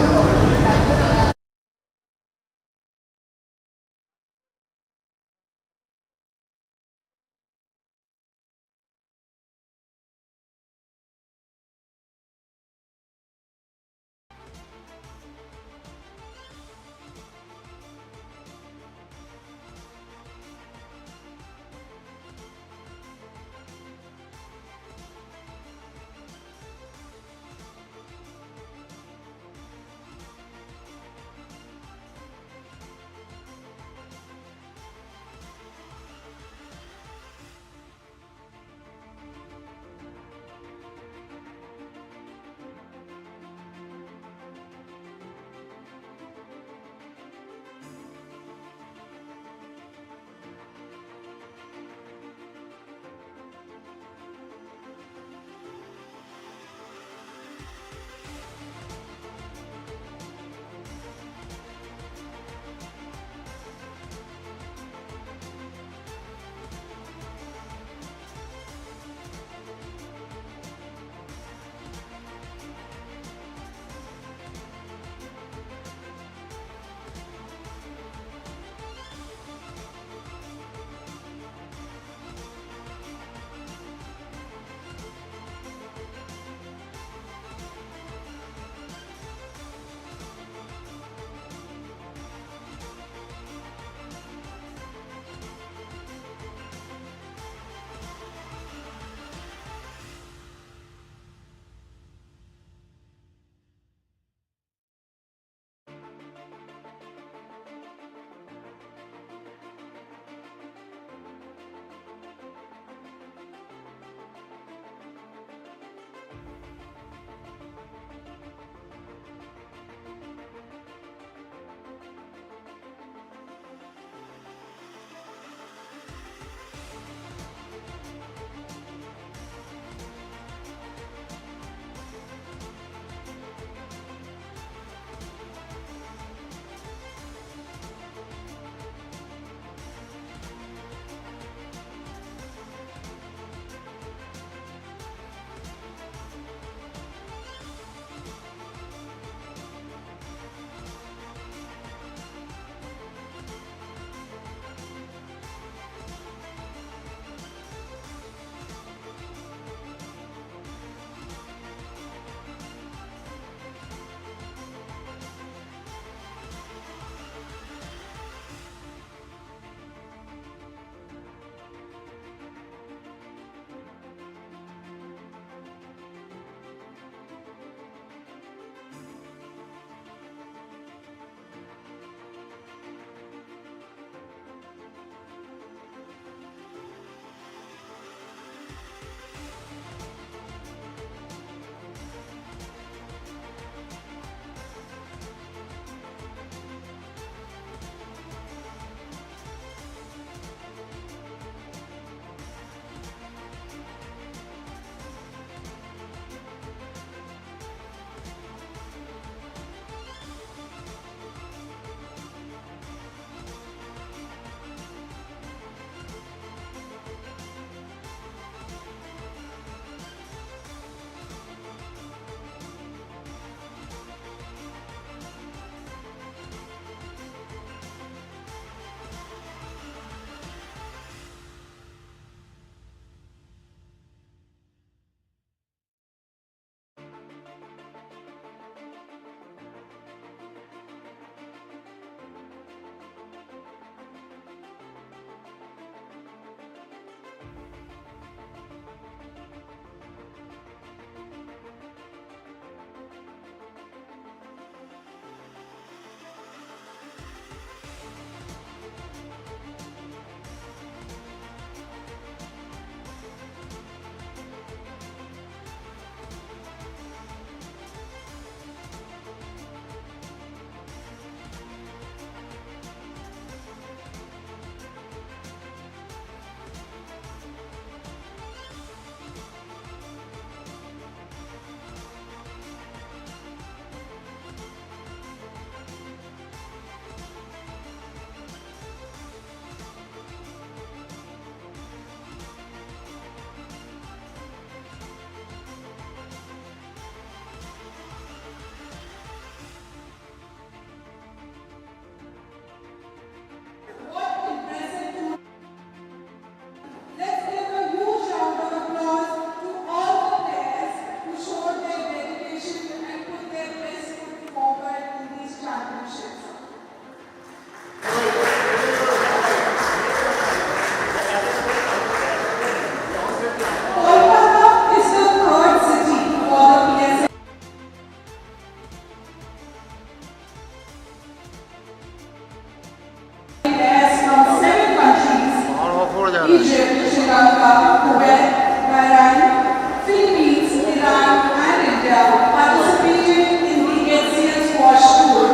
Egypt, Sri Lanka, Kuwait, Bahrain, Philippines, Iran, and India participated in the HCL Squash Tour,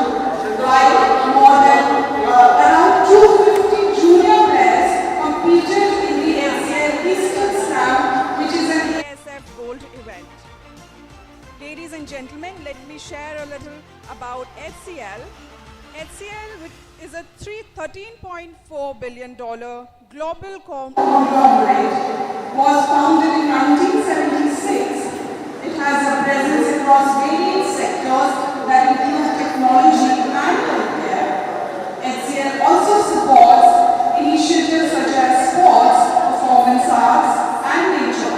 while more than around 250 junior players competed in the HCL Eastern Slam, which is an ASF Gold event. Ladies and gentlemen, let me share a little about HCL. HCL is a $13.4 billion global conglomerate, was founded in 1976. It has a presence across various sectors that include technology and healthcare. HCL also supports initiatives such as sports, performance arts, and nature.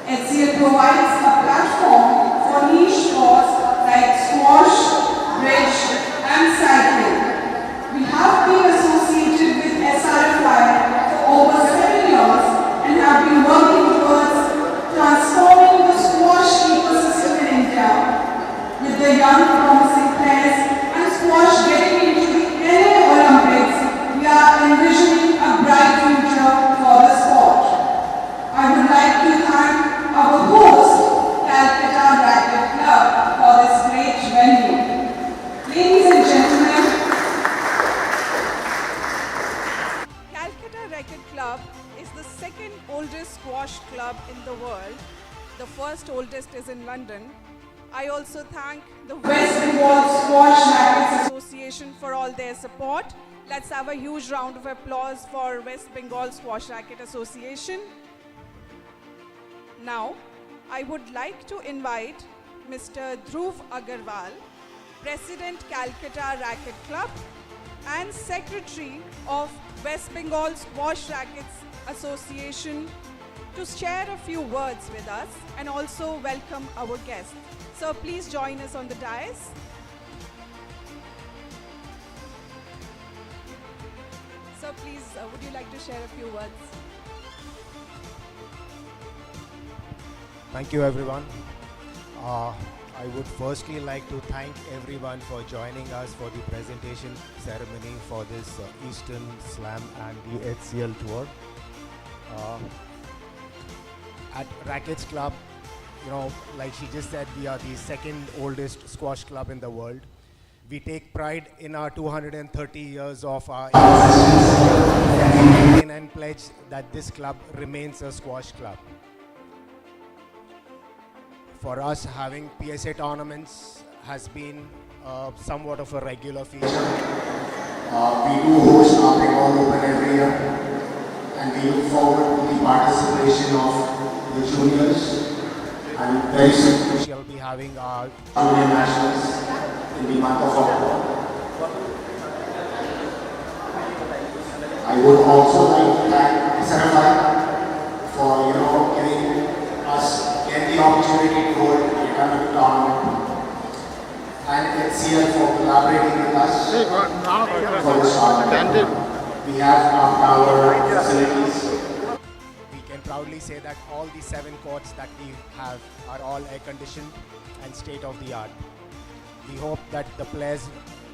HCL provides a platform for niche sports like squash, bridge, and cycling. We have been associated with SRFI for over 7 years and have been working towards transforming the squash ecosystem in India with the young promising players and squash getting into the LA Olympics. We are envisioning a bright future for the sport. I would like to thank our host, Calcutta Racket Club, for this great venue. Ladies and gentlemen, Calcutta Racket Club is the second oldest squash club in the world. The first oldest is in London. I also thank the West Bengal Squash Rackets Association for all their support. Let's have a huge round of applause for West Bengal Squash Racket Association. Now, I would like to invite Mr. Dhruv Agarwal, President Calcutta Racket Club and Secretary of West Bengal Squash Rackets Association, to share a few words with us and also welcome our guests. So please join us on the dais. So please, would you like to share a few words? Thank you, everyone. I would firstly like to thank everyone for joining us for the presentation ceremony for this Eastern Slam and the HCL Tour. At Rackets Club, you know, like she just said, we are the second oldest squash club in the world. We take pride in our 230 years of our existence and pledge that this club remains a squash club. For us, having PSA tournaments has been somewhat of a regular feature. We do host our Bengal Open every year, and we look forward to the participation of the juniors. And very soon we shall be having our junior nationals in the month of October. I would also like to thank SRFI for giving us the opportunity to hold the academic tournament, and HCL for collaborating with us for this tournament. We have our facilities. We can proudly say that all the 7 courts that we have are all air conditioned and state of the art. We hope that the players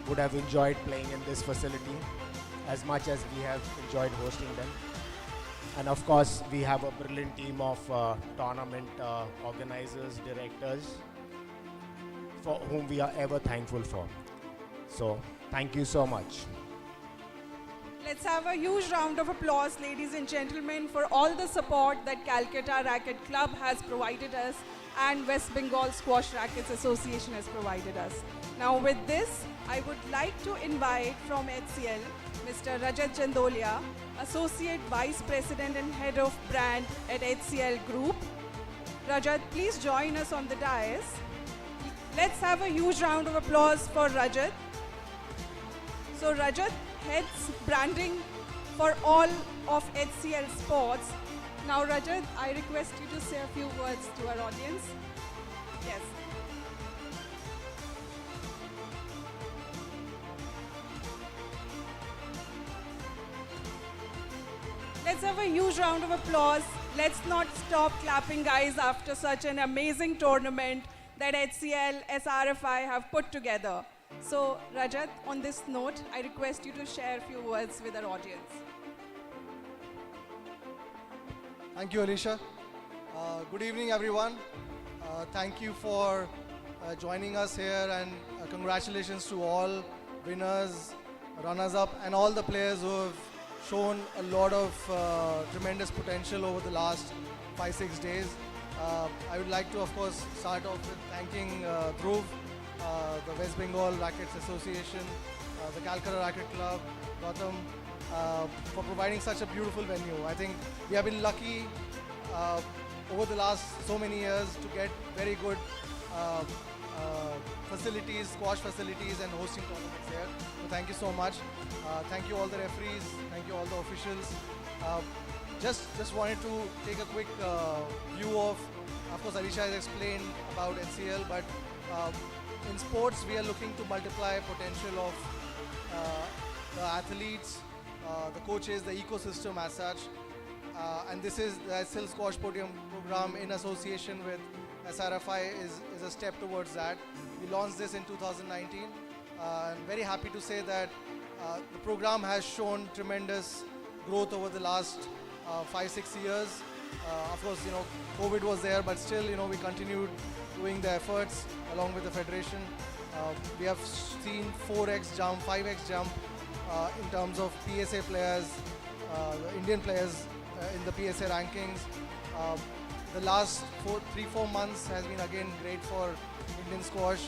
would have enjoyed playing in this facility as much as we have enjoyed hosting them. And of course, we have a brilliant team of tournament organizers, directors, for whom we are ever thankful for. So, thank you so much. Let's have a huge round of applause, ladies and gentlemen, for all the support that Calcutta Racket Club has provided us and West Bengal Squash Rackets Association has provided us. Now with this, I would like to invite from HCL, Mr. Rajat Chandolia, Associate Vice President and Head of Brand at HCL Group. Rajat, please join us on the dais. Let's have a huge round of applause for Rajat. So Rajat heads branding for all of HCL Sports. Now Rajat, I request you to say a few words to our audience. Yes. Let's have a huge round of applause. Let's not stop clapping, guys, after such an amazing tournament that HCL, SRFI have put together. So, Rajat, on this note, I request you to share a few words with our audience. Thank you, Alicia. Good evening, everyone. Thank you for joining us here, and congratulations to all winners, runners-up, and all the players who have shown a lot of tremendous potential over the last 5-6 days. I would like to, of course, start off with thanking Dhruv, the West Bengal Rackets Association, the Calcutta Racket Club, Gautam, for providing such a beautiful venue. I think we have been lucky over the last so many years to get very good facilities, squash facilities, and hosting tournaments here. So thank you so much. Thank you all the referees. Thank you all the officials. Just wanted to take a quick view of course, Alisha has explained about HCL, but in sports we are looking to multiply potential of the athletes, the coaches, the ecosystem as such. And this is the HCL Squash Podium program in association with SRFI is a step towards that. We launched this in 2019. I'm very happy to say that the program has shown tremendous growth over the last 5-6 years. Of course, COVID was there, but still, we continued doing the efforts along with the federation. We have seen 4x jump, 5x jump in terms of PSA players, the Indian players in the PSA rankings. The last 3-4 months has been again great for Indian squash.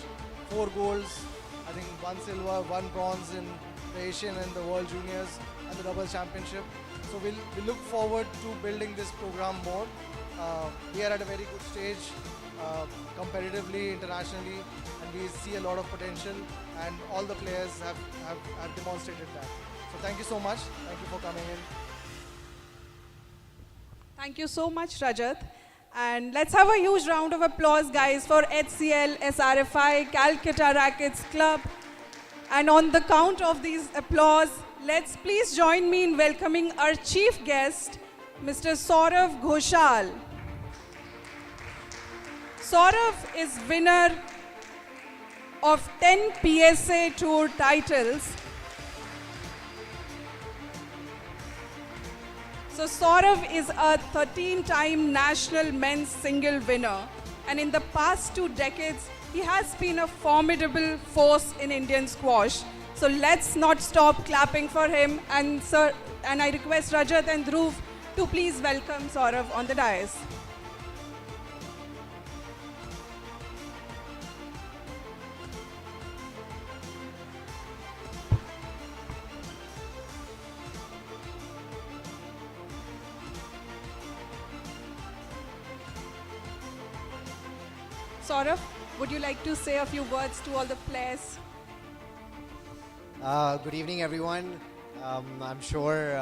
4 golds, I think 1 silver, 1 bronze in the Asian and the World Juniors and the Doubles Championship. So we look forward to building this program more. We are at a very good stage competitively, internationally, and we see a lot of potential, and all the players have demonstrated that. So thank you so much. Thank you for coming in. Thank you so much, Rajat. And let's have a huge round of applause, guys, for HCL, SRFI, Calcutta Rackets Club. And on the count of these applause, let's please join me in welcoming our chief guest, Mr. Saurav Ghoshal. Saurav is winner of 10 PSA Tour titles. So Saurav is a 13-time national men's single winner, and in the past 2 decades, he has been a formidable force in Indian squash. So let's not stop clapping for him, and I request Rajat and Dhruv to please welcome Saurav on the dais. Saurav, would you like to say a few words to all the players? Good evening, everyone. I'm sure,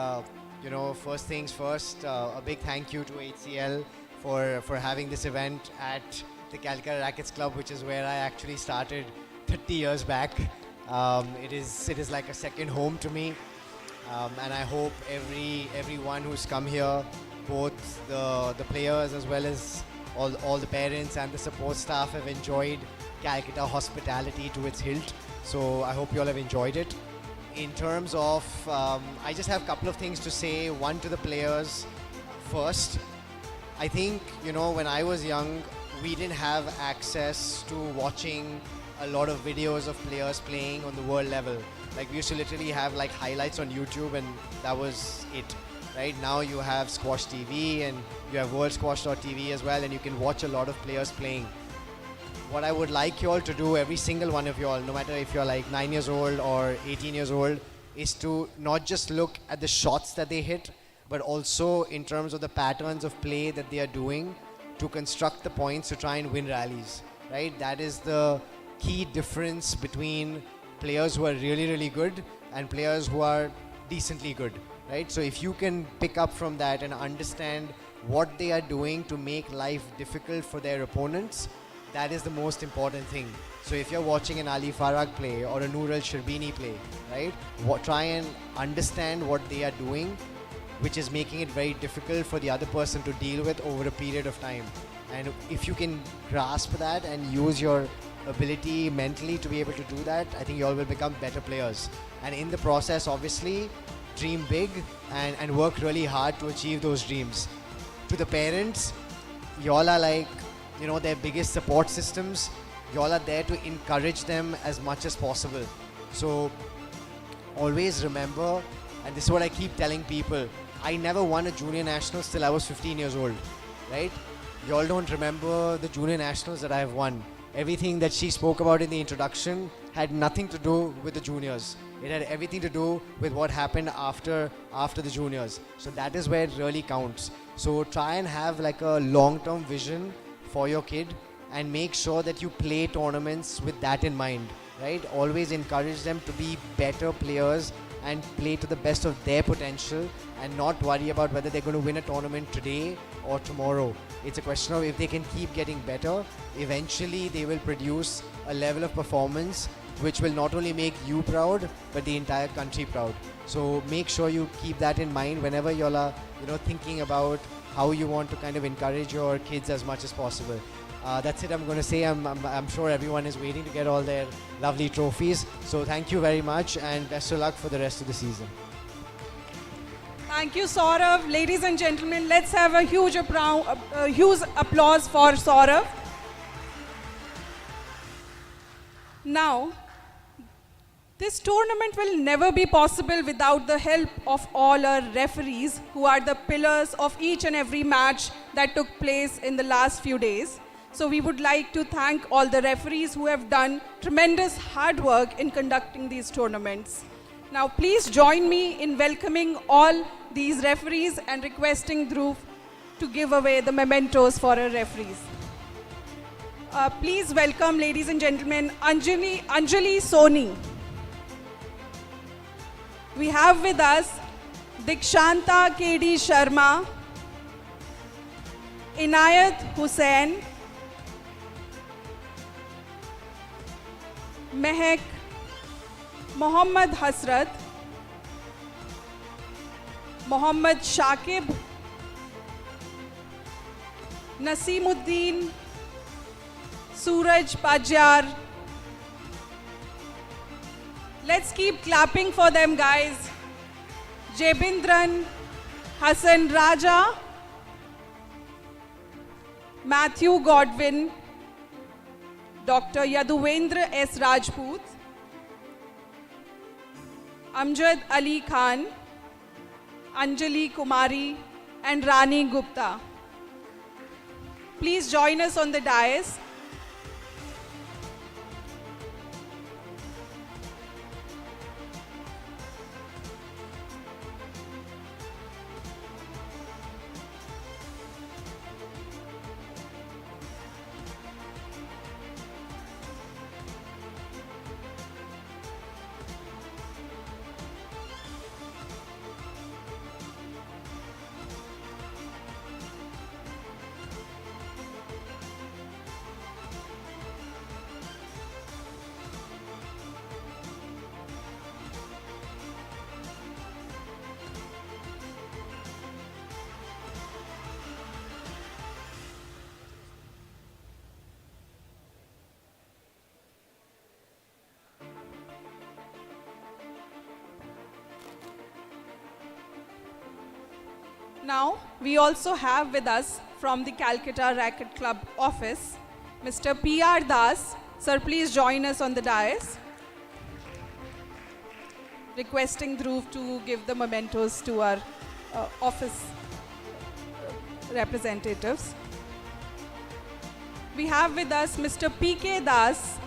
first things first, a big thank you to HCL for having this event at the Calcutta Rackets Club, which is where I actually started 30 years back. It is like a second home to me, and I hope everyone who's come here, both the players as well as all the parents and the support staff, have enjoyed Calcutta hospitality to its hilt. So I hope you all have enjoyed it. In terms of, I just have a couple of things to say. One, to the players first. I think, when I was young, we didn't have access to watching a lot of videos of players playing on the world level. Like, we used to literally have like highlights on YouTube, and that was it. Right now you have Squash TV and you have WorldSquash.tv as well, and you can watch a lot of players playing. What I would like you all to do, every single one of you all, no matter if you're like 9 years old or 18 years old, is to not just look at the shots that they hit, but also in terms of the patterns of play that they are doing to construct the points to try and win rallies, right? That is the key difference between players who are really, really good and players who are decently good, right? So if you can pick up from that and understand what they are doing to make life difficult for their opponents, that is the most important thing. So if you're watching an Ali Farag play or a Noor al-Sherbini play, right? Try and understand what they are doing, which is making it very difficult for the other person to deal with over a period of time. And if you can grasp that and use your ability mentally to be able to do that, I think you all will become better players. And in the process, obviously, dream big and work really hard to achieve those dreams. to the parents, y'all are like, you know, their biggest support systems. Y'all are there to encourage them as much as possible. So always remember, and this is what I keep telling people, I never won a junior nationals till I was 15 years old, right? Y'all don't remember the junior nationals that I have won. Everything that she spoke about in the introduction had nothing to do with the juniors. It had everything to do with what happened after the juniors. So that is where it really counts. So try and have like a long-term vision for your kid and make sure that you play tournaments with that in mind, right? Always encourage them to be better players and play to the best of their potential and not worry about whether they're going to win a tournament today or tomorrow. It's a question of if they can keep getting better, eventually they will produce a level of performance which will not only make you proud but the entire country proud. So make sure you keep that in mind whenever you're thinking about how you want to kind of encourage your kids as much as possible. That's it I'm going to say. I'm sure everyone is waiting to get all their lovely trophies. So thank you very much and best of luck for the rest of the season. Thank you, Saurav. Ladies and gentlemen, let's have a huge applause for Saurav. Now, this tournament will never be possible without the help of all our referees, who are the pillars of each and every match that took place in the last few days. So we would like to thank all the referees who have done tremendous hard work in conducting these tournaments. Now please join me in welcoming all these referees and requesting Dhruv to give away the mementos for our referees. Please welcome, ladies and gentlemen, Anjali Soni. We have with us Dikshanta K.D. Sharma, Inayat Hussain, Mehak, Mohammad Hasrat, Mohammad Shakib, Nasimuddin, Suraj Pajyar. Let's keep clapping for them, guys. Jebindran, Hassan Raja, Matthew Godwin, Dr. Yaduvendra S. Rajput, Amjad Ali Khan, Anjali Kumari, and Rani Gupta. Please join us on the dais. Now, we also have with us from the Calcutta Racket Club office, Mr. P.R. Das. Sir, please join us on the dais. Requesting Dhruv to give the mementos to our office representatives. We have with us Mr. P.K. Das,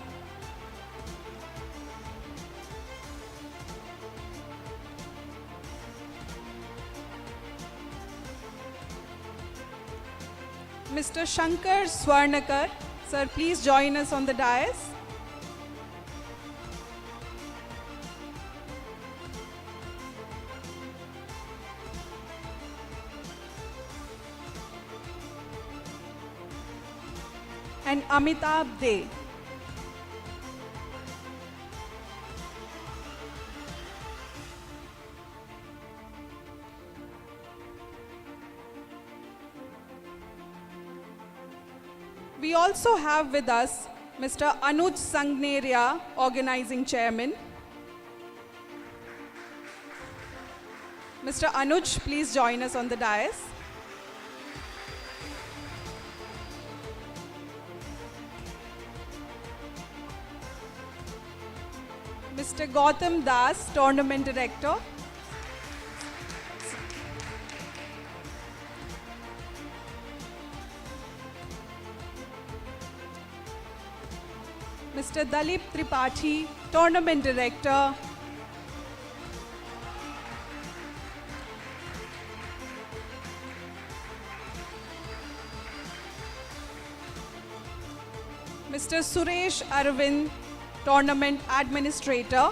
Mr. Shankar Swarnakar. Sir, please join us on the dais. And Amitabh De. We also have with us Mr. Anuj Sangneria, Organizing Chairman. Mr. Anuj, please join us on the dais. Mr. Gautam Das, Tournament Director. Mr. Dalip Tripathi, Tournament Director. Mr. Suresh Arvind, Tournament Administrator.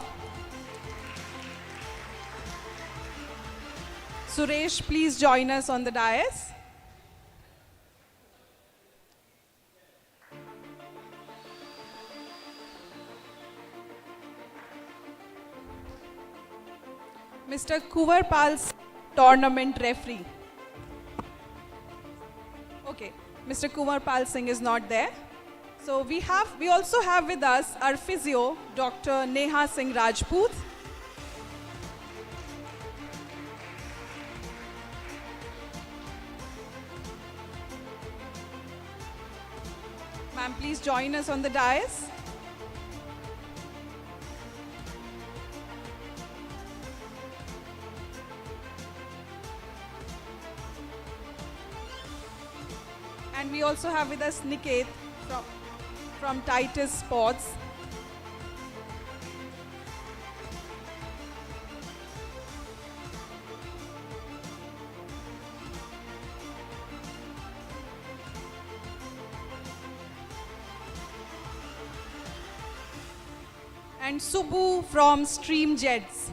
Suresh, please join us on the dais. Mr. Kuvar Pal, Tournament Referee. Okay, Mr. Kumar Pal Singh is not there. So we also have with us our physio, Dr. Neha Singh Rajput. Ma'am, please join us on the dais. And we also have with us Niket from Titus Sports. And Subbu from Stream Jets.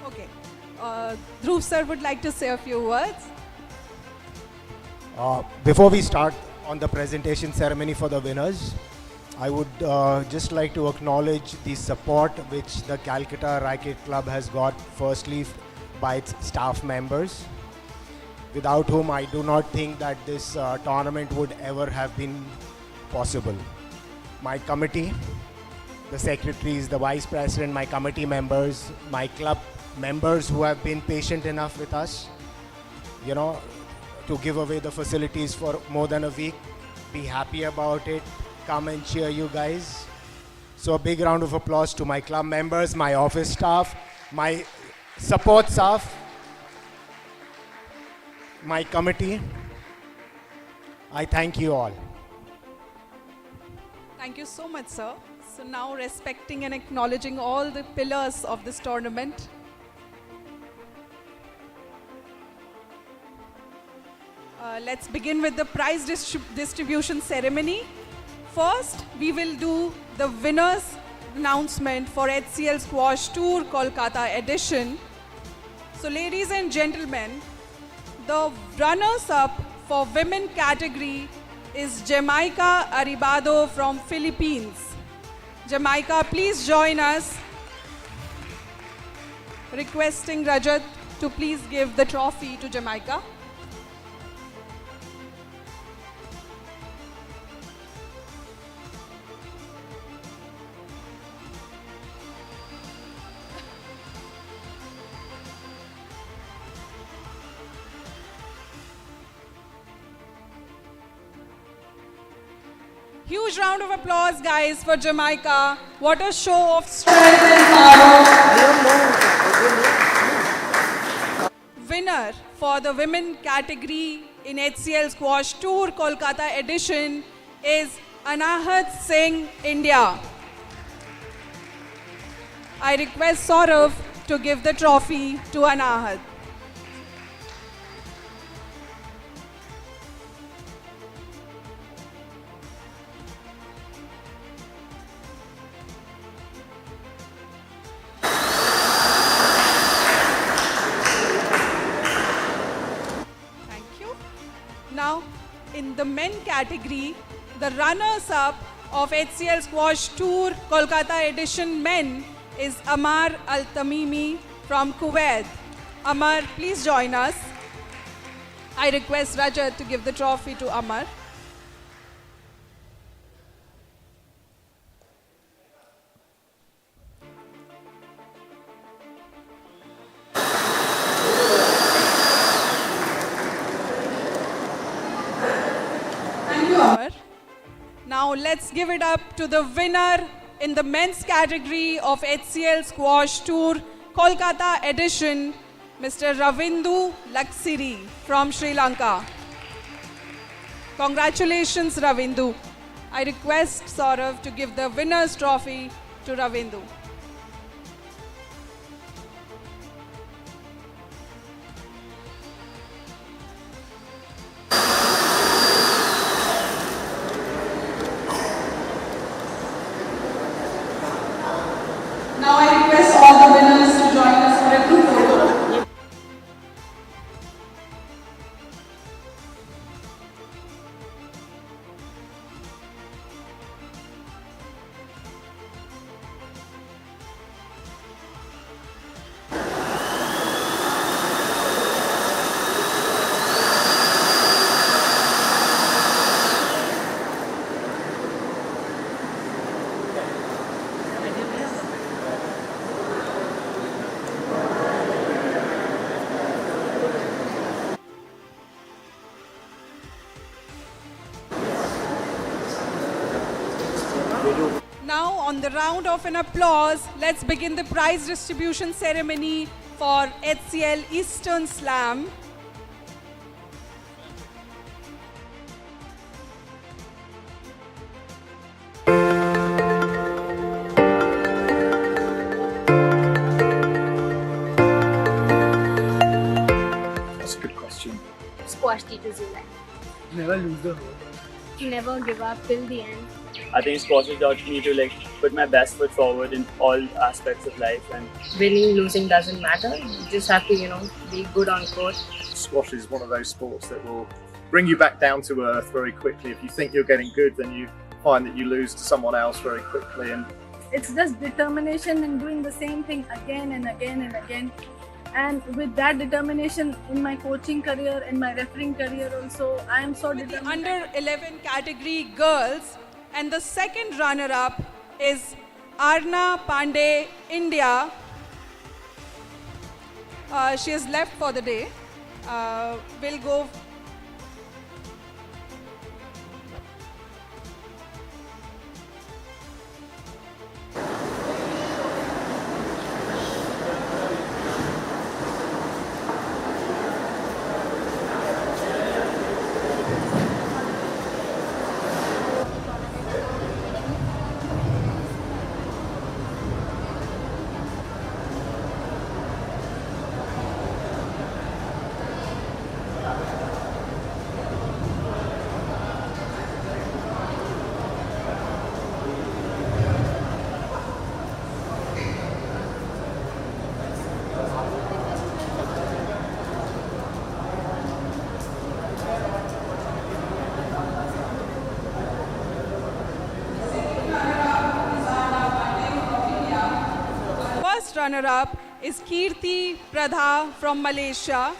Okay. Dhruv sir would like to say a few words. Before we start on the presentation ceremony for the winners, I would just like to acknowledge the support which the Calcutta Racket Club has got, firstly by its staff members, without whom I do not think that this tournament would ever have been possible. My committee, the secretaries, the vice president, my committee members, my club members who have been patient enough with us, you know, to give away the facilities for more than a week. Be happy about it. Come and cheer you guys. So a big round of applause to my club members, my office staff, my support staff, my committee. I thank you all. Thank you so much, sir. So now respecting and acknowledging all the pillars of this tournament. Let's begin with the prize distribution ceremony. First, we will do the winners announcement for HCL Squash Tour Kolkata edition. So ladies and gentlemen, the runners-up for women category is Jamaica Aribado from Philippines. Jamaica, please join us. Requesting Rajat to please give the trophy to Jamaica. Huge round of applause, guys, for Jamaica. What a show of strength and power. Winner for the women category in HCL Squash Tour Kolkata edition is Anahat Singh, India. I request Saurav to give the trophy to Anahat. Now, in the men category, the runners-up of HCL Squash Tour Kolkata edition men is Amar Al-Tamimi from Kuwait. Amar, please join us. I request Rajat to give the trophy to Amar. let's give it up to the winner in the men's category of HCL Squash Tour Kolkata edition, Mr. Ravindu Laksiri from Sri Lanka. Congratulations, Ravindu. I request Saurav to give the winner's trophy to Ravindu. Now I request all the winners to join us for a group photo. Now, on the round of an applause, let's begin the prize distribution ceremony for HCL Eastern Slam. That's a good question. Squash teaches you life. Never lose the hope. Never give up till the end. I think squash has taught me to put my best foot forward in all aspects of life, and Winning, losing doesn't matter. You just have to, be good on court. Squash is one of those sports that will bring you back down to earth very quickly. If you think you're getting good, then you find that you lose to someone else very quickly. And it's just determination and doing the same thing again and again and again. And with that determination in my coaching career and my refereeing career also, I am so determined. Under 11 category girls, and the second runner-up is Arna Pandey, India. She has left for the day. We'll go. First runner-up is Kirti Pradha from Malaysia.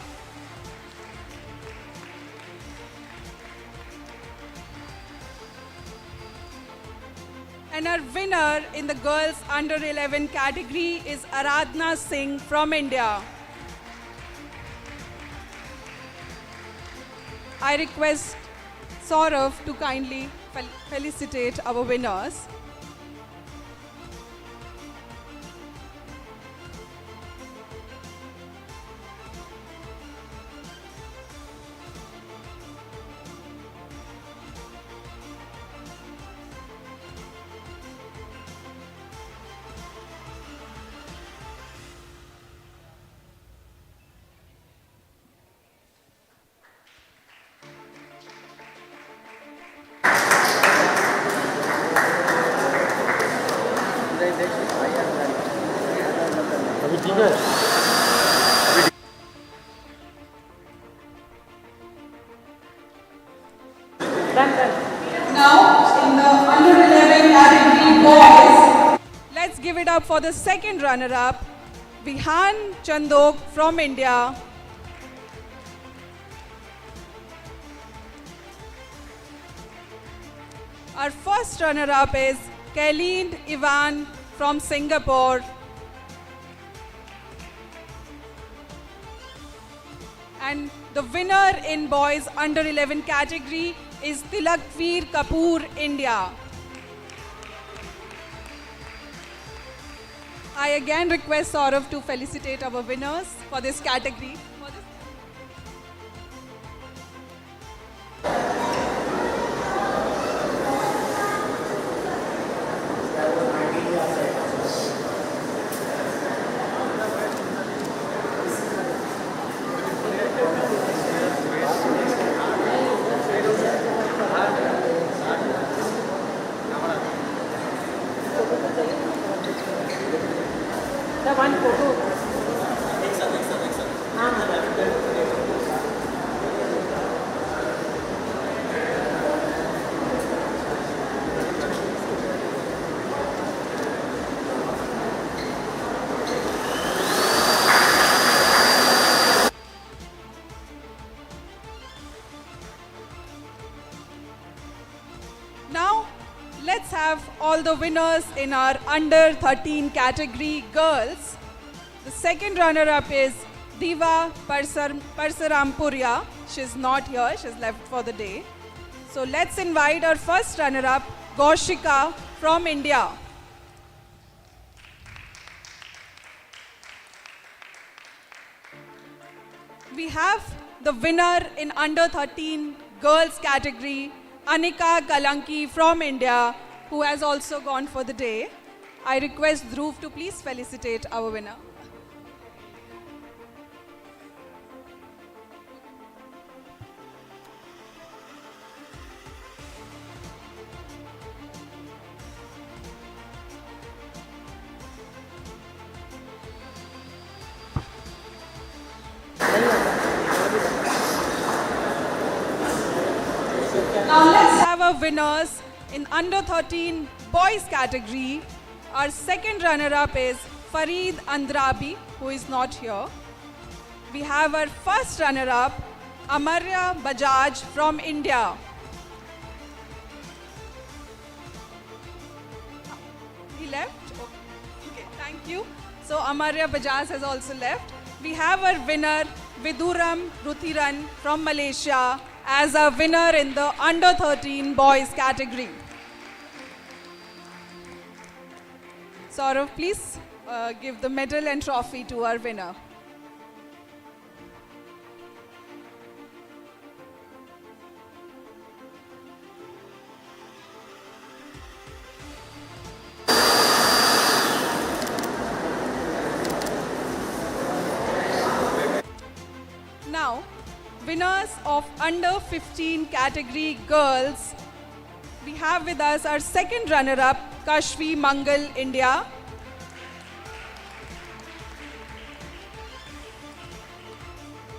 And our winner in the girls under 11 category is Aradhna Singh from India. I request Saurav to kindly felicitate our winners. Now, in the under 11 category boys, Let's give it up for the second runner-up, Vihan Chandok from India. Our first runner-up is Kaileen Ivan from Singapore. And the winner in boys under 11 category is Tilakveer Kapoor, India. I again request Saurav to felicitate our winners for this category. Now, let's have all the winners in our under 13 category girls. The second runner-up is Diva Parsarampuria. She's not here, she's left for the day. So let's invite our first runner-up, Goshika from India. We have the winner in under 13 girls category, Anika Kalanki from India, who has also gone for the day. I request Dhruv to please felicitate our winner. Now let's have our winners in under 13 boys category. Our second runner-up is Fareed Andrabi, who is not here. We have our first runner-up, Amarya Bajaj from India. He left? Okay, thank you. So Amarya Bajaj has also left. We have our winner, Viduram Ruthiran from Malaysia, as a winner in the under 13 boys category. Saurav, please give the medal and trophy to our winner. Now, winners of under 15 category girls, we have with us our second runner-up, Kashvi Mangal, India.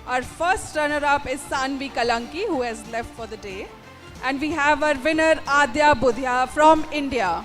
Our first runner-up is Sanvi Kalanki, who has left for the day. And we have our winner, Adya Budhya from India.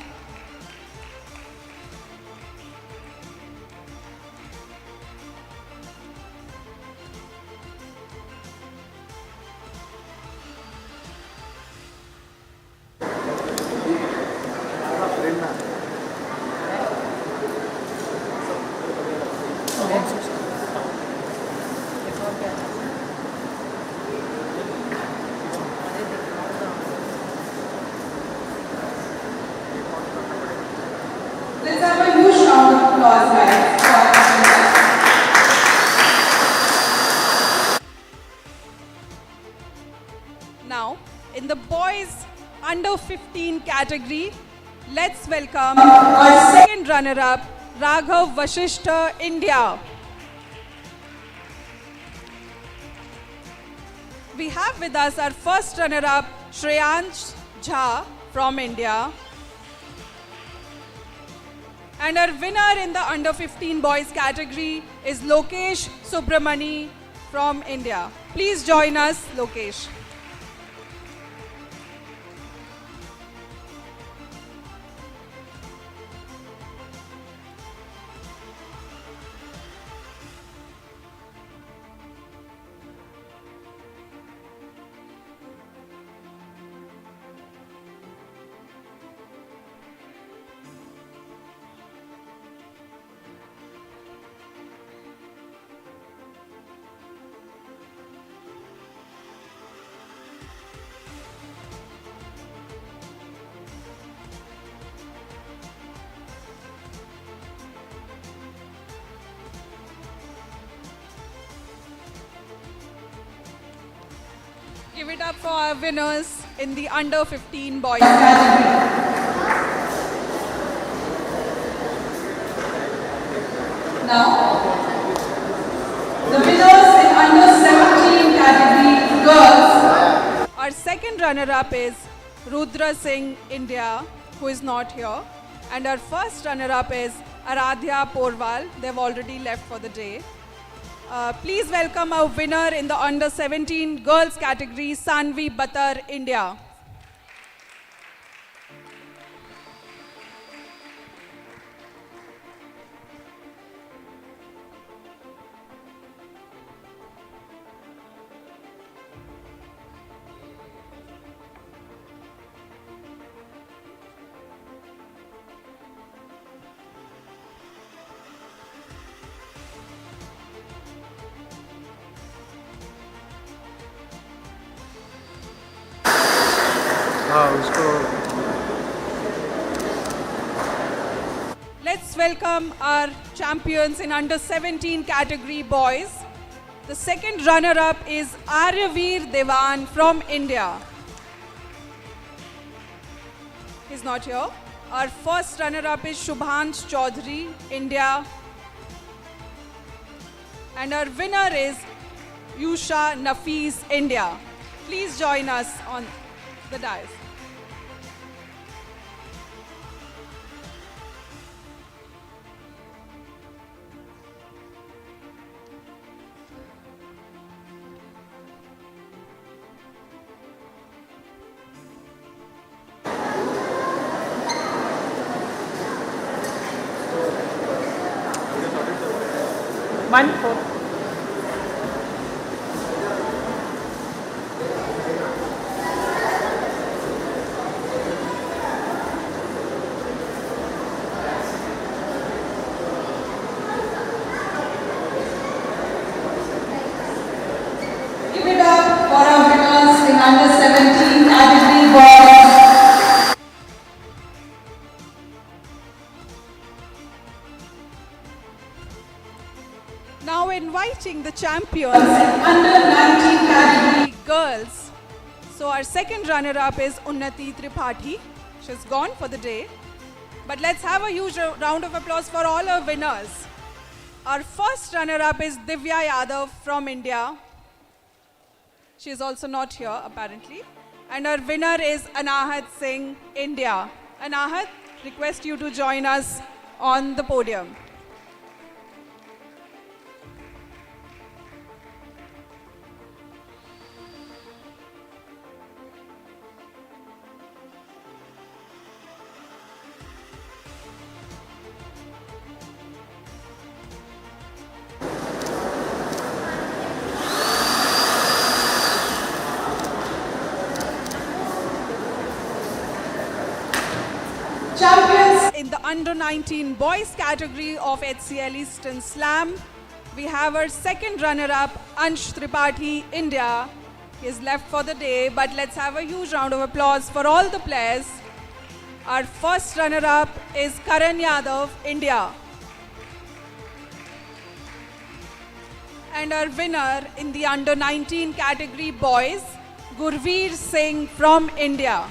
Let's have a huge round of applause, guys. Now, in the boys under 15 category, let's welcome our second runner-up, Raghav Vasishtha, India. We have with us our first runner-up, Shreyansh Jha from India. And our winner in the under 15 boys category is Lokesh Subramani from India. Please join us, Lokesh. Give it up for our winners in the under 15 boys category. Now, the winners in under 17 category girls. Our second runner-up is Rudra Singh, India, who is not here. And our first runner-up is Aradhya Porwal. They've already left for the day. Please welcome our winner in the under 17 girls category, Sanvi Batar, India. Let's welcome our champions in under 17 category boys. The second runner-up is Aryaveer Devan from India. He's not here. Our first runner-up is Shubhansh Chaudhary, India. And our winner is Yusha Nafees, India. Please join us on the dais. Wonderful. Give it up for our winners in under 17 category boys. Now inviting the champions under 19 category girls. So our second runner-up is Unnati Tripathi. She's gone for the day. But let's have a huge round of applause for all our winners. Our first runner-up is Divya Yadav from India. She is also not here apparently. And our winner is Anahat Singh, India. Anahat, request you to join us on the podium. Champions in the under 19 boys category of HCL Eastern Slam, we have our second runner-up Ansh Tripathi, India. He is left for the day, but let's have a huge round of applause for all the players. Our first runner-up is Karan Yadav, India. And our winner in the under 19 category boys, Gurveer Singh from India.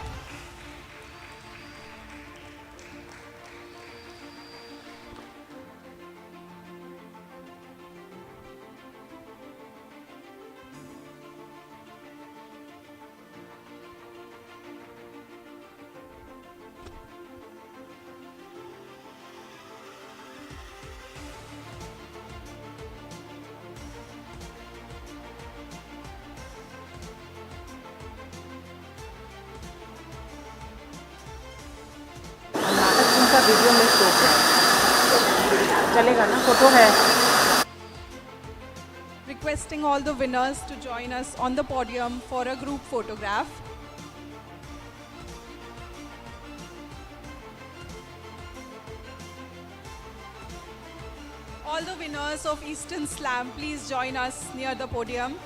का video में show है चलेगा ना photo है Requesting all the winners to join us on the podium for a group photograph. All the winners of Eastern Slam, please join us near the podium.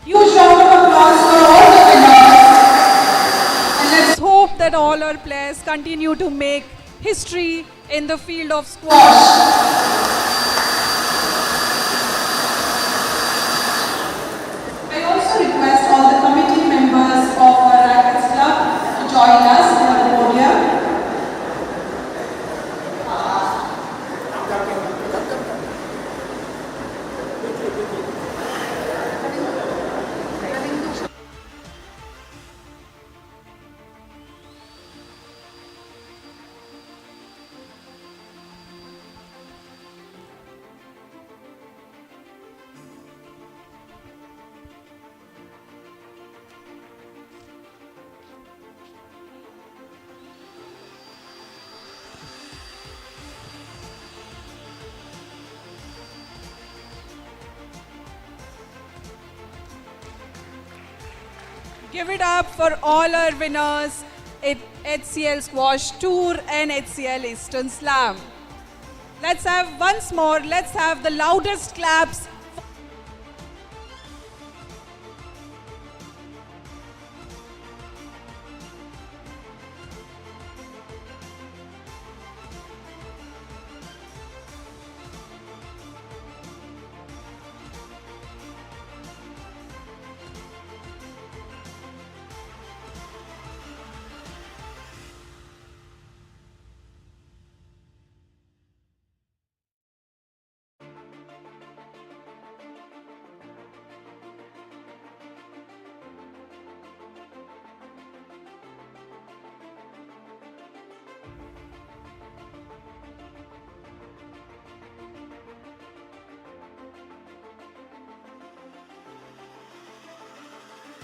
Huge round of applause for all the winners. And let's hope that all our players continue to make history in the field of squash. I also request all the committee members of our Rackets Club to join us on the podium. Give it up for all our winners at HCL Squash Tour and HCL Eastern Slam. Let's have once more, let's have the loudest claps